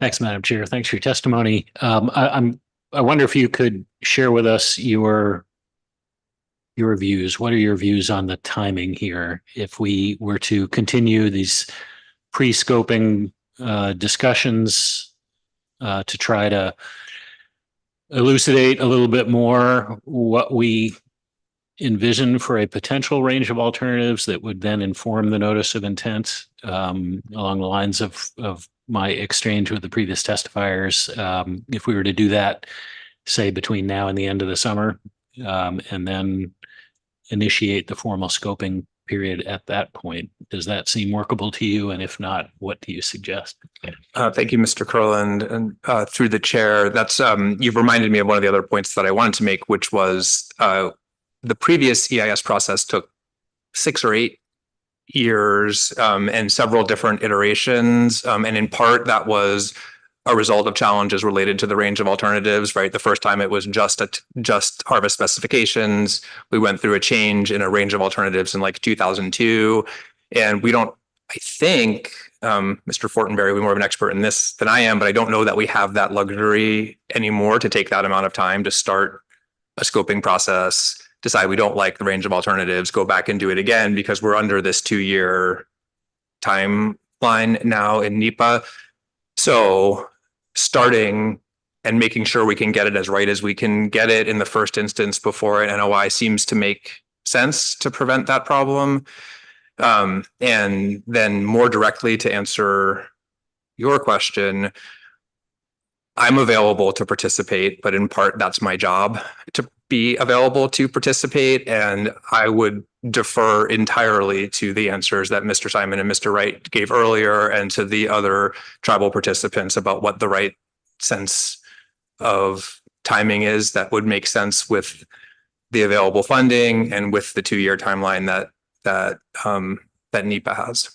Thanks, Madam Chair. Thanks for your testimony. I wonder if you could share with us your views. What are your views on the timing here? If we were to continue these pre-scoping discussions to try to elucidate a little bit more what we envision for a potential range of alternatives that would then inform the notice of intent along the lines of my exchange with the previous testifiers. If we were to do that, say between now and the end of the summer, and then initiate the formal scoping period at that point, does that seem workable to you? And if not, what do you suggest? Thank you, Mr. Curland, and through the chair. That's you've reminded me of one of the other points that I wanted to make, which was the previous EIS process took 6 or 8 years and several different iterations. And in part, that was a result of challenges related to the range of alternatives, right? The first time it was just harvest specifications. We went through a change in a range of alternatives in like 2002. And we don't, I think, Mr. Fortenberry, we're more of an expert in this than I am, but I don't know that we have that luxury anymore to take that amount of time to start a scoping process, decide we don't like the range of alternatives, go back and do it again, because we're under this 2-year timeline now in NEPA. So starting and making sure we can get it as right as we can get it in the first instance before an NOI seems to make sense to prevent that problem. And then more directly to answer your question, I'm available to participate, but in part that's my job to be available to participate. And I would defer entirely to the answers that Mr. Simon and Mr. Wright gave earlier and to the other tribal participants about what the right sense of timing is that would make sense with the available funding and with the 2-year timeline that NEPA has.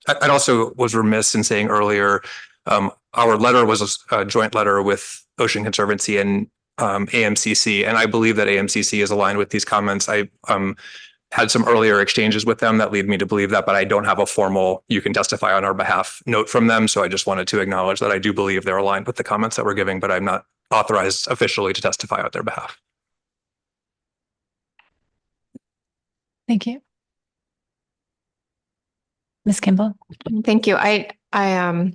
I also was remiss in saying earlier, our letter was a joint letter with Ocean Conservancy and AMCC, and I believe that AMCC is aligned with these comments. I had some earlier exchanges with them that lead me to believe that, but I don't have a formal "you can testify on our behalf" note from them. So I just wanted to acknowledge that I do believe they're aligned with the comments that we're giving, but I'm not authorized officially to testify on their behalf. Thank you. Ms. Kimball. Thank you. I'm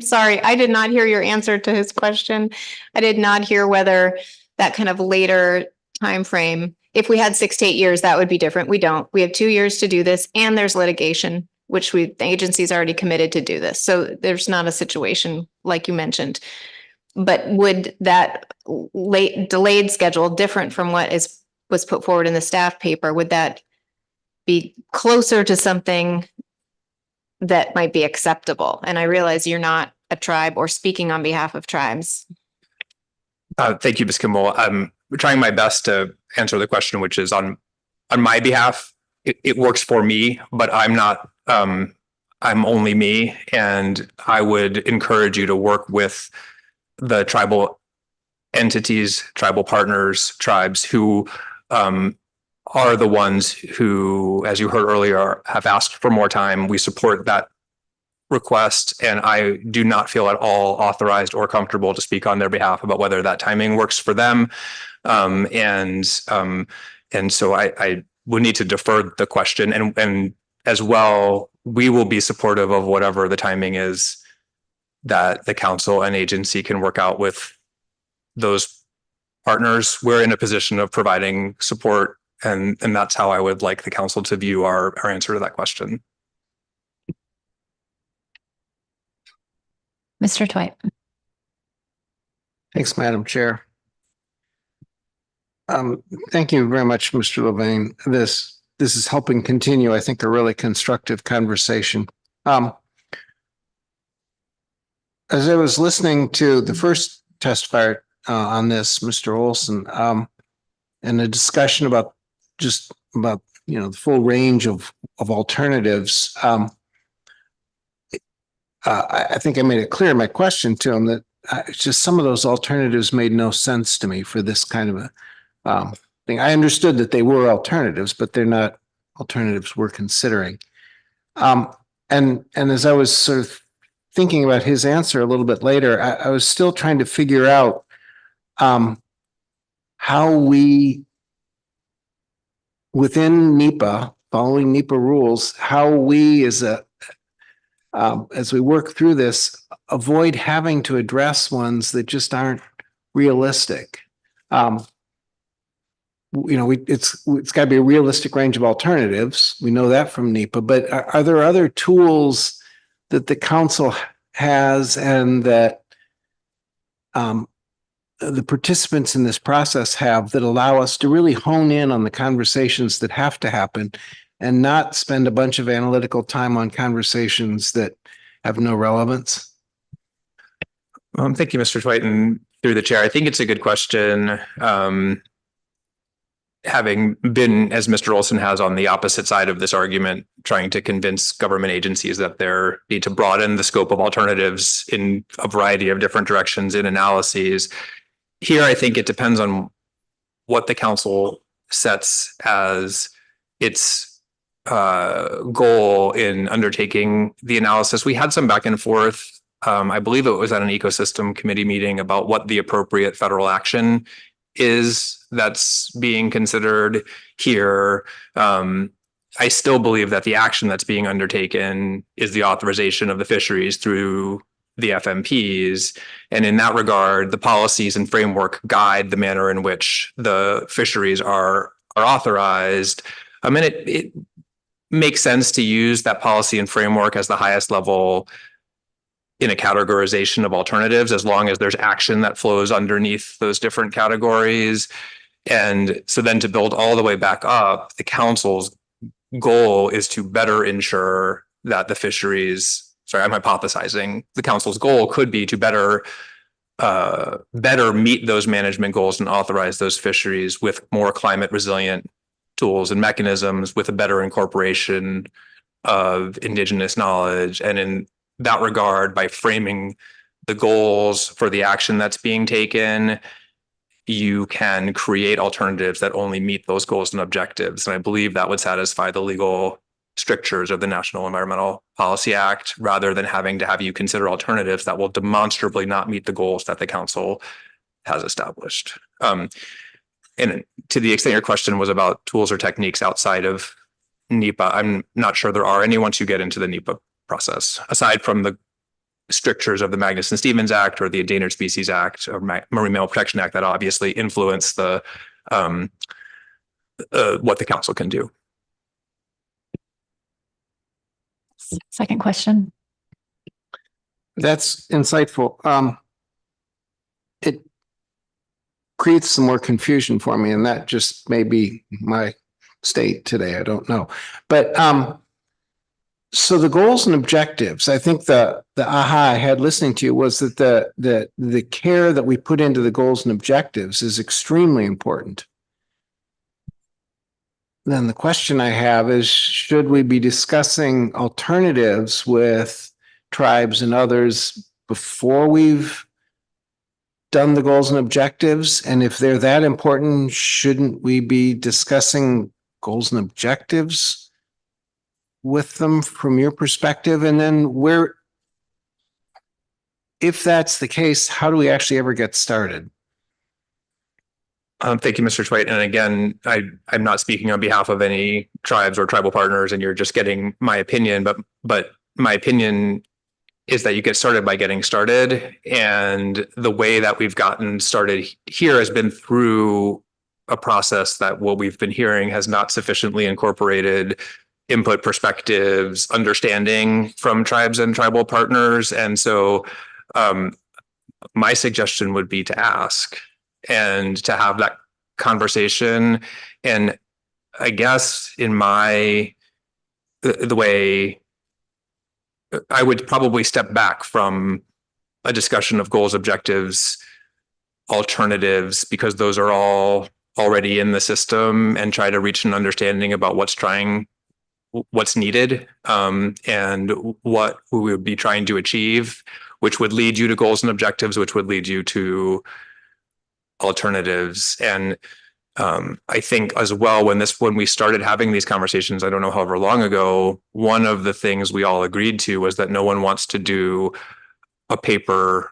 sorry, I did not hear your answer to his question. I did not hear whether that kind of later time frame. If we had 6 to 8 years, that would be different. We don't. We have 2 years to do this, and there's litigation, which the agency's already committed to do this. So there's not a situation like you mentioned. But would that delayed schedule, different from what was put forward in the staff paper, would that be closer to something that might be acceptable? And I realize you're not a tribe or speaking on behalf of tribes. Thank you, Ms. Kimball. I'm trying my best to answer the question, which is on my behalf. It works for me, but I'm not. I'm only me, and I would encourage you to work with the tribal entities, tribal partners, tribes who are the ones who, as you heard earlier, have asked for more time. We support that request, and I do not feel at all authorized or comfortable to speak on their behalf about whether that timing works for them. And so I would need to defer the question, and as well, we will be supportive of whatever the timing is that the council and agency can work out with those partners. We're in a position of providing support, and that's how I would like the council to view our answer to that question. Mr. Twite. Thanks, Madam Chair. Thank you very much, Mr. Levine. This is helping continue, I think, a really constructive conversation. As I was listening to the first testifier on this, Mr. Olson, and the discussion about the full range of alternatives, I think I made it clear in my question to him that it's just some of those alternatives made no sense to me for this kind of a thing. I understood that they were alternatives, but they're not alternatives we're considering. And as I was sort of thinking about his answer a little bit later, I was still trying to figure out how we, within NEPA, following NEPA rules, how we as we work through this, avoid having to address ones that just aren't realistic. It's got to be a realistic range of alternatives. We know that from NEPA, but are there other tools that the council has and that the participants in this process have that allow us to really hone in on the conversations that have to happen and not spend a bunch of analytical time on conversations that have no relevance? Thank you, Mr. Twite, and through the chair. I think it's a good question. Having been, as Mr. Olson has, on the opposite side of this argument, trying to convince government agencies that they need to broaden the scope of alternatives in a variety of different directions in analyses. Here, I think it depends on what the council sets as its goal in undertaking the analysis. We had some back and forth. I believe it was at an ecosystem committee meeting about what the appropriate federal action is that's being considered here. I still believe that the action that's being undertaken is the authorization of the fisheries through the FMPs. And in that regard, the policies and framework guide the manner in which the fisheries are authorized. I mean, it makes sense to use that policy and framework as the highest level in a categorization of alternatives, as long as there's action that flows underneath those different categories. And so then to build all the way back up, the council's goal is to better ensure that the fisheries I'm hypothesizing the council's goal could be to better meet those management goals and authorize those fisheries with more climate resilient tools and mechanisms, with a better incorporation of indigenous knowledge. And in that regard, by framing the goals for the action that's being taken, you can create alternatives that only meet those goals and objectives. And I believe that would satisfy the legal strictures of the National Environmental Policy Act, rather than having to have you consider alternatives that will demonstrably not meet the goals that the council has established. And to the extent your question was about tools or techniques outside of NEPA, I'm not sure there are any once you get into the NEPA process, aside from the strictures of the Magnuson-Stevens Act or the Endangered Species Act or Marine Mammal Protection Act that obviously influence the what the council can do. Second question. That's insightful. It creates some more confusion for me, and that just may be my state today. I don't know. But so the goals and objectives, I think the aha I had listening to you was that the care that we put into the goals and objectives is extremely important. Then the question I have is, should we be discussing alternatives with tribes and others before we've done the goals and objectives? And if they're that important, shouldn't we be discussing goals and objectives with them from your perspective? And then if that's the case, how do we actually ever get started? Thank you, Mr. Twite. And again, I'm not speaking on behalf of any tribes or tribal partners, and you're just getting my opinion, but my opinion is that you get started by getting started. And the way that we've gotten started here has been through a process that what we've been hearing has not sufficiently incorporated input, perspectives, understanding from tribes and tribal partners. And so my suggestion would be to ask and to have that conversation. And I guess in the way I would probably step back from a discussion of goals, objectives, alternatives, because those are all already in the system, and try to reach an understanding about what's needed and what we would be trying to achieve, which would lead you to goals and objectives, which would lead you to alternatives. And I think as well, when we started having these conversations, I don't know however long ago, one of the things we all agreed to was that no one wants to do a paper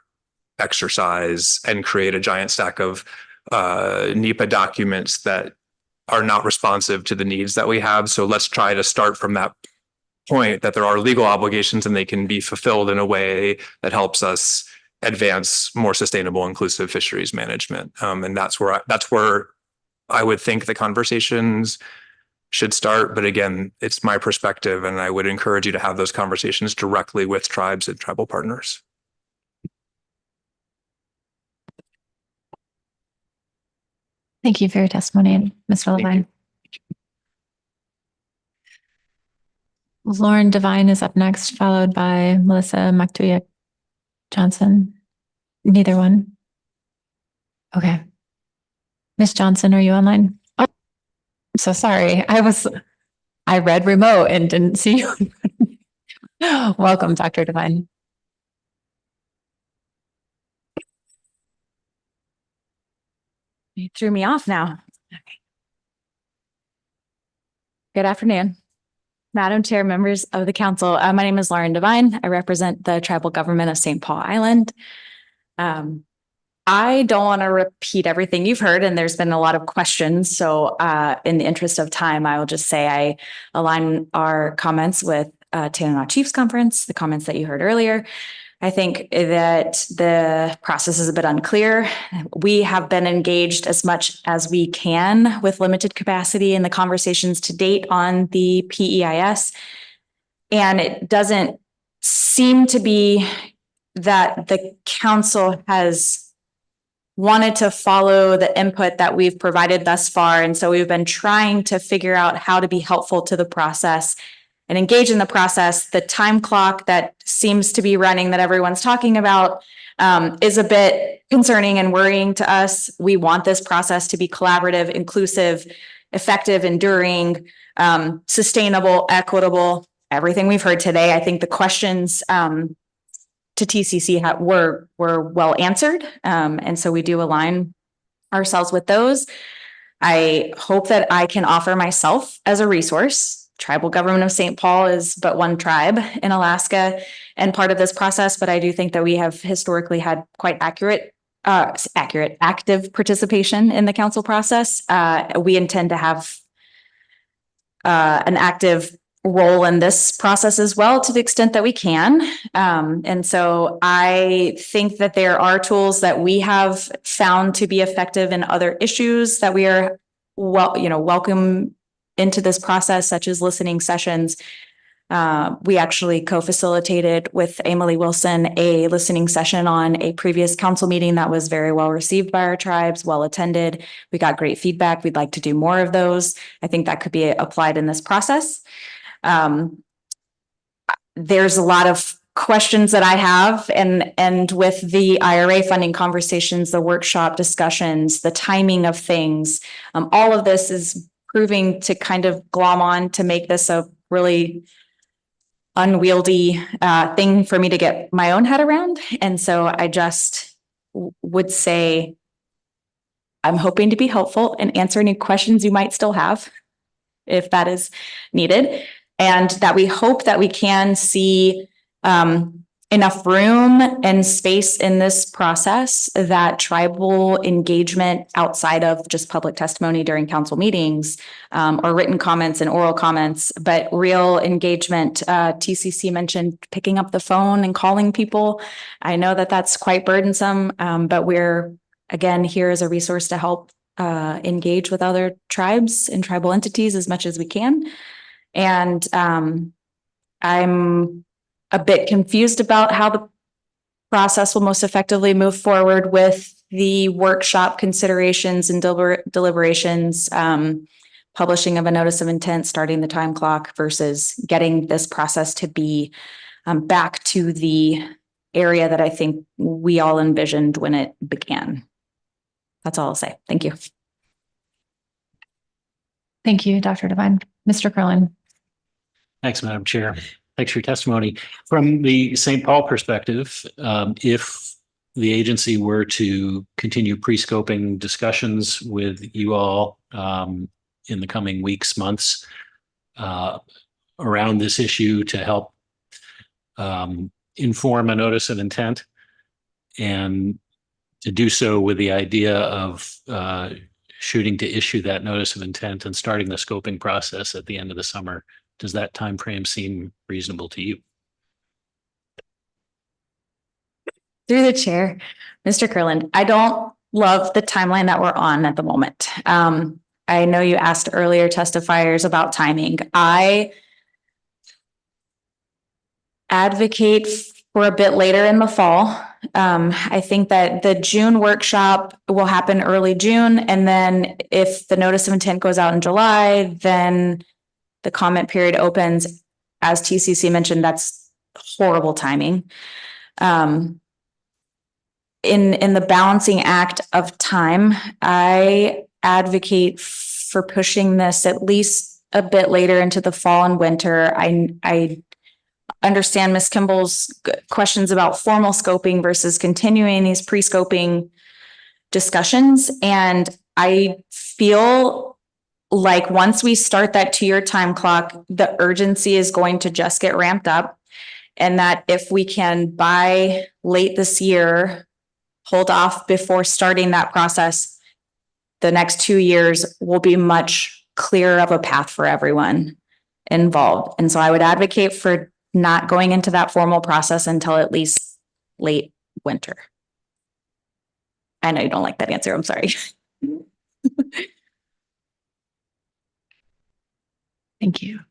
exercise and create a giant stack of NEPA documents that are not responsive to the needs that we have. So let's try to start from that point, that there are legal obligations and they can be fulfilled in a way that helps us advance more sustainable, inclusive fisheries management. And that's where I would think the conversations should start. But again, it's my perspective, and I would encourage you to have those conversations directly with tribes and tribal partners. Thank you for your testimony, Mr. Levine. Lauren Devine is up next, followed by Melissa Mactuya Johnson. Neither one. Okay. Miss Johnson, are you online? Oh, I'm so sorry. I read remote and didn't see you. Welcome, Dr. Devine. You threw me off now. Okay. Good afternoon, Madam Chair, members of the council. My name is Lauren Devine. I represent the tribal government of St. Paul Island. I don't want to repeat everything you've heard, and there's been a lot of questions. So in the interest of time, I will just say I align our comments with Tanana Chiefs Conference, the comments that you heard earlier. I think that the process is a bit unclear. We have been engaged as much as we can with limited capacity in the conversations to date on the PEIS. And it doesn't seem to be that the council has wanted to follow the input that we've provided thus far. And so we've been trying to figure out how to be helpful to the process and engage in the process. The time clock that seems to be running that everyone's talking about is a bit concerning and worrying to us. We want this process to be collaborative, inclusive, effective, enduring, sustainable, equitable, everything we've heard today. I think the questions to TCC were well answered. And so we do align ourselves with those. I hope that I can offer myself as a resource. Tribal government of St. Paul is but one tribe in Alaska and part of this process, but I do think that we have historically had quite active participation in the council process. We intend to have an active role in this process as well to the extent that we can. And so I think that there are tools that we have found to be effective in other issues that we are welcome into this process, such as listening sessions. We actually co-facilitated with Emily Wilson a listening session on a previous council meeting that was very well received by our tribes, well attended. We got great feedback. We'd like to do more of those. I think that could be applied in this process. There's a lot of questions that I have, and with the IRA funding conversations, the workshop discussions, the timing of things, all of this is proving to kind of glom on to make this a really unwieldy thing for me to get my own head around. And so I just would say I'm hoping to be helpful and answer any questions you might still have if that is needed. And that we hope that we can see enough room and space in this process that tribal engagement outside of just public testimony during council meetings or written comments and oral comments, but real engagement. TCC mentioned picking up the phone and calling people. I know that that's quite burdensome, but we're, again, here as a resource to help engage with other tribes and tribal entities as much as we can. And I'm a bit confused about how the process will most effectively move forward with the workshop considerations and deliberations, publishing of a notice of intent, starting the time clock versus getting this process to be back to the area that I think we all envisioned when it began. That's all I'll say. Thank you. Thank you, Dr. Devine. Mr. Curlin. Thanks, Madam Chair. Thanks for your testimony. From the St. Paul perspective, if the agency were to continue pre-scoping discussions with you all in the coming weeks, months around this issue to help inform a notice of intent, and to do so with the idea of shooting to issue that notice of intent and starting the scoping process at the end of the summer, does that time frame seem reasonable to you? Through the chair, Mr. Curlin, I don't love the timeline that we're on at the moment. I know you asked earlier testifiers about timing. I advocate for a bit later in the fall. I think that the June workshop will happen early June. And then if the notice of intent goes out in July, then the comment period opens. As TCC mentioned, that's horrible timing. In the balancing act of time, I advocate for pushing this at least a bit later into the fall and winter. I understand Ms. Kimball's questions about formal scoping versus continuing these pre-scoping discussions. And I feel like once we start that 2-year time clock, the urgency is going to just get ramped up. And that if we can, by late this year, hold off before starting that process, the next 2 years will be much clearer of a path for everyone involved. And so I would advocate for not going into that formal process until at least late winter. I know you don't like that answer. I'm sorry. Thank you.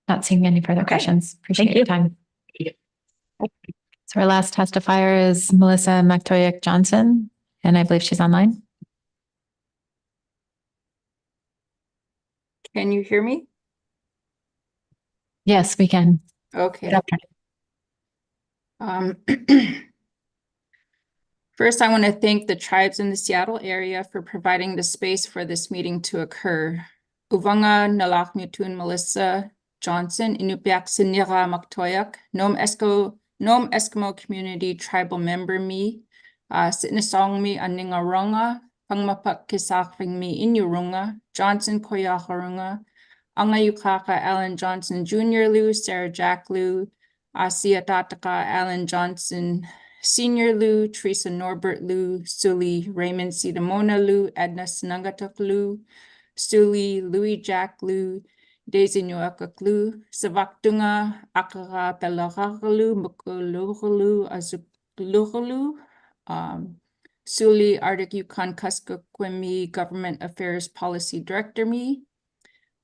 Not seeing any further questions. Appreciate your time. So our last testifier is Melissa McToyick Johnson, and I believe she's online. Can you hear me? Yes, we can. Okay. Good afternoon. First, I want to thank the tribes in the Seattle area for providing the space for this meeting to occur. Uvanga Nalakmutun Melissa Johnson, Inupiaq Sinira Maktoyak, Nom Eskimo Community Tribal Member Me, Sitnasong Mi Aningaronga, Pangmapak Kisakring Mi Inyurunga, Johnson Koyakarunga, Angayukaka Alan Johnson Jr. Lu, Sarah Jack Lu, Asia Tataka Alan Johnson Senior Lu, Teresa Norbert Lu, Sully Raymond Sidamona Lu, Edna Snagatuk Lu, Sully Louis Jack Lu, Daisy Nuakak Lu, Savaktunga, Akara Pelarakalu, Mukuluralu, Azukuluralu, Sully Arctic Yukon Kuskokwimi Government Affairs Policy Director Me.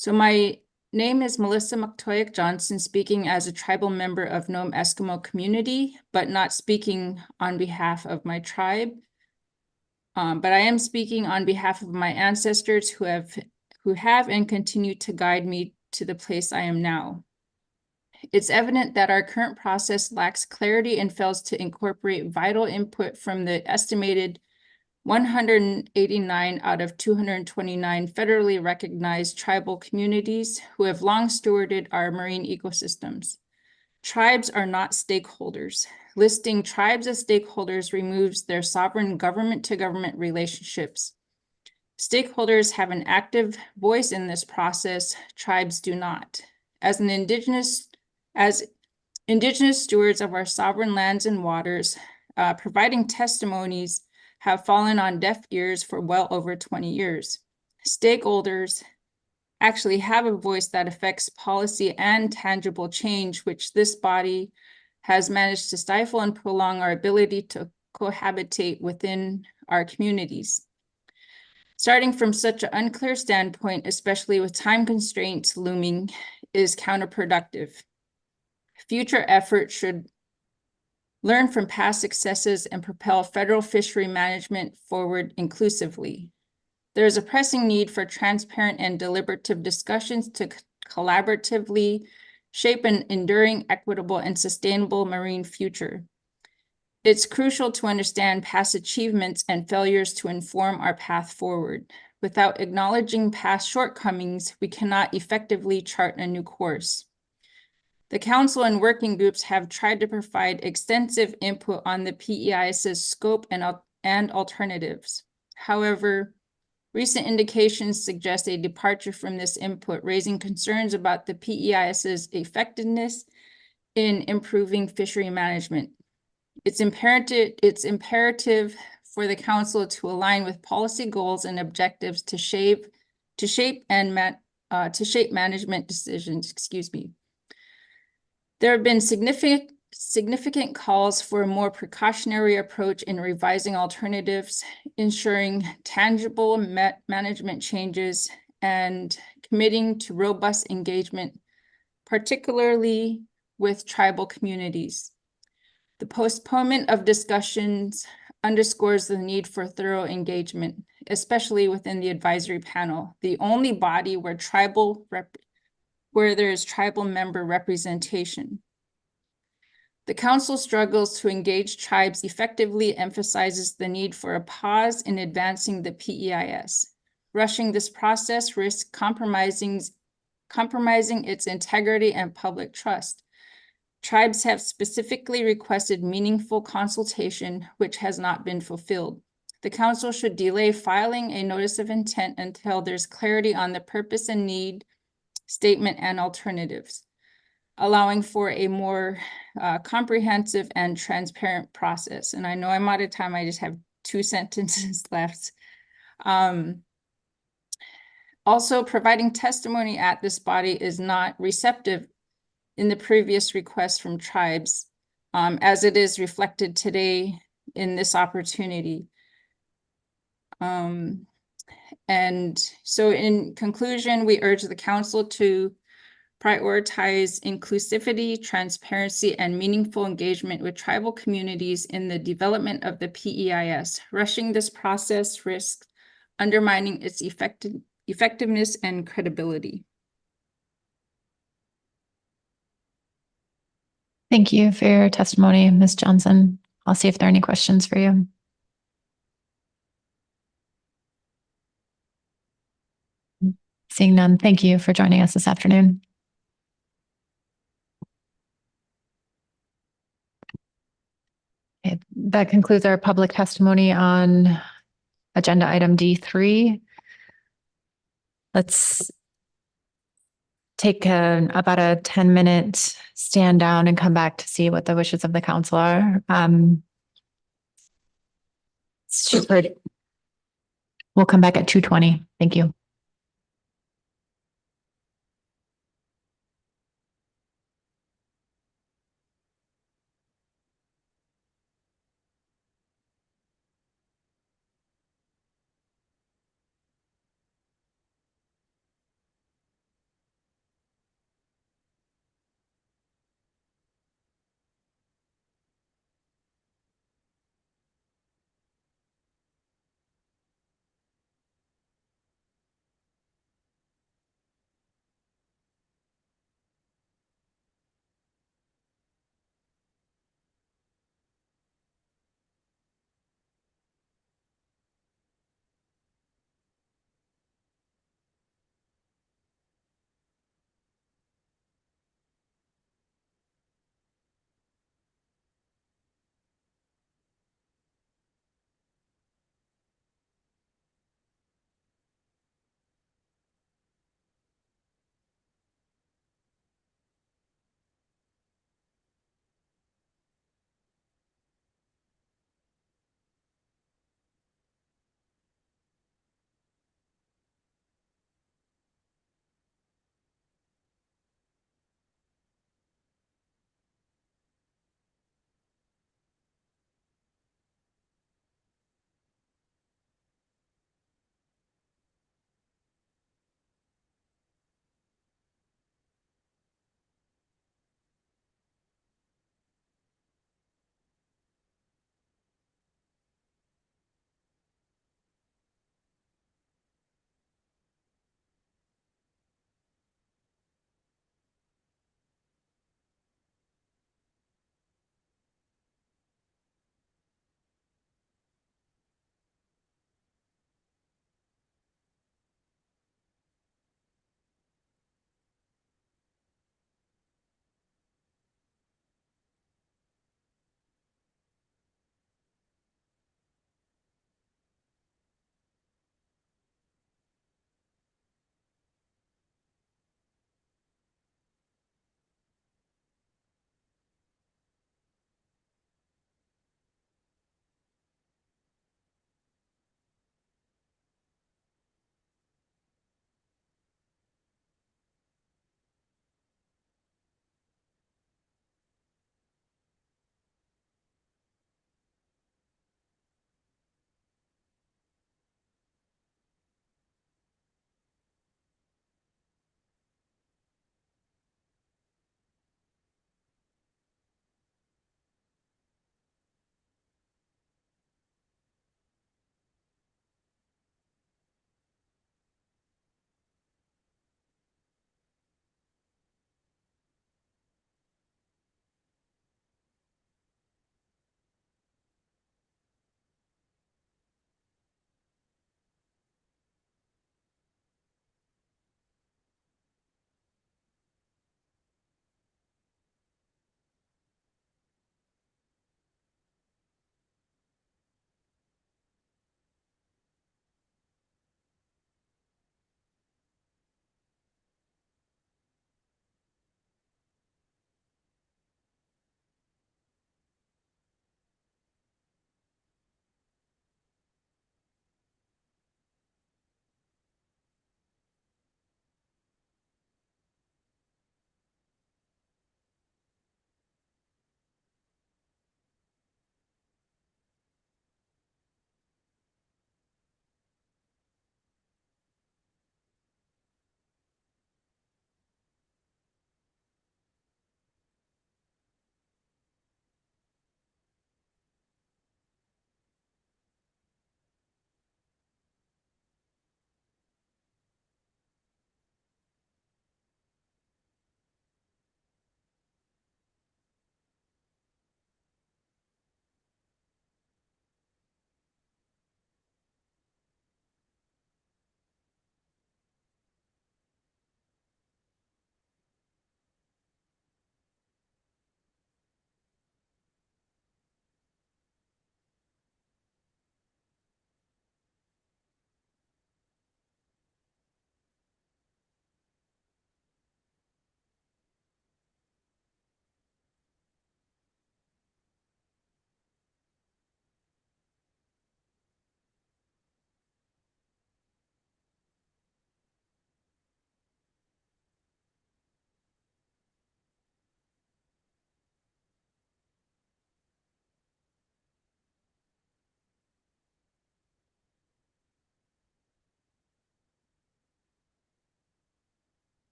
So my name is Melissa McToyak Johnson, speaking as a tribal member of Nome Eskimo community, but not speaking on behalf of my tribe. But I am speaking on behalf of my ancestors who have and continue to guide me to the place I am now. It's evident that our current process lacks clarity and fails to incorporate vital input from the estimated 189 out of 229 federally recognized tribal communities who have long stewarded our marine ecosystems. Tribes are not stakeholders. Listing tribes as stakeholders removes their sovereign government-to-government relationships. Stakeholders have an active voice in this process. Tribes do not. As indigenous stewards of our sovereign lands and waters, providing testimonies have fallen on deaf ears for well over 20 years. Stakeholders actually have a voice that affects policy and tangible change, which this body has managed to stifle and prolong our ability to cohabitate within our communities. Starting from such an unclear standpoint, especially with time constraints looming, is counterproductive. Future effort should learn from past successes and propel federal fishery management forward inclusively. There is a pressing need for transparent and deliberative discussions to collaboratively shape an enduring, equitable, and sustainable marine future. It's crucial to understand past achievements and failures to inform our path forward. Without acknowledging past shortcomings, we cannot effectively chart a new course. The council and working groups have tried to provide extensive input on the PEIS's scope and alternatives. However, recent indications suggest a departure from this input, raising concerns about the PEIS's effectiveness in improving fishery management. It's imperative for the council to align with policy goals and objectives to shape management decisions. There have been significant calls for a more precautionary approach in revising alternatives, ensuring tangible management changes, and committing to robust engagement, particularly with tribal communities. The postponement of discussions underscores the need for thorough engagement, especially within the advisory panel, the only body where there is tribal member representation. The council struggles to engage tribes effectively emphasizes the need for a pause in advancing the PEIS. Rushing this process risks compromising its integrity and public trust. Tribes have specifically requested meaningful consultation, which has not been fulfilled. The council should delay filing a notice of intent until there's clarity on the purpose and need statement and alternatives, allowing for a more comprehensive and transparent process. And I know I'm out of time. I just have 2 sentences left. Also, providing testimony at this body is not receptive in the previous request from tribes, as it is reflected today in this opportunity. And so in conclusion, we urge the council to prioritize inclusivity, transparency, and meaningful engagement with tribal communities in the development of the PEIS. Rushing this process risks undermining its effectiveness and credibility. Thank you for your testimony, Ms. Johnson. I'll see if there are any questions for you. Seeing none, thank you for joining us this afternoon. Okay, that concludes our public testimony on agenda item D3. Let's take about a 10-minute stand down and come back to see what the wishes of the council are. We'll come back at 2:20. Thank you.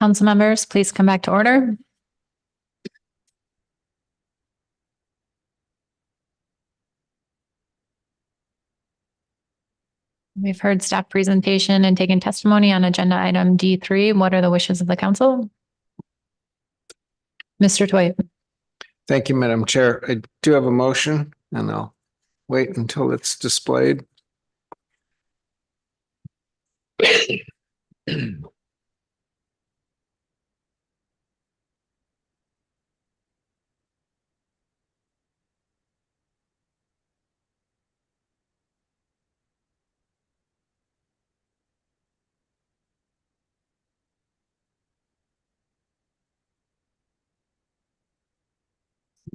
Council members, please come back to order. We've heard staff presentation and taken testimony on agenda item D3. What are the wishes of the council? Mr. Toy. Thank you, Madam Chair. I do have a motion and I'll wait until it's displayed.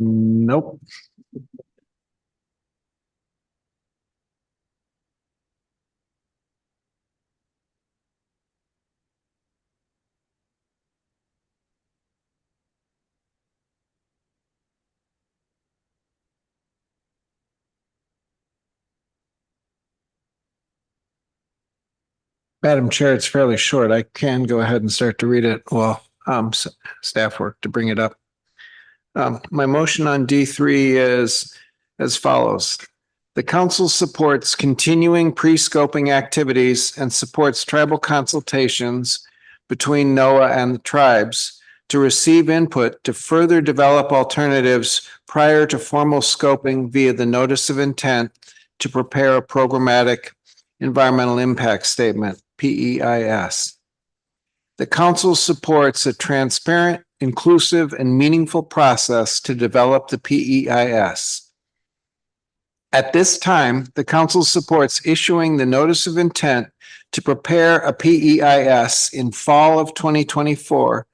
Nope. Madam Chair, it's fairly short. I can go ahead and start to read it while staff work to bring it up. My motion on D3 is as follows. The council supports continuing pre-scoping activities and supports tribal consultations between NOAA and the tribes to receive input to further develop alternatives prior to formal scoping via the notice of intent to prepare a programmatic environmental impact statement, PEIS. The council supports a transparent, inclusive, and meaningful process to develop the PEIS. At this time, the council supports issuing the notice of intent to prepare a PEIS in fall of 2024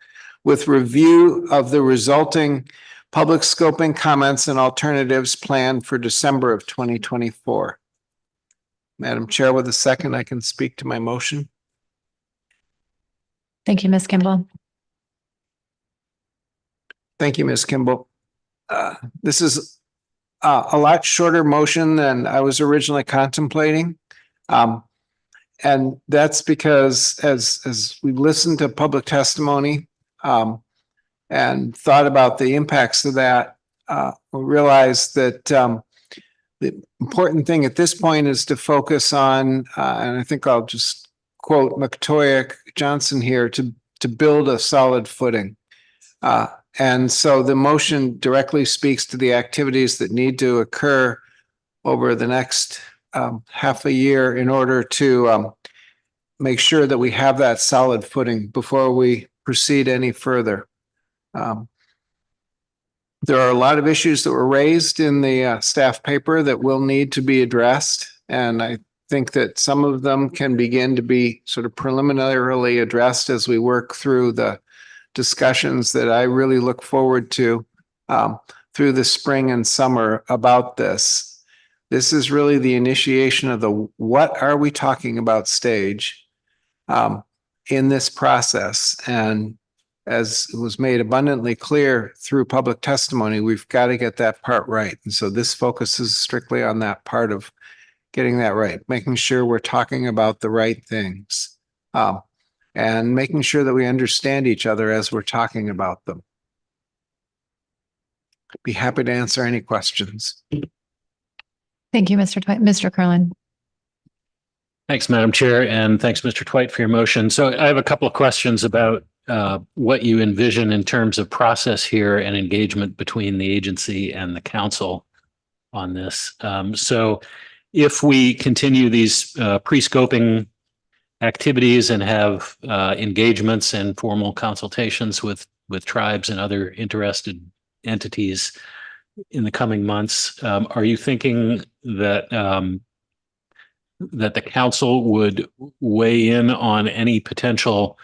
with review of the resulting public scoping comments and alternatives planned for December of 2024. Madam Chair, with a second, I can speak to my motion. Thank you, Ms. Kimball. Thank you, Ms. Kimball. This is a lot shorter motion than I was originally contemplating. And that's because as we listened to public testimony and thought about the impacts of that, we realized that the important thing at this point is to focus on, and I think I'll just quote McToyick Johnson here, to build a solid footing. And so the motion directly speaks to the activities that need to occur over the next half a year in order to make sure that we have that solid footing before we proceed any further. There are a lot of issues that were raised in the staff paper that will need to be addressed. And I think that some of them can begin to be sort of preliminarily addressed as we work through the discussions that I really look forward to through the spring and summer about this. This is really the initiation of the what are we talking about stage in this process. And as it was made abundantly clear through public testimony, we've got to get that part right. And so this focuses strictly on that part of getting that right, making sure we're talking about the right things and making sure that we understand each other as we're talking about them. Be happy to answer any questions. Thank you, Mr. Twite. Mr. Curlin. Thanks, Madam Chair, and thanks, Mr. Twite, for your motion. So I have a couple of questions about what you envision in terms of process here and engagement between the agency and the council on this. So if we continue these pre-scoping activities and have engagements and formal consultations with tribes and other interested entities in the coming months, are you thinking that that the council would weigh in on any potential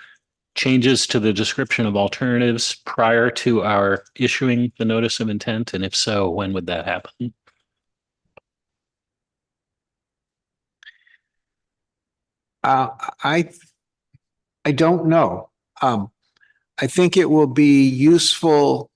changes to the description of alternatives prior to our issuing the notice of intent? And if so, when would that happen? I don't know. I think it will be useful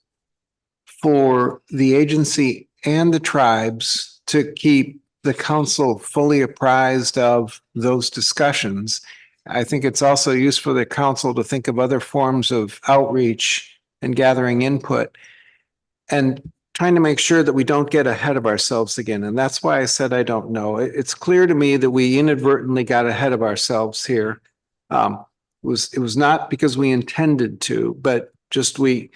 for the agency and the tribes to keep the council fully apprised of those discussions I think it's also useful for the council to think of other forms of outreach and gathering input and trying to make sure that we don't get ahead of ourselves again. And that's why I said I don't know. It's clear to me that we inadvertently got ahead of ourselves here. It was not because we intended to, but just we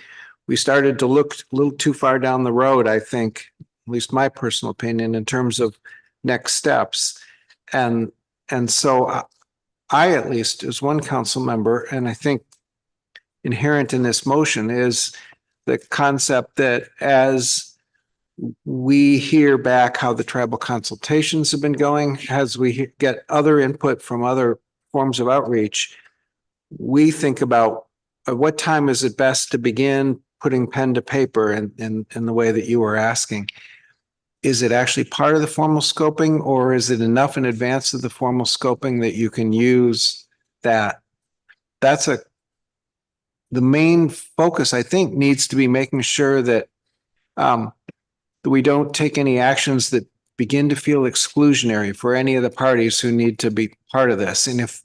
started to look a little too far down the road, I think, at least my personal opinion, in terms of next steps. And so I, at least as one council member, and I think inherent in this motion is the concept that as we hear back how the tribal consultations have been going, as we get other input from other forms of outreach, we think about at what time is it best to begin putting pen to paper in the way that you were asking. Is it actually part of the formal scoping, or is it enough in advance of the formal scoping that you can use that? The main focus, I think, needs to be making sure that we don't take any actions that begin to feel exclusionary for any of the parties who need to be part of this. And if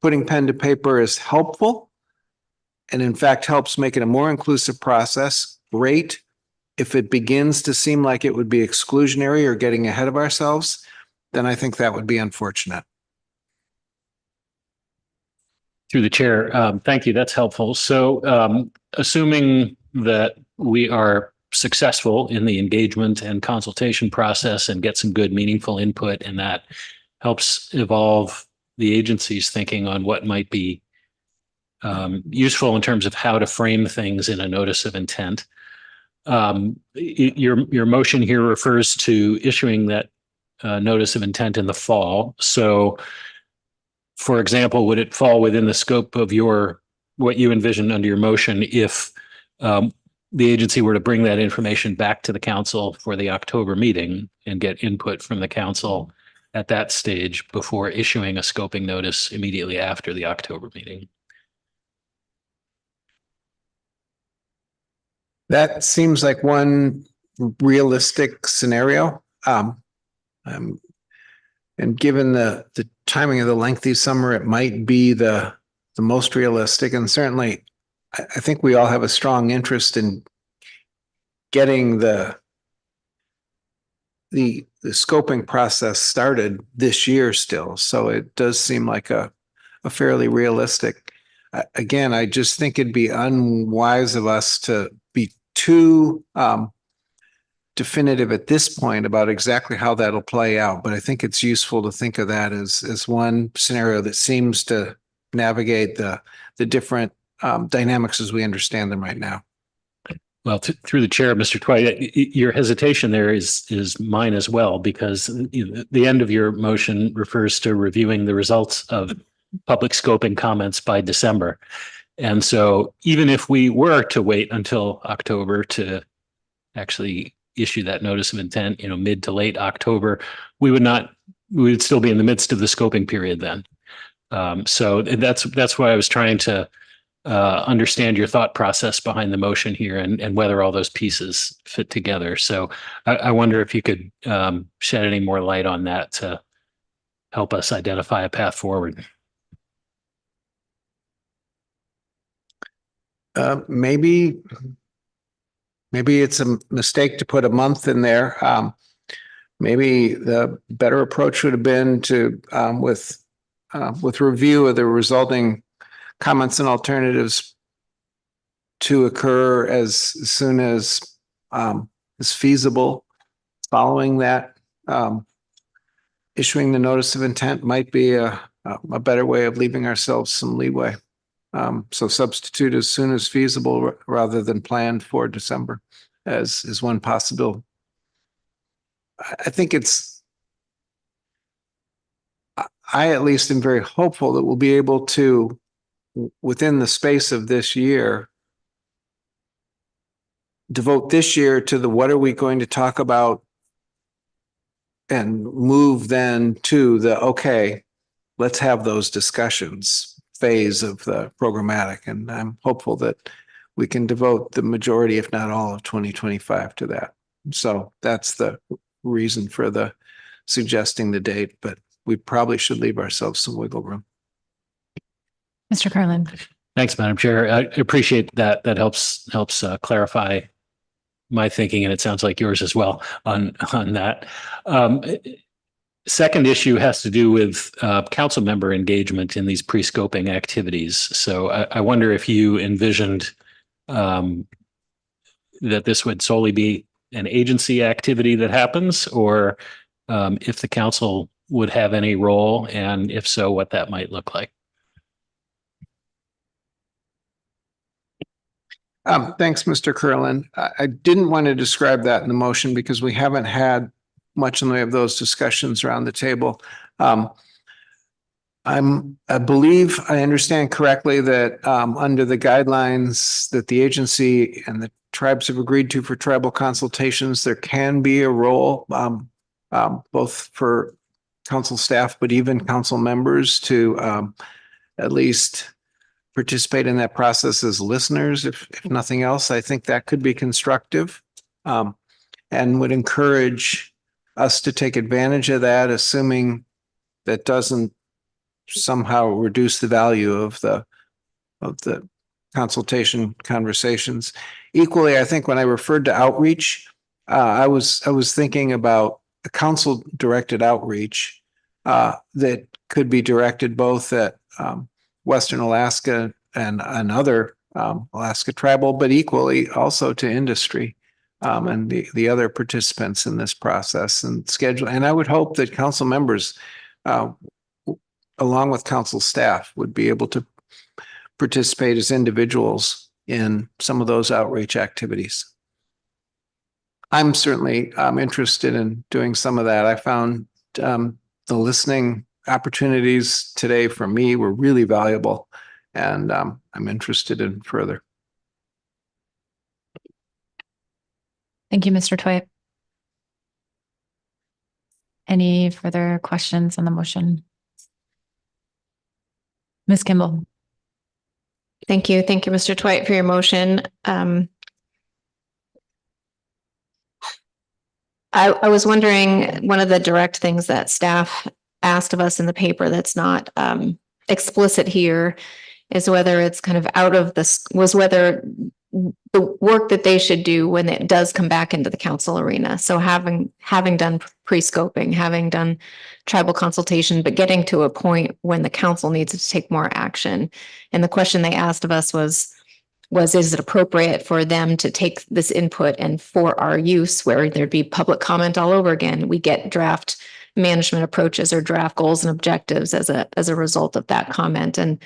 putting pen to paper is helpful, and in fact helps make it a more inclusive process, great. If it begins to seem like it would be exclusionary or getting ahead of ourselves, then I think that would be unfortunate. Through the chair, thank you. That's helpful. So assuming that we are successful in the engagement and consultation process and get some good, meaningful input, and that helps evolve the agency's thinking on what might be useful in terms of how to frame things in a notice of intent. Your motion here refers to issuing that notice of intent in the fall. So, for example, would it fall within the scope of what you envision under your motion if the agency were to bring that information back to the council for the October meeting and get input from the council at that stage before issuing a scoping notice immediately after the October meeting? That seems like one realistic scenario. And given the timing of the lengthy summer, it might be the most realistic. And certainly, I think we all have a strong interest in getting the scoping process started this year still. So it does seem like a fairly realistic. Again, I just think it'd be unwise of us to be too definitive at this point about exactly how that'll play out. But I think it's useful to think of that as one scenario that seems to navigate the different dynamics as we understand them right now. Well, through the chair, Mr. Twite, your hesitation there is mine as well, because the end of your motion refers to reviewing the results of public scoping comments by December. And so even if we were to wait until October to actually issue that notice of intent, mid to late October, we would still be in the midst of the scoping period then. So that's why I was trying to understand your thought process behind the motion here and whether all those pieces fit together. So I wonder if you could shed any more light on that to help us identify a path forward. Maybe it's a mistake to put a month in there. Maybe the better approach would have been to, with review of the resulting comments and alternatives, to occur as soon as is feasible. Following that, issuing the notice of intent might be a better way of leaving ourselves some leeway. So substitute as soon as feasible rather than planned for December is one possibility. I think I at least am very hopeful that we'll be able to, within the space of this year, devote this year to what are we going to talk about and move then to okay, let's have those discussions phase of the programmatic. And I'm hopeful that we can devote the majority, if not all, of 2025 to that. So that's the reason for suggesting the date, but we probably should leave ourselves some wiggle room. Mr. Carlin. Thanks, Madam Chair. I appreciate that. That helps clarify my thinking, and it sounds like yours as well on that. Second issue has to do with council member engagement in these pre-scoping activities. So I wonder if you envisioned that this would solely be an agency activity that happens, or if the council would have any role, and if so, what that might look like. Thanks, Mr. Curlin. I didn't want to describe that in the motion because we haven't had much in the way of those discussions around the table. I believe I understand correctly that under the guidelines that the agency and the tribes have agreed to for tribal consultations, there can be a role both for council staff, but even council members to at least participate in that process as listeners, if nothing else. I think that could be constructive and would encourage us to take advantage of that, assuming that doesn't somehow reduce the value of the consultation conversations. Equally, I think when I referred to outreach, I was thinking about a council directed outreach that could be directed both at Western Alaska and other Alaska tribal, but equally also to industry and the other participants in this process and schedule. And I would hope that council members, along with council staff, would be able to participate as individuals in some of those outreach activities. I'm certainly interested in doing some of that. I found the listening opportunities today for me were really valuable, and I'm interested in further. Thank you, Mr. Toit. Any further questions on the motion? Ms. Kimball. Thank you. Thank you, Mr. Twite, for your motion. I was wondering, one of the direct things that staff asked of us in the paper that's not explicit here is whether it's kind of out of this, was whether the work that they should do when it does come back into the council arena. So having done pre-scoping, having done tribal consultation, but getting to a point when the council needs to take more action. And the question they asked of us was is it appropriate for them to take this input and for our use, where there'd be public comment all over again, we get draft management approaches or draft goals and objectives as a result of that comment. And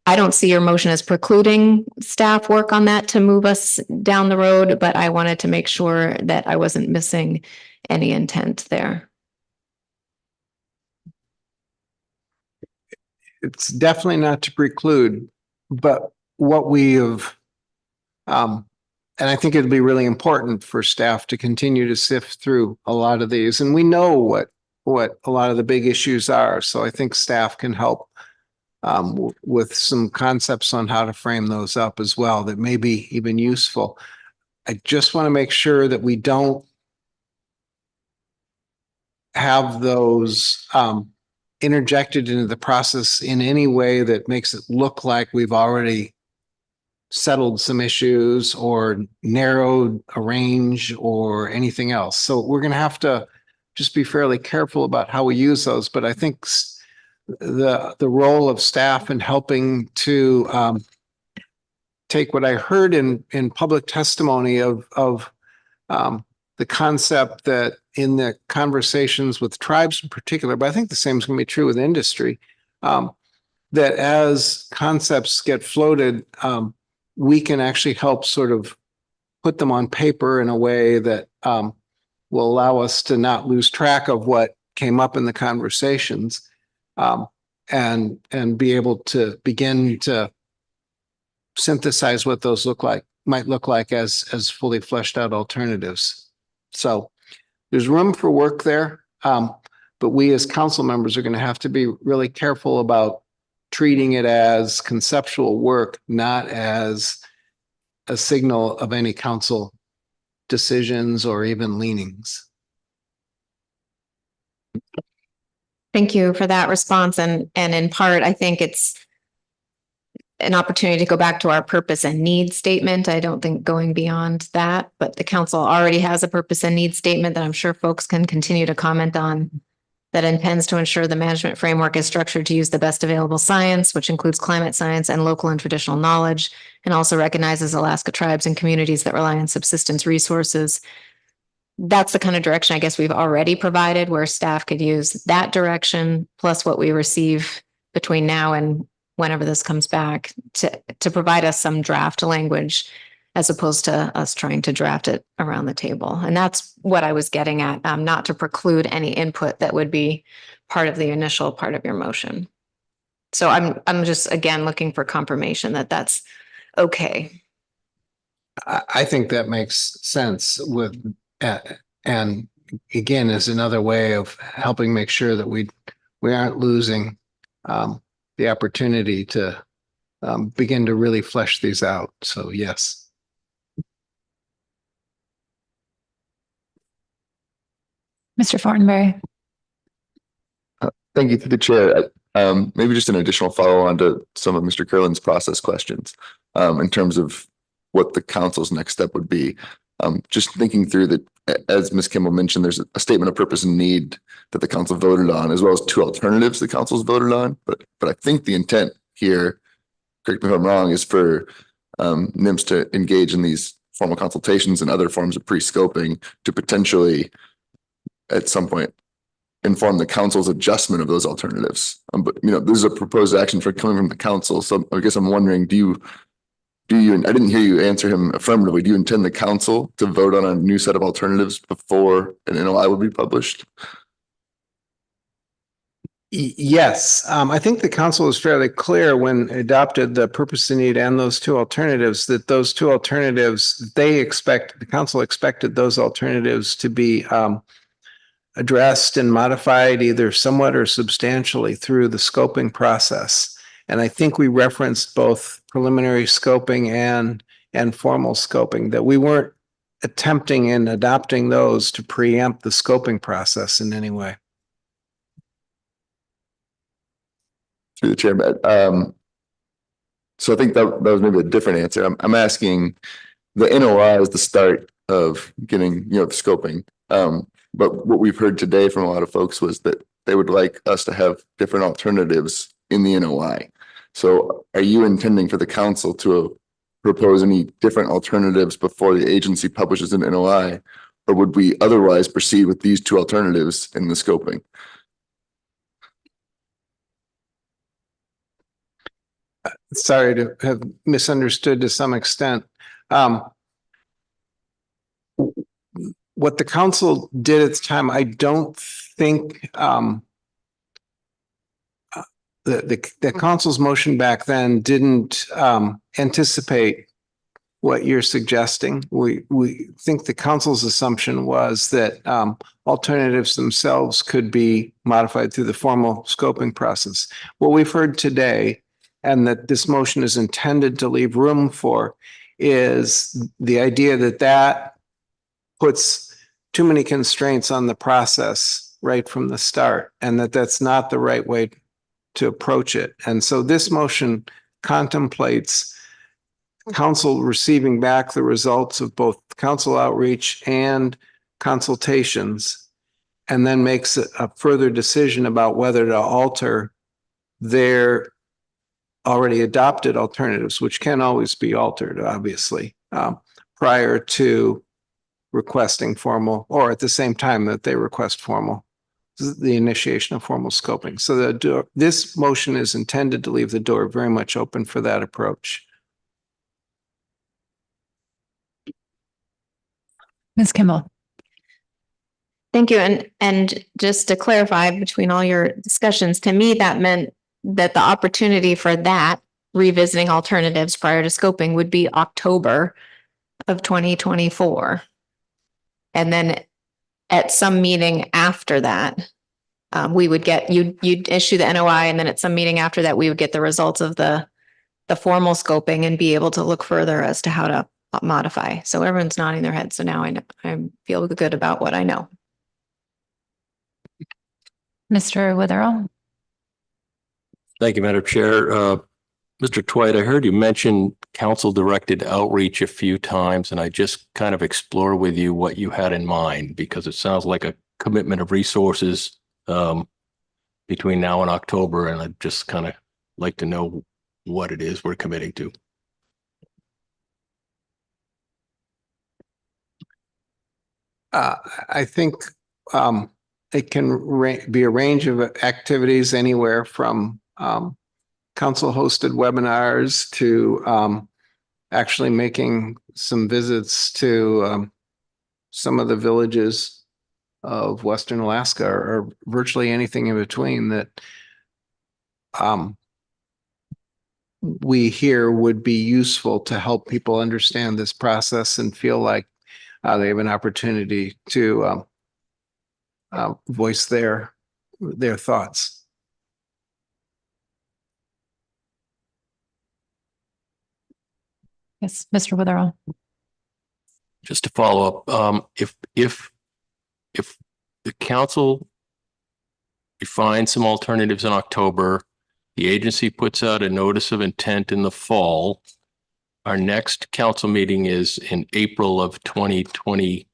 I don't see your motion as precluding staff work on that to move us down the road, but I wanted to make sure that I wasn't missing any intent there. It's definitely not to preclude, but what we have, and I think it'd be really important for staff to continue to sift through a lot of these, and we know what a lot of the big issues are. So I think staff can help with some concepts on how to frame those up as well that may be even useful. I just want to make sure that we don't have those interjected into the process in any way that makes it look like we've already settled some issues or narrowed a range or anything else. So we're going to have to just be fairly careful about how we use those. But I think the role of staff in helping to take what I heard in public testimony of the concept that in the conversations with tribes in particular, but I think the same is going to be true with industry, that as concepts get floated, we can actually help sort of put them on paper in a way that will allow us to not lose track of what came up in the conversations, and be able to begin to synthesize what those might look like as fully fleshed out alternatives. So there's room for work there, but we as council members are going to have to be really careful about treating it as conceptual work, not as a signal of any council decisions or even leanings. Thank you for that response. And in part, I think it's an opportunity to go back to our purpose and need statement. I don't think going beyond that, but the council already has a purpose and need statement that I'm sure folks can continue to comment on, that intends to ensure the management framework is structured to use the best available science, which includes climate science and local and traditional knowledge, and also recognizes Alaska tribes and communities that rely on subsistence resources. That's the kind of direction I guess we've already provided, where staff could use that direction plus what we receive between now and whenever this comes back to provide us some draft language, as opposed to us trying to draft it around the table. And that's what I was getting at, not to preclude any input that would be part of the initial part of your motion. So I'm just, again, looking for confirmation that that's okay. I think that makes sense with, and again, is another way of helping make sure that we aren't losing the opportunity to begin to really flesh these out. So yes. Mr. Fortenberry. Thank you to the chair. Maybe just an additional follow on to some of Mr. Curlin's process questions in terms of what the council's next step would be. Just thinking through that, as Ms. Kimball mentioned, there's a statement of purpose and need that the council voted on, as well as two alternatives the council's voted on. But I think the intent here, correct me if I'm wrong, is for NIMS to engage in these formal consultations and other forms of pre-scoping to potentially at some point inform the council's adjustment of those alternatives. But this is a proposed action coming from the council. So I guess I'm wondering, do you, and I didn't hear you answer him affirmatively, do you intend the council to vote on a new set of alternatives before an NOI will be published? Yes, I think the council was fairly clear when adopted the purpose and need and those two alternatives, that those two alternatives, the council expected those alternatives to be addressed and modified either somewhat or substantially through the scoping process. And I think we referenced both preliminary scoping and formal scoping, that we weren't attempting in adopting those to preempt the scoping process in any way. Through the chair, so I think that was maybe a different answer. I'm asking, the NOI is the start of getting, the scoping. But what we've heard today from a lot of folks was that they would like us to have different alternatives in the NOI. So are you intending for the council to propose any different alternatives before the agency publishes an NOI? Or would we otherwise proceed with these two alternatives in the scoping? Sorry to have misunderstood to some extent. What the council did at the time, I don't think the council's motion back then didn't anticipate what you're suggesting. We think the council's assumption was that alternatives themselves could be modified through the formal scoping process. What we've heard today, and that this motion is intended to leave room for, is the idea that that puts too many constraints on the process right from the start, and that that's not the right way to approach it. And so this motion contemplates council receiving back the results of both council outreach and consultations, and then makes a further decision about whether to alter their already adopted alternatives, which can always be altered, obviously, prior to requesting formal, or at the same time that they request formal, the initiation of formal scoping. So this motion is intended to leave the door very much open for that approach. Ms. Kimball. Thank you. And just to clarify between all your discussions, to me, that meant that the opportunity for that revisiting alternatives prior to scoping would be October of 2024. And then at some meeting after that, we would get, you'd issue the NOI, and then at some meeting after that, we would get the results of the formal scoping and be able to look further as to how to modify. So everyone's nodding their head. So now I feel good about what I know. Mr. Witherell. Thank you, Madam Chair. Mr. Twite, I heard you mention council directed outreach a few times, and I just kind of explore with you what you had in mind, because it sounds like a commitment of resources between now and October, and I'd just kind of like to know what it is we're committing to. I think it can be a range of activities, anywhere from council hosted webinars to actually making some visits to some of the villages of Western Alaska, or virtually anything in between that we hear would be useful to help people understand this process and feel like they have an opportunity to voice their thoughts. Yes, Mr. Witherell. Just to follow up, if the council finds some alternatives in October, the agency puts out a notice of intent in the fall, our next council meeting is in April of 2020,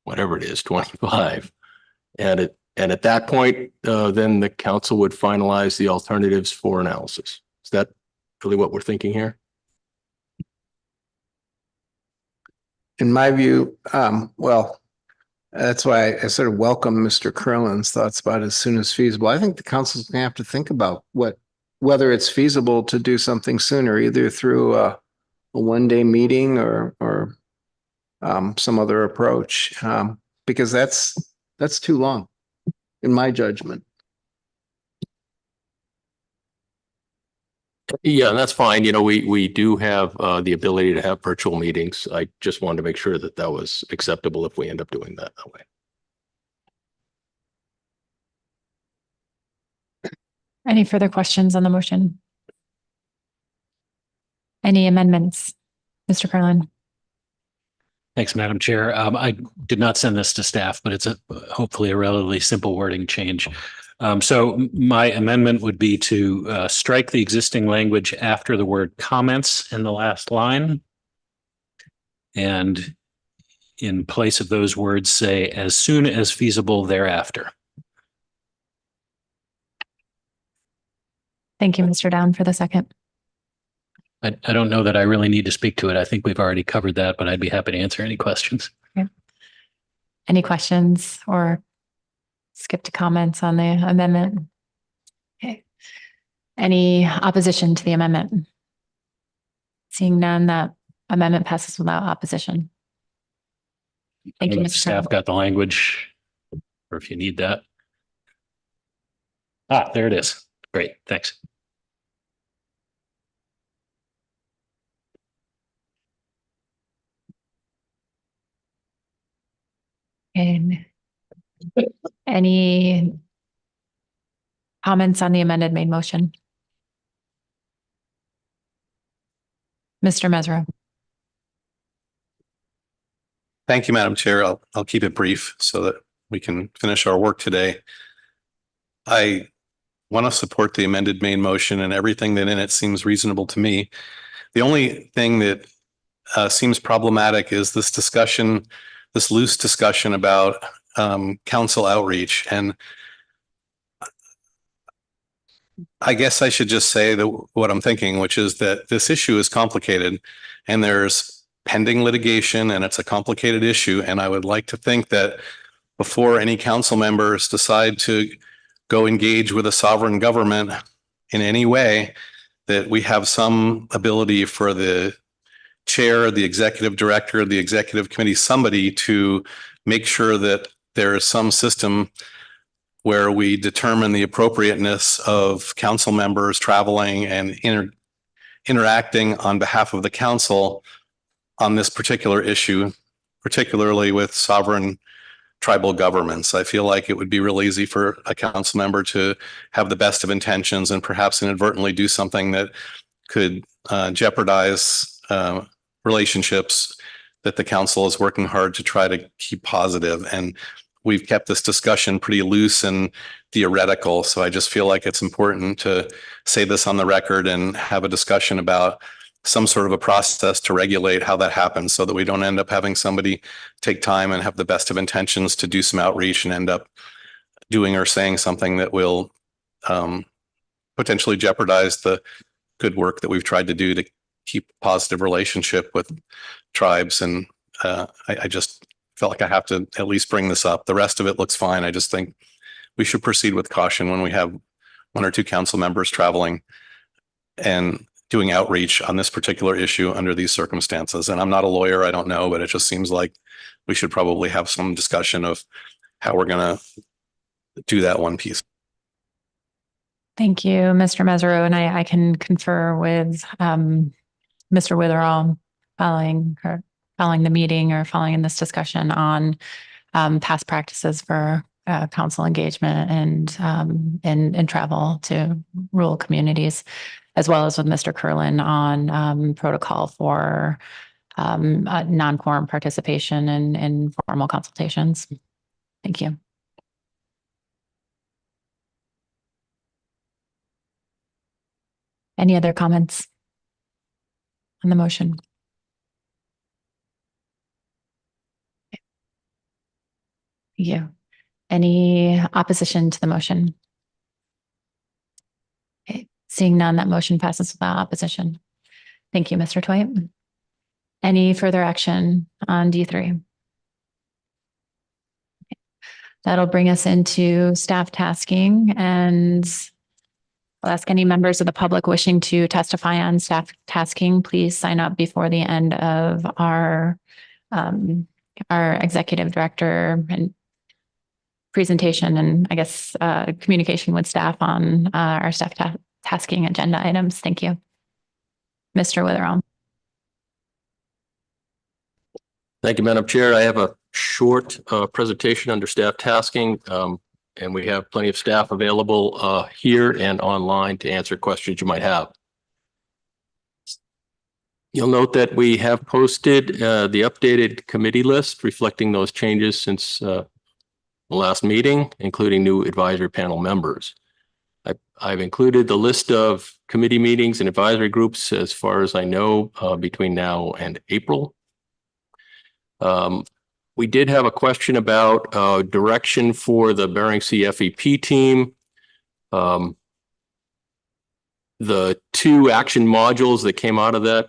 whatever it is, 25. And at that point, then the council would finalize the alternatives for analysis. Is that really what we're thinking here? In my view, well, that's why I sort of welcome Mr. Curlin's thoughts about as soon as feasible. I think the council's gonna have to think about whether it's feasible to do something sooner, either through a one-day meeting or some other approach, because that's too long, in my judgment. Yeah, and that's fine. You know, we do have the ability to have virtual meetings. I just wanted to make sure that that was acceptable if we end up doing that way. Any further questions on the motion? Any amendments? Mr. Carlin? Thanks, Madam Chair. I did not send this to staff, but it's hopefully a relatively simple wording change. So my amendment would be to strike the existing language after the word comments in the last line. And in place of those words, say as soon as feasible thereafter. Thank you, Mr. Down, for the second. I don't know that I really need to speak to it. I think we've already covered that, but I'd be happy to answer any questions. Okay. Any questions or skip to comments on the amendment? Okay. Any opposition to the amendment? Seeing none, that amendment passes without opposition. Thank you, Mr. Staff got the language, or if you need that. Ah, there it is. Great, thanks. And any comments on the amended main motion? Mr. Mesro. Thank you, Madam Chair. I'll keep it brief so that we can finish our work today. I want to support the amended main motion, and everything that in it seems reasonable to me. The only thing that seems problematic is this discussion, this loose discussion about council outreach. And I guess I should just say that what I'm thinking, which is that this issue is complicated and there's pending litigation and it's a complicated issue. And I would like to think that before any council members decide to go engage with a sovereign government in any way, that we have some ability for the chair, the executive director, the executive committee, somebody to make sure that there is some system where we determine the appropriateness of council members traveling and interacting on behalf of the council on this particular issue, particularly with sovereign tribal governments. I feel like it would be real easy for a council member to have the best of intentions and perhaps inadvertently do something that could jeopardize relationships that the council is working hard to try to keep positive. And we've kept this discussion pretty loose and theoretical. So I just feel like it's important to say this on the record and have a discussion about some sort of a process to regulate how that happens so that we don't end up having somebody take time and have the best of intentions to do some outreach and end up doing or saying something that will potentially jeopardize the good work that we've tried to do to keep a positive relationship with tribes. And I just felt like I have to at least bring this up. The rest of it looks fine. I just think we should proceed with caution when we have one or two council members traveling and doing outreach on this particular issue under these circumstances. And I'm not a lawyer, I don't know, but it just seems like we should probably have some discussion of how we're going to do that one piece. Thank you, Mr. Mesereau, and I can confer with Mr. Witherall following the meeting or following in this discussion on past practices for council engagement and travel to rural communities, as well as with Mr. Curlin on protocol for non-quorum participation in formal consultations. Thank you. Any other comments on the motion? Okay. Thank you. Any opposition to the motion? Okay. Seeing none, that motion passes without opposition. Thank you, Mr. Twite. Any further action on D3? Okay. That'll bring us into staff tasking, and I'll ask any members of the public wishing to testify on staff tasking, please sign up before the end of our executive director and presentation, and I guess communication with staff on our staff tasking agenda items. Thank you. Mr. Witherall. Thank you, Madam Chair. I have a short presentation under staff tasking. And we have plenty of staff available here and online to answer questions you might have. You'll note that we have posted the updated committee list reflecting those changes since the last meeting, including new advisory panel members. I've included the list of committee meetings and advisory groups as far as I know between now and April. We did have a question about direction for the Bering Sea FEP team. The two action modules that came out of that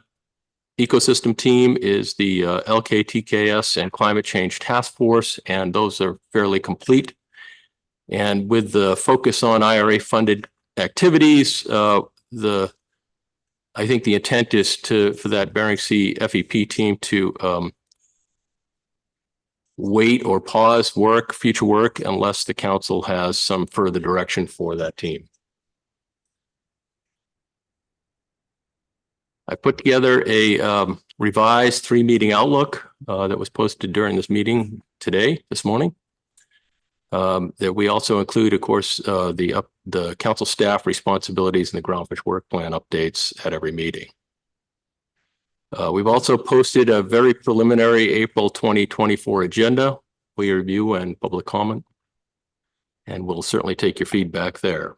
ecosystem team is the LKTKS and Climate Change Task Force, and those are fairly complete. And with the focus on IRA funded activities, I think the intent is for that Bering Sea FEP team to wait or pause future work unless the council has some further direction for that team. I put together a revised 3-meeting outlook that was posted during this meeting this morning. That we also include, of course, the council staff responsibilities and the groundfish work plan updates at every meeting. We've also posted a very preliminary April 2024 agenda for your review and public comment, and we'll certainly take your feedback there.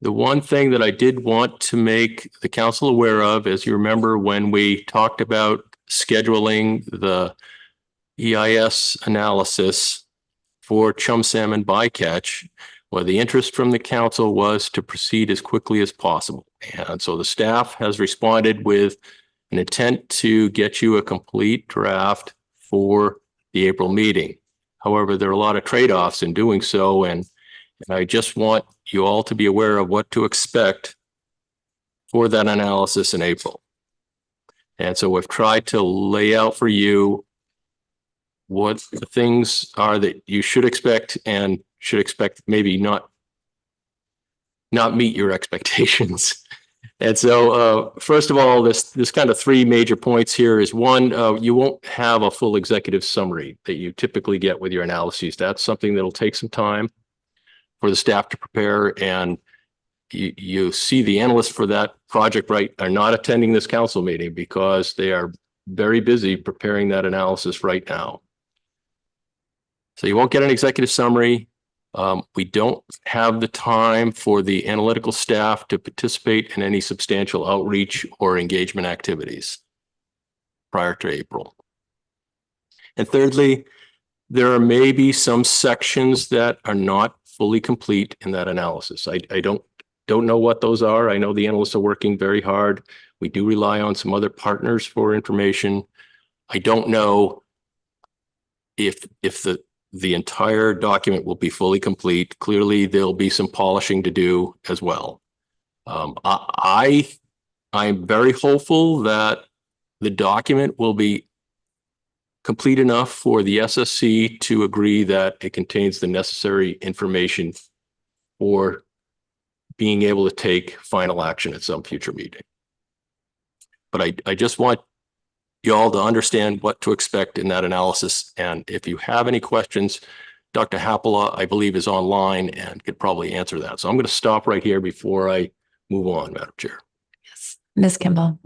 The one thing that I did want to make the council aware of, as you remember, when we talked about scheduling the EIS analysis for chum salmon bycatch, well, the interest from the council was to proceed as quickly as possible. And so the staff has responded with an intent to get you a complete draft for the April meeting. However, there are a lot of trade-offs in doing so, and I just want you all to be aware of what to expect for that analysis in April. And so we've tried to lay out for you what the things are that you should expect and should expect maybe not meet your expectations. And so first of all, this kind of 3 major points here is one, you won't have a full executive summary that you typically get with your analyses. That's something that'll take some time for the staff to prepare, and you see the analysts for that project are not attending this council meeting because they are very busy preparing that analysis right now. So you won't get an executive summary. We don't have the time for the analytical staff to participate in any substantial outreach or engagement activities prior to April. And thirdly, there are maybe some sections that are not fully complete in that analysis. I don't know what those are. I know the analysts are working very hard. We do rely on some other partners for information. I don't know if the entire document will be fully complete. Clearly, there'll be some polishing to do as well. I'm very hopeful that the document will be complete enough for the SSC to agree that it contains the necessary information for being able to take final action at some future meeting. But I just want you all to understand what to expect in that analysis. And if you have any questions, Dr. Hapola, I believe, is online and could probably answer that. So I'm going to stop right here before I move on, Madam Chair. Yes, Ms. Kimball.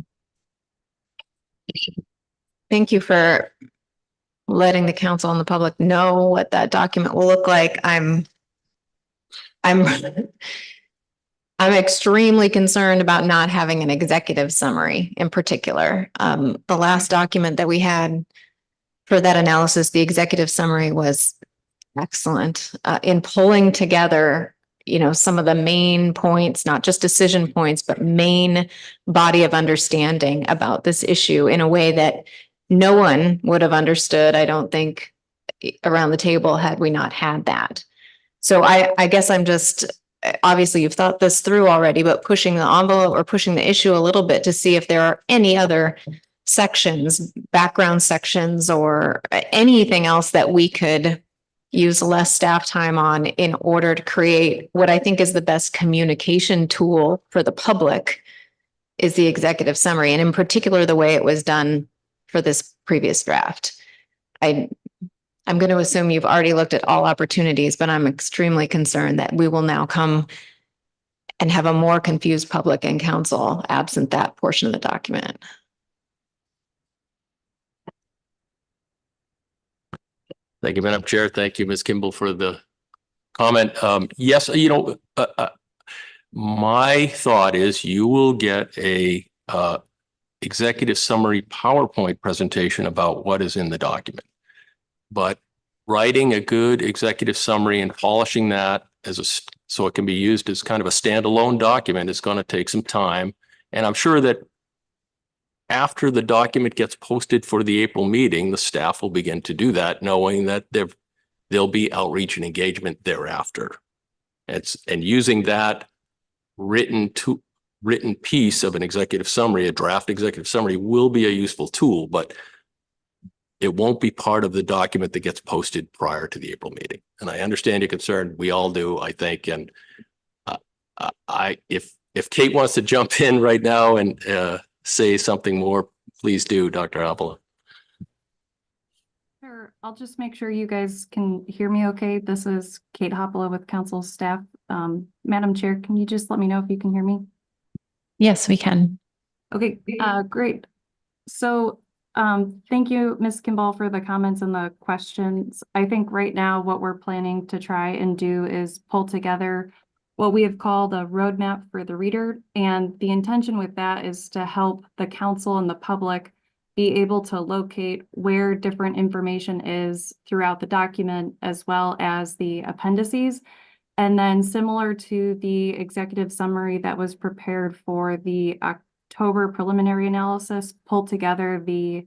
Thank you for letting the council and the public know what that document will look like. I'm extremely concerned about not having an executive summary in particular. The last document that we had for that analysis, the executive summary was excellent in pulling together, some of the main points, not just decision points, but main body of understanding about this issue in a way that no one would have understood, I don't think, around the table had we not had that. So I guess I'm just, obviously you've thought this through already, but pushing the envelope or pushing the issue a little bit to see if there are any other sections, background sections, or anything else that we could use less staff time on in order to create what I think is the best communication tool for the public is the executive summary. And in particular, the way it was done for this previous draft. I'm going to assume you've already looked at all opportunities, but I'm extremely concerned that we will now come and have a more confused public and council absent that portion of the document. Thank you, Madam Chair. Thank you, Ms. Kimball, for the comment. Yes, my thought is you will get a executive summary PowerPoint presentation about what is in the document. But writing a good executive summary and polishing that so it can be used as kind of a standalone document is going to take some time. And I'm sure that after the document gets posted for the April meeting, the staff will begin to do that, knowing that there'll be outreach and engagement thereafter. And using that written piece of an executive summary, a draft executive summary, will be a useful tool, but it won't be part of the document that gets posted prior to the April meeting. And I understand your concern. We all do, I think. And if Kate wants to jump in right now and say something more, please do, Dr. Hapola. Sure. I'll just make sure you guys can hear me okay. This is Kate Hapola with council staff. Madam Chair, can you just let me know if you can hear me? Yes, we can. Okay, great. So thank you, Ms. Kimball, for the comments and the questions. I think right now what we're planning to try and do is pull together what we have called a roadmap for the reader. And the intention with that is to help the council and the public be able to locate where different information is throughout the document, as well as the appendices. And then similar to the executive summary that was prepared for the October preliminary analysis, pull together the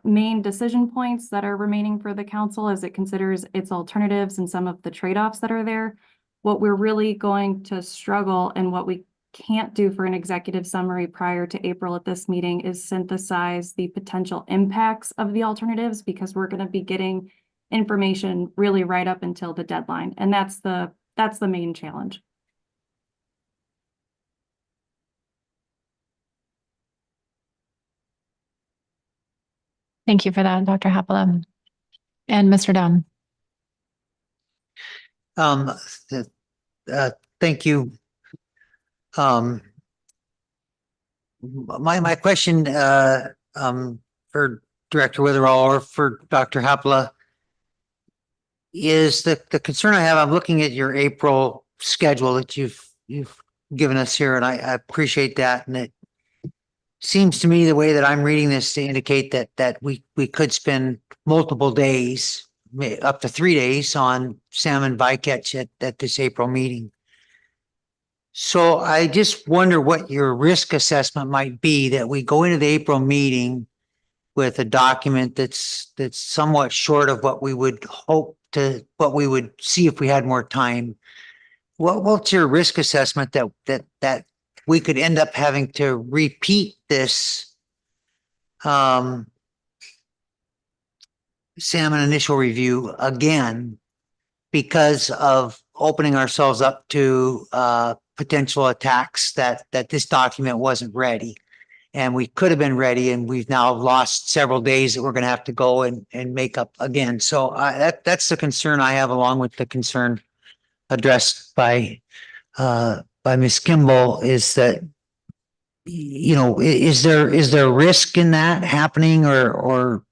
main decision points that are remaining for the council as it considers its alternatives and some of the trade-offs that are there. What we're really going to struggle and what we can't do for an executive summary prior to April at this meeting is synthesize the potential impacts of the alternatives, because we're going to be getting information really right up until the deadline. And that's the main challenge. Thank you for that, Dr. Hapola. And Mr. Dunn. Thank you. My question for Director Witherall or for Dr. Hapola, is the concern I have. I'm looking at your April schedule that you've given us here, and I appreciate that. And it seems to me the way that I'm reading this to indicate that we could spend multiple days, up to 3 days, on salmon bycatch at this April meeting. So I just wonder what your risk assessment might be that we go into the April meeting with a document that's somewhat short of what we would what we would see if we had more time. What's your risk assessment that we could end up having to repeat this salmon initial review again because of opening ourselves up to potential attacks that this document wasn't ready? And we could have been ready, and we've now lost several days that we're going to have to go and make up again. So that's the concern I have, along with the concern addressed by Ms. Kimball, is that, you know, is there risk in that happening, or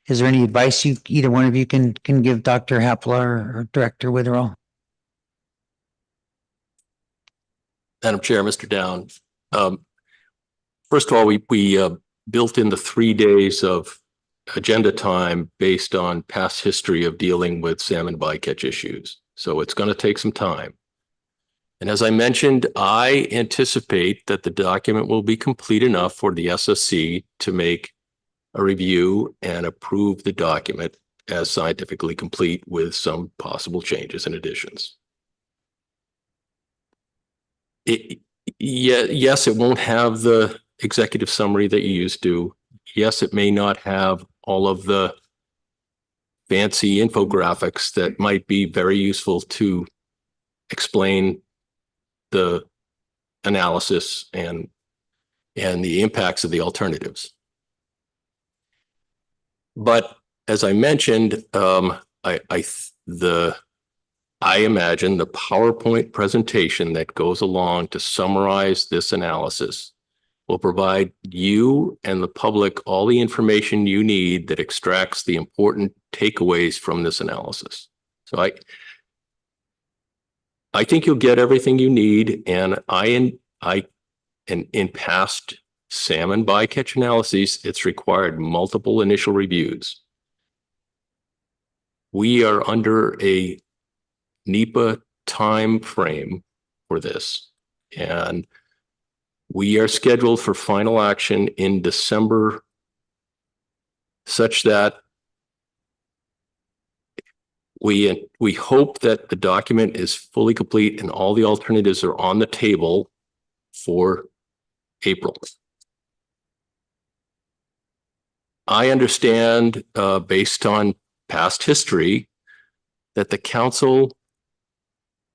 is there any advice either one of you can give Dr. Hapler or Director Witherell? Madam Chair, Mr. Down. First of all, we built in the 3 days of agenda time based on past history of dealing with salmon bycatch issues. So it's going to take some time. And as I mentioned, I anticipate that the document will be complete enough for the SSC to make a review and approve the document as scientifically complete with some possible changes and additions. Yes, it won't have the executive summary that you used to. Yes, it may not have all of the fancy infographics that might be very useful to explain the analysis and the impacts of the alternatives. But as I mentioned, I imagine the PowerPoint presentation that goes along to summarize this analysis will provide you and the public all the information you need that extracts the important takeaways from this analysis. So I think you'll get everything you need, and in past salmon bycatch analyses, it's required multiple initial reviews. We are under a NEPA time frame for this, and we are scheduled for final action in December, such that we hope that the document is fully complete and all the alternatives are on the table for April. I understand, based on past history, that the council,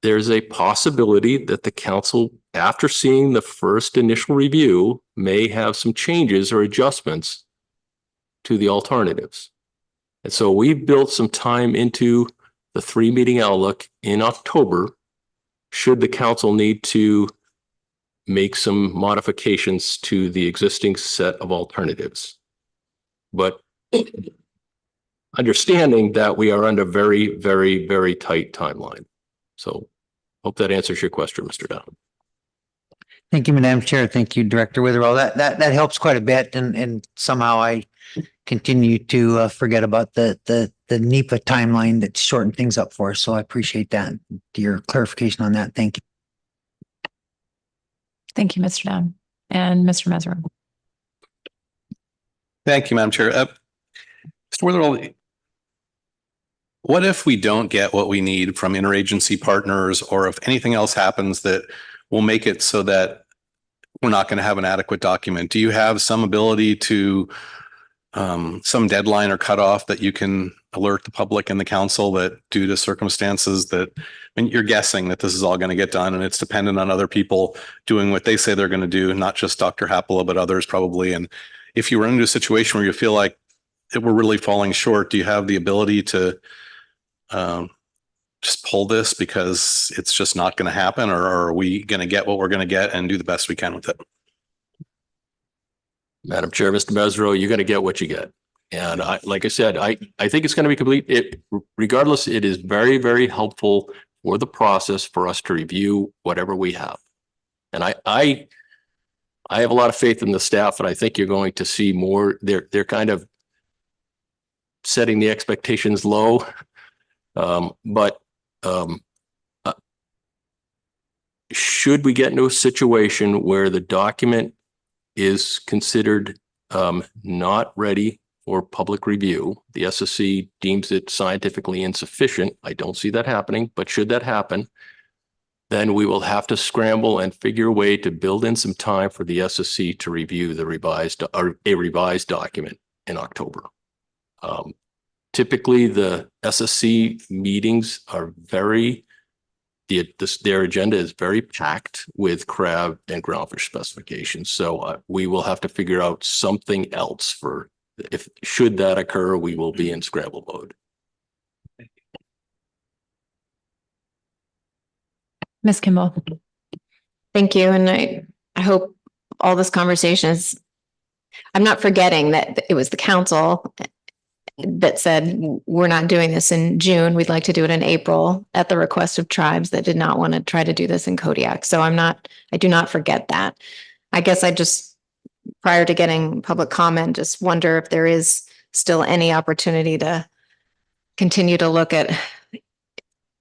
there's a possibility that the council, after seeing the first initial review, may have some changes or adjustments to the alternatives. And so we've built some time into the 3-meeting outlook in October, should the council need to make some modifications to the existing set of alternatives. But understanding that we are under very, very, very tight timeline. So hope that answers your question, Mr. Down. Thank you, Madam Chair. Thank you, Director Witherell. That helps quite a bit, and somehow I continue to forget about the NEPA timeline that shortened things up for us. So I appreciate that, your clarification on that. Thank you. Thank you, Mr. Down. And Mr. Mesereau. Thank you, Madam Chair. Mr. Witherell, what if we don't get what we need from interagency partners, or if anything else happens that will make it so that we're not going to have an adequate document? Do you have some ability to, some deadline or cutoff that you can alert the public and the council that, due to circumstances that, I mean, you're guessing that this is all going to get done and it's dependent on other people doing what they say they're going to do, not just Dr. Hapola, but others probably. And if you run into a situation where you feel like we're really falling short, do you have the ability to just pull this because it's just not going to happen, or are we going to get what we're going to get and do the best we can with it? Madam Chair, Mr. Mesereau, you're going to get what you get. And like I said, I think it's going to be complete. Regardless, it is very, very helpful for the process for us to review whatever we have. And I have a lot of faith in the staff, and I think you're going to see more. They're kind of setting the expectations low. But should we get into a situation where the document is considered not ready for public review, the SSC deems it scientifically insufficient. I don't see that happening, but should that happen, then we will have to scramble and figure a way to build in some time for the SSC to review the revised or a revised document in October. Typically, the SSC meetings are their agenda is very packed with crab and groundfish specifications. So we will have to figure out something else for should that occur, we will be in scramble mode. Ms. Kimball. Thank you. And I hope all this conversation is, I'm not forgetting that it was the council that said, we're not doing this in June. We'd like to do it in April at the request of tribes that did not want to try to do this in Kodiak. So I do not forget that. I guess I just, prior to getting public comment, just wonder if there is still any opportunity to continue to look at,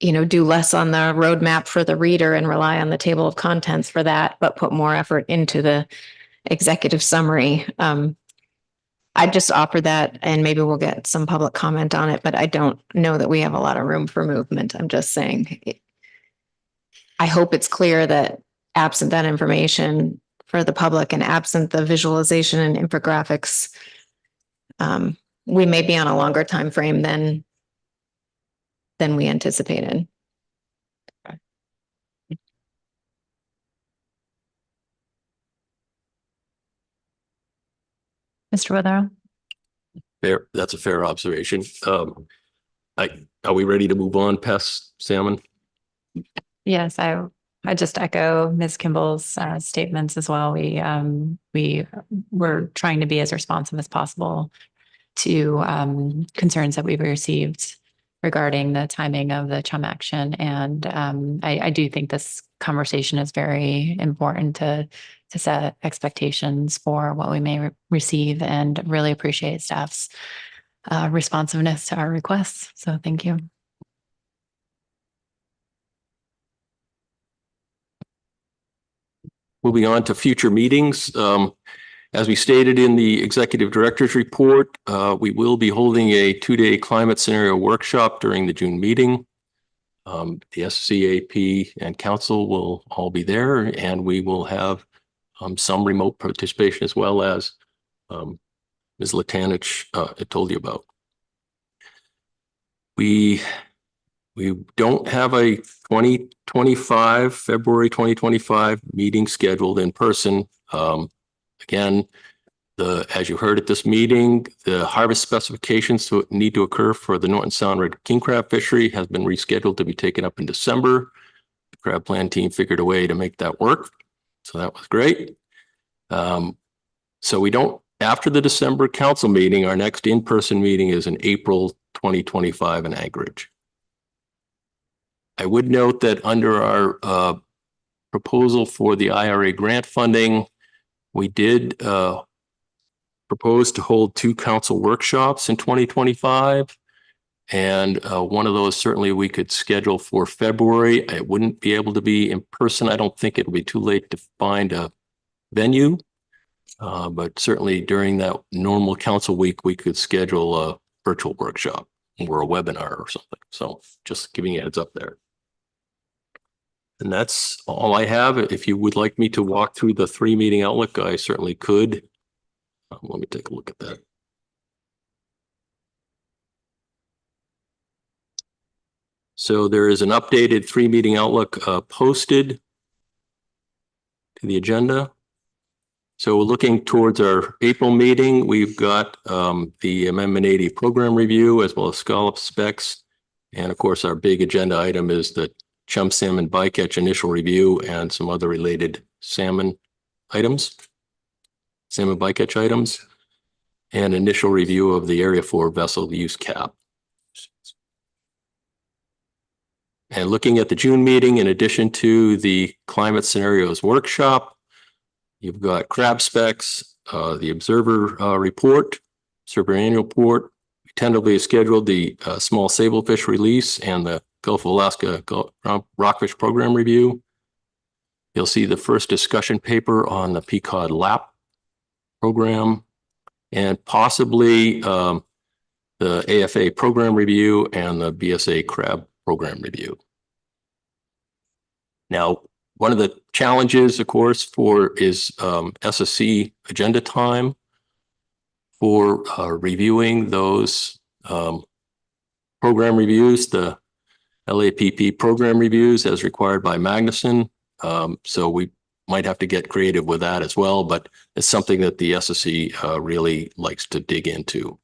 do less on the roadmap for the reader and rely on the table of contents for that, but put more effort into the executive summary. I just offer that, and maybe we'll get some public comment on it, but I don't know that we have a lot of room for movement. I'm just saying, I hope it's clear that absent that information for the public and absent the visualization and infographics, we may be on a longer time frame than we anticipated. Mr. Withrow. Fair. That's a fair observation. Are we ready to move on past salmon? Yes, I just echo Ms. Kimball's statements as well. We were trying to be as responsive as possible to concerns that we've received regarding the timing of the chum action. And I do think this conversation is very important to set expectations for what we may receive, and really appreciate staff's responsiveness to our requests. So thank you. Moving on to future meetings. As we stated in the executive director's report, we will be holding a 2-day climate scenario workshop during the June meeting. The SCAP and council will all be there, and we will have some remote participation as well, as Ms. Latanich told you about. We don't have a February 2025 meeting scheduled in person. Again, as you heard at this meeting, the harvest specifications need to occur for the Norton Sound red king crab fishery has been rescheduled to be taken up in December. The crab plan team figured a way to make that work. So that was great. So we don't, after the December council meeting, our next in-person meeting is in April 2025 in Anchorage. I would note that under our proposal for the IRA grant funding, we did propose to hold 2 council workshops in 2025. And one of those certainly we could schedule for February. It wouldn't be able to be in person. I don't think it'll be too late to find a venue. But certainly during that normal council week, we could schedule a virtual workshop or a webinar or something. So just giving you a heads up there. And that's all I have. If you would like me to walk through the 3-meeting outlook, I certainly could. Let me take a look at that. So there is an updated 3-meeting outlook posted to the agenda. So we're looking towards our April meeting. We've got the Amendment 80 program review as well as scallop specs. And of course, our big agenda item is the chum salmon bycatch initial review and some other related salmon bycatch items. and initial review of the Area 4 vessel use cap. And looking at the June meeting, in addition to the climate scenarios workshop, you've got crab specs, the observer report, observer annual report. We tentatively scheduled the small sablefish release and the Gulf of Alaska rockfish program review. You'll see the first discussion paper on the Pequod LAP program and possibly the AFA program review and the BSA crab program review. Now, one of the challenges, of course, is SSC agenda time for reviewing those program reviews, the LAPP program reviews as required by Magnuson. So we might have to get creative with that as well, but it's something that the SSC really likes to dig into.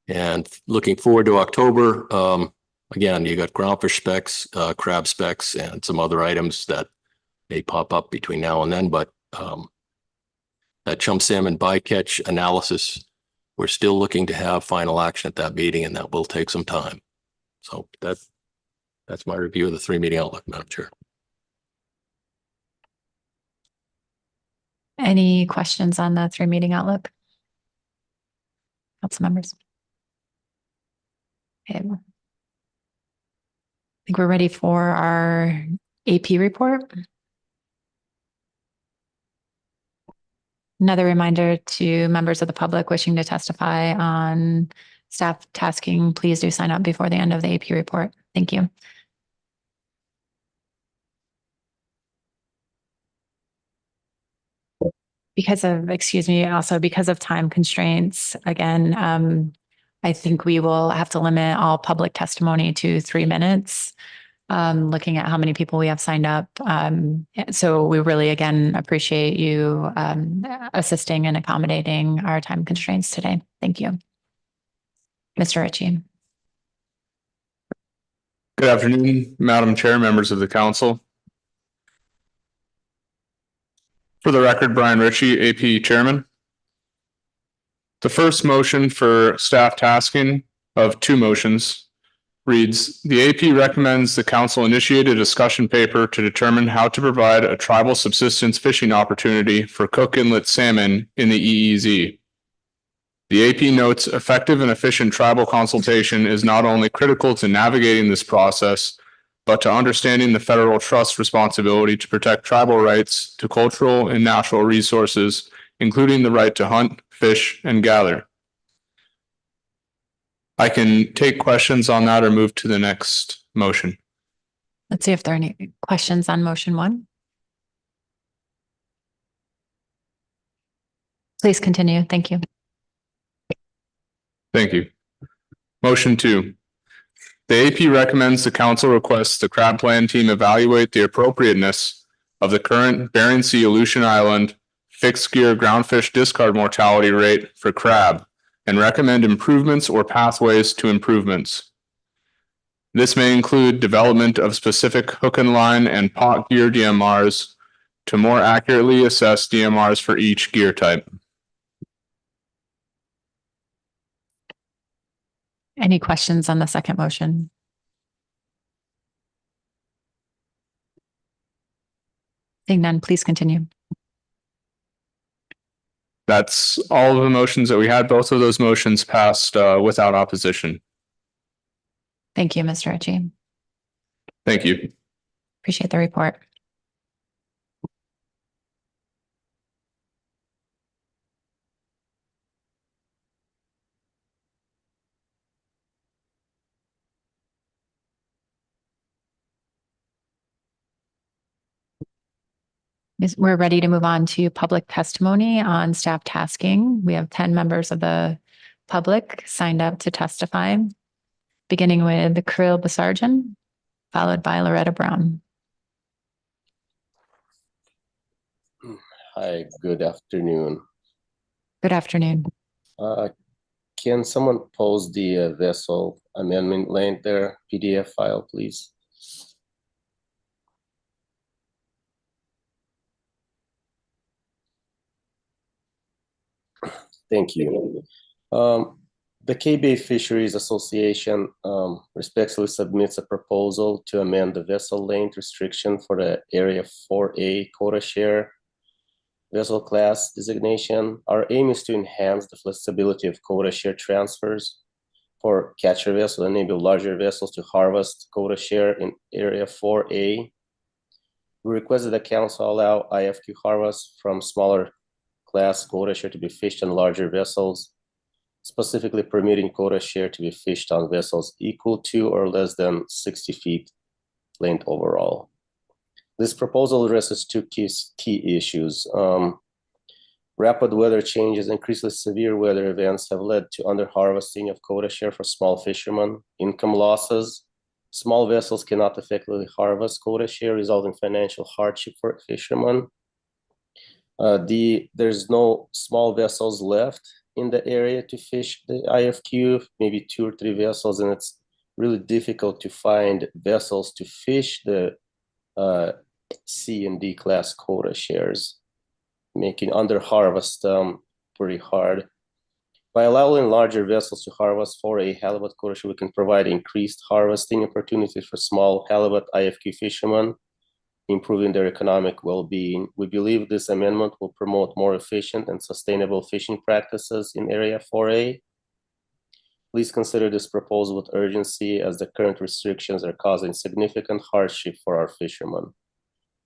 And looking forward to October, again, you got groundfish specs, crab specs, and some other items that may pop up between now and then, but that chum salmon bycatch analysis, we're still looking to have final action at that meeting, and that will take some time. So that's my review of the 3-meeting outlook, Madam Chair. Any questions on the 3-meeting outlook? Council members? Okay. I think we're ready for our AP report. Another reminder to members of the public wishing to testify on staff tasking, please do sign up before the end of the AP report. Thank you. Because of time constraints, again, I think we will have to limit all public testimony to 3 minutes, looking at how many people we have signed up. So we really, again, appreciate you assisting and accommodating our time constraints today. Thank you. Mr. Ritchie. Good afternoon, Madam Chair, members of the council. For the record, Brian Ritchie, AP Chairman. The first motion for staff tasking of 2 motions reads, the AP recommends the council initiate a discussion paper to determine how to provide a tribal subsistence fishing opportunity for Cook Inlet salmon in the EEZ. The AP notes effective and efficient tribal consultation is not only critical to navigating this process, but to understanding the federal trust responsibility to protect tribal rights to cultural and natural resources, including the right to hunt, fish, and gather. I can take questions on that or move to the next motion. Let's see if there are any questions on motion 1. Please continue. Thank you. Thank you. Motion 2. The AP recommends the council requests the crab plan team evaluate the appropriateness of the current Bering Sea Aleutian Island fixed gear groundfish discard mortality rate for crab and recommend improvements or pathways to improvements. This may include development of specific hook and line and pot gear DMRs to more accurately assess DMRs for each gear type. Any questions on the second motion? Seeing none, please continue. That's all of the motions that we had. Both of those motions passed without opposition. Thank you, Mr. Ritchie. Thank you. Appreciate the report. We're ready to move on to public testimony on staff tasking. We have 10 members of the public signed up to testify, beginning with Krill Basarjan, followed by Loretta Brown. Hi, good afternoon. Good afternoon. Can someone post the vessel amendment link there, PDF file, please? Thank you. The K-Bay Fisheries Association respectfully submits a proposal to amend the vessel length restriction for the Area 4A quota share vessel class designation. Our aim is to enhance the flexibility of quota share transfers for catcher vessels, enable larger vessels to harvest quota share in Area 4A. We request that the council allow IFQ harvest from smaller class quota share to be fished on larger vessels, specifically permitting quota share to be fished on vessels equal to or less than 60 feet length overall. This proposal addresses two key issues. Rapid weather changes, increasingly severe weather events have led to under-harvesting of quota share for small fishermen, income losses. Small vessels cannot effectively harvest quota share, resulting in financial hardship for fishermen. There's no small vessels left in the area to fish the IFQ, maybe 2 or 3 vessels, and it's really difficult to find vessels to fish the C and D class quota shares, making under harvest pretty hard. By allowing larger vessels to harvest for a halibut quota share, we can provide increased harvesting opportunities for small halibut IFQ fishermen, improving their economic well-being. We believe this amendment will promote more efficient and sustainable fishing practices in Area 4A. Please consider this proposal with urgency, as the current restrictions are causing significant hardship for our fishermen.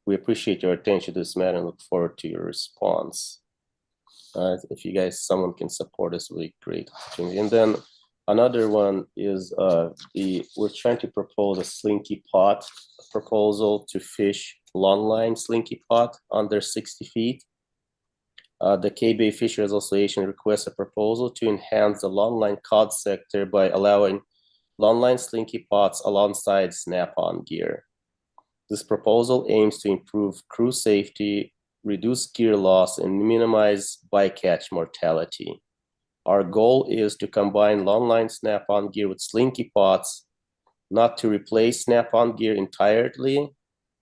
We appreciate your attention to this matter and look forward to your response. If you guys, someone can support us, really great. And then another one is we're trying to propose a slinky pot proposal to fish long line slinky pot under 60 feet. The K-Bay Fisheries Association requests a proposal to enhance the long line cod sector by allowing long line slinky pots alongside snap-on gear. This proposal aims to improve crew safety, reduce gear loss, and minimize bycatch mortality. Our goal is to combine long line snap-on gear with slinky pots, not to replace snap-on gear entirely.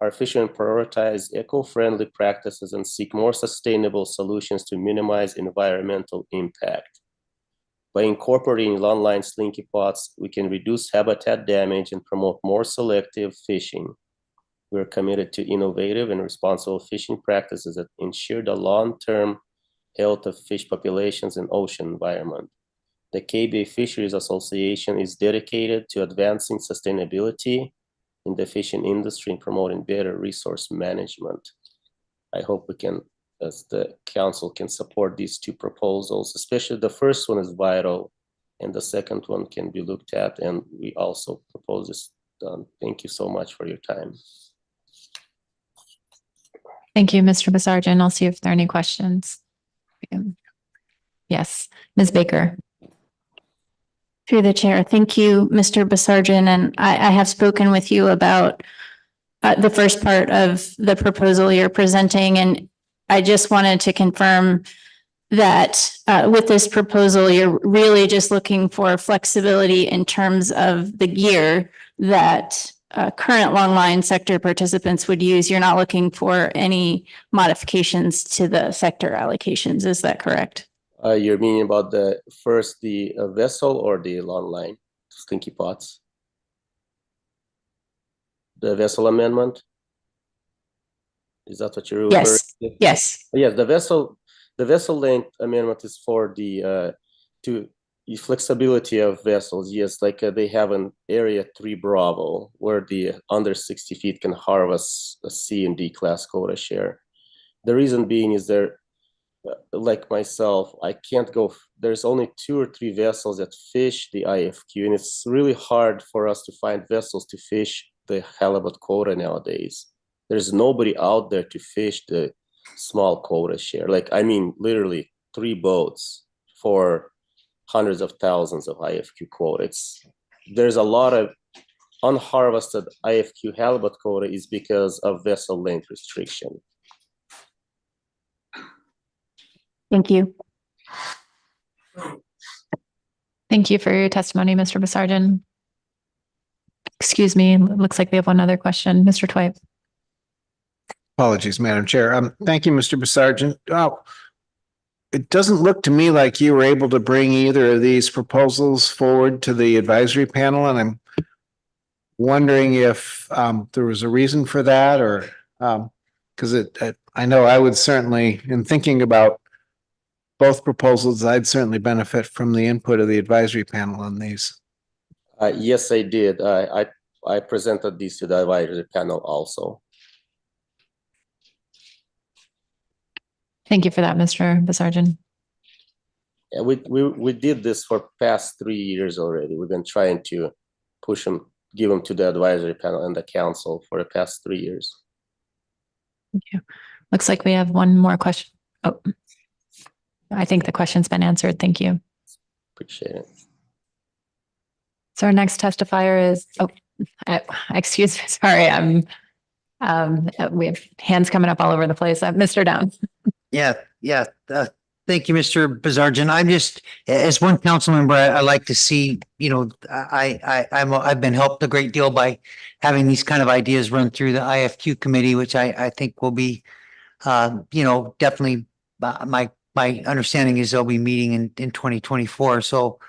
Our fishermen prioritize eco-friendly practices and seek more sustainable solutions to minimize environmental impact. By incorporating long line slinky pots, we can reduce habitat damage and promote more selective fishing. We're committed to innovative and responsible fishing practices that ensure the long-term health of fish populations and ocean environment. The K-Bay Fisheries Association is dedicated to advancing sustainability in the fishing industry and promoting better resource management. I hope we can, as the council, can support these two proposals, especially the first one is vital and the second one can be looked at, and we also propose this done. Thank you so much for your time. Thank you, Mr. Basarjan. I'll see if there are any questions. Yes, Ms. Baker. Through the chair. Thank you, Mr. Basarjan. And I have spoken with you about the first part of the proposal you're presenting. And I just wanted to confirm that with this proposal, you're really just looking for flexibility in terms of the gear that current long line sector participants would use. You're not looking for any modifications to the sector allocations. Is that correct? You're meaning about the vessel or the long line slinky pots? The vessel amendment? Is that what you're referring to? Yes. Yes, the vessel length amendment is for the flexibility of vessels. Yes, like they have an area 3 Bravo where the under 60 feet can harvest a C and D class quota share. The reason being is like myself, I can't go. There's only 2 or 3 vessels that fish the IFQ, and it's really hard for us to find vessels to fish the halibut quota nowadays. There's nobody out there to fish the small quota share. Like, I mean, literally 3 boats for hundreds of thousands of IFQ quota. There's a lot of unharvested IFQ halibut quota is because of vessel length restriction. Thank you. Thank you for your testimony, Mr. Basarjan. Excuse me, it looks like we have one other question. Mr. Twipe. Apologies, Madam Chair. Thank you, Mr. Basarjan. it doesn't look to me like you were able to bring either of these proposals forward to the advisory panel, and I'm wondering if there was a reason for that, or because I know I would certainly, in thinking about both proposals, I'd certainly benefit from the input of the advisory panel on these. Yes, I did. I presented this to the advisory panel also. Thank you for that, Mr. Basarjan. Yeah, we did this for past 3 years already. We've been trying to push them, give them to the advisory panel and the council for the past 3 years. Thank you. Looks like we have one more question. Oh, I think the question's been answered. Thank you. Appreciate it. So our next testifier is, excuse me, sorry, we have hands coming up all over the place. Mr. Downs. Yeah. Thank you, Mr. Bazarjan. I'm just, as one council member, I like to see, I've been helped a great deal by having these kind of ideas run through the IFQ committee, which I think will be, definitely, my understanding is they'll be meeting in 2024. So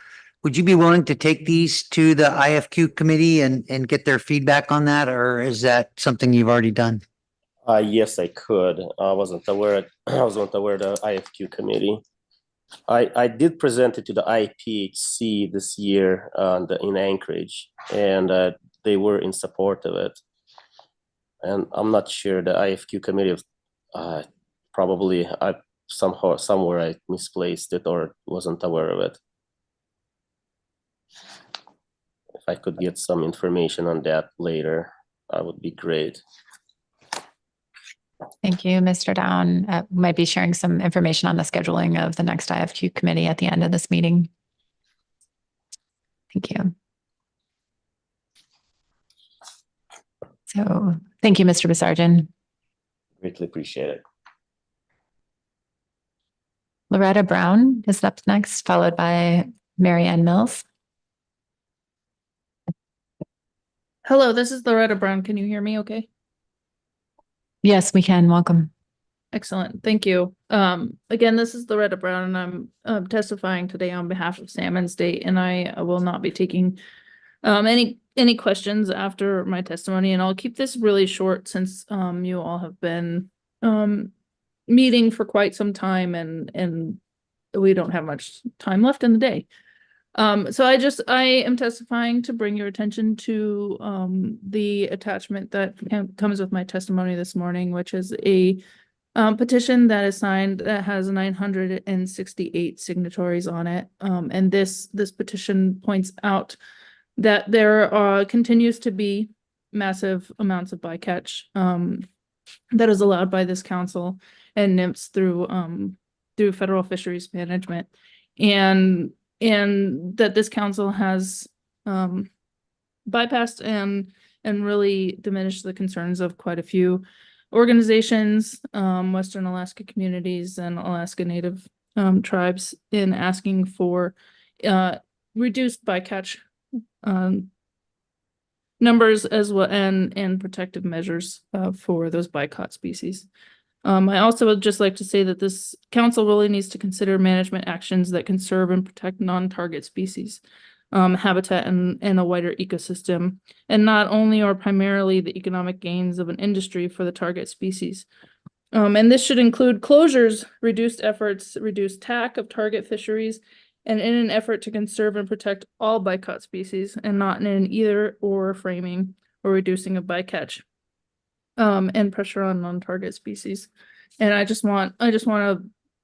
would you be willing to take these to the IFQ committee and get their feedback on that, or is that something you've already done? Yes, I could. I wasn't aware of the IFQ committee. I did present it to the IPHC this year in Anchorage, and they were in support of it. And I'm not sure the IFQ committee probably somewhere I misplaced it or wasn't aware of it. If I could get some information on that later, that would be great. Thank you, Mr. Down. Might be sharing some information on the scheduling of the next IFQ committee at the end of this meeting. Thank you. So thank you, Mr. Basarjan. Greatly appreciate it. Loretta Brown is up next, followed by Mary Ann Mills. Hello, this is Loretta Brown. Can you hear me okay? Yes, we can. Welcome. Excellent. Thank you. Again, this is Loretta Brown, and I'm testifying today on behalf of Salmon State, and I will not be taking any questions after my testimony, and I'll keep this really short since you all have been meeting for quite some time, and we don't have much time left in the day. So I am testifying to bring your attention to the attachment that comes with my testimony this morning, which is a petition that is signed that has 968 signatories on it. And this petition points out that there continues to be massive amounts of bycatch that is allowed by this council and NIMS through federal fisheries management, and that this council has bypassed and really diminished the concerns of quite a few organizations, Western Alaska communities and Alaska Native tribes, in asking for reduced bycatch numbers as well, and protective measures for those bycaught species. I also would just like to say that this council really needs to consider management actions that conserve and protect non-target species, habitat, and a wider ecosystem, and not only or primarily the economic gains of an industry for the target species. And this should include closures, reduced efforts, reduced TAC of target fisheries, and in an effort to conserve and protect all bycaught species, and not in an either or framing or reducing of bycatch. And pressure on non-target species. And I just want to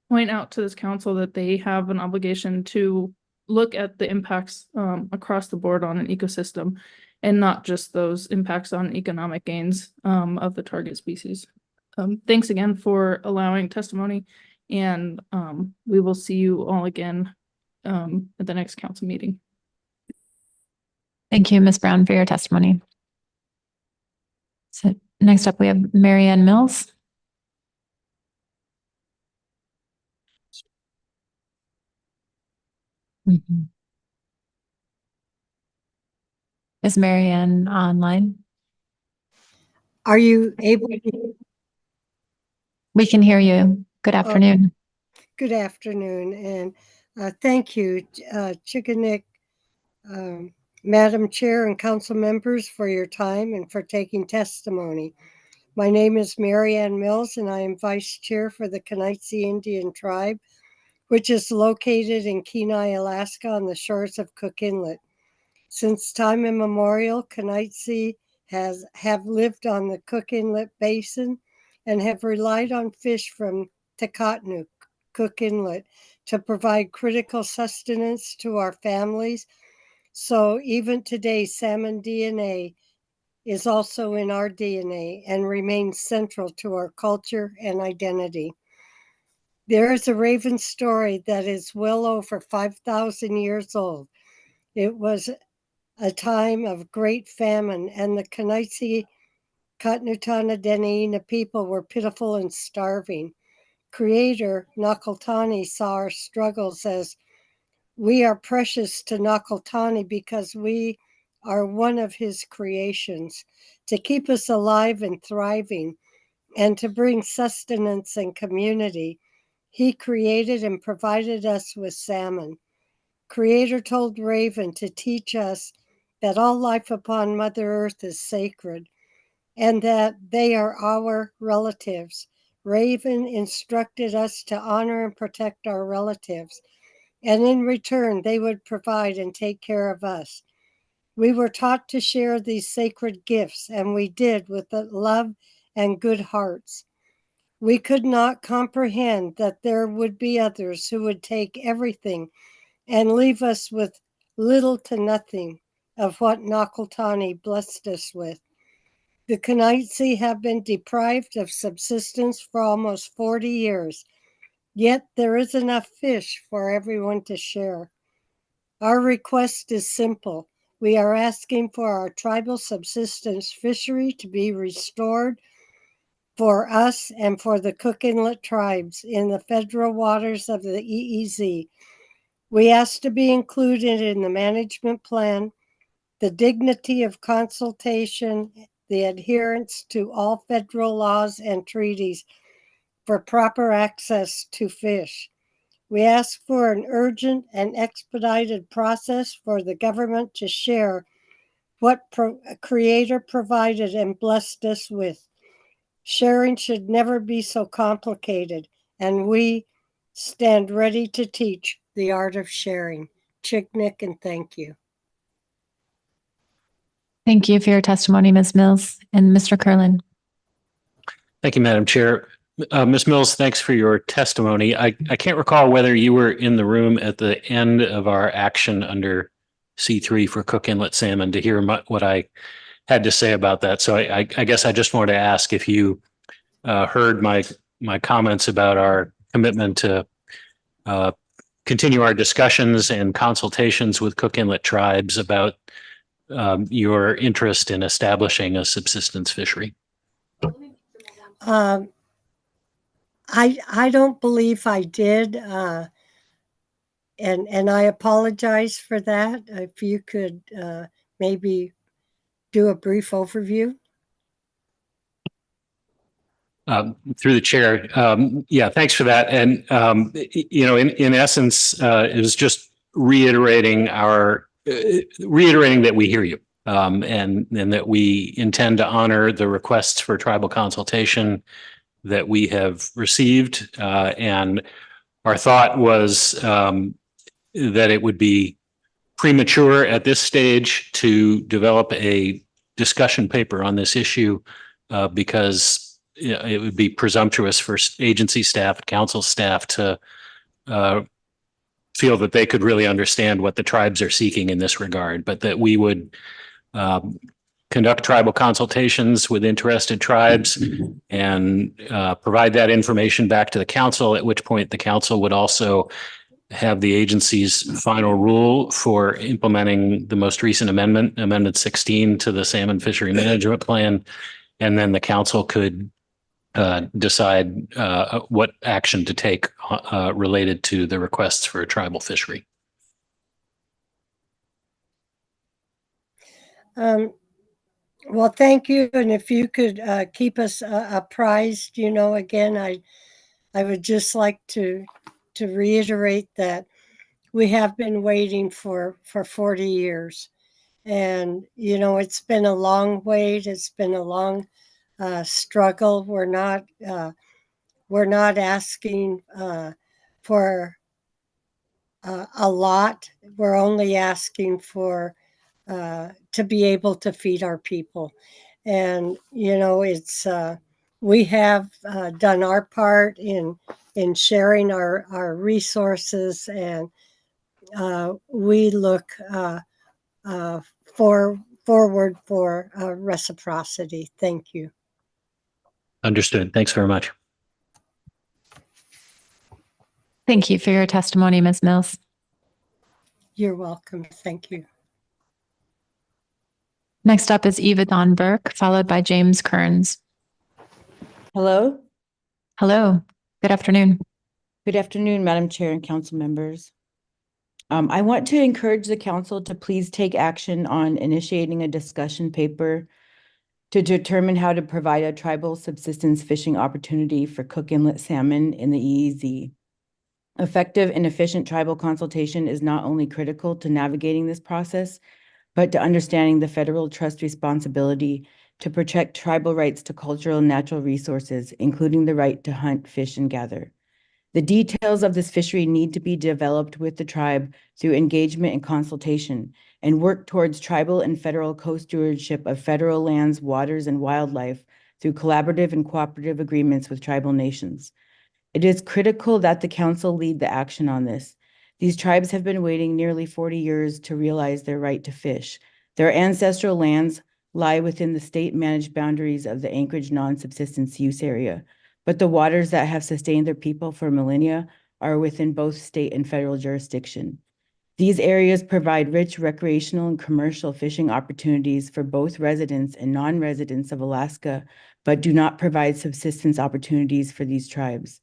point out to this council that they have an obligation to look at the impacts across the board on an ecosystem, and not just those impacts on economic gains of the target species. Thanks again for allowing testimony, and we will see you all again at the next council meeting. Thank you, Ms. Brown, for your testimony. So next up, we have Mary Ann Mills. Is Mary Ann online? Are you able to? We can hear you. Good afternoon. Good afternoon, and thank you, Chickenick, Madam Chair and council members, for your time and for taking testimony. My name is Mary Ann Mills, and I am Vice Chair for the Kenichi Indian Tribe, which is located in Kenai, Alaska, on the shores of Cook Inlet. Since time immemorial, Kenichi have lived on the Cook Inlet Basin and have relied on fish from Tekatnu, Cook Inlet, to provide critical sustenance to our families. So even today, salmon DNA is also in our DNA and remains central to our culture and identity. There is a raven story that is well over 5,000 years old. It was a time of great famine, and the Kenichi Katnutana Deneina people were pitiful and starving. Creator Nakaltani saw our struggles as we are precious to Nakaltani because we are one of his creations, to keep us alive and thriving, and to bring sustenance and community. He created and provided us with salmon. Creator told Raven to teach us that all life upon Mother Earth is sacred and that they are our relatives. Raven instructed us to honor and protect our relatives, and in return, they would provide and take care of us. We were taught to share these sacred gifts, and we did with love and good hearts. We could not comprehend that there would be others who would take everything and leave us with little to nothing of what Nakaltani blessed us with. The Kenichi have been deprived of subsistence for almost 40 years, yet there is enough fish for everyone to share. Our request is simple. We are asking for our tribal subsistence fishery to be restored for us and for the Cook Inlet tribes in the federal waters of the EEZ. We ask to be included in the management plan, the dignity of consultation, the adherence to all federal laws and treaties for proper access to fish. We ask for an urgent and expedited process for the government to share what Creator provided and blessed us with. Sharing should never be so complicated, and we stand ready to teach the art of sharing. Chicknick, and thank you. Thank you for your testimony, Ms. Mills. And Mr. Curlin. Thank you, Madam Chair. Ms. Mills, thanks for your testimony. I can't recall whether you were in the room at the end of our action under C3 for Cook Inlet salmon to hear what I had to say about that. So I guess I just wanted to ask if you heard my comments about our commitment to continue our discussions and consultations with Cook Inlet tribes about your interest in establishing a subsistence fishery. I don't believe I did, and I apologize for that. If you could maybe do a brief overview. Through the chair, yeah, thanks for that. And in essence, it was just reiterating that we hear you, and that we intend to honor the requests for tribal consultation that we have received. And our thought was that it would be premature at this stage to develop a discussion paper on this issue because it would be presumptuous for agency staff, council staff to feel that they could really understand what the tribes are seeking in this regard, but that we would conduct tribal consultations with interested tribes and provide that information back to the council, at which point the council would also have the agency's final rule for implementing the most recent amendment, Amendment 16 to the Salmon Fishery Management Plan. And then the council could decide what action to take related to the requests for a tribal fishery. Well, thank you. And if you could keep us apprised, again, I would just like to to reiterate that we have been waiting for 40 years. And, you know, it's been a long wait. It's been a long struggle. We're not asking for a lot. We're only asking for to be able to feed our people. And, you know, it's we have done our part in sharing our resources, and we look forward for reciprocity. Thank you. Understood. Thanks very much. Thank you for your testimony, Ms. Mills. You're welcome. Thank you. Next up is Eva Dawn Burke, followed by James Kearns. Hello. Hello. Good afternoon. Good afternoon, Madam Chair and council members. I want to encourage the council to please take action on initiating a discussion paper to determine how to provide a tribal subsistence fishing opportunity for Cook Inlet salmon in the EEZ. Effective and efficient tribal consultation is not only critical to navigating this process, but to understanding the federal trust responsibility to protect tribal rights to cultural and natural resources, including the right to hunt, fish, and gather. The details of this fishery need to be developed with the tribe through engagement and consultation, and work towards tribal and federal co-stewardship of federal lands, waters, and wildlife through collaborative and cooperative agreements with tribal nations. It is critical that the council lead the action on this. These tribes have been waiting nearly 40 years to realize their right to fish. Their ancestral lands lie within the state-managed boundaries of the Anchorage non-subsistence use area, but the waters that have sustained their people for millennia are within both state and federal jurisdiction. These areas provide rich recreational and commercial fishing opportunities for both residents and non-residents of Alaska, but do not provide subsistence opportunities for these tribes.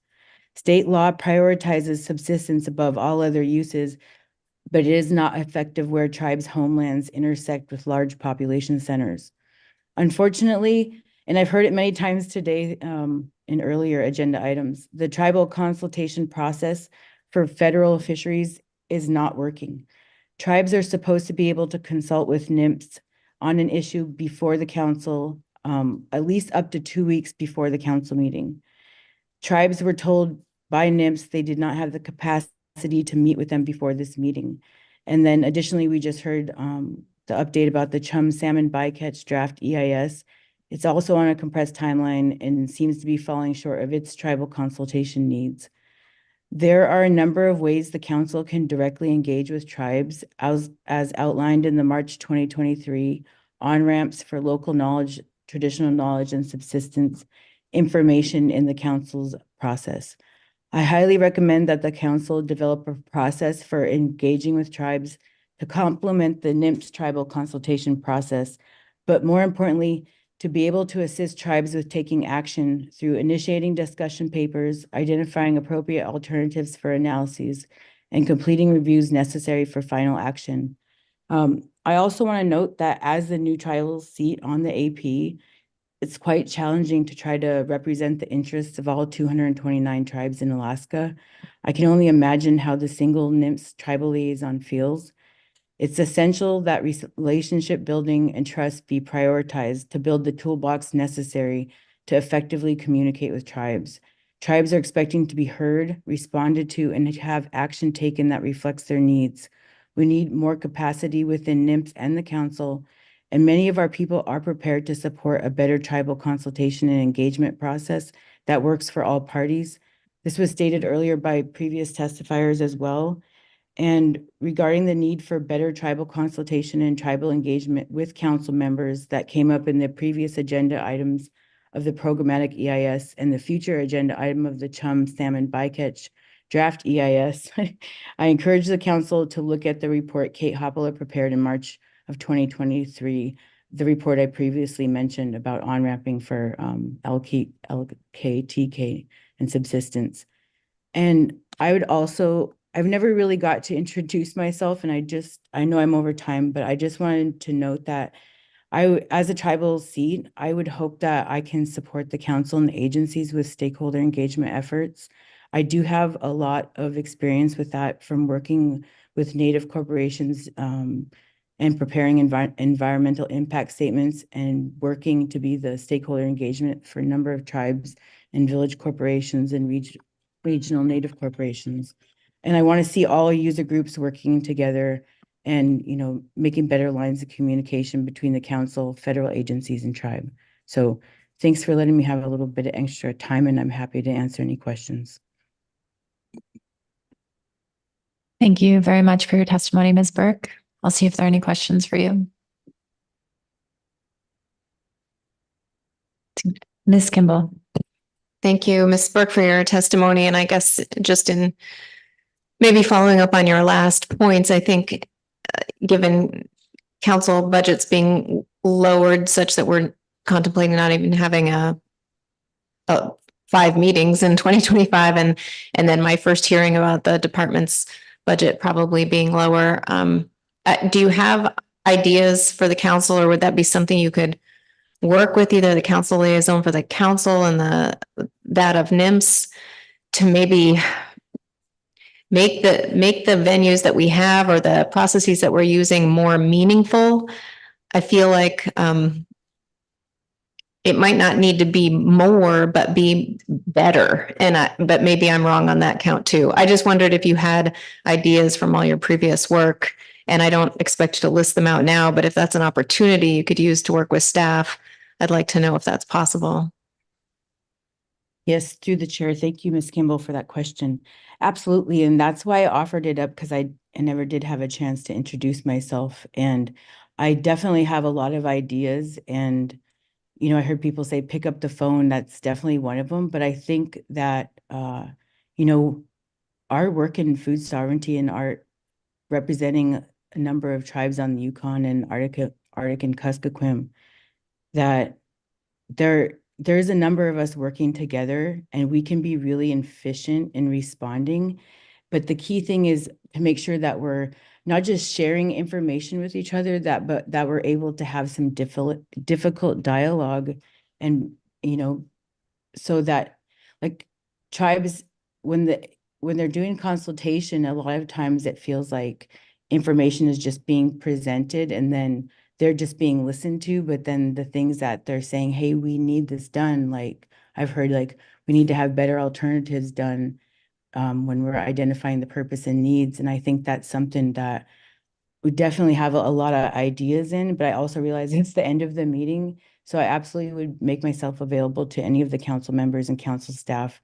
State law prioritizes subsistence above all other uses, but it is not effective where tribes' homelands intersect with large population centers. Unfortunately, and I've heard it many times today in earlier agenda items, the tribal consultation process for federal fisheries is not working. Tribes are supposed to be able to consult with NMFS on an issue before the council, at least up to 2 weeks before the council meeting. Tribes were told by NMFS they did not have the capacity to meet with them before this meeting. And then additionally, we just heard the update about the chum salmon bycatch draft EIS. It's also on a compressed timeline and seems to be falling short of its tribal consultation needs. There are a number of ways the council can directly engage with tribes as outlined in the March 2023 on-ramps for local knowledge, traditional knowledge, and subsistence information in the council's process. I highly recommend that the council develop a process for engaging with tribes to complement the NMFS tribal consultation process, but more importantly, to be able to assist tribes with taking action through initiating discussion papers, identifying appropriate alternatives for analyses, and completing reviews necessary for final action. I also want to note that as the new tribal seat on the AP, it's quite challenging to try to represent the interests of all 229 tribes in Alaska. I can only imagine how the single NMFS tribal liaison feels. It's essential that relationship building and trust be prioritized to build the toolbox necessary to effectively communicate with tribes. Tribes are expecting to be heard, responded to, and to have action taken that reflects their needs. We need more capacity within NMFS and the council, and many of our people are prepared to support a better tribal consultation and engagement process that works for all parties. This was stated earlier by previous testifiers as well. And regarding the need for better tribal consultation and tribal engagement with council members that came up in the previous agenda items of the programmatic EIS and the future agenda item of the chum salmon bycatch draft EIS, I encourage the council to look at the report Kate Hoppola prepared in March of 2023, the report I previously mentioned about on-ramping for LKTK and subsistence. And I would also, I've never really got to introduce myself, and I know I'm over time, but I just wanted to note that as a tribal seat, I would hope that I can support the council and the agencies with stakeholder engagement efforts. I do have a lot of experience with that from working with Native corporations and preparing environmental impact statements and working to be the stakeholder engagement for a number of tribes and village corporations and regional Native corporations. And I want to see all user groups working together and, you know, making better lines of communication between the council, federal agencies, and tribe. So thanks for letting me have a little bit of extra time, and I'm happy to answer any questions. Thank you very much for your testimony, Ms. Burke. I'll see if there are any questions for you. Ms. Kimball. Thank you, Ms. Burke, for your testimony. And I guess just in maybe following up on your last points, I think given council budgets being lowered such that we're contemplating not even having a 5 meetings in 2025, and then my first hearing about the department's budget probably being lower. Do you have ideas for the council, or would that be something you could work with either the council liaison for the council and that of NIMS to maybe make the venues that we have or the processes that we're using more meaningful? I feel like it might not need to be more, but be better. But maybe I'm wrong on that count too. I just wondered if you had ideas from all your previous work, and I don't expect you to list them out now, but if that's an opportunity you could use to work with staff, I'd like to know if that's possible. Yes, through the chair. Thank you, Ms. Kimball, for that question. Absolutely. And that's why I offered it up, because I never did have a chance to introduce myself. And I definitely have a lot of ideas. And, you know, I heard people say, pick up the phone. That's definitely one of them. But I think that, you know, our work in food sovereignty and art representing a number of tribes on the Yukon and Arctic and Kuskokwim, that there's a number of us working together and we can be really efficient in responding. But the key thing is to make sure that we're not just sharing information with each other, but that we're able to have some difficult dialogue. And, you know, so that like tribes, when they're doing consultation, a lot of times it feels like information is just being presented and then they're just being listened to. But then the things that they're saying, hey, we need this done. Like I've heard, like we need to have better alternatives done when we're identifying the purpose and needs. And I think that's something that we definitely have a lot of ideas in, but I also realize it's the end of the meeting. So I absolutely would make myself available to any of the council members and council staff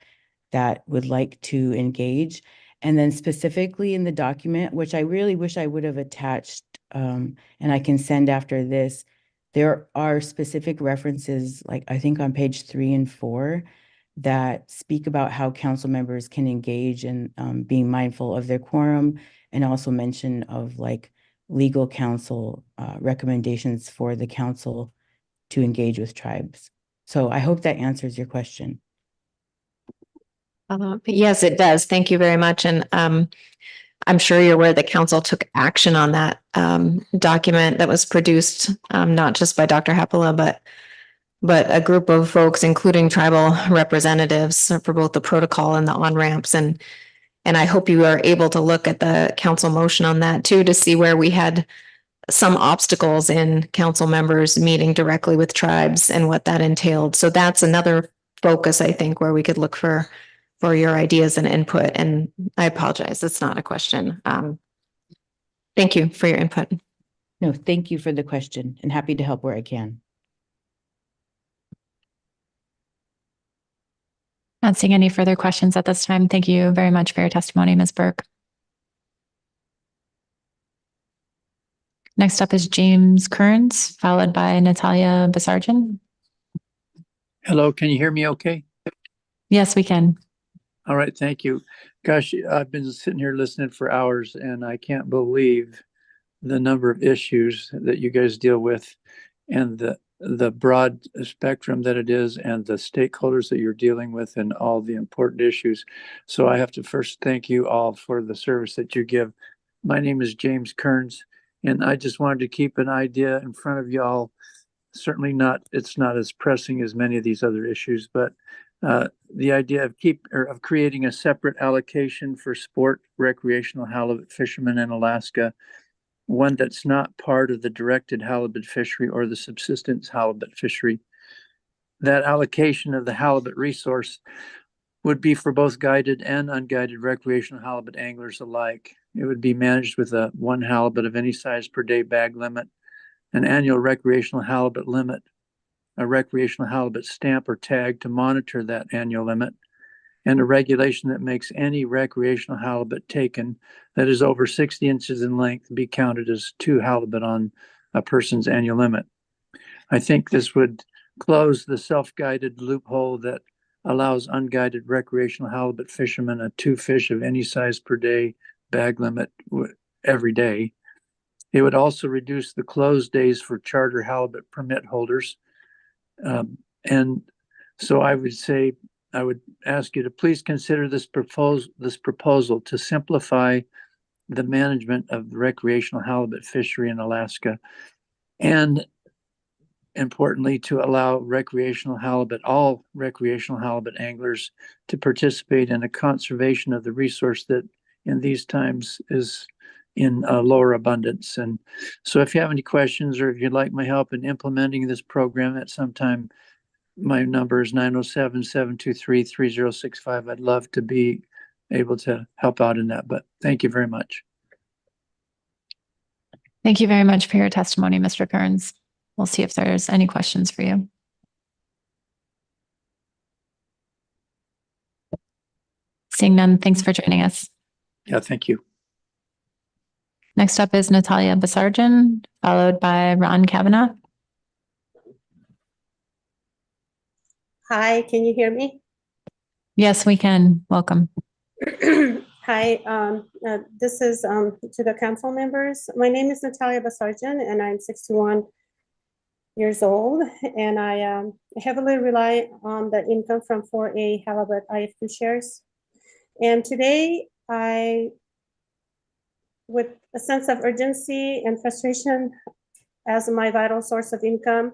that would like to engage. And then specifically in the document, which I really wish I would have attached, and I can send after this, there are specific references, like I think on page 3 and 4, that speak about how council members can engage in being mindful of their quorum, and also mention of like legal counsel recommendations for the council to engage with tribes. So I hope that answers your question. Yes, it does. Thank you very much. And I'm sure you're aware the council took action on that document that was produced, not just by Dr. Hapala, but a group of folks, including tribal representatives for both the protocol and the on-ramps. And I hope you are able to look at the council motion on that too, to see where we had some obstacles in council members meeting directly with tribes and what that entailed. So that's another focus, I think, where we could look for your ideas and input. And I apologize, it's not a question. Thank you for your input. No, thank you for the question and happy to help where I can. Not seeing any further questions at this time. Thank you very much for your testimony, Ms. Burke. Next up is James Kearns, followed by Natalia Basarjan. Hello, can you hear me okay? Yes, we can. All right, thank you. Gosh, I've been sitting here listening for hours and I can't believe the number of issues that you guys deal with and the broad spectrum that it is and the stakeholders that you're dealing with and all the important issues. So I have to first thank you all for the service that you give. My name is James Kearns, and I just wanted to keep an idea in front of y'all. Certainly not, it's not as pressing as many of these other issues, but The idea of creating a separate allocation for sport recreational halibut fishermen in Alaska, one that's not part of the directed halibut fishery or the subsistence halibut fishery. That allocation of the halibut resource would be for both guided and unguided recreational halibut anglers alike. It would be managed with a 1 halibut of any size per day bag limit, an annual recreational halibut limit, a recreational halibut stamp or tag to monitor that annual limit, and a regulation that makes any recreational halibut taken that is over 60 inches in length be counted as 2 halibut on a person's annual limit. I think this would close the self-guided loophole that allows unguided recreational halibut fishermen a 2 fish of any size per day bag limit every day. It would also reduce the closed days for charter halibut permit holders. And so I would ask you to please consider this proposal to simplify the management of the recreational halibut fishery in Alaska, and importantly, to allow all recreational halibut anglers to participate in a conservation of the resource that in these times is in lower abundance. And so if you have any questions, or if you'd like my help in implementing this program at some time, my number is 907-723-3065. I'd love to be able to help out in that, but thank you very much. Thank you very much for your testimony, Mr. Kearns. We'll see if there's any questions for you. Seeing none, thanks for joining us. Yeah, thank you. Next up is Natalia Basarjan, followed by Ron Kavanaugh. Hi, can you hear me? Yes, we can. Welcome. Hi, this is to the council members. My name is Natalia Basarjan and I'm 61 years old, and I heavily rely on the income from 4A halibut IFQ shares. And today with a sense of urgency and frustration as my vital source of income,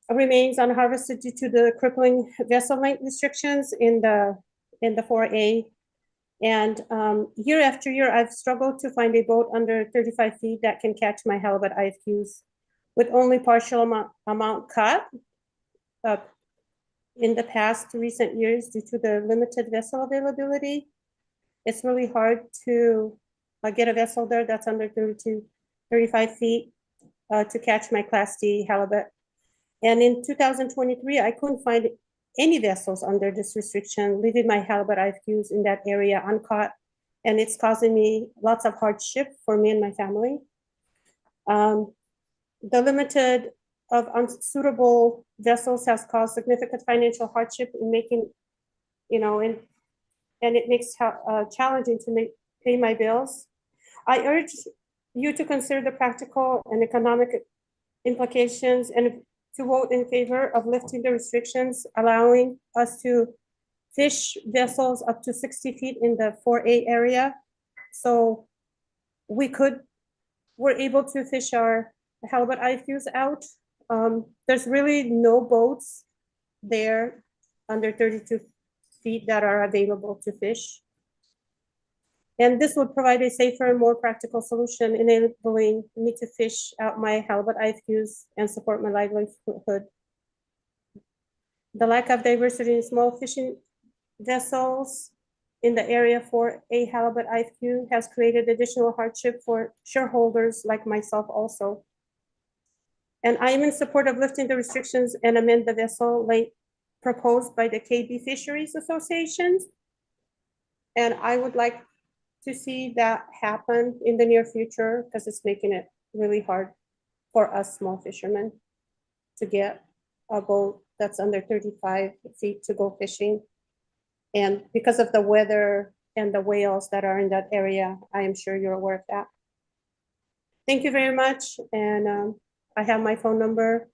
remains unharvested due to the crippling vessel length restrictions in the 4A. And year after year, I've struggled to find a boat under 35 feet that can catch my halibut IFQs, with only partial amount caught in the past recent years due to the limited vessel availability. It's really hard to get a vessel there that's under 35 feet to catch my Class D halibut. And in 2023, I couldn't find any vessels under this restriction, leaving my halibut IFQs in that area uncaught. And it's causing me lots of hardship for me and my family. The limited of unsuitable vessels has caused significant financial hardship in making, and it makes challenging to pay my bills. I urge you to consider the practical and economic implications and to vote in favor of lifting the restrictions, allowing us to fish vessels up to 60 feet in the 4A area. So we're able to fish our halibut IFQs out. There's really no boats there under 32 feet that are available to fish. And this would provide a safer and more practical solution, enabling me to fish out my halibut IFQs and support my livelihood. The lack of diversity in small fishing vessels in the area for a halibut IFQ has created additional hardship for shareholders like myself also. And I am in support of lifting the restrictions and amend the vessel length proposed by the KB Fisheries Associations. And I would like to see that happen in the near future, because it's making it really hard for us small fishermen to get a boat that's under 35 feet to go fishing. And because of the weather and the whales that are in that area, I am sure you're aware of that. Thank you very much. And I have my phone number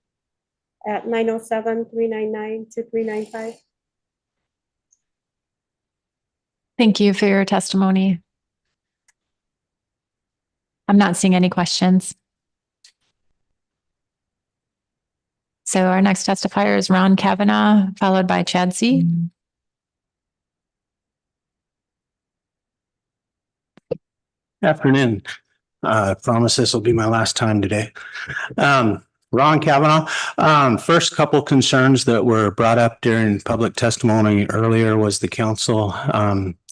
at 907-399-2395. Thank you for your testimony. I'm not seeing any questions. So our next testifier is Ron Kavanaugh, followed by Chad C. Afternoon. I promise this will be my last time today. Ron Kavanaugh. First couple concerns that were brought up during public testimony earlier was the council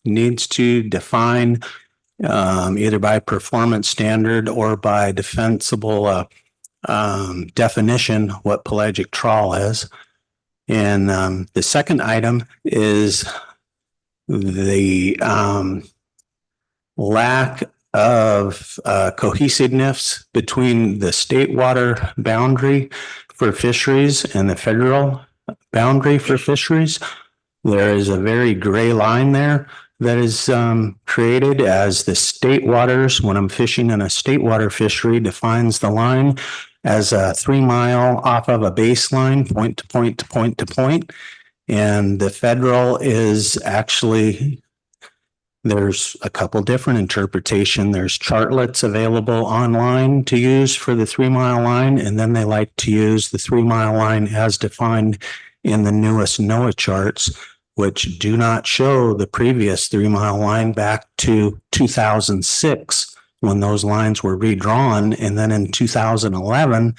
needs to define either by performance standard or by defensible definition what pelagic trawl is. And the second item is the lack of cohesiveness between the state water boundary for fisheries and the federal boundary for fisheries. There is a very gray line there that is created as the state waters, when I'm fishing in a state water fishery, defines the line as a 3 mile off of a baseline, point to point to point to point. And the federal is actually, there's a couple different interpretation. There's chartlets available online to use for the 3 mile line. And then they like to use the 3 mile line as defined in the newest NOAA charts, which do not show the previous 3 mile line back to 2006 when those lines were redrawn. And then in 2011,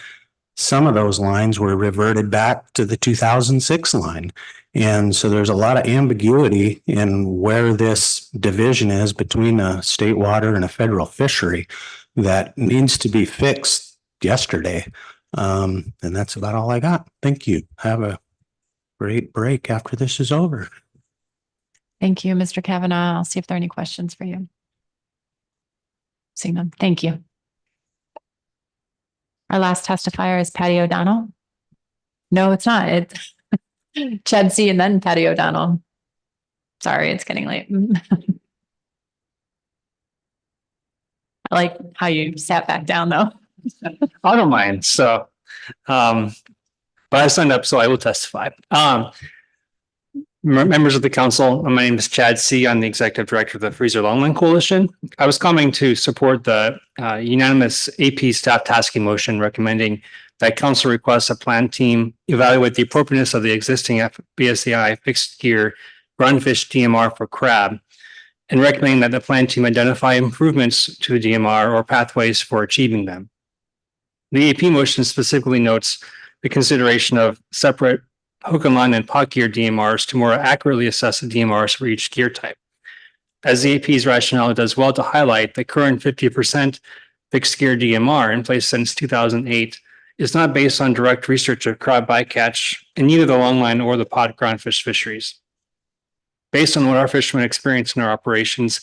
some of those lines were reverted back to the 2006 line. And so there's a lot of ambiguity in where this division is between a state water and a federal fishery that needs to be fixed yesterday. And that's about all I got. Thank you. Have a great break after this is over. Thank you, Mr. Kavanaugh. I'll see if there are any questions for you. Seeing none. Thank you. Our last testifier is Patty O'Donnell. No, it's not. It's Chad C. and then Patty O'Donnell. Sorry, it's getting late. I like how you sat back down though. I don't mind. So, but I signed up, so I will testify. Members of the council, my name is Chad C. I'm the executive director of the Freezer Longland Coalition. I was coming to support the unanimous AP staff tasking motion recommending that council requests a plan team evaluate the appropriateness of the existing BSAI fixed gear groundfish DMR for crab, and recommending that the plan team identify improvements to the DMR or pathways for achieving them. The AP motion specifically notes the consideration of separate hook and line and pot gear DMRs to more accurately assess the DMRs for each gear type. As the AP's rationale does well to highlight, the current 50% fixed gear DMR in place since 2008 is not based on direct research of crab bycatch in either the longline or the pot groundfish fisheries. Based on what our fishermen experience in our operations,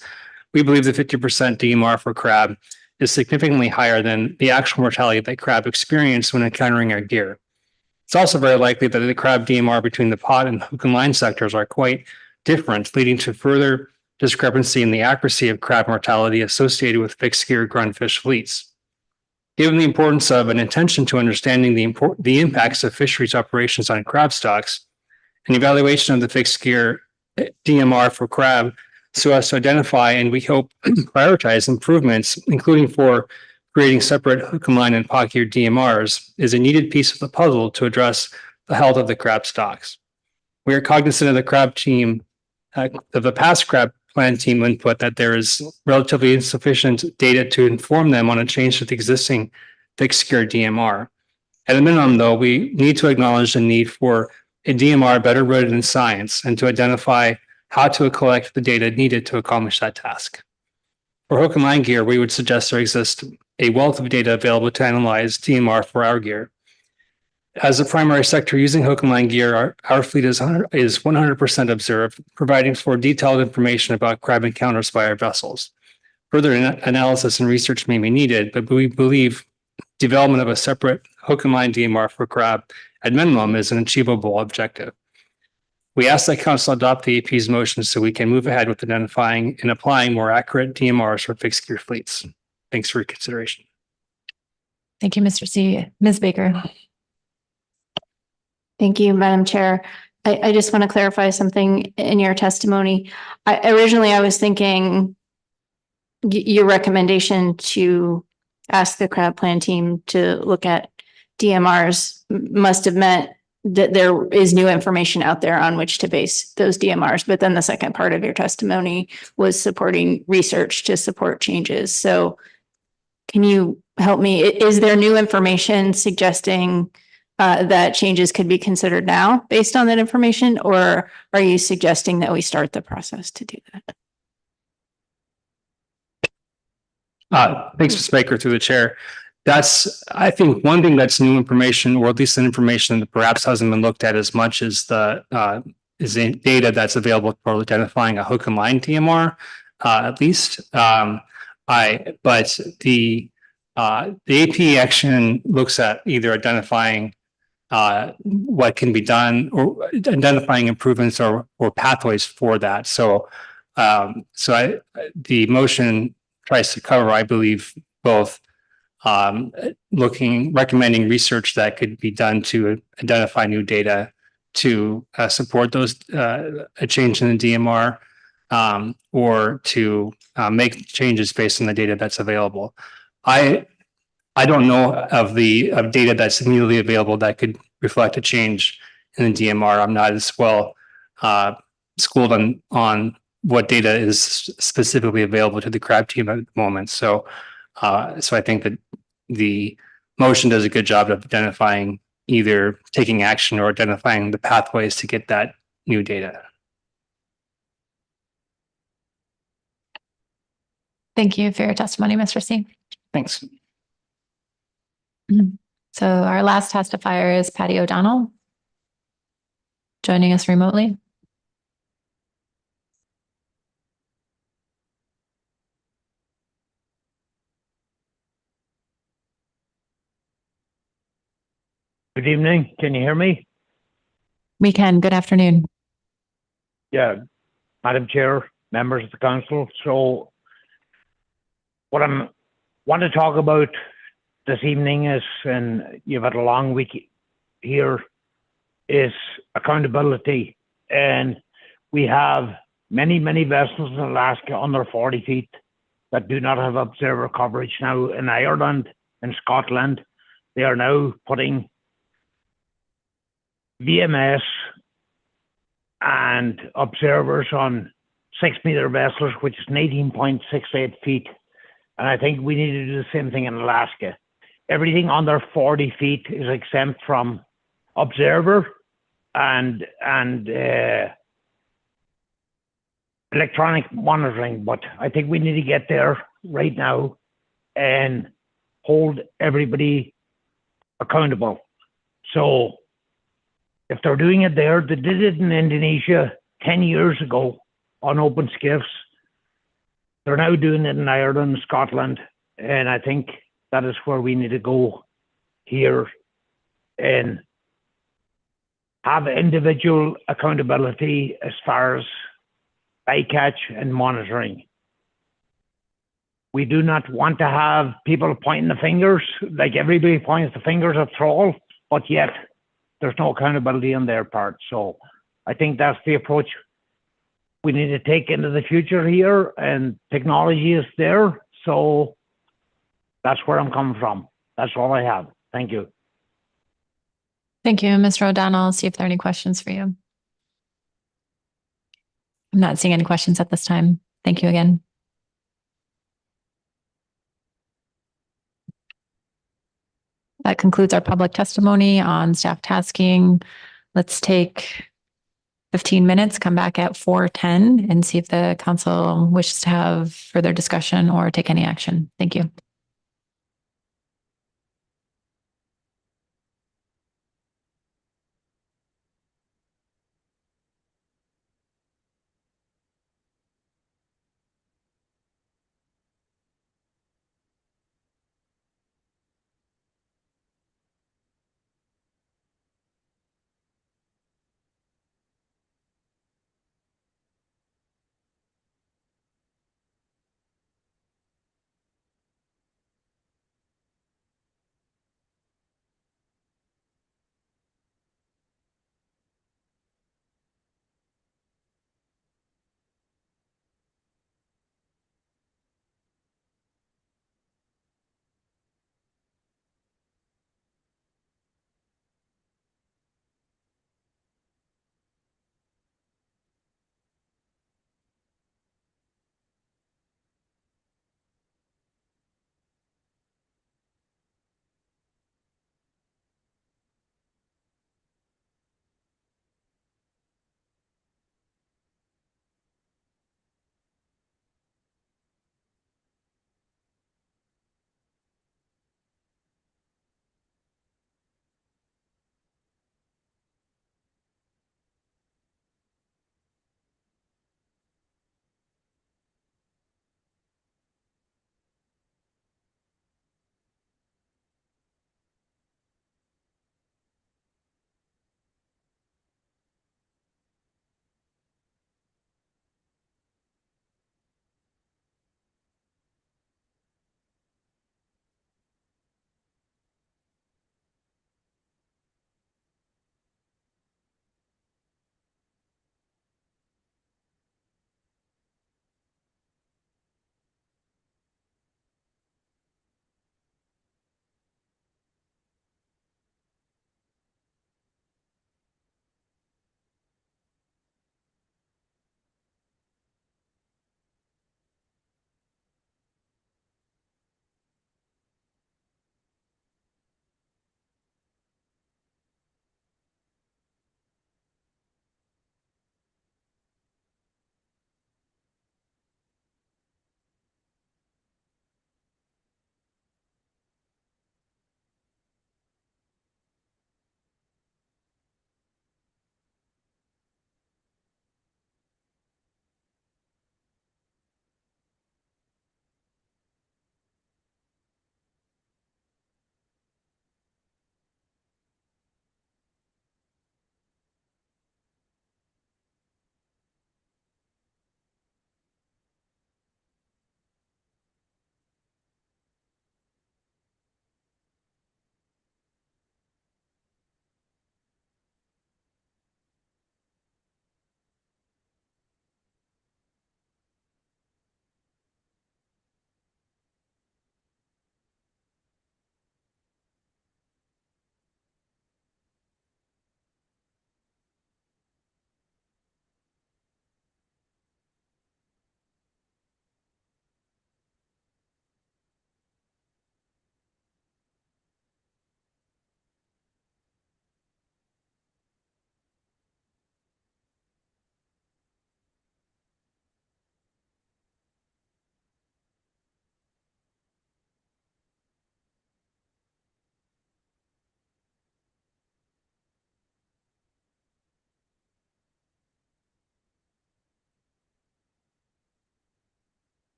we believe the 50% DMR for crab is significantly higher than the actual mortality that crab experience when encountering our gear. It's also very likely that the crab DMR between the pot and hook and line sectors are quite different, leading to further discrepancy in the accuracy of crab mortality associated with fixed gear groundfish fleets. Given the importance of an attention to understanding the impacts of fisheries operations on crab stocks, an evaluation of the fixed gear DMR for crab so as to identify and we hope prioritize improvements, including for creating separate hook and line and pot gear DMRs, is a needed piece of the puzzle to address the health of the crab stocks. We are cognizant of the crab team, of the past crab plan team input that there is relatively insufficient data to inform them on a change to the existing fixed gear DMR. At a minimum, though, we need to acknowledge the need for a DMR better rooted in science and to identify how to collect the data needed to accomplish that task. For hook and line gear, we would suggest there exists a wealth of data available to analyze DMR for our gear. As a primary sector using hook and line gear, our fleet is 100% observed, providing for detailed information about crab encounters by our vessels. Further analysis and research may be needed, but we believe development of a separate hook and line DMR for crab at minimum is an achievable objective. We ask that council adopt the AP's motion so we can move ahead with identifying and applying more accurate DMRs for fixed gear fleets. Thanks for your consideration. Thank you, Mr. C. Ms. Baker. Thank you, Madam Chair. I just want to clarify something in your testimony. Originally, I was thinking your recommendation to ask the crab plan team to look at DMRs must have meant that there is new information out there on which to base those DMRs. But then the second part of your testimony was supporting research to support changes. So can you help me? Is there new information suggesting that changes could be considered now based on that information? Or are you suggesting that we start the process to do that? Thanks, Ms. Baker, through the chair. I think one thing that's new information, or at least an information that perhaps hasn't been looked at as much as the data that's available for identifying a hook and line TMR, at least. But the AP action looks at either identifying what can be done or identifying improvements or pathways for that. So the motion tries to cover, I believe, both recommending research that could be done to identify new data to support those a change in the DMR, or to make changes based on the data that's available. I don't know of data that's immediately available that could reflect a change in the DMR. I'm not as well schooled on what data is specifically available to the CRAB team at the moment. So I think that the motion does a good job of identifying either taking action or identifying the pathways to get that new data. Thank you for your testimony, Mr. C. Thanks. So our last testifier is Patty O'Donnell, joining us remotely. Good evening. Can you hear me? We can. Good afternoon. Yeah, Madam Chair, members of the council. So what I want to talk about this evening is, and you've had a long week here, is accountability. And we have many, many vessels in Alaska under 40 feet that do not have observer coverage now. In Ireland and Scotland, they are now putting VMS and observers on 6-meter vessels, which is 18.68 feet. And I think we need to do the same thing in Alaska. Everything under 40 feet is exempt from observer and electronic monitoring. But I think we need to get there right now and hold everybody accountable. So if they're doing it there, they did it in Indonesia 10 years ago on open skiffs. They're now doing it in Ireland, Scotland, and I think that is where we need to go here and have individual accountability as far as bycatch and monitoring. We do not want to have people pointing the fingers, like everybody points the fingers at Thrall, but yet there's no accountability on their part. So I think that's the approach we need to take into the future here, and technology is there. So that's where I'm coming from. That's all I have. Thank you. Thank you, Mr. O'Donnell. I'll see if there are any questions for you. I'm not seeing any questions at this time. Thank you again. That concludes our public testimony on staff tasking. Let's take 15 minutes, come back at 4:10 and see if the council wishes to have further discussion or take any action. Thank you.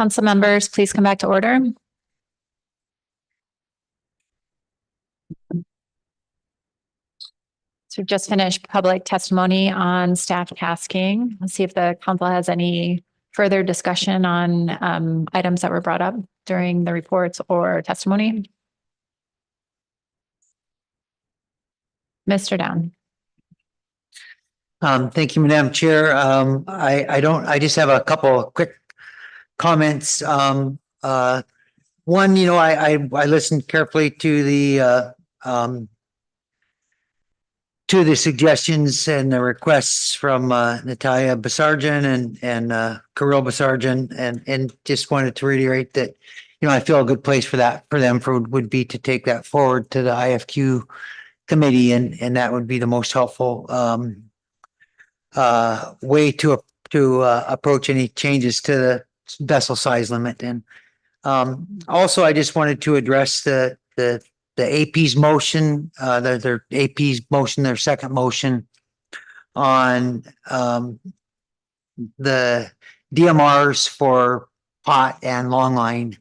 Council members, please come back to order. So we've just finished public testimony on staff tasking. Let's see if the council has any further discussion on items that were brought up during the reports or testimony. Mr. Down. Thank you, Madam Chair. I just have a couple of quick comments. One, I listened carefully to the suggestions and the requests from Natalia Basarjan and Kirill Basarjan, and just wanted to reiterate that, I feel a good place for them would be to take that forward to the IFQ committee, and that would be the most helpful way to approach any changes to the vessel size limit. And also, I just wanted to address the AP's motion, their AP's motion, their second motion on the DMRs for pot and long line,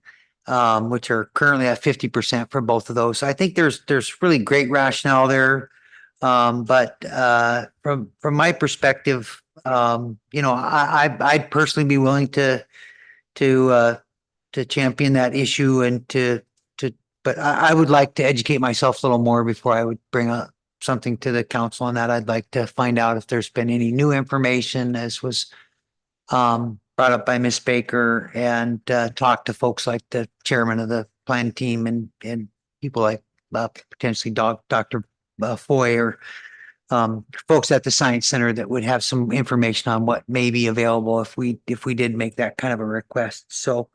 which are currently at 50% for both of those. So I think there's really great rationale there. But from my perspective, I'd personally be willing to champion that issue and but I would like to educate myself a little more before I would bring up something to the council on that. I'd like to find out if there's been any new information, as was brought up by Ms. Baker, and talk to folks like the chairman of the plan team and people like potentially Dr. Foy or folks at the Science Center that would have some information on what may be available if we did make that kind of a request. So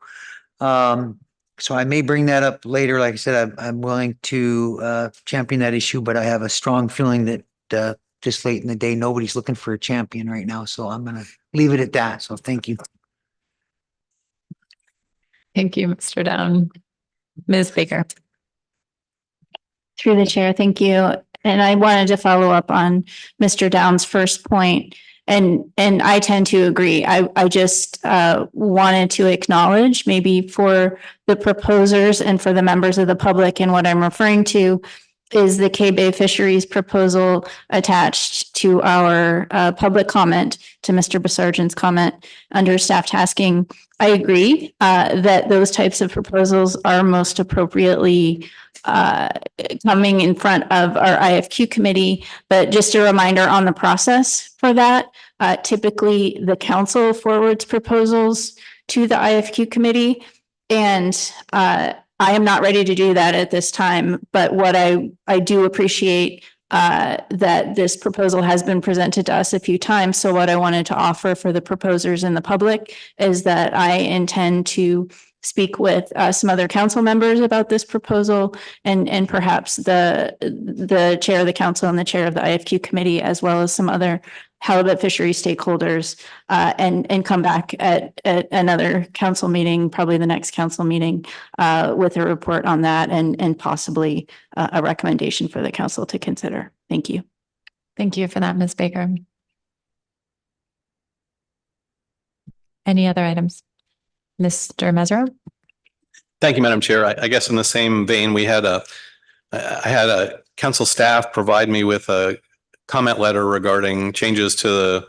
so I may bring that up later. Like I said, I'm willing to champion that issue, but I have a strong feeling that just late in the day, nobody's looking for a champion right now. So I'm going to leave it at that. So thank you. Thank you, Mr. Down. Ms. Baker. Through the chair, thank you. And I wanted to follow up on Mr. Down's first point. And I tend to agree. I just wanted to acknowledge, maybe for the proposers and for the members of the public, and what I'm referring to is the K-Bay Fisheries proposal attached to our public comment to Mr. Basarjan's comment under staff tasking. I agree that those types of proposals are most appropriately coming in front of our IFQ committee, but just a reminder on the process for that. Typically, the council forwards proposals to the IFQ committee, and I am not ready to do that at this time. But what I do appreciate that this proposal has been presented to us a few times. So what I wanted to offer for the proposers and the public is that I intend to speak with some other council members about this proposal, and perhaps the chair of the council and the chair of the IFQ committee, as well as some other halibut fishery stakeholders, and come back at another council meeting, probably the next council meeting, with a report on that and possibly a recommendation for the council to consider. Thank you. Thank you for that, Ms. Baker. Any other items? Mr. Mesereau? Thank you, Madam Chair. I guess in the same vein, I had a council staff provide me with a comment letter regarding changes to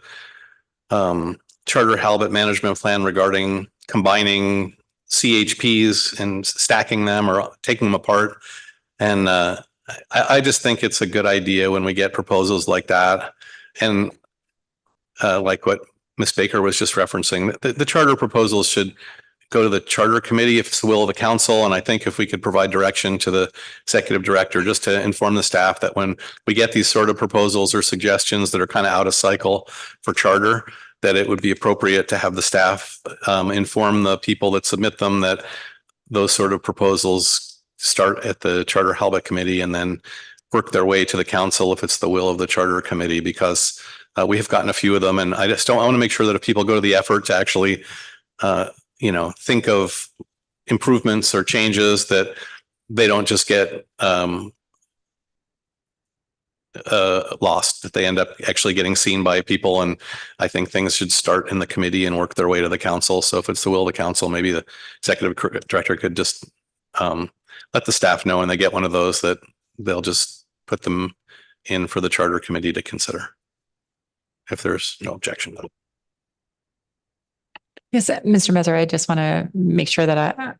the charter halibut management plan regarding combining CHPs and stacking them or taking them apart. And I just think it's a good idea when we get proposals like that. And like what Ms. Baker was just referencing, the charter proposals should go to the charter committee if it's the will of the council. And I think if we could provide direction to the executive director just to inform the staff that when we get these sort of proposals or suggestions that are kind of out of cycle for charter, that it would be appropriate to have the staff inform the people that submit them that those sort of proposals start at the charter halibut committee and then work their way to the council if it's the will of the charter committee, because we have gotten a few of them. And I want to make sure that if people go to the effort to actually think of improvements or changes, that they don't just get lost, that they end up actually getting seen by people. And I think things should start in the committee and work their way to the council. So if it's the will of the council, maybe the executive director could just let the staff know when they get one of those that they'll just put them in for the charter committee to consider, if there's no objection. Yes, Mr. Messer, I just want to make sure that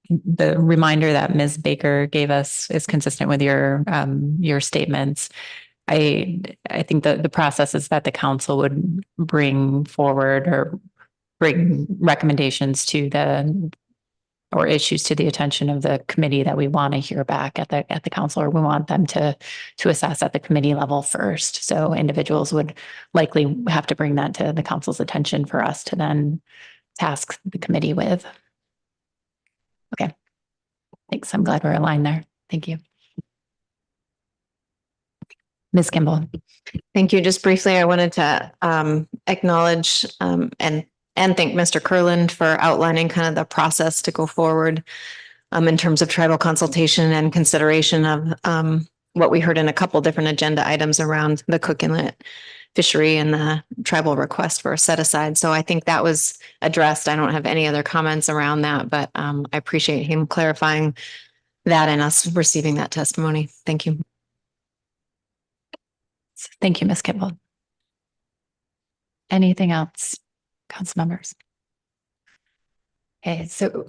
the reminder that Ms. Baker gave us is consistent with your statements. I think the process is that the council would bring forward or bring recommendations to or issues to the attention of the committee that we want to hear back at the council, or we want them to assess at the committee level first. So individuals would likely have to bring that to the council's attention for us to then task the committee with. Okay. Thanks. I'm glad we're aligned there. Thank you. Ms. Kimball. Thank you. Just briefly, I wanted to acknowledge and thank Mr. Kurland for outlining kind of the process to go forward in terms of tribal consultation and consideration of what we heard in a couple different agenda items around the Cook Inlet fishery and the tribal request for a set aside. So I think that was addressed. I don't have any other comments around that, but I appreciate him clarifying that and us receiving that testimony. Thank you. Thank you, Ms. Kimball. Anything else, council members? Okay, so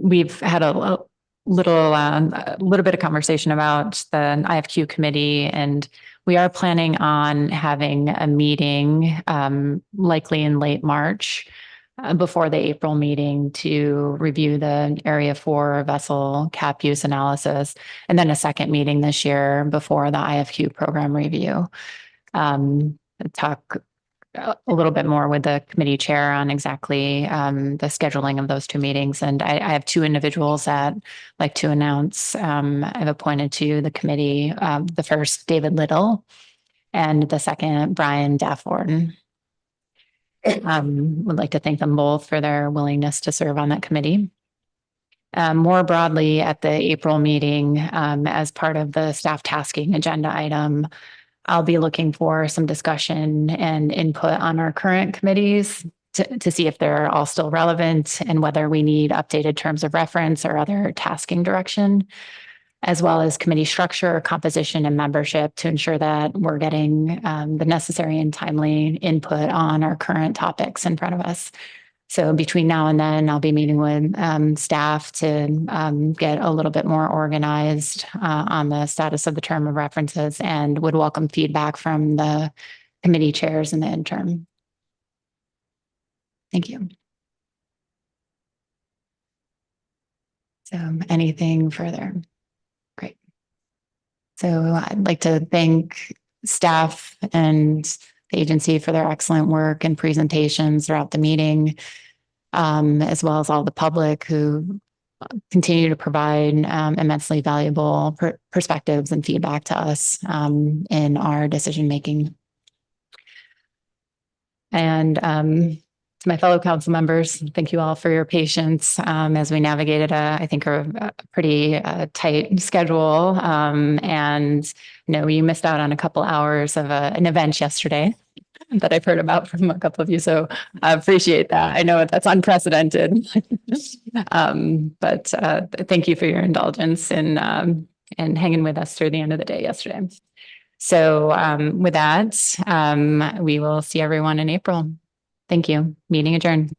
we've had a little bit of conversation about the IFQ committee, and we are planning on having a meeting likely in late March before the April meeting to review the Area 4 vessel cap use analysis, and then a second meeting this year before the IFQ program review. Talk a little bit more with the committee chair on exactly the scheduling of those two meetings. And I have two individuals that I'd like to announce I've appointed to the committee. The first, David Little, and the second, Brian Dafford. Would like to thank them both for their willingness to serve on that committee. More broadly, at the April meeting, as part of the staff tasking agenda item, I'll be looking for some discussion and input on our current committees to see if they're all still relevant and whether we need updated terms of reference or other tasking direction, as well as committee structure, composition, and membership to ensure that we're getting the necessary and timely input on our current topics in front of us. So between now and then, I'll be meeting with staff to get a little bit more organized on the status of the term of references, and would welcome feedback from the committee chairs in the interim. Thank you. So anything further? Great. So I'd like to thank staff and the agency for their excellent work and presentations throughout the meeting, as well as all the public who continue to provide immensely valuable perspectives and feedback to us in our decision making. And to my fellow council members, thank you all for your patience as we navigated I think a pretty tight schedule. And you know, you missed out on a couple hours of an event yesterday that I've heard about from a couple of you. So I appreciate that. I know that's unprecedented. But thank you for your indulgence and hanging with us through the end of the day yesterday. So with that, we will see everyone in April. Thank you. Meeting adjourned.